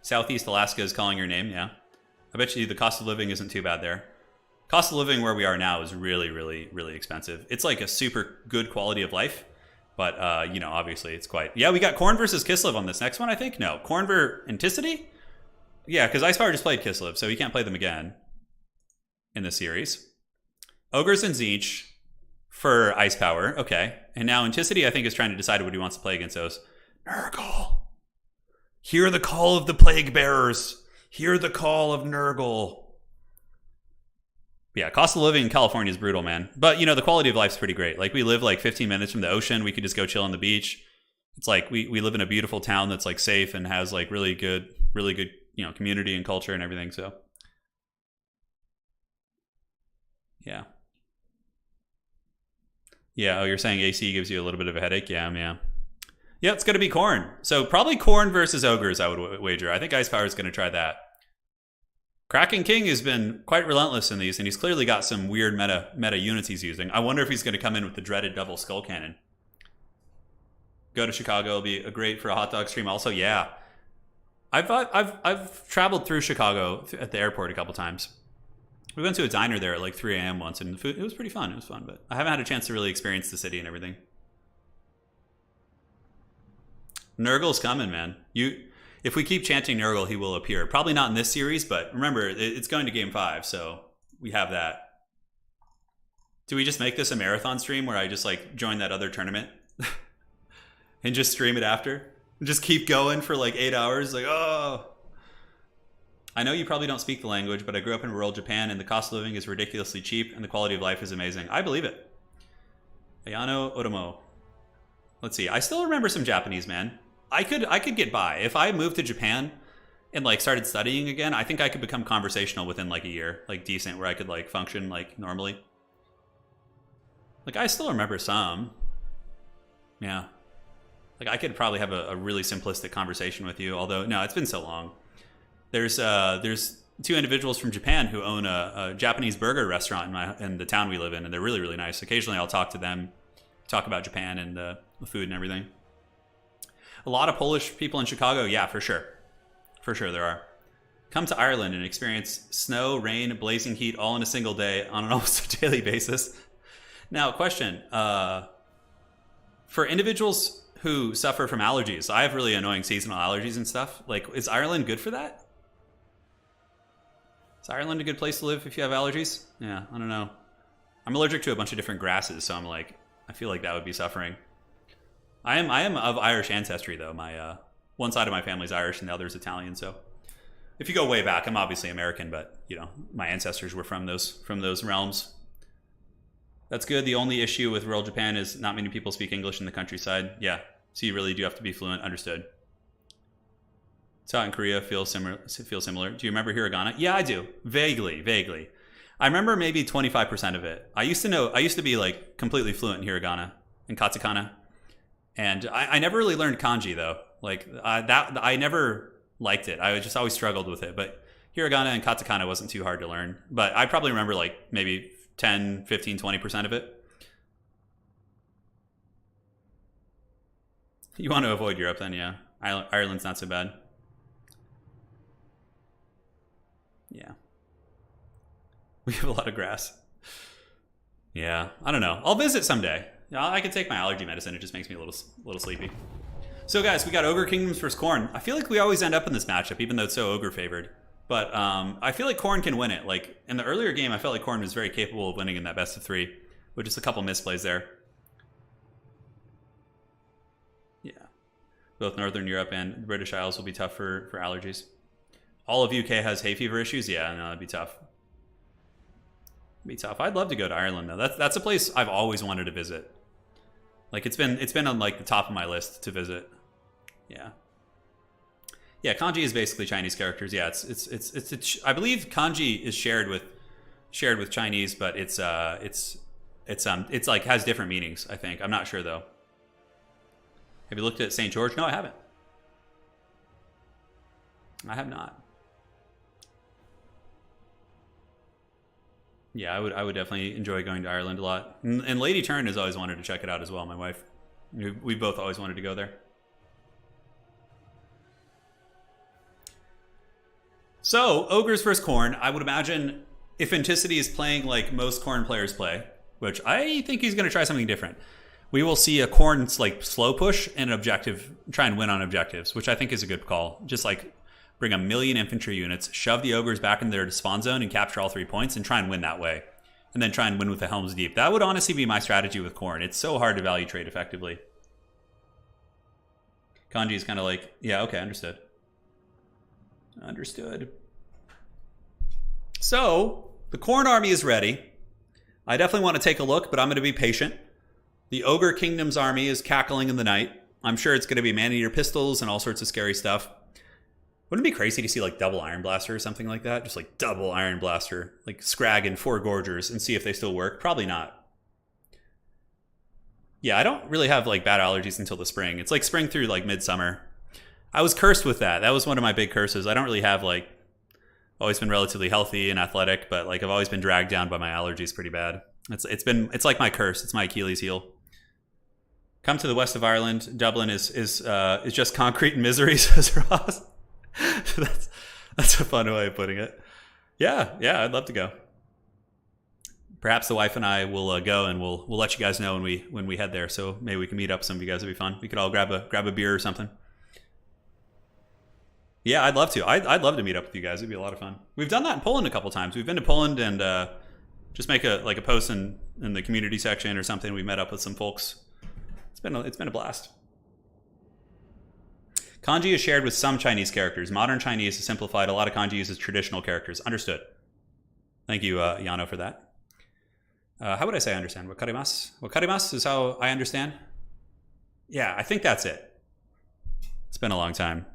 Southeast Alaska is calling your name. Yeah, I bet you the cost of living isn't too bad there. Cost of living where we are now is really, really, really expensive. It's like a super good quality of life. But, you know, obviously it's quite... Yeah, we got Khorne versus Kislev on this next one, I think. No, Khorne versus Anticity? Yeah, because Ice Power just played Kislev, so he can't play them again in this series. Ogres and Tzeentch for Ice Power. Okay. And now Anticity, I think, is trying to decide what he wants to play against those. Nurgle! Hear the call of the Plague Bearers! Hear the call of Nurgle! Yeah, cost of living in California is brutal, man. But, you know, the quality of life is pretty great. Like, we live like 15 minutes from the ocean. We could just go chill on the beach. It's like we live in a beautiful town that's like safe and has like really good, you know, community and culture and everything. So, yeah. Yeah, oh, you're saying AC gives you a little bit of a headache? Yeah, yeah. Yeah, it's going to be Khorne. So, probably Khorne versus Ogres, I would wager. I think Ice Power is going to try that. Kraken King has been quite relentless in these, and he's clearly got some weird meta units he's using. I wonder if he's going to come in with the dreaded double skull cannon. Go to Chicago, it'll be great for a hot dog stream. Also, yeah, I've traveled through Chicago at the airport a couple times. We went to a diner there at like 3 a.m. once, and the food, it was pretty fun. It was fun, but I haven't had a chance to really experience the city and everything. Nurgle's coming, man. If we keep chanting Nurgle, he will appear. Probably not in this series, but remember, it's going to Game 5, so we have that. Do we just make this a marathon stream where I just like join that other tournament and just stream it after? And just keep going for like 8 hours? Like, oh. I know you probably don't speak the language, but I grew up in rural Japan, and the cost of living is ridiculously cheap, and the quality of life is amazing. I believe it. Ayano Otomo. Let's see. I still remember some Japanese, man. I could get by. If I moved to Japan and like started studying again, I think I could become conversational within like a year, like decent, where I could like function like normally. Like, I still remember some. Yeah. Like, I could probably have a really simplistic conversation with you, although no, it's been so long. There's two individuals from Japan who own a Japanese burger restaurant in the town we live in, and they're really, really nice. Occasionally I'll talk to them, talk about Japan and the food and everything. A lot of Polish people in Chicago, yeah, for sure. For sure there are. Come to Ireland and experience snow, rain, blazing heat all in a single day on an almost daily basis. Now, question. For individuals who suffer from allergies, I have really annoying seasonal allergies and stuff. Like, is Ireland good for that? Is Ireland a good place to live if you have allergies? Yeah, I don't know. I'm allergic to a bunch of different grasses, so I'm like, I feel like that would be suffering. I am of Irish ancestry, though. My one side of my family's Irish and the other's Italian, so if you go way back, I'm obviously American, but you know, my ancestors were from those realms. That's good. The only issue with rural Japan is not many people speak English in the countryside. Yeah, so you really do have to be fluent. Understood. South in Korea feels similar. Do you remember hiragana? Yeah, I do. Vaguely. I remember maybe 25% of it. I used to be like completely fluent in hiragana and katakana, and I never really learned kanji though. Like I never liked it. I just always struggled with it. But hiragana and katakana wasn't too hard to learn. But I probably remember like maybe 10, 15, 20% of it. You want to avoid Europe then, yeah. Ireland's not so bad. Yeah. We have a lot of grass. Yeah, I don't know. I'll visit someday. I can take my allergy medicine. It just makes me a little sleepy. So guys, we got Ogre Kingdoms versus Khorne. I feel like we always end up in this matchup, even though it's so Ogre favored. But I feel like Khorne can win it. Like in the earlier game, I felt like Khorne was very capable of winning in that best of 3, with just a couple misplays there. Yeah. Both Northern Europe and the British Isles will be tough for allergies. All of UK has hay fever issues? Yeah, no, that'd be tough. Be tough. I'd love to go to Ireland though. That's a place I've always wanted to visit. Like it's been on like the top of my list to visit. Yeah. Yeah, kanji is basically Chinese characters. Yeah, it's I believe kanji is shared with Chinese, but it's like has different meanings, I think. I'm not sure though. Have you looked at St. George? No, I haven't. I have not. Yeah, I would definitely enjoy going to Ireland a lot. And Lady Turin has always wanted to check it out as well, my wife. We both always wanted to go there. So, Ogres versus Khorne. I would imagine if Anticity is playing like most Khorne players play, which I think he's going to try something different, we will see a Khorne's like slow push and an objective, try and win on objectives, which I think is a good call. Just like bring 1 million infantry units, shove the Ogres back in their spawn zone and capture all 3 points and try and win that way. And then try and win with the Helm's Deep. That would honestly be my strategy with Khorne. It's so hard to value trade effectively. Kanji is kind of like, yeah, okay, understood. Understood. So, the Khorne army is ready. I definitely want to take a look, but I'm going to be patient. The Ogre Kingdom's army is cackling in the night. I'm sure it's going to be man-eater pistols and all sorts of scary stuff. Wouldn't it be crazy to see like double Iron Blaster or something like that? Just like double Iron Blaster, like Scrag and 4 Gorgers and see if they still work. Probably not. Yeah, I don't really have like bad allergies until the spring. It's like spring through like midsummer. I was cursed with that. That was one of my big curses. I don't really have like, always been relatively healthy and athletic, but like I've always been dragged down by my allergies pretty bad. It's like my curse. It's my Achilles heel. Come to the west of Ireland. Dublin is just concrete and misery, says Ross. That's a fun way of putting it. Yeah, I'd love to go. Perhaps the wife and I will go, and we'll let you guys know when we head there. So maybe we can meet up. Some of you guys would be fun. We could all grab a beer or something. Yeah, I'd love to. I'd love to meet up with you guys. It'd be a lot of fun. We've done that in Poland a couple times. We've been to Poland and just make a post in the community section or something. We met up with some folks. It's been a blast. Kanji is shared with some Chinese characters. Modern Chinese is simplified. A lot of kanji uses traditional characters. Understood. Thank you, Yano, for that. How would I say I understand? Wakarimasu? Wakarimasu is how I understand. Yeah, I think that's it. It's been a long time.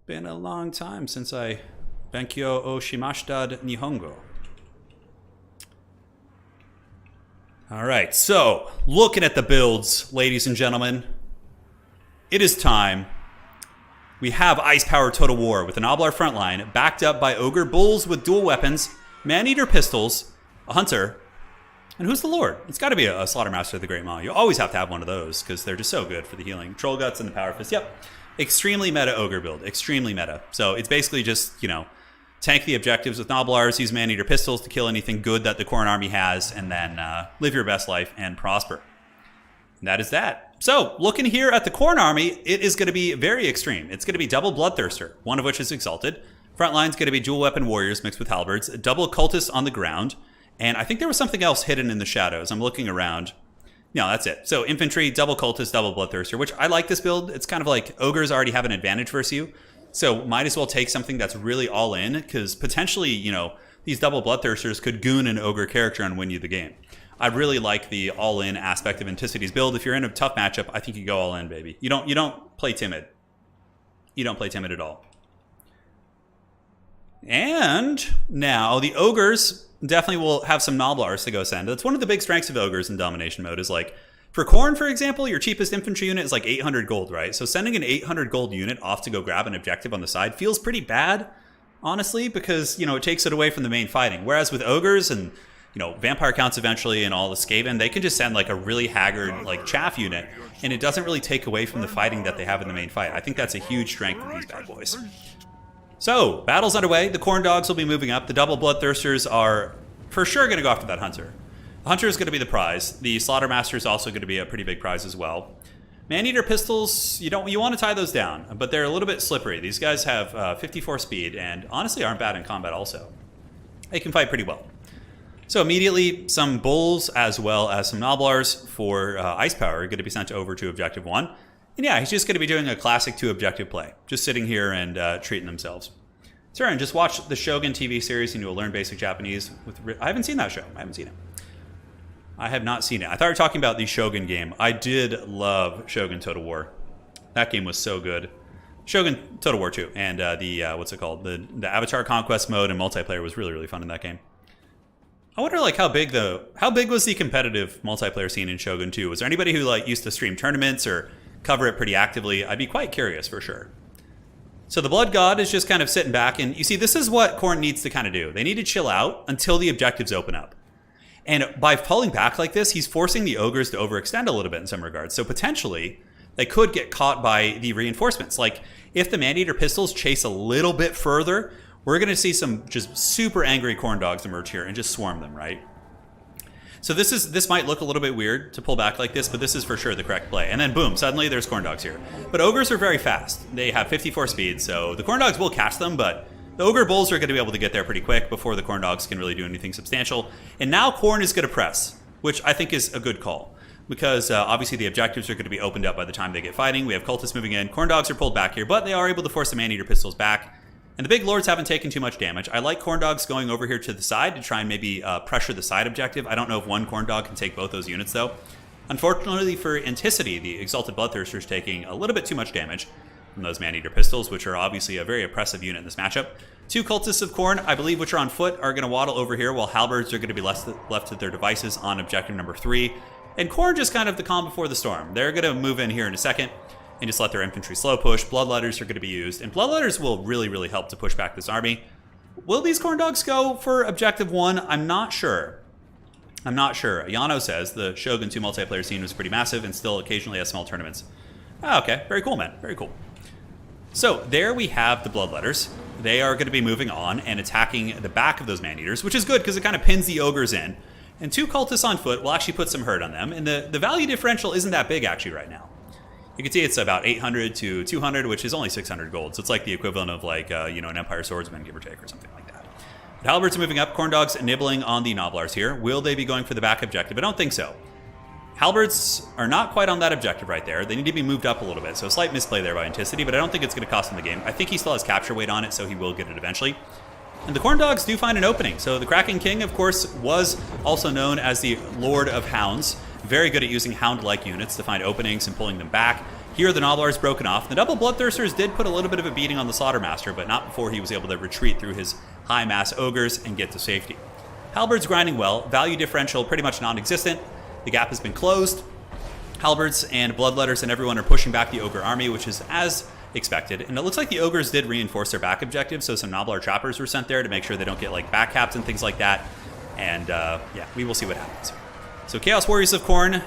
Been a long time since I Benkyo o shimashita Nihongo. All right, so looking at the builds, ladies and gentlemen, it is time We have Ice Power Total War with an Noblar frontline, backed up by Ogre Bulls with dual weapons, Man-Eater pistols, a Hunter, and who's the Lord? It's got to be a Slaughtermaster of the Great Maw. You always have to have one of those because they're just so good for the healing. Troll Guts and the Power Fist. Yep. Extremely meta Ogre build. Extremely meta. So it's basically just, tank the objectives with Noblars, use Man-Eater pistols to kill anything good that the Khorne army has, and then live your best life and prosper. And that is that. So, looking here at the Khorne army, it is going to be very extreme. It's going to be double Bloodthirster, one of which is Exalted. Frontline's going to be dual weapon warriors mixed with halberds, double cultists on the ground, and I think there was something else hidden in the shadows. I'm looking around. No, that's it. So infantry, double cultist, double bloodthirster, which I like this build. It's kind of like ogres already have an advantage versus you. So might as well take something that's really all in, because potentially, these double bloodthirsters could goon an ogre character and win you the game. I really like the all-in aspect of Anticity's build. If you're in a tough matchup, I think you go all in, baby. You don't play timid. You don't play timid at all. And now the ogres definitely will have some Noblars to go send. That's one of the big strengths of ogres in domination mode is like, for Khorne, for example, your cheapest infantry unit is like 800 gold, right? So sending an 800 gold unit off to go grab an objective on the side feels pretty bad, honestly, because, it takes it away from the main fighting. Whereas with ogres and, vampire counts eventually and all the Skaven, they can just send like a really haggard, like chaff unit, and it doesn't really take away from the fighting that they have in the main fight. I think that's a huge strength of these bad boys. So, battle's underway. The Khorne dogs will be moving up. The double bloodthirsters are for sure going to go after that Hunter. The Hunter is going to be the prize. The Slaughtermaster is also going to be a pretty big prize as well. Man-Eater pistols, you want to tie those down, but they're a little bit slippery. These guys have 54 speed and honestly aren't bad in combat also. They can fight pretty well. So immediately, some Bulls as well as some Noblars for Ice Power are going to be sent over to Objective 1. And yeah, he's just going to be doing a classic 2-objective play. Just sitting here and treating themselves. Turin, just watch the Shogun TV series and you'll learn basic Japanese. I haven't seen that show. I haven't seen it. I have not seen it. I thought you were talking about the Shogun game. I did love Shogun Total War. That game was so good. Shogun Total War 2 and what's it called? The Avatar Conquest mode and multiplayer was really, really fun in that game. I wonder how big was the competitive multiplayer scene in Shogun 2? Was there anybody who used to stream tournaments or cover it pretty actively? I'd be quite curious for sure. So the Blood God is just kind of sitting back, and you see, this is what Khorne needs to kind of do. They need to chill out until the objectives open up. And by pulling back like this, he's forcing the ogres to overextend a little bit in some regards. So potentially, they could get caught by the reinforcements. Like, if the Man-Eater pistols chase a little bit further, we're going to see some just super angry Khorne dogs emerge here and just swarm them, right? So this might look a little bit weird to pull back like this, but this is for sure the correct play. And then boom, suddenly there's Khorne dogs here. But ogres are very fast. They have 54 speed, so the Khorne dogs will catch them, but the ogre bulls are going to be able to get there pretty quick before the Khorne dogs can really do anything substantial. And now Khorne is going to press, which I think is a good call. Because obviously the objectives are going to be opened up by the time they get fighting. We have cultists moving in. Khorne dogs are pulled back here, but they are able to force the Man-Eater pistols back. And the big lords haven't taken too much damage. I like Khorne dogs going over here to the side to try and maybe pressure the side objective. I don't know if one Khorne dog can take both those units, though. Unfortunately for Anticity, the Exalted Bloodthirster is taking a little bit too much damage from those Man-Eater pistols, which are obviously a very oppressive unit in this matchup. 2 cultists of Khorne, I believe, which are on foot, are going to waddle over here, while halberds are going to be left to their devices on objective number 3. And Khorne just kind of the calm before the storm. They're going to move in here in a second and just let their infantry slow push. Bloodletters are going to be used, and Bloodletters will really, really help to push back this army. Will these Khorne dogs go for Objective 1? I'm not sure. Yano says the Shogun 2 multiplayer scene was pretty massive and still occasionally has small tournaments. Oh, okay. Very cool, man. Very cool. So there we have the Bloodletters. They are going to be moving on and attacking the back of those Man-Eaters, which is good because it kind of pins the ogres in. And 2 cultists on foot will actually put some hurt on them. And the value differential isn't that big actually right now. You can see it's about 800 to 200, which is only 600 gold. So it's like the equivalent of an Empire Swordsman, give or take, or something like that. But halberds are moving up. Khorne dogs nibbling on the Noblars here. Will they be going for the back objective? I don't think so. Halberds are not quite on that objective right there. They need to be moved up a little bit. So a slight misplay there by Anticity, but I don't think it's going to cost him the game. I think he still has capture weight on it, so he will get it eventually. And the Khorne dogs do find an opening. So the Kraken King, of course, was also known as the Lord of Hounds. Very good at using hound-like units to find openings and pulling them back. Here, the Noblars broken off. The double Bloodthirsters did put a little bit of a beating on the Slaughtermaster, but not before he was able to retreat through his high-mass ogres and get to safety. Halberds grinding well. Value differential pretty much non-existent. The gap has been closed. Halberds and Bloodletters and everyone are pushing back the ogre army, which is as expected. And it looks like the Ogres did reinforce their back objective, so some Nobblar Trappers were sent there to make sure they don't get like back caps and things like that. And yeah, we will see what happens. So Chaos Warriors of Khorne,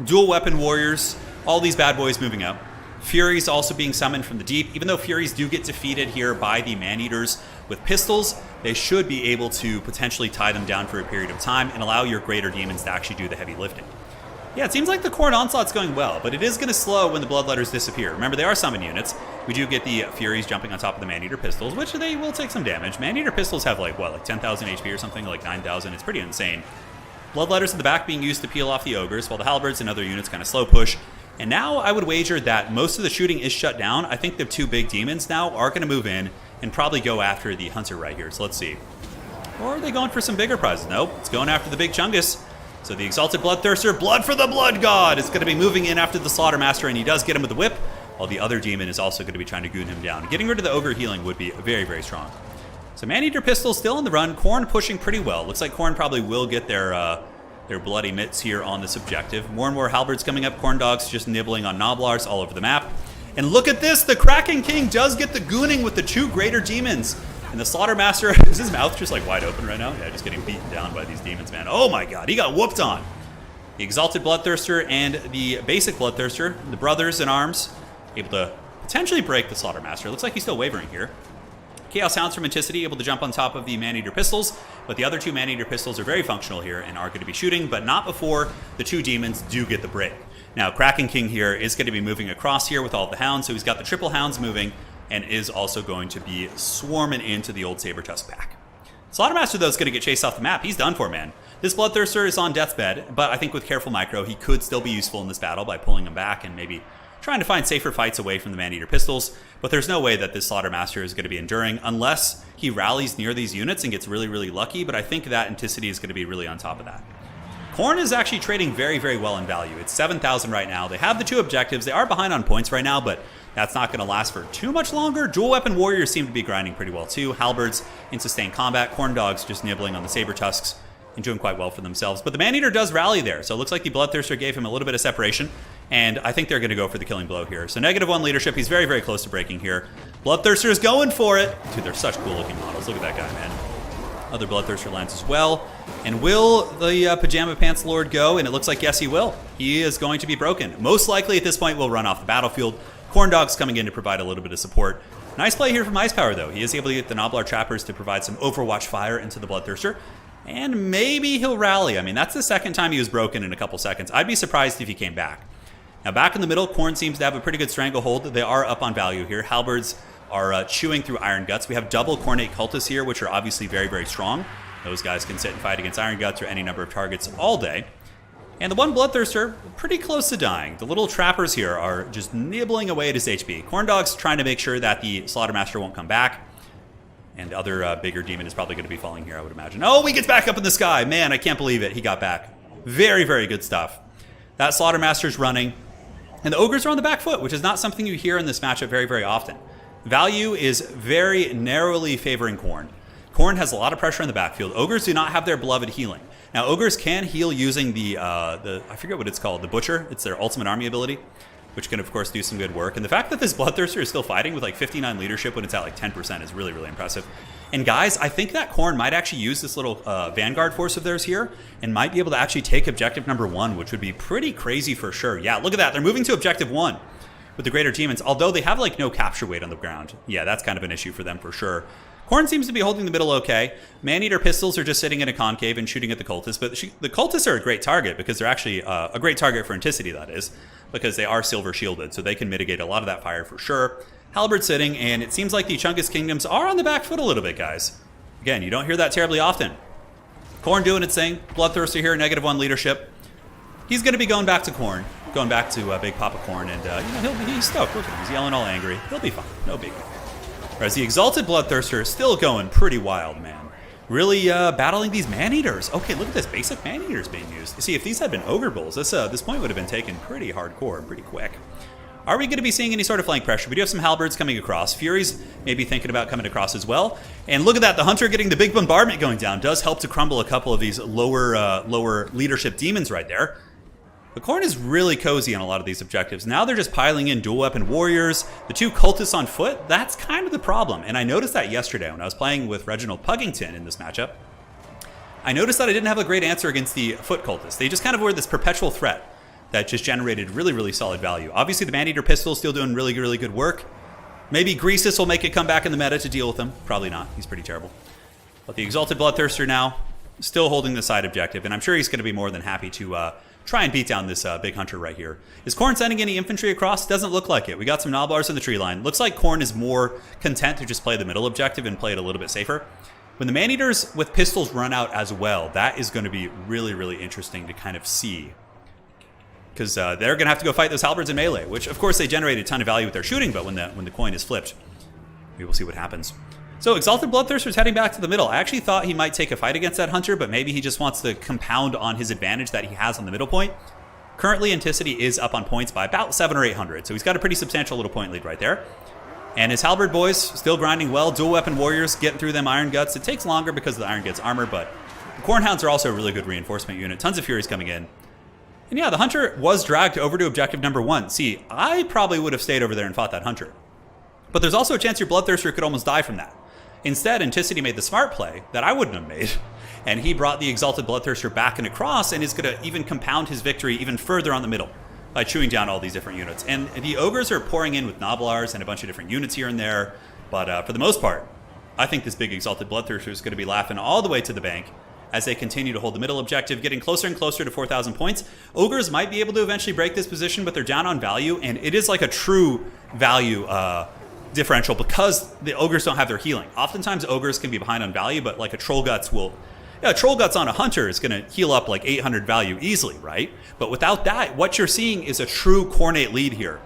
dual weapon warriors, all these bad boys moving up. Furies also being summoned from the deep. Even though Furies do get defeated here by the Man-Eaters with pistols, they should be able to potentially tie them down for a period of time and allow your greater demons to actually do the heavy lifting. Yeah, it seems like the Khorne Onslaught's going well, but it is going to slow when the Bloodletters disappear. Remember, they are summon units. We do get the Furies jumping on top of the Man-Eater pistols, which they will take some damage. Man-Eater pistols have like, what, like 10,000 HP or something, like 9,000. It's pretty insane. Bloodletters in the back being used to peel off the Ogres, while the Halberds and other units kind of slow push. And now I would wager that most of the shooting is shut down. I think the two big demons now are going to move in and probably go after the Hunter right here. So let's see. Or are they going for some bigger prizes? Nope, it's going after the big Chungus. So the Exalted Bloodthirster, Blood for the Blood God, is going to be moving in after the Slaughtermaster, and he does get him with the whip, while the other demon is also going to be trying to goon him down. Getting rid of the Ogre healing would be very, very strong. So Man-Eater Pistol still on the run. Khorne pushing pretty well. Looks like Khorne probably will get their bloody mitts here on this objective. More and more Halberds coming up. Khorne Dogs just nibbling on Nobblars all over the map. And look at this, the Kraken King does get the gooning with the two greater demons. And the Slaughtermaster, is his mouth just like wide open right now? Yeah, just getting beaten down by these demons, man. Oh my god, he got whooped on. The Exalted Bloodthirster and the basic Bloodthirster, the brothers in arms, able to potentially break the Slaughtermaster. Looks like he's still wavering here. Chaos Hounds from Anticity able to jump on top of the Man-Eater pistols, but the other two Man-Eater pistols are very functional here and are going to be shooting, but not before the two demons do get the break. Now, Kraken King here is going to be moving across here with all of the hounds, so he's got the triple hounds moving and is also going to be swarming into the old Saber-Tusk back. Slaughtermaster, though, is going to get chased off the map. He's done for, man. This Bloodthirster is on death's bed, but I think with careful micro, he could still be useful in this battle by pulling him back and maybe trying to find safer fights away from the Man-Eater pistols, but there's no way that this Slaughtermaster is going to be enduring unless he rallies near these units and gets really, really lucky, but I think that Anticity is going to be really on top of that. Khorne is actually trading very, very well in value. It's 7,000 right now. They have the two objectives. They are behind on points right now, but that's not going to last for too much longer. Dual Weapon Warriors seem to be grinding pretty well too. Halberds in sustained combat. Khorne Dogs just nibbling on the Saber-Tusks and doing quite well for themselves. But the Man-Eater does rally there, so it looks like the Bloodthirster gave him a little bit of separation, and I think they're going to go for the killing blow here. So -1 leadership. He's very, very close to breaking here. Bloodthirster is going for it. Dude, they're such cool-looking models. Look at that guy, man. Other Bloodthirster lands as well. And will the Pajama Pants Lord go? And it looks like, yes, he will. He is going to be broken. Most likely at this point will run off the battlefield. Khorne Dog's coming in to provide a little bit of support. Nice play here from Ice Power, though. He is able to get the Nobblar Trappers to provide some Overwatch fire into the Bloodthirster. And maybe he'll rally. I mean, that's the second time he was broken in a couple seconds. I'd be surprised if he came back. Now, back in the middle, Khorne seems to have a pretty good stranglehold. They are up on value here. Halberds are chewing through Iron Guts. We have double Khornate Cultists here, which are obviously very, very strong. Those guys can sit and fight against Iron Guts or any number of targets all day. And the one Bloodthirster, pretty close to dying. The little trappers here are just nibbling away at his HP. Khorne Dog's trying to make sure that the Slaughtermaster won't come back. And the other bigger demon is probably going to be falling here, I would imagine. Oh, he gets back up in the sky. Man, I can't believe it. He got back. Very, very good stuff. That Slaughtermaster's running. And the Ogres are on the back foot, which is not something you hear in this matchup very, very often. Value is very narrowly favoring Khorne. Khorne has a lot of pressure in the backfield. Ogres do not have their beloved healing. Now, Ogres can heal using the I forget what it's called, the Butcher. It's their ultimate army ability, which can, of course, do some good work. And the fact that this Bloodthirster is still fighting with like 59 leadership when it's at like 10% is really, really impressive. And guys, I think that Khorne might actually use this little Vanguard force of theirs here and might be able to actually take objective number 1, which would be pretty crazy for sure. Yeah, look at that. They're moving to objective 1 with the greater demons, although they have like no capture weight on the ground. Yeah, that's kind of an issue for them for sure. Khorne seems to be holding the middle okay. Man-Eater pistols are just sitting in a concave and shooting at the cultists, but the cultists are a great target because they're actually a great target for Anticity, that is, because they are silver shielded, so they can mitigate a lot of that fire for sure. Halberd sitting, and it seems like the Chungus Kingdoms are on the back foot a little bit, guys. Again, you don't hear that terribly often. Khorne doing its thing. Bloodthirster here, -1 leadership. He's going to be going back to Khorne, going back to Big Papa Khorne, and he's stoked. Look at him. He's yelling all angry. He'll be fine. No big deal. Whereas the Exalted Bloodthirster is still going pretty wild, man. Really battling these Man-Eaters. Okay, look at this. Basic Man-Eaters being used. See, if these had been Ogre Bulls, this point would have been taken pretty hardcore, pretty quick. Are we going to be seeing any sort of flank pressure? We do have some Halberds coming across. Furies maybe thinking about coming across as well. And look at that. The Hunter getting the big bombardment going down does help to crumble a couple of these lower leadership demons right there. The Khorne is really cozy on a lot of these objectives. Now they're just piling in dual weapon warriors, the 2 cultists on foot. That's kind of the problem. And I noticed that yesterday when I was playing with Reginald Puggington in this matchup. I noticed that I didn't have a great answer against the foot cultists. They just kind of were this perpetual threat that just generated really, really solid value. Obviously the Man-Eater pistol is still doing really, really good work. Maybe Greasus will make it come back in the meta to deal with him. Probably not. He's pretty terrible. But the Exalted Bloodthirster now still holding the side objective, and I'm sure he's going to be more than happy to try and beat down this big hunter right here. Is Khorne sending any infantry across? Doesn't look like it. We got some Gnoblars in the tree line. Looks like Khorne is more content to just play the middle objective and play it a little bit safer. When the Man-Eaters with pistols run out as well, that is going to be really, really interesting to kind of see. Because they're going to have to go fight those halberds in melee, which of course they generate a ton of value with their shooting, but when the coin is flipped, we will see what happens. So Exalted Bloodthirster's heading back to the middle. I actually thought he might take a fight against that hunter, but maybe he just wants to compound on his advantage that he has on the middle point. Currently, Anticity is up on points by about 700 or 800, so he's got a pretty substantial little point lead right there. And his halberd boys still grinding well. Dual weapon warriors getting through them Iron Guts. It takes longer because of the Iron Guts armor, but the Khornehounds are also a really good reinforcement unit. Tons of Furies coming in. And yeah, the hunter was dragged over to objective number 1. See, I probably would have stayed over there and fought that hunter. But there's also a chance your Bloodthirster could almost die from that. Instead, Anticity made the smart play that I wouldn't have made, and he brought the Exalted Bloodthirster back and across and is going to even compound his victory even further on the middle by chewing down all these different units. And the Ogres are pouring in with Gnoblars and a bunch of different units here and there, but for the most part, I think this big Exalted Bloodthirster is going to be laughing all the way to the bank as they continue to hold the middle objective, getting closer and closer to 4,000 points. Ogres might be able to eventually break this position, but they're down on value, and it is like a true value differential because the Ogres don't have their healing. Oftentimes Ogres can be behind on value, but like a Troll Guts will... Yeah, Troll Guts on a Hunter is going to heal up like 800 value easily, right? But without that, what you're seeing is a true Khornate lead here.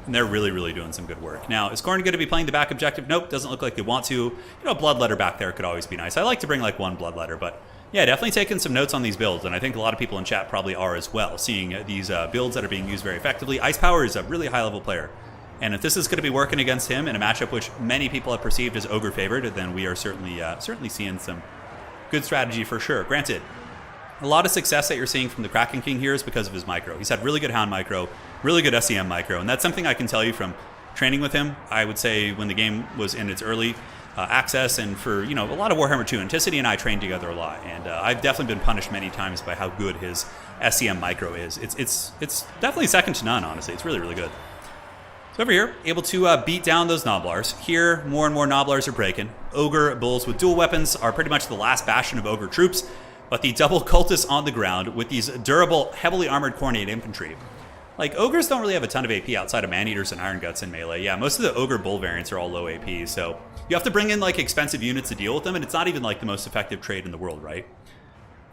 And they're really, really doing some good work. Now, is Khorne going to be playing the back objective? Nope, doesn't look like they want to. You know, Bloodletter back there could always be nice. I like to bring like one Bloodletter, but yeah, definitely taking some notes on these builds, and I think a lot of people in chat probably are as well, seeing these builds that are being used very effectively. Ice Power is a really high-level player. And if this is going to be working against him in a matchup which many people have perceived as Ogre favored, then we are certainly seeing some good strategy for sure. Granted, a lot of success that you're seeing from the Kraken King here is because of his micro. He's had really good Hound micro, really good SEM micro, and that's something I can tell you from training with him. I would say when the game was in its early access, and for a lot of Warhammer 2, Anticity and I trained together a lot, and I've definitely been punished many times by how good his SEM micro is. It's definitely second to none, honestly. It's really, really good. So over here, able to beat down those Gnoblars. Here, more and more Gnoblars are breaking. Ogre bulls with dual weapons are pretty much the last bastion of Ogre troops, but the double cultists on the ground with these durable, heavily armored Khornate infantry. Like, Ogres don't really have a ton of AP outside of Man-Eaters and Iron Guts in melee. Yeah, most of the Ogre bull variants are all low AP, so you have to bring in, like, expensive units to deal with them, and it's not even, like, the most effective trade in the world, right?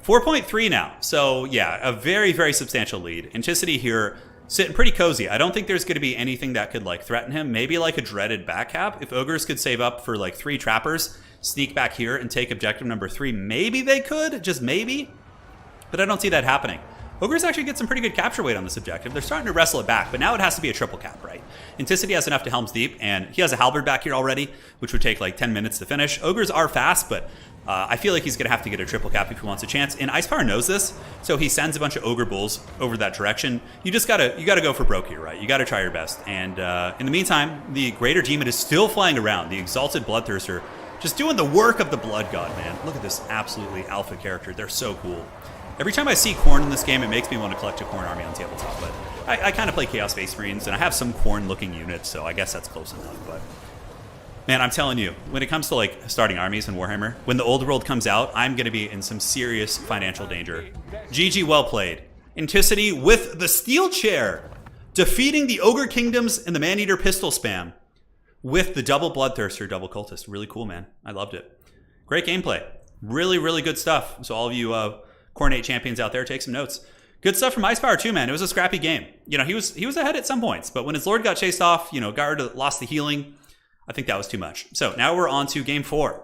4.3 now. So, yeah, a very, very substantial lead. Anticity here sitting pretty cozy. I don't think there's going to be anything that could, like, threaten him. Maybe, like, a dreaded back cap. If Ogres could save up for, like, 3 trappers, sneak back here and take objective number 3, maybe they could, just maybe. But I don't see that happening. Ogres actually get some pretty good capture weight on this objective. They're starting to wrestle it back, but now it has to be a triple cap, right? Anticity has enough to Helm's Deep, and he has a halberd back here already, which would take like 10 minutes to finish. Ogres are fast, but I feel like he's going to have to get a triple cap if he wants a chance. And Ice Power knows this, so he sends a bunch of Ogre bulls over that direction. You gotta go for broke here, right? You gotta try your best. And in the meantime, the Greater Demon is still flying around. The Exalted Bloodthirster just doing the work of the Blood God, man. Look at this absolutely alpha character. They're so cool. Every time I see Khorne in this game, it makes me want to collect a Khorne army on tabletop, but I kind of play Chaos Space Marines, and I have some Khorne-looking units, so I guess that's close enough, but... Man, I'm telling you, when it comes to like starting armies in Warhammer, when the Old World comes out, I'm going to be in some serious financial danger. GG, well played. Anticity with the Steel Chair, defeating the Ogre Kingdoms and the Man-Eater pistol spam with the double Bloodthirster, double Cultist. Really cool, man. I loved it. Great gameplay. Really, really good stuff. So all of you Khornate champions out there, take some notes. Good stuff from Ice Power too, man. It was a scrappy game. You know, he was ahead at some points, but when his Lord got chased off, you know, lost the healing. I think that was too much. So now we're on to game 4.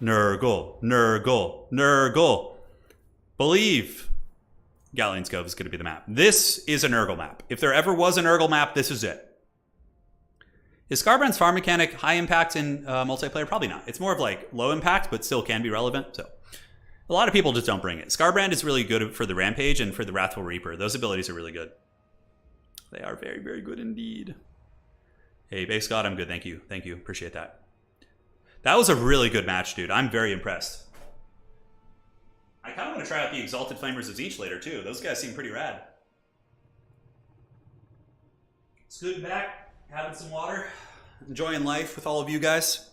Nurgle, Nurgle, Nurgle. Believe Galleon's Cove is going to be the map. This is a Nurgle map. If there ever was a Nurgle map, this is it. Is Scarbrand's farm mechanic high impact in multiplayer? Probably not. It's more of like low impact, but still can be relevant. So A lot of people just don't bring it. Scarbrand is really good for the Rampage and for the Wrathful Reaper. Those abilities are really good. They are very, very good indeed. Hey, Base God, I'm good. Thank you. Thank you. Appreciate that. That was a really good match, dude. I'm very impressed. I kind of want to try out the Exalted Flamers of Tzeentch later, too. Those guys seem pretty rad. Scooting back, having some water, enjoying life with all of you guys.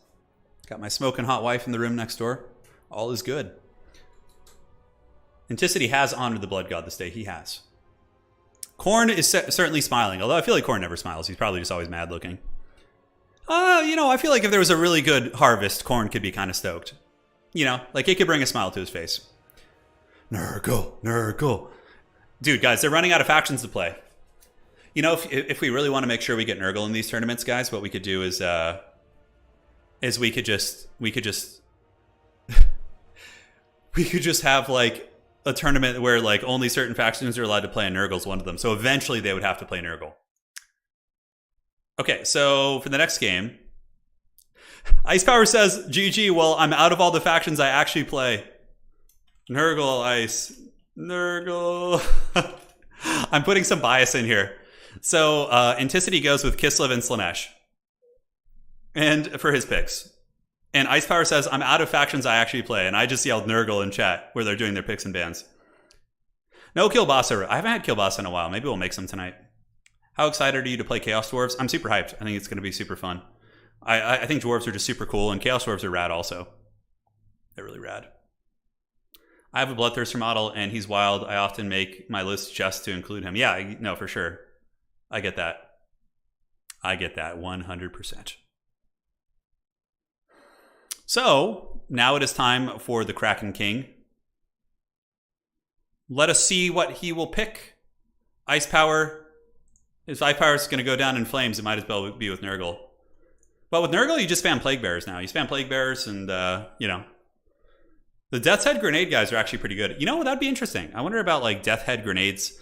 Got my smoking hot wife in the room next door. All is good. Anticity has honored the Blood God this day. He has. Khorne is certainly smiling, although I feel like Khorne never smiles. He's probably just always mad looking. You know, I feel like if there was a really good harvest, Khorne could be kind of stoked. You know, like it could bring a smile to his face. Nurgle, Nurgle. Dude, guys, they're running out of factions to play. You know, if we really want to make sure we get Nurgle in these tournaments, guys, what we could do is we could just have like a tournament where like only certain factions are allowed to play, and Nurgle's one of them. So eventually they would have to play Nurgle. Okay, so for the next game, Ice Power says, GG, well, I'm out of all the factions I actually play. Nurgle, Ice. Nurgle. I'm putting some bias in here. So Anticity goes with Kislev and Slaanesh. And for his picks. And Ice Power says, I'm out of factions I actually play. And I just yelled Nurgle in chat where they're doing their picks and bans. No Kielbasa. I haven't had Kielbasa in a while. Maybe we'll make some tonight. How excited are you to play Chaos Dwarves? I'm super hyped. I think it's going to be super fun. I think Dwarves are just super cool, and Chaos Dwarves are rad also. They're really rad. I have a Bloodthirster model, and he's wild. I often make my list just to include him. Yeah, no, for sure. I get that. I get that 100%. So, now it is time for the Kraken King. Let us see what he will pick. Ice Power. If Ice Power is going to go down in flames, it might as well be with Nurgle. But with Nurgle, you just spam Plague Bearers now. You spam Plague Bearers and, you know. The Death's Head Grenade guys are actually pretty good. You know, that'd be interesting. I wonder about, like, Death Head Grenades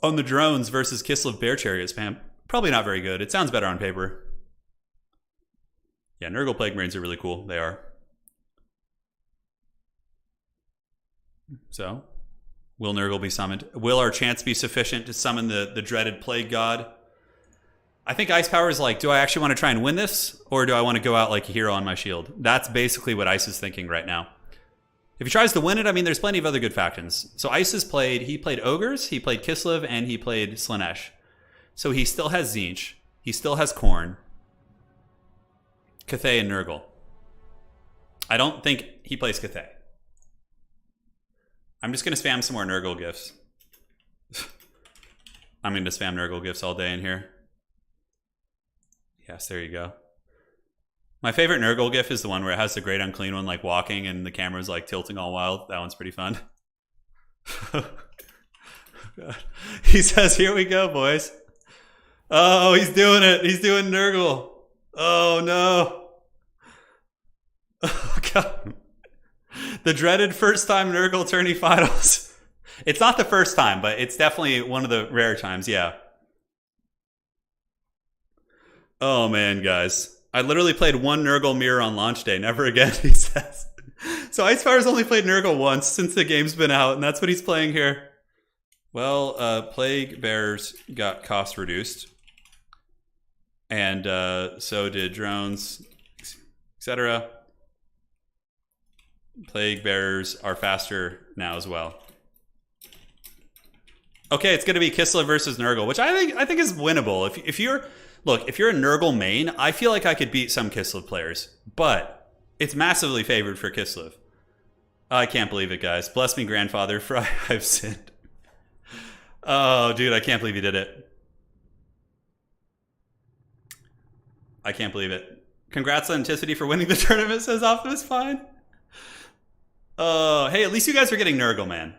on the drones versus Kislev Bear Chariot spam. Probably not very good. It sounds better on paper. Yeah, Nurgle Plague Marines are really cool. They are. So, will Nurgle be summoned? Will our chance be sufficient to summon the dreaded Plague God? I think Ice Power is like, do I actually want to try and win this? Or do I want to go out like a hero on my shield? That's basically what Ice is thinking right now. If he tries to win it, I mean, there's plenty of other good factions. So Ice has played, he played Ogres, he played Kislev, and he played Slaanesh. So he still has Tzeentch. He still has Khorne. Cathay and Nurgle. I don't think he plays Cathay. I'm just going to spam some more Nurgle gifts. I'm going to spam Nurgle gifts all day in here. Yes, there you go. My favorite Nurgle gif is the one where it has the Great Unclean One like walking and the camera's like tilting all wild. That one's pretty fun. God. He says, here we go, boys. Oh, he's doing it. He's doing Nurgle. Oh, no. Oh, God. The dreaded first time Nurgle tourney finals. It's not the first time, but it's definitely one of the rare times, yeah. Oh, man, guys. I literally played one Nurgle mirror on launch day. Never again, he says. So Ice Power's only played Nurgle once since the game's been out, and that's what he's playing here. Well, Plague Bearers got cost reduced. And so did drones, etc. Plague Bearers are faster now as well. Okay, it's going to be Kislev versus Nurgle, which I think is winnable. If you're a Nurgle main, I feel like I could beat some Kislev players, but it's massively favored for Kislev. I can't believe it, guys. Bless me, grandfather, for I've sinned. Oh, dude, I can't believe he did it. I can't believe it. Congrats on Anticity for winning the tournament, says Optimus Fine. Hey, at least you guys are getting Nurgle, man.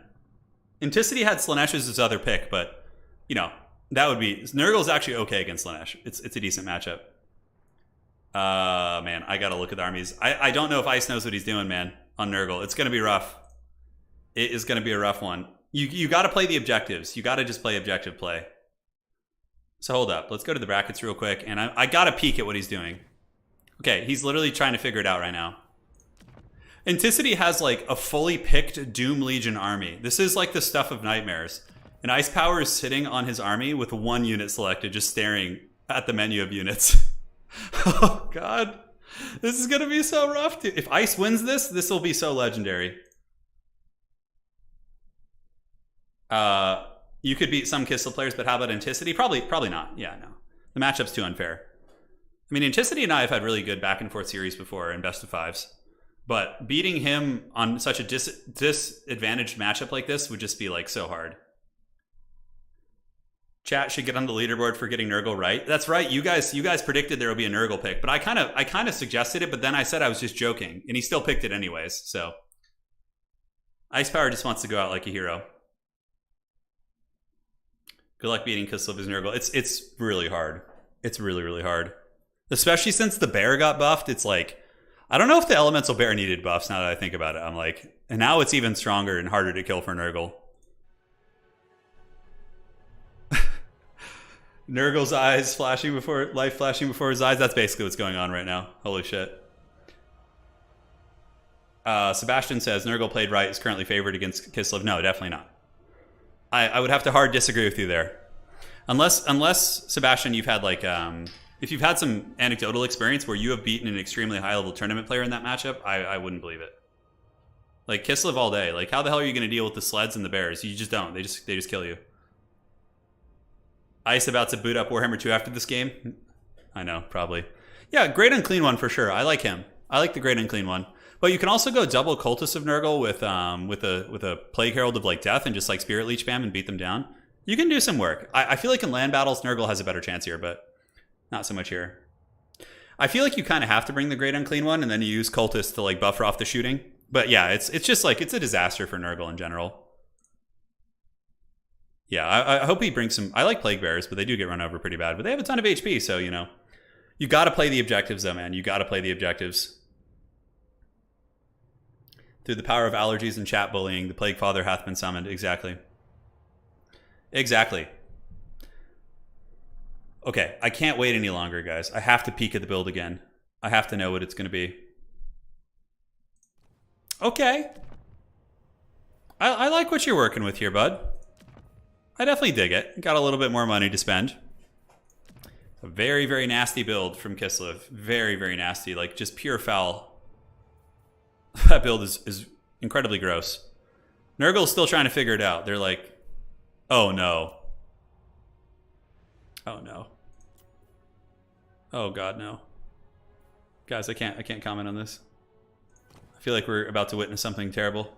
Anticity had Slaanesh as his other pick, but, you know, that would be... Nurgle's actually okay against Slaanesh. It's a decent matchup. Man, I gotta look at the armies. I don't know if Ice knows what he's doing, man, on Nurgle. It's gonna be rough. It is gonna be a rough one. You gotta play the objectives. You gotta just play objective play. So hold up. Let's go to the brackets real quick, and I gotta peek at what he's doing. Okay, he's literally trying to figure it out right now. Anticity has like a fully picked Doom Legion army. This is like the stuff of nightmares. And Ice Power is sitting on his army with one unit selected, just staring at the menu of units. Oh, God. This is going to be so rough, dude. If Ice wins this, this will be so legendary. You could beat some Kislev players, but how about Anticity? Probably not. Yeah, no. The matchup's too unfair. I mean, Anticity and I have had really good back and forth series before in best of fives. But beating him on such a disadvantaged matchup like this would just be like so hard. Chat should get on the leaderboard for getting Nurgle right. That's right. You guys predicted there would be a Nurgle pick, but I kind of suggested it, but then I said I was just joking, and he still picked it anyways. So Ice Power just wants to go out like a hero. Good luck beating Kislev as Nurgle. It's really hard. It's really, really hard. Especially since the bear got buffed. It's like, I don't know if the elemental bear needed buffs now that I think about it. I'm like, and now it's even stronger and harder to kill for Nurgle. Nurgle's eyes flashing before life flashing before his eyes. That's basically what's going on right now. Holy shit. Sebastian says Nurgle played right, is currently favored against Kislev. No, definitely not. I would have to hard disagree with you there. Unless Sebastian, you've had like if you've had some anecdotal experience where you have beaten an extremely high level tournament player in that matchup, I wouldn't believe it. Like Kislev all day. Like how the hell are you going to deal with the sleds and the bears? You just don't. They just kill you. Ice about to boot up Warhammer 2 after this game? I know, probably. Yeah, Great Unclean One for sure. I like him. I like the Great Unclean One. But you can also go double Cultist of Nurgle with a Plague Herald of like Death and just like Spirit Leech spam and beat them down. You can do some work. I feel like in land battles, Nurgle has a better chance here, but not so much here. I feel like you kind of have to bring the Great Unclean One and then you use Cultist to like buffer off the shooting. But yeah, it's just like, it's a disaster for Nurgle in general. Yeah, I hope he brings some... I like Plague Bears, but they do get run over pretty bad. But they have a ton of HP, so, you know. You got to play the objectives, though, man. You got to play the objectives. Through the power of allergies and chat bullying, the Plague Father hath been summoned. Exactly. Exactly. Okay, I can't wait any longer, guys. I have to peek at the build again. I have to know what it's going to be. Okay. I like what you're working with here, bud. I definitely dig it. Got a little bit more money to spend. A very, very nasty build from Kislev. Very, very nasty. Like, just pure foul. That build is incredibly gross. Nurgle's still trying to figure it out. They're like, oh no. Oh no. Oh god, no. Guys, I can't comment on this. I feel like we're about to witness something terrible.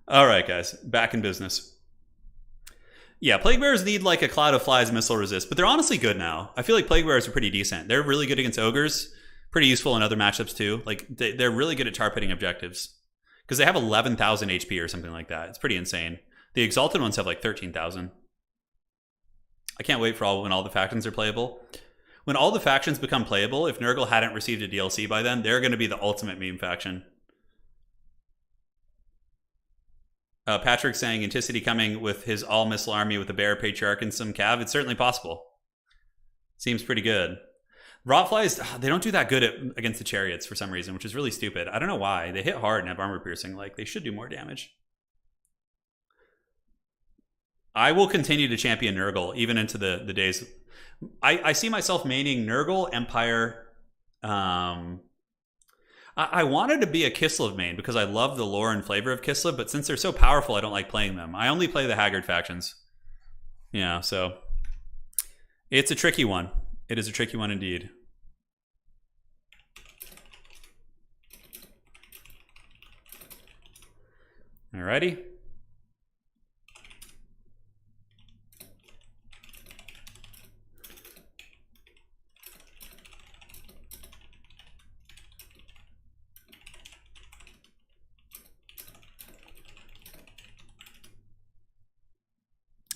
All right, guys, back in business. Yeah, Plague Bears need like a Cloud of Flies missile resist, but they're honestly good now. I feel like Plague Bears are pretty decent. They're really good against Ogres, pretty useful in other matchups too. Like they're really good at tar pitting objectives because they have 11,000 HP or something like that. It's pretty insane. The Exalted ones have like 13,000. I can't wait for when all the factions are playable. When all the factions become playable, if Nurgle hadn't received a DLC by then, they're going to be the ultimate meme faction. Patrick's saying Anticity coming with his all-missile army with a Bear, Patriarch, and some Cav. It's certainly possible. Seems pretty good. Rotflies, they don't do that good against the Chariots for some reason, which is really stupid. I don't know why. They hit hard and have armor piercing. Like, they should do more damage. I will continue to champion Nurgle, even into the days... I see myself maining Nurgle, Empire... I wanted to be a Kislev main because I love the lore and flavor of Kislev, but since they're so powerful, I don't like playing them. I only play the Haggard factions. Yeah, so it's a tricky one. It is a tricky one indeed. Alrighty.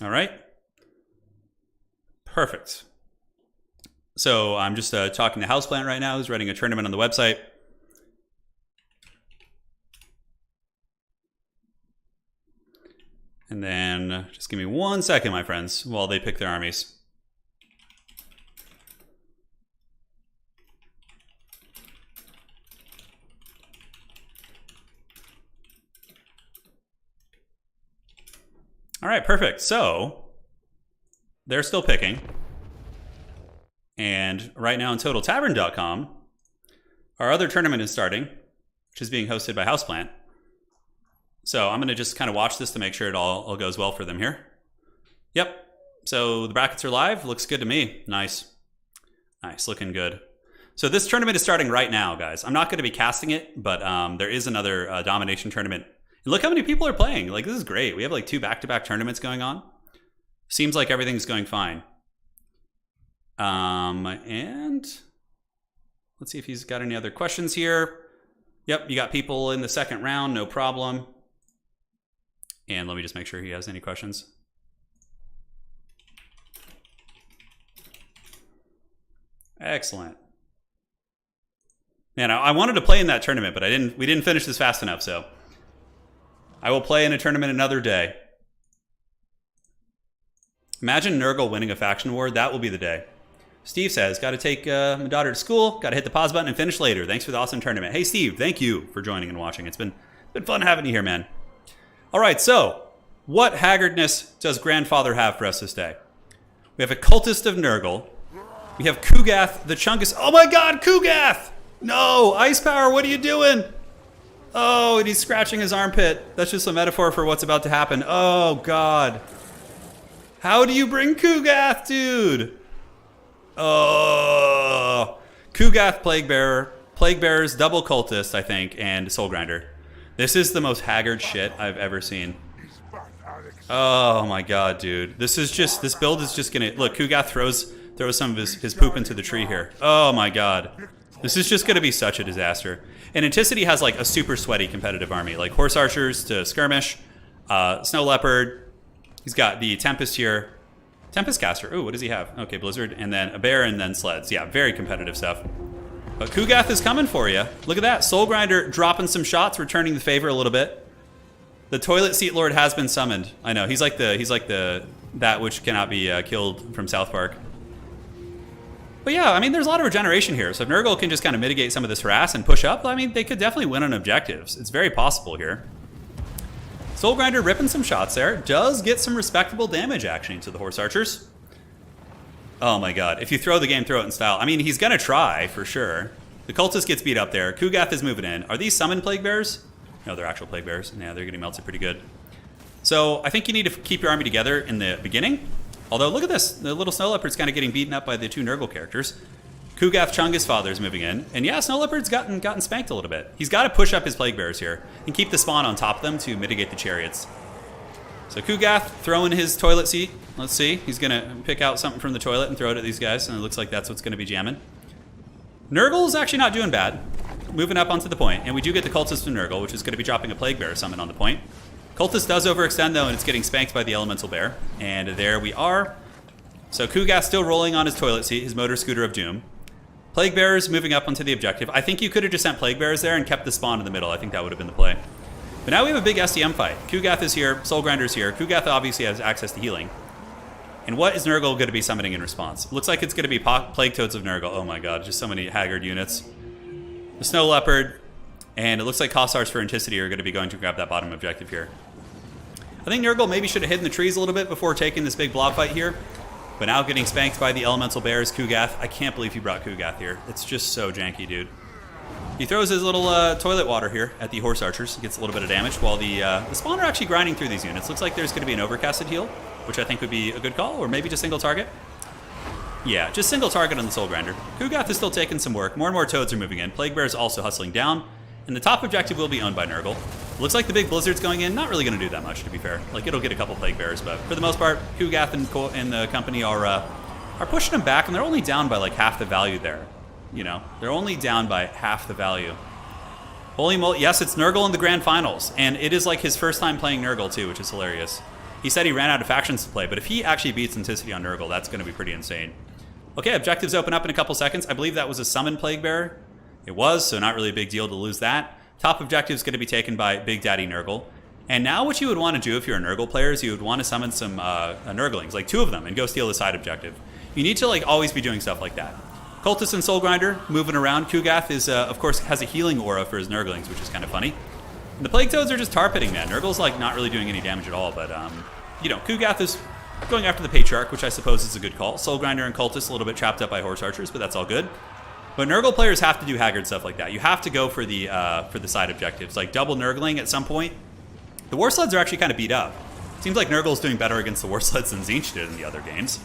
All right. Perfect. So I'm just talking to Houseplant right now, who's running a tournament on the website. And then just give me 1 second, my friends, while they pick their armies. All right, perfect. So they're still picking. And right now on TotalTavern.com, our other tournament is starting, which is being hosted by Houseplant. So I'm going to just kind of watch this to make sure it all goes well for them here. Yep. So the brackets are live. Looks good to me. Nice. Nice. Looking good. So this tournament is starting right now, guys. I'm not going to be casting it, but there is another Domination tournament. And look how many people are playing. Like, this is great. We have like 2 back-to-back tournaments going on. Seems like everything's going fine. And let's see if he's got any other questions here. Yep, you got people in the second round, no problem. And let me just make sure he has any questions. Excellent. Man, I wanted to play in that tournament, but we didn't finish this fast enough, so I will play in a tournament another day. Imagine Nurgle winning a faction war. That will be the day. Steve says, got to take my daughter to school, got to hit the pause button and finish later. Thanks for the awesome tournament. Hey, Steve, thank you for joining and watching. It's been fun having you here, man. All right, so what haggardness does Grandfather have for us this day? We have a Cultist of Nurgle. We have Kugath, the Chungus. Oh my god, Kugath! No, Ice Power, what are you doing? Oh, and he's scratching his armpit. That's just a metaphor for what's about to happen. Oh god. How do you bring Kugath, dude? Oh, Kugath, Plague Bearer, Plague Bearers, double Cultist, I think, and Soul Grinder. This is the most haggard shit I've ever seen. Oh my god, dude. This build is just gonna, look, Kugath throws some of his poop into the tree here. Oh my god. This is just gonna be such a disaster. And Anticity has like a super sweaty competitive army, like Horse Archers to Skirmish, Snow Leopard. He's got the Tempest here. Tempest Caster. Ooh, what does he have? Okay, Blizzard, and then a Bear, and then Sleds. Yeah, very competitive stuff. But Kugath is coming for you. Look at that. Soul Grinder dropping some shots, returning the favor a little bit. The Toilet Seat Lord has been summoned. I know. He's like that which cannot be killed from South Park. But yeah, I mean, there's a lot of regeneration here. So if Nurgle can just kind of mitigate some of this harass and push up, I mean, they could definitely win on objectives. It's very possible here. Soul Grinder ripping some shots there. Does get some respectable damage action to the Horse Archers. Oh my god. If you throw the game, throw it in style. I mean, he's going to try, for sure. The Cultist gets beat up there. Kugath is moving in. Are these summoned Plague Bears? No, they're actual Plague Bears. Yeah, they're getting melted pretty good. So I think you need to keep your army together in the beginning. Although, look at this. The little Snow Leopard's kind of getting beaten up by the 2 Nurgle characters. Kugath Chungus Father's moving in. And yeah, Snow Leopard's gotten spanked a little bit. He's got to push up his Plague Bears here and keep the spawn on top of them to mitigate the chariots. So Kugath throwing his toilet seat. Let's see. He's going to pick out something from the toilet and throw it at these guys. And it looks like that's what's going to be jamming. Nurgle is actually not doing bad. Moving up onto the point. And we do get the Cultist of Nurgle, which is going to be dropping a Plague Bear summon on the point. Cultist does overextend, though, and it's getting spanked by the Elemental Bear. And there we are. So Kugath still rolling on his toilet seat, his Motor Scooter of Doom. Plague Bearers moving up onto the objective. I think you could have just sent Plague Bearers there and kept the spawn in the middle. I think that would have been the play. But now we have a big SDM fight. Kugath is here. Soul Grinder's here. Kugath obviously has access to healing. And what is Nurgle going to be summoning in response? Looks like it's going to be Plague Toads of Nurgle. Oh my god, just so many haggard units. The Snow Leopard. And it looks like Cossars for Anticity are going to be going to grab that bottom objective here. I think Nurgle maybe should have hidden the trees a little bit before taking this big blob fight here. But now getting spanked by the Elemental Bears, Kugath. I can't believe he brought Kugath here. It's just so janky, dude. He throws his little toilet water here at the Horse Archers. Gets a little bit of damage while the Spawn are actually grinding through these units. Looks like there's going to be an overcasted heal, which I think would be a good call, or maybe just single target. Yeah, just single target on the Soul Grinder. Kugath is still taking some work. More and more Toads are moving in. Plague Bear is also hustling down. And the top objective will be owned by Nurgle. Looks like the big Blizzard's going in. Not really going to do that much, to be fair. Like, it'll get a couple Plague Bears, but for the most part, Kugath and the company are pushing them back, and they're only down by like half the value there. You know, they're only down by half the value. Holy moly! Yes, it's Nurgle in the Grand Finals, and it is like his first time playing Nurgle too, which is hilarious. He said he ran out of factions to play, but if he actually beats Anticity on Nurgle, that's going to be pretty insane. Okay, objectives open up in a couple seconds. I believe that was a summon Plague Bearer. It was, so not really a big deal to lose that. Top objective is going to be taken by Big Daddy Nurgle. And now what you would want to do if you're a Nurgle player is you would want to summon some Nurglings, like 2 of them, and go steal the side objective. You need to like always be doing stuff like that. Cultist and Soul Grinder moving around. Kugath is, of course, has a healing aura for his Nurglings, which is kind of funny. And the Plague Toads are just tar pitting, man. Nurgle's like not really doing any damage at all, but you know, Kugath is going after the Patriarch, which I suppose is a good call. Soul Grinder and Cultist a little bit trapped up by Horse Archers, but that's all good. But Nurgle players have to do Haggard stuff like that. You have to go for the side objectives, like double Nurgling at some point. The War Sleds are actually kind of beat up. Seems like Nurgle's doing better against the War Sleds than Tzeentch did in the other games.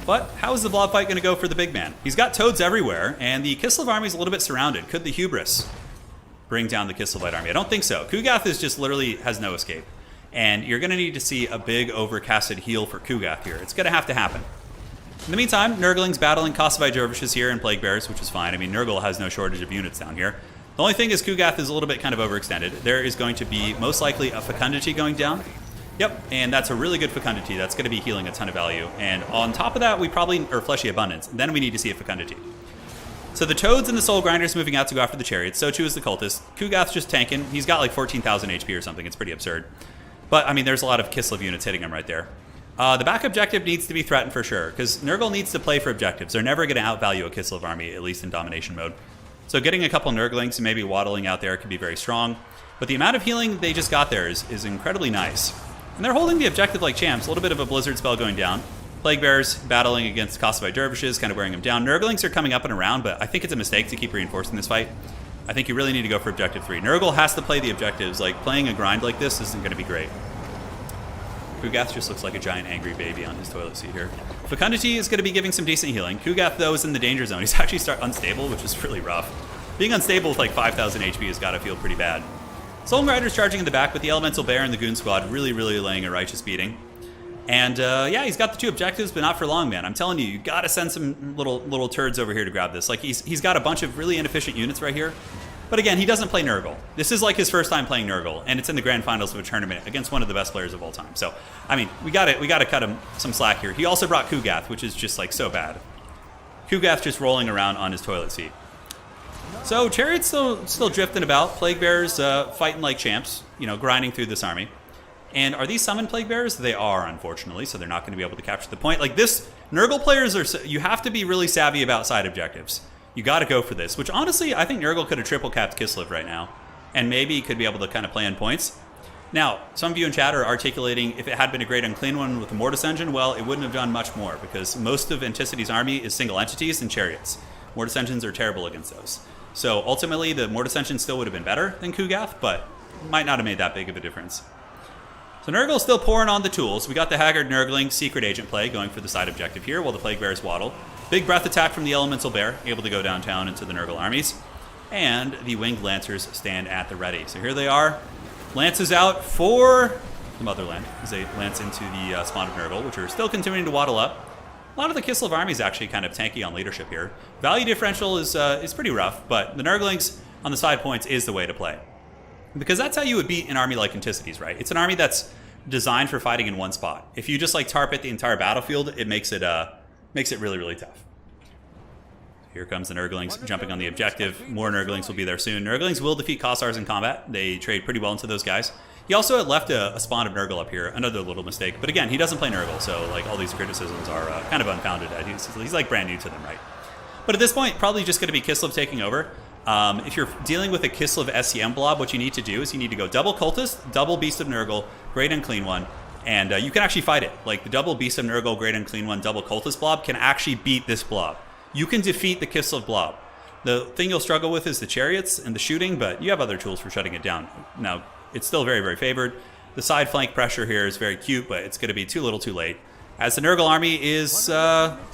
But how is the Blob fight going to go for the big man? He's got Toads everywhere, and the Kislev army is a little bit surrounded. Could the Hubris bring down the Kislevite army? I don't think so. Kugath is just literally has no escape. And you're going to need to see a big overcasted heal for Kugath here. It's going to happen. In the meantime, Nurgling's battling Kossovite Dervishes here and Plague Bears, which is fine. I mean, Nurgle has no shortage of units down here. The only thing is Kugath is a little bit kind of overextended. There is going to be most likely a Fecundity going down. Yep, and that's a really good Fecundity. That's going to be healing a ton of value. And on top of that, or Fleshy Abundance. Then we need to see a Fecundity. So the Toads and the Soul Grinders moving out to go after the Chariots. So too is the Cultist. Kugath's just tanking. He's got like 14,000 HP or something. It's pretty absurd. But, I mean, there's a lot of Kislev units hitting him right there. The back objective needs to be threatened for sure, because Nurgle needs to play for objectives. They're never going to outvalue a Kislev army, at least in domination mode. So getting a couple Nurglings and maybe waddling out there could be very strong. But the amount of healing they just got there is incredibly nice. And they're holding the objective like champs. A little bit of a Blizzard spell going down. Plague Bears battling against Kossovite Dervishes, kind of wearing them down. Nurglings are coming up and around, but I think it's a mistake to keep reinforcing this fight. I think you really need to go for objective 3. Nurgle has to play the objectives. Like, playing a grind like this isn't going to be great. Kugath just looks like a giant angry baby on his toilet seat here. Fecundity is going to be giving some decent healing. Kugath, though, is in the danger zone. He's actually unstable, which is really rough. Being unstable with like 5,000 HP has got to feel pretty bad. Soul Rider's charging in the back, but the Elemental Bear and the Goon Squad really laying a righteous beating. And yeah, he's got the 2 objectives, but not for long, man. I'm telling you, you got to send some little turds over here to grab this. Like, he's got a bunch of really inefficient units right here. But again, he doesn't play Nurgle. This is like his first time playing Nurgle, and it's in the grand finals of a tournament against one of the best players of all time. So, I mean, we got to cut him some slack here. He also brought Kugath, which is just like so bad. Kugath just rolling around on his toilet seat. So Chariot's still drifting about. Plague Bears fighting like champs, you know, grinding through this army. And are these summoned Plague Bears? They are, unfortunately, so they're not going to be able to capture the point. Like this, Nurgle players you have to be really savvy about side objectives. You got to go for this, which honestly, I think Nurgle could have triple capped Kislev right now. And maybe could be able to kind of play on points. Now, some of you in chat are articulating, if it had been a great unclean one with the Mortis Engine, well, it wouldn't have done much more, because most of Anticity's army is single entities and Chariots. Mortis Engines are terrible against those. So ultimately, the Mortis Engine still would have been better than Kugath, but might not have made that big of a difference. So Nurgle's still pouring on the tools. We got the Haggard Nurgling Secret Agent play going for the side objective here, while the Plague Bears waddle. Big breath attack from the Elemental Bear, able to go downtown into the Nurgle armies. And the Winged Lancers stand at the ready. So here they are. Lances out for the Motherland as they lance into the spawn of Nurgle, which are still continuing to waddle up. A lot of the Kislev army is actually kind of tanky on leadership here. Value differential is pretty rough, but the Nurglings on the side points is the way to play. Because that's how you would beat an army like Anticities, right? It's an army that's designed for fighting in one spot. If you just like tarp it the entire battlefield, it makes it really tough. Here comes the Nurglings jumping on the objective. More Nurglings will be there soon. Nurglings will defeat Kossars in combat. They trade pretty well into those guys. He also had left a spawn of Nurgle up here. Another little mistake. But again, he doesn't play Nurgle, so like all these criticisms are kind of unfounded. He's like brand new to them, right? But at this point, probably just going to be Kislev taking over. If you're dealing with a Kislev SCM blob, what you need to do is you need to go double Cultist, double Beast of Nurgle, Great Unclean One, and you can actually fight it. Like the double Beast of Nurgle, Great Unclean One, double Cultist blob can actually beat this blob. You can defeat the Kislev blob. The thing you'll struggle with is the Chariots and the shooting, but you have other tools for shutting it down. Now, it's still very favored. The side flank pressure here is very cute, but it's going to be too little too late. As the Nurgle army is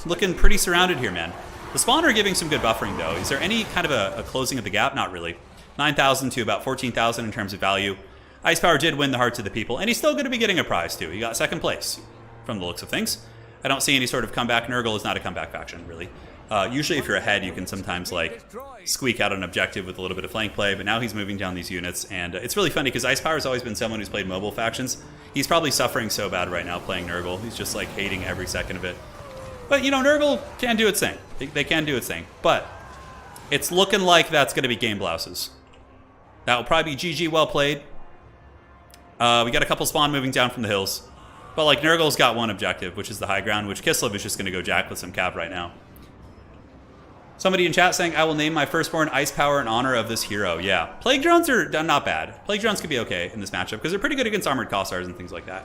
looking pretty surrounded here, man. The spawn are giving some good buffering, though. Is there any kind of a closing of the gap? Not really. 9,000 to about 14,000 in terms of value. Ice Power did win the hearts of the people, and he's still going to be getting a prize, too. He got second place, from the looks of things. I don't see any sort of comeback. Nurgle is not a comeback faction, really. Usually if you're ahead, you can sometimes like squeak out an objective with a little bit of flank play, but now he's moving down these units, and it's really funny because Ice Power has always been someone who's played mobile factions. He's probably suffering so bad right now playing Nurgle. He's just like hating every second of it. But you know, Nurgle can do its thing. They can do its thing, but it's looking like that's going to be game blouses. That will probably be GG, well played. We got a couple spawn moving down from the hills, but like Nurgle's got one objective, which is the high ground, which Kislev is just going to go jack with some cav right now. Somebody in chat saying, I will name my firstborn Ice Power in honor of this hero. Yeah. Plague Drones are not bad. Plague Drones could be okay in this matchup because they're pretty good against Armored Kossars and things like that.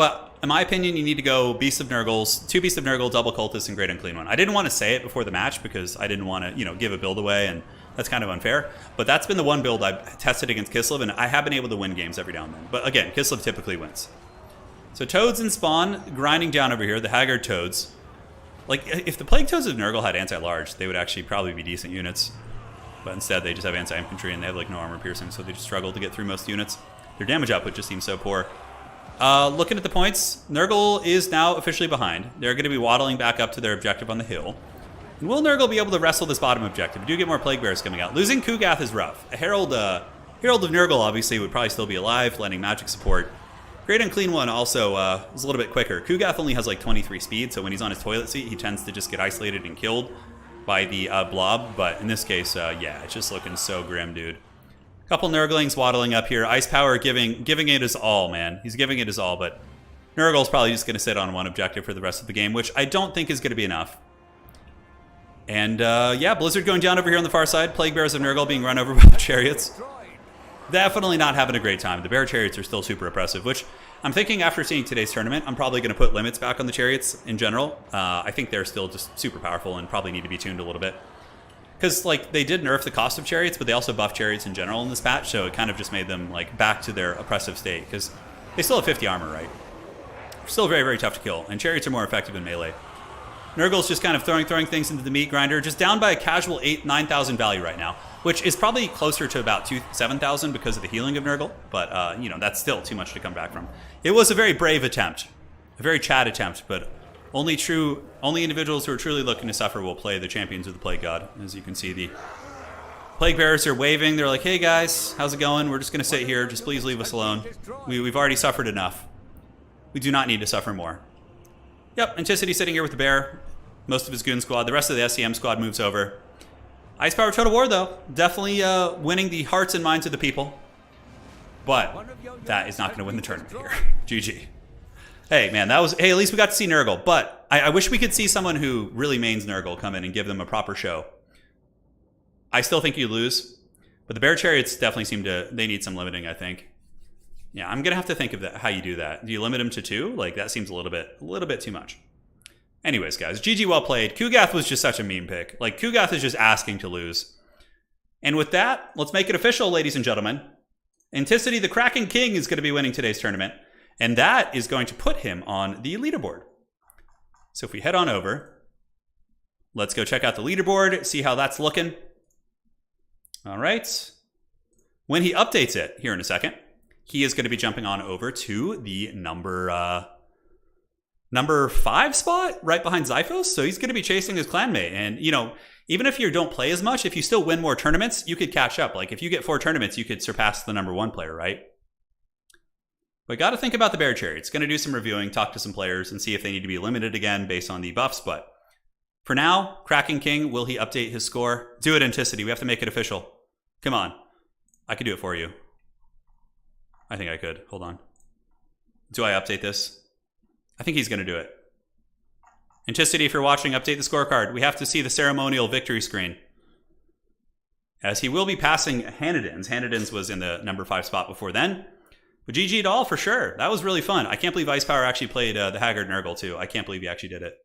But in my opinion, you need to go Beasts of Nurgles, 2 Beasts of Nurgle, double Cultist, and Great Unclean One. I didn't want to say it before the match because I didn't want to, you know, give a build away, and that's kind of unfair. But that's been the one build I've tested against Kislev, and I have been able to win games every now and then. But again, Kislev typically wins. So Toads and Spawn grinding down over here, the Haggard Toads. Like, if the Plague Toads of Nurgle had anti-large, they would actually probably be decent units. But instead, they just have anti-infantry, and they have, like, no armor piercing, so they just struggle to get through most units. Their damage output just seems so poor. Looking at the points, Nurgle is now officially behind. They're going to be waddling back up to their objective on the hill. And will Nurgle be able to wrestle this bottom objective? We do get more Plague Bears coming out. Losing Kugath is rough. A Herald of Nurgle, obviously, would probably still be alive, lending magic support. Great Unclean One also is a little bit quicker. Kugath only has like 23 speed, so when he's on his toilet seat, he tends to just get isolated and killed by the blob. But in this case, yeah, it's just looking so grim, dude. A couple Nurglings waddling up here. Ice Power giving it his all, man. He's giving it his all, but Nurgle's probably just going to sit on one objective for the rest of the game, which I don't think is going to be enough. And yeah, Blizzard going down over here on the far side. Plague Bears of Nurgle being run over by the Chariots. Definitely not having a great time. The Bear Chariots are still super oppressive, which I'm thinking after seeing today's tournament, I'm probably going to put limits back on the Chariots in general. I think they're still just super powerful and probably need to be tuned a little bit. Because, like, they did nerf the cost of Chariots, but they also buffed Chariots in general in this patch, so it kind of just made them, like, back to their oppressive state. Because they still have 50 armor, right? Still very, very tough to kill, and Chariots are more effective in melee. Nurgle's just kind of throwing things into the meat grinder, just down by a casual 9,000 value right now, which is probably closer to about 7,000 because of the healing of Nurgle, but, you know, that's still too much to come back from. It was a very brave attempt, a very Chad attempt, but only individuals who are truly looking to suffer will play the Champions of the Plague God. As you can see, the Plague Bearers are waving. They're like, hey guys, how's it going? We're just going to sit here. Just please leave us alone. We've already suffered enough. We do not need to suffer more. Yep, Anticity sitting here with the Bear. Most of his Goon squad. The rest of the SCM squad moves over. Ice Power Total War, though. Definitely winning the hearts and minds of the people. But that is not going to win the tournament here. GG. Hey, man, that was... Hey, at least we got to see Nurgle. But I wish we could see someone who really mains Nurgle come in and give them a proper show. I still think you lose. But the Bear Chariots definitely seem to... They need some limiting, I think. Yeah, I'm going to have to think of that, how you do that. Do you limit them to 2? Like, that seems a little bit too much. Anyways, guys, GG well played. Kugath was just such a meme pick. Like, Kugath is just asking to lose. And with that, let's make it official, ladies and gentlemen. Anticity, the Kraken King, is going to be winning today's tournament. And that is going to put him on the leaderboard. So if we head on over, let's go check out the leaderboard, see how that's looking. All right. When he updates it here in a second, he is going to be jumping on over to the number 5 spot, right behind Zyphos. So he's going to be chasing his clanmate. And, you know, even if you don't play as much, if you still win more tournaments, you could catch up. Like, if you get 4 tournaments, you could surpass the number 1 player, right? But got to think about the Bear Chariots. Going to do some reviewing, talk to some players, and see if they need to be limited again based on the buffs. But for now, Kraken King, will he update his score? Do it, Anticity. We have to make it official. Come on. I could do it for you. I think I could. Hold on. Do I update this? I think he's going to do it. Anticity, if you're watching, update the scorecard. We have to see the ceremonial victory screen. As he will be passing Hanadins. Hanadins was in the number 5 spot before then. But GG'd all for sure. That was really fun. I can't believe Ice Power actually played the Haggard Nurgle too. I can't believe he actually did it.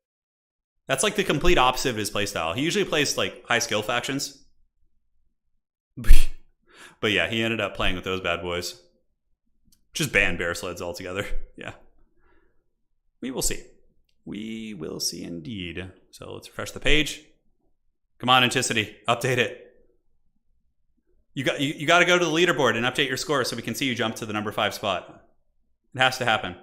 That's like the complete opposite of his playstyle. He usually plays like high skill factions. But yeah, he ended up playing with those bad boys. Just ban bear sleds altogether. Yeah. We will see. We will see indeed. So let's refresh the page. Come on, Anticity. Update it. You got to go to the leaderboard and update your score so we can see you jump to the number 5 spot. It has to happen.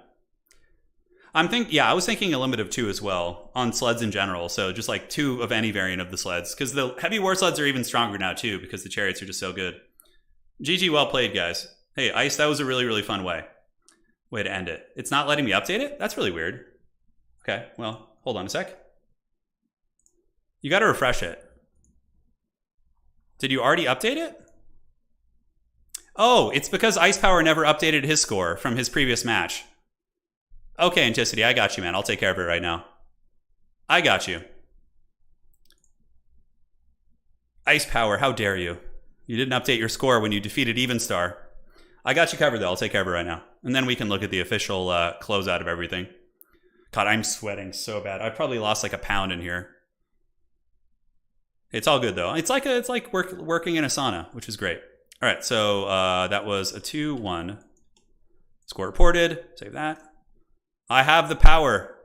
I was thinking a limit of 2 as well on sleds in general. So just like 2 of any variant of the sleds. Because the heavy war sleds are even stronger now too because the chariots are just so good. GG, well played, guys. Hey, Ice, that was a really, really fun way to end it. It's not letting me update it? That's really weird. Okay, well, hold on a sec. You got to refresh it. Did you already update it? Oh, it's because Ice Power never updated his score from his previous match. Okay, Anticity, I got you, man. I'll take care of it right now. I got you. Ice Power, how dare you? You didn't update your score when you defeated Evenstar. I got you covered, though. I'll take care of it right now. And then we can look at the official closeout of everything. God, I'm sweating so bad. I probably lost like a pound in here. It's all good though. It's like working in a sauna, which is great. All right, so that was a 2-1. Score reported. Save that. I have the power.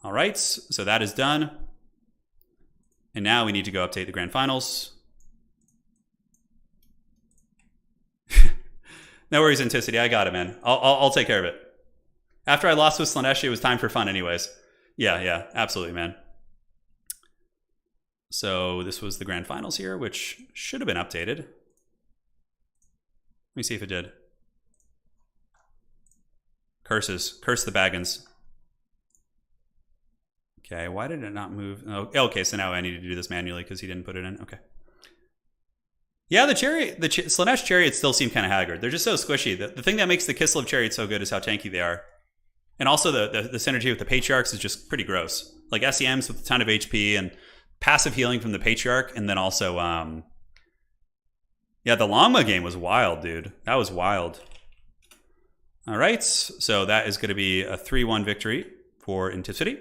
All right, so that is done. And now we need to go update the grand finals. No worries, Anticity. I got it, man. I'll take care of it. After I lost with Slaanesh, it was time for fun anyways. Yeah, absolutely, man. So this was the grand finals here, which should have been updated. Let me see if it did. Curses. Curse the Baggins. Okay, why did it not move? Oh, okay, so now I need to do this manually because he didn't put it in. Okay. Yeah, the Slaanesh chariots still seem kind of haggard. They're just so squishy. The thing that makes the Kislev chariots so good is how tanky they are. And also the synergy with the Patriarchs is just pretty gross. Like SEMs with a ton of HP and passive healing from the Patriarch. And then also, yeah, the Longma game was wild, dude. That was wild. All right, so that is going to be a 3-1 victory for Anticity.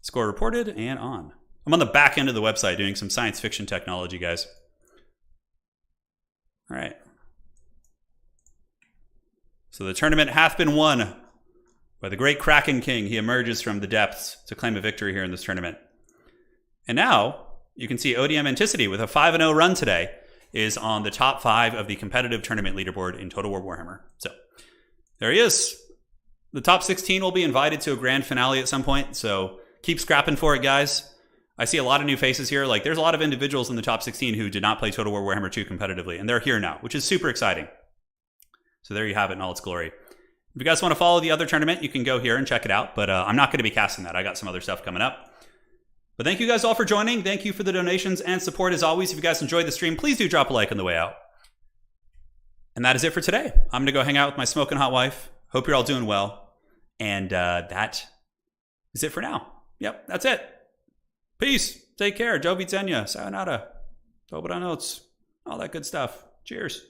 Score reported and on. I'm on the back end of the website doing some science fiction technology, guys. All right. So the tournament hath been won by the great Kraken King. He emerges from the depths to claim a victory here in this tournament. And now you can see ODM Anticity with a 5-0 run today is on the top 5 of the competitive tournament leaderboard in Total War Warhammer. So there he is. The top 16 will be invited to a grand finale at some point, so keep scrapping for it, guys. I see a lot of new faces here. Like, there's a lot of individuals in the top 16 who did not play Total War Warhammer 2 competitively, and they're here now, which is super exciting. So there you have it in all its glory. If you guys want to follow the other tournament, you can go here and check it out, but I'm not going to be casting that. I got some other stuff coming up. But thank you guys all for joining. Thank you for the donations and support as always. If you guys enjoyed the stream, please do drop a like on the way out. And that is it for today. I'm going to go hang out with my smoking hot wife. Hope you're all doing well. And that is it for now. Yep, that's it. Peace. Take care. Do widzenia. Sayonara. Dobranoc. All that good stuff. Cheers.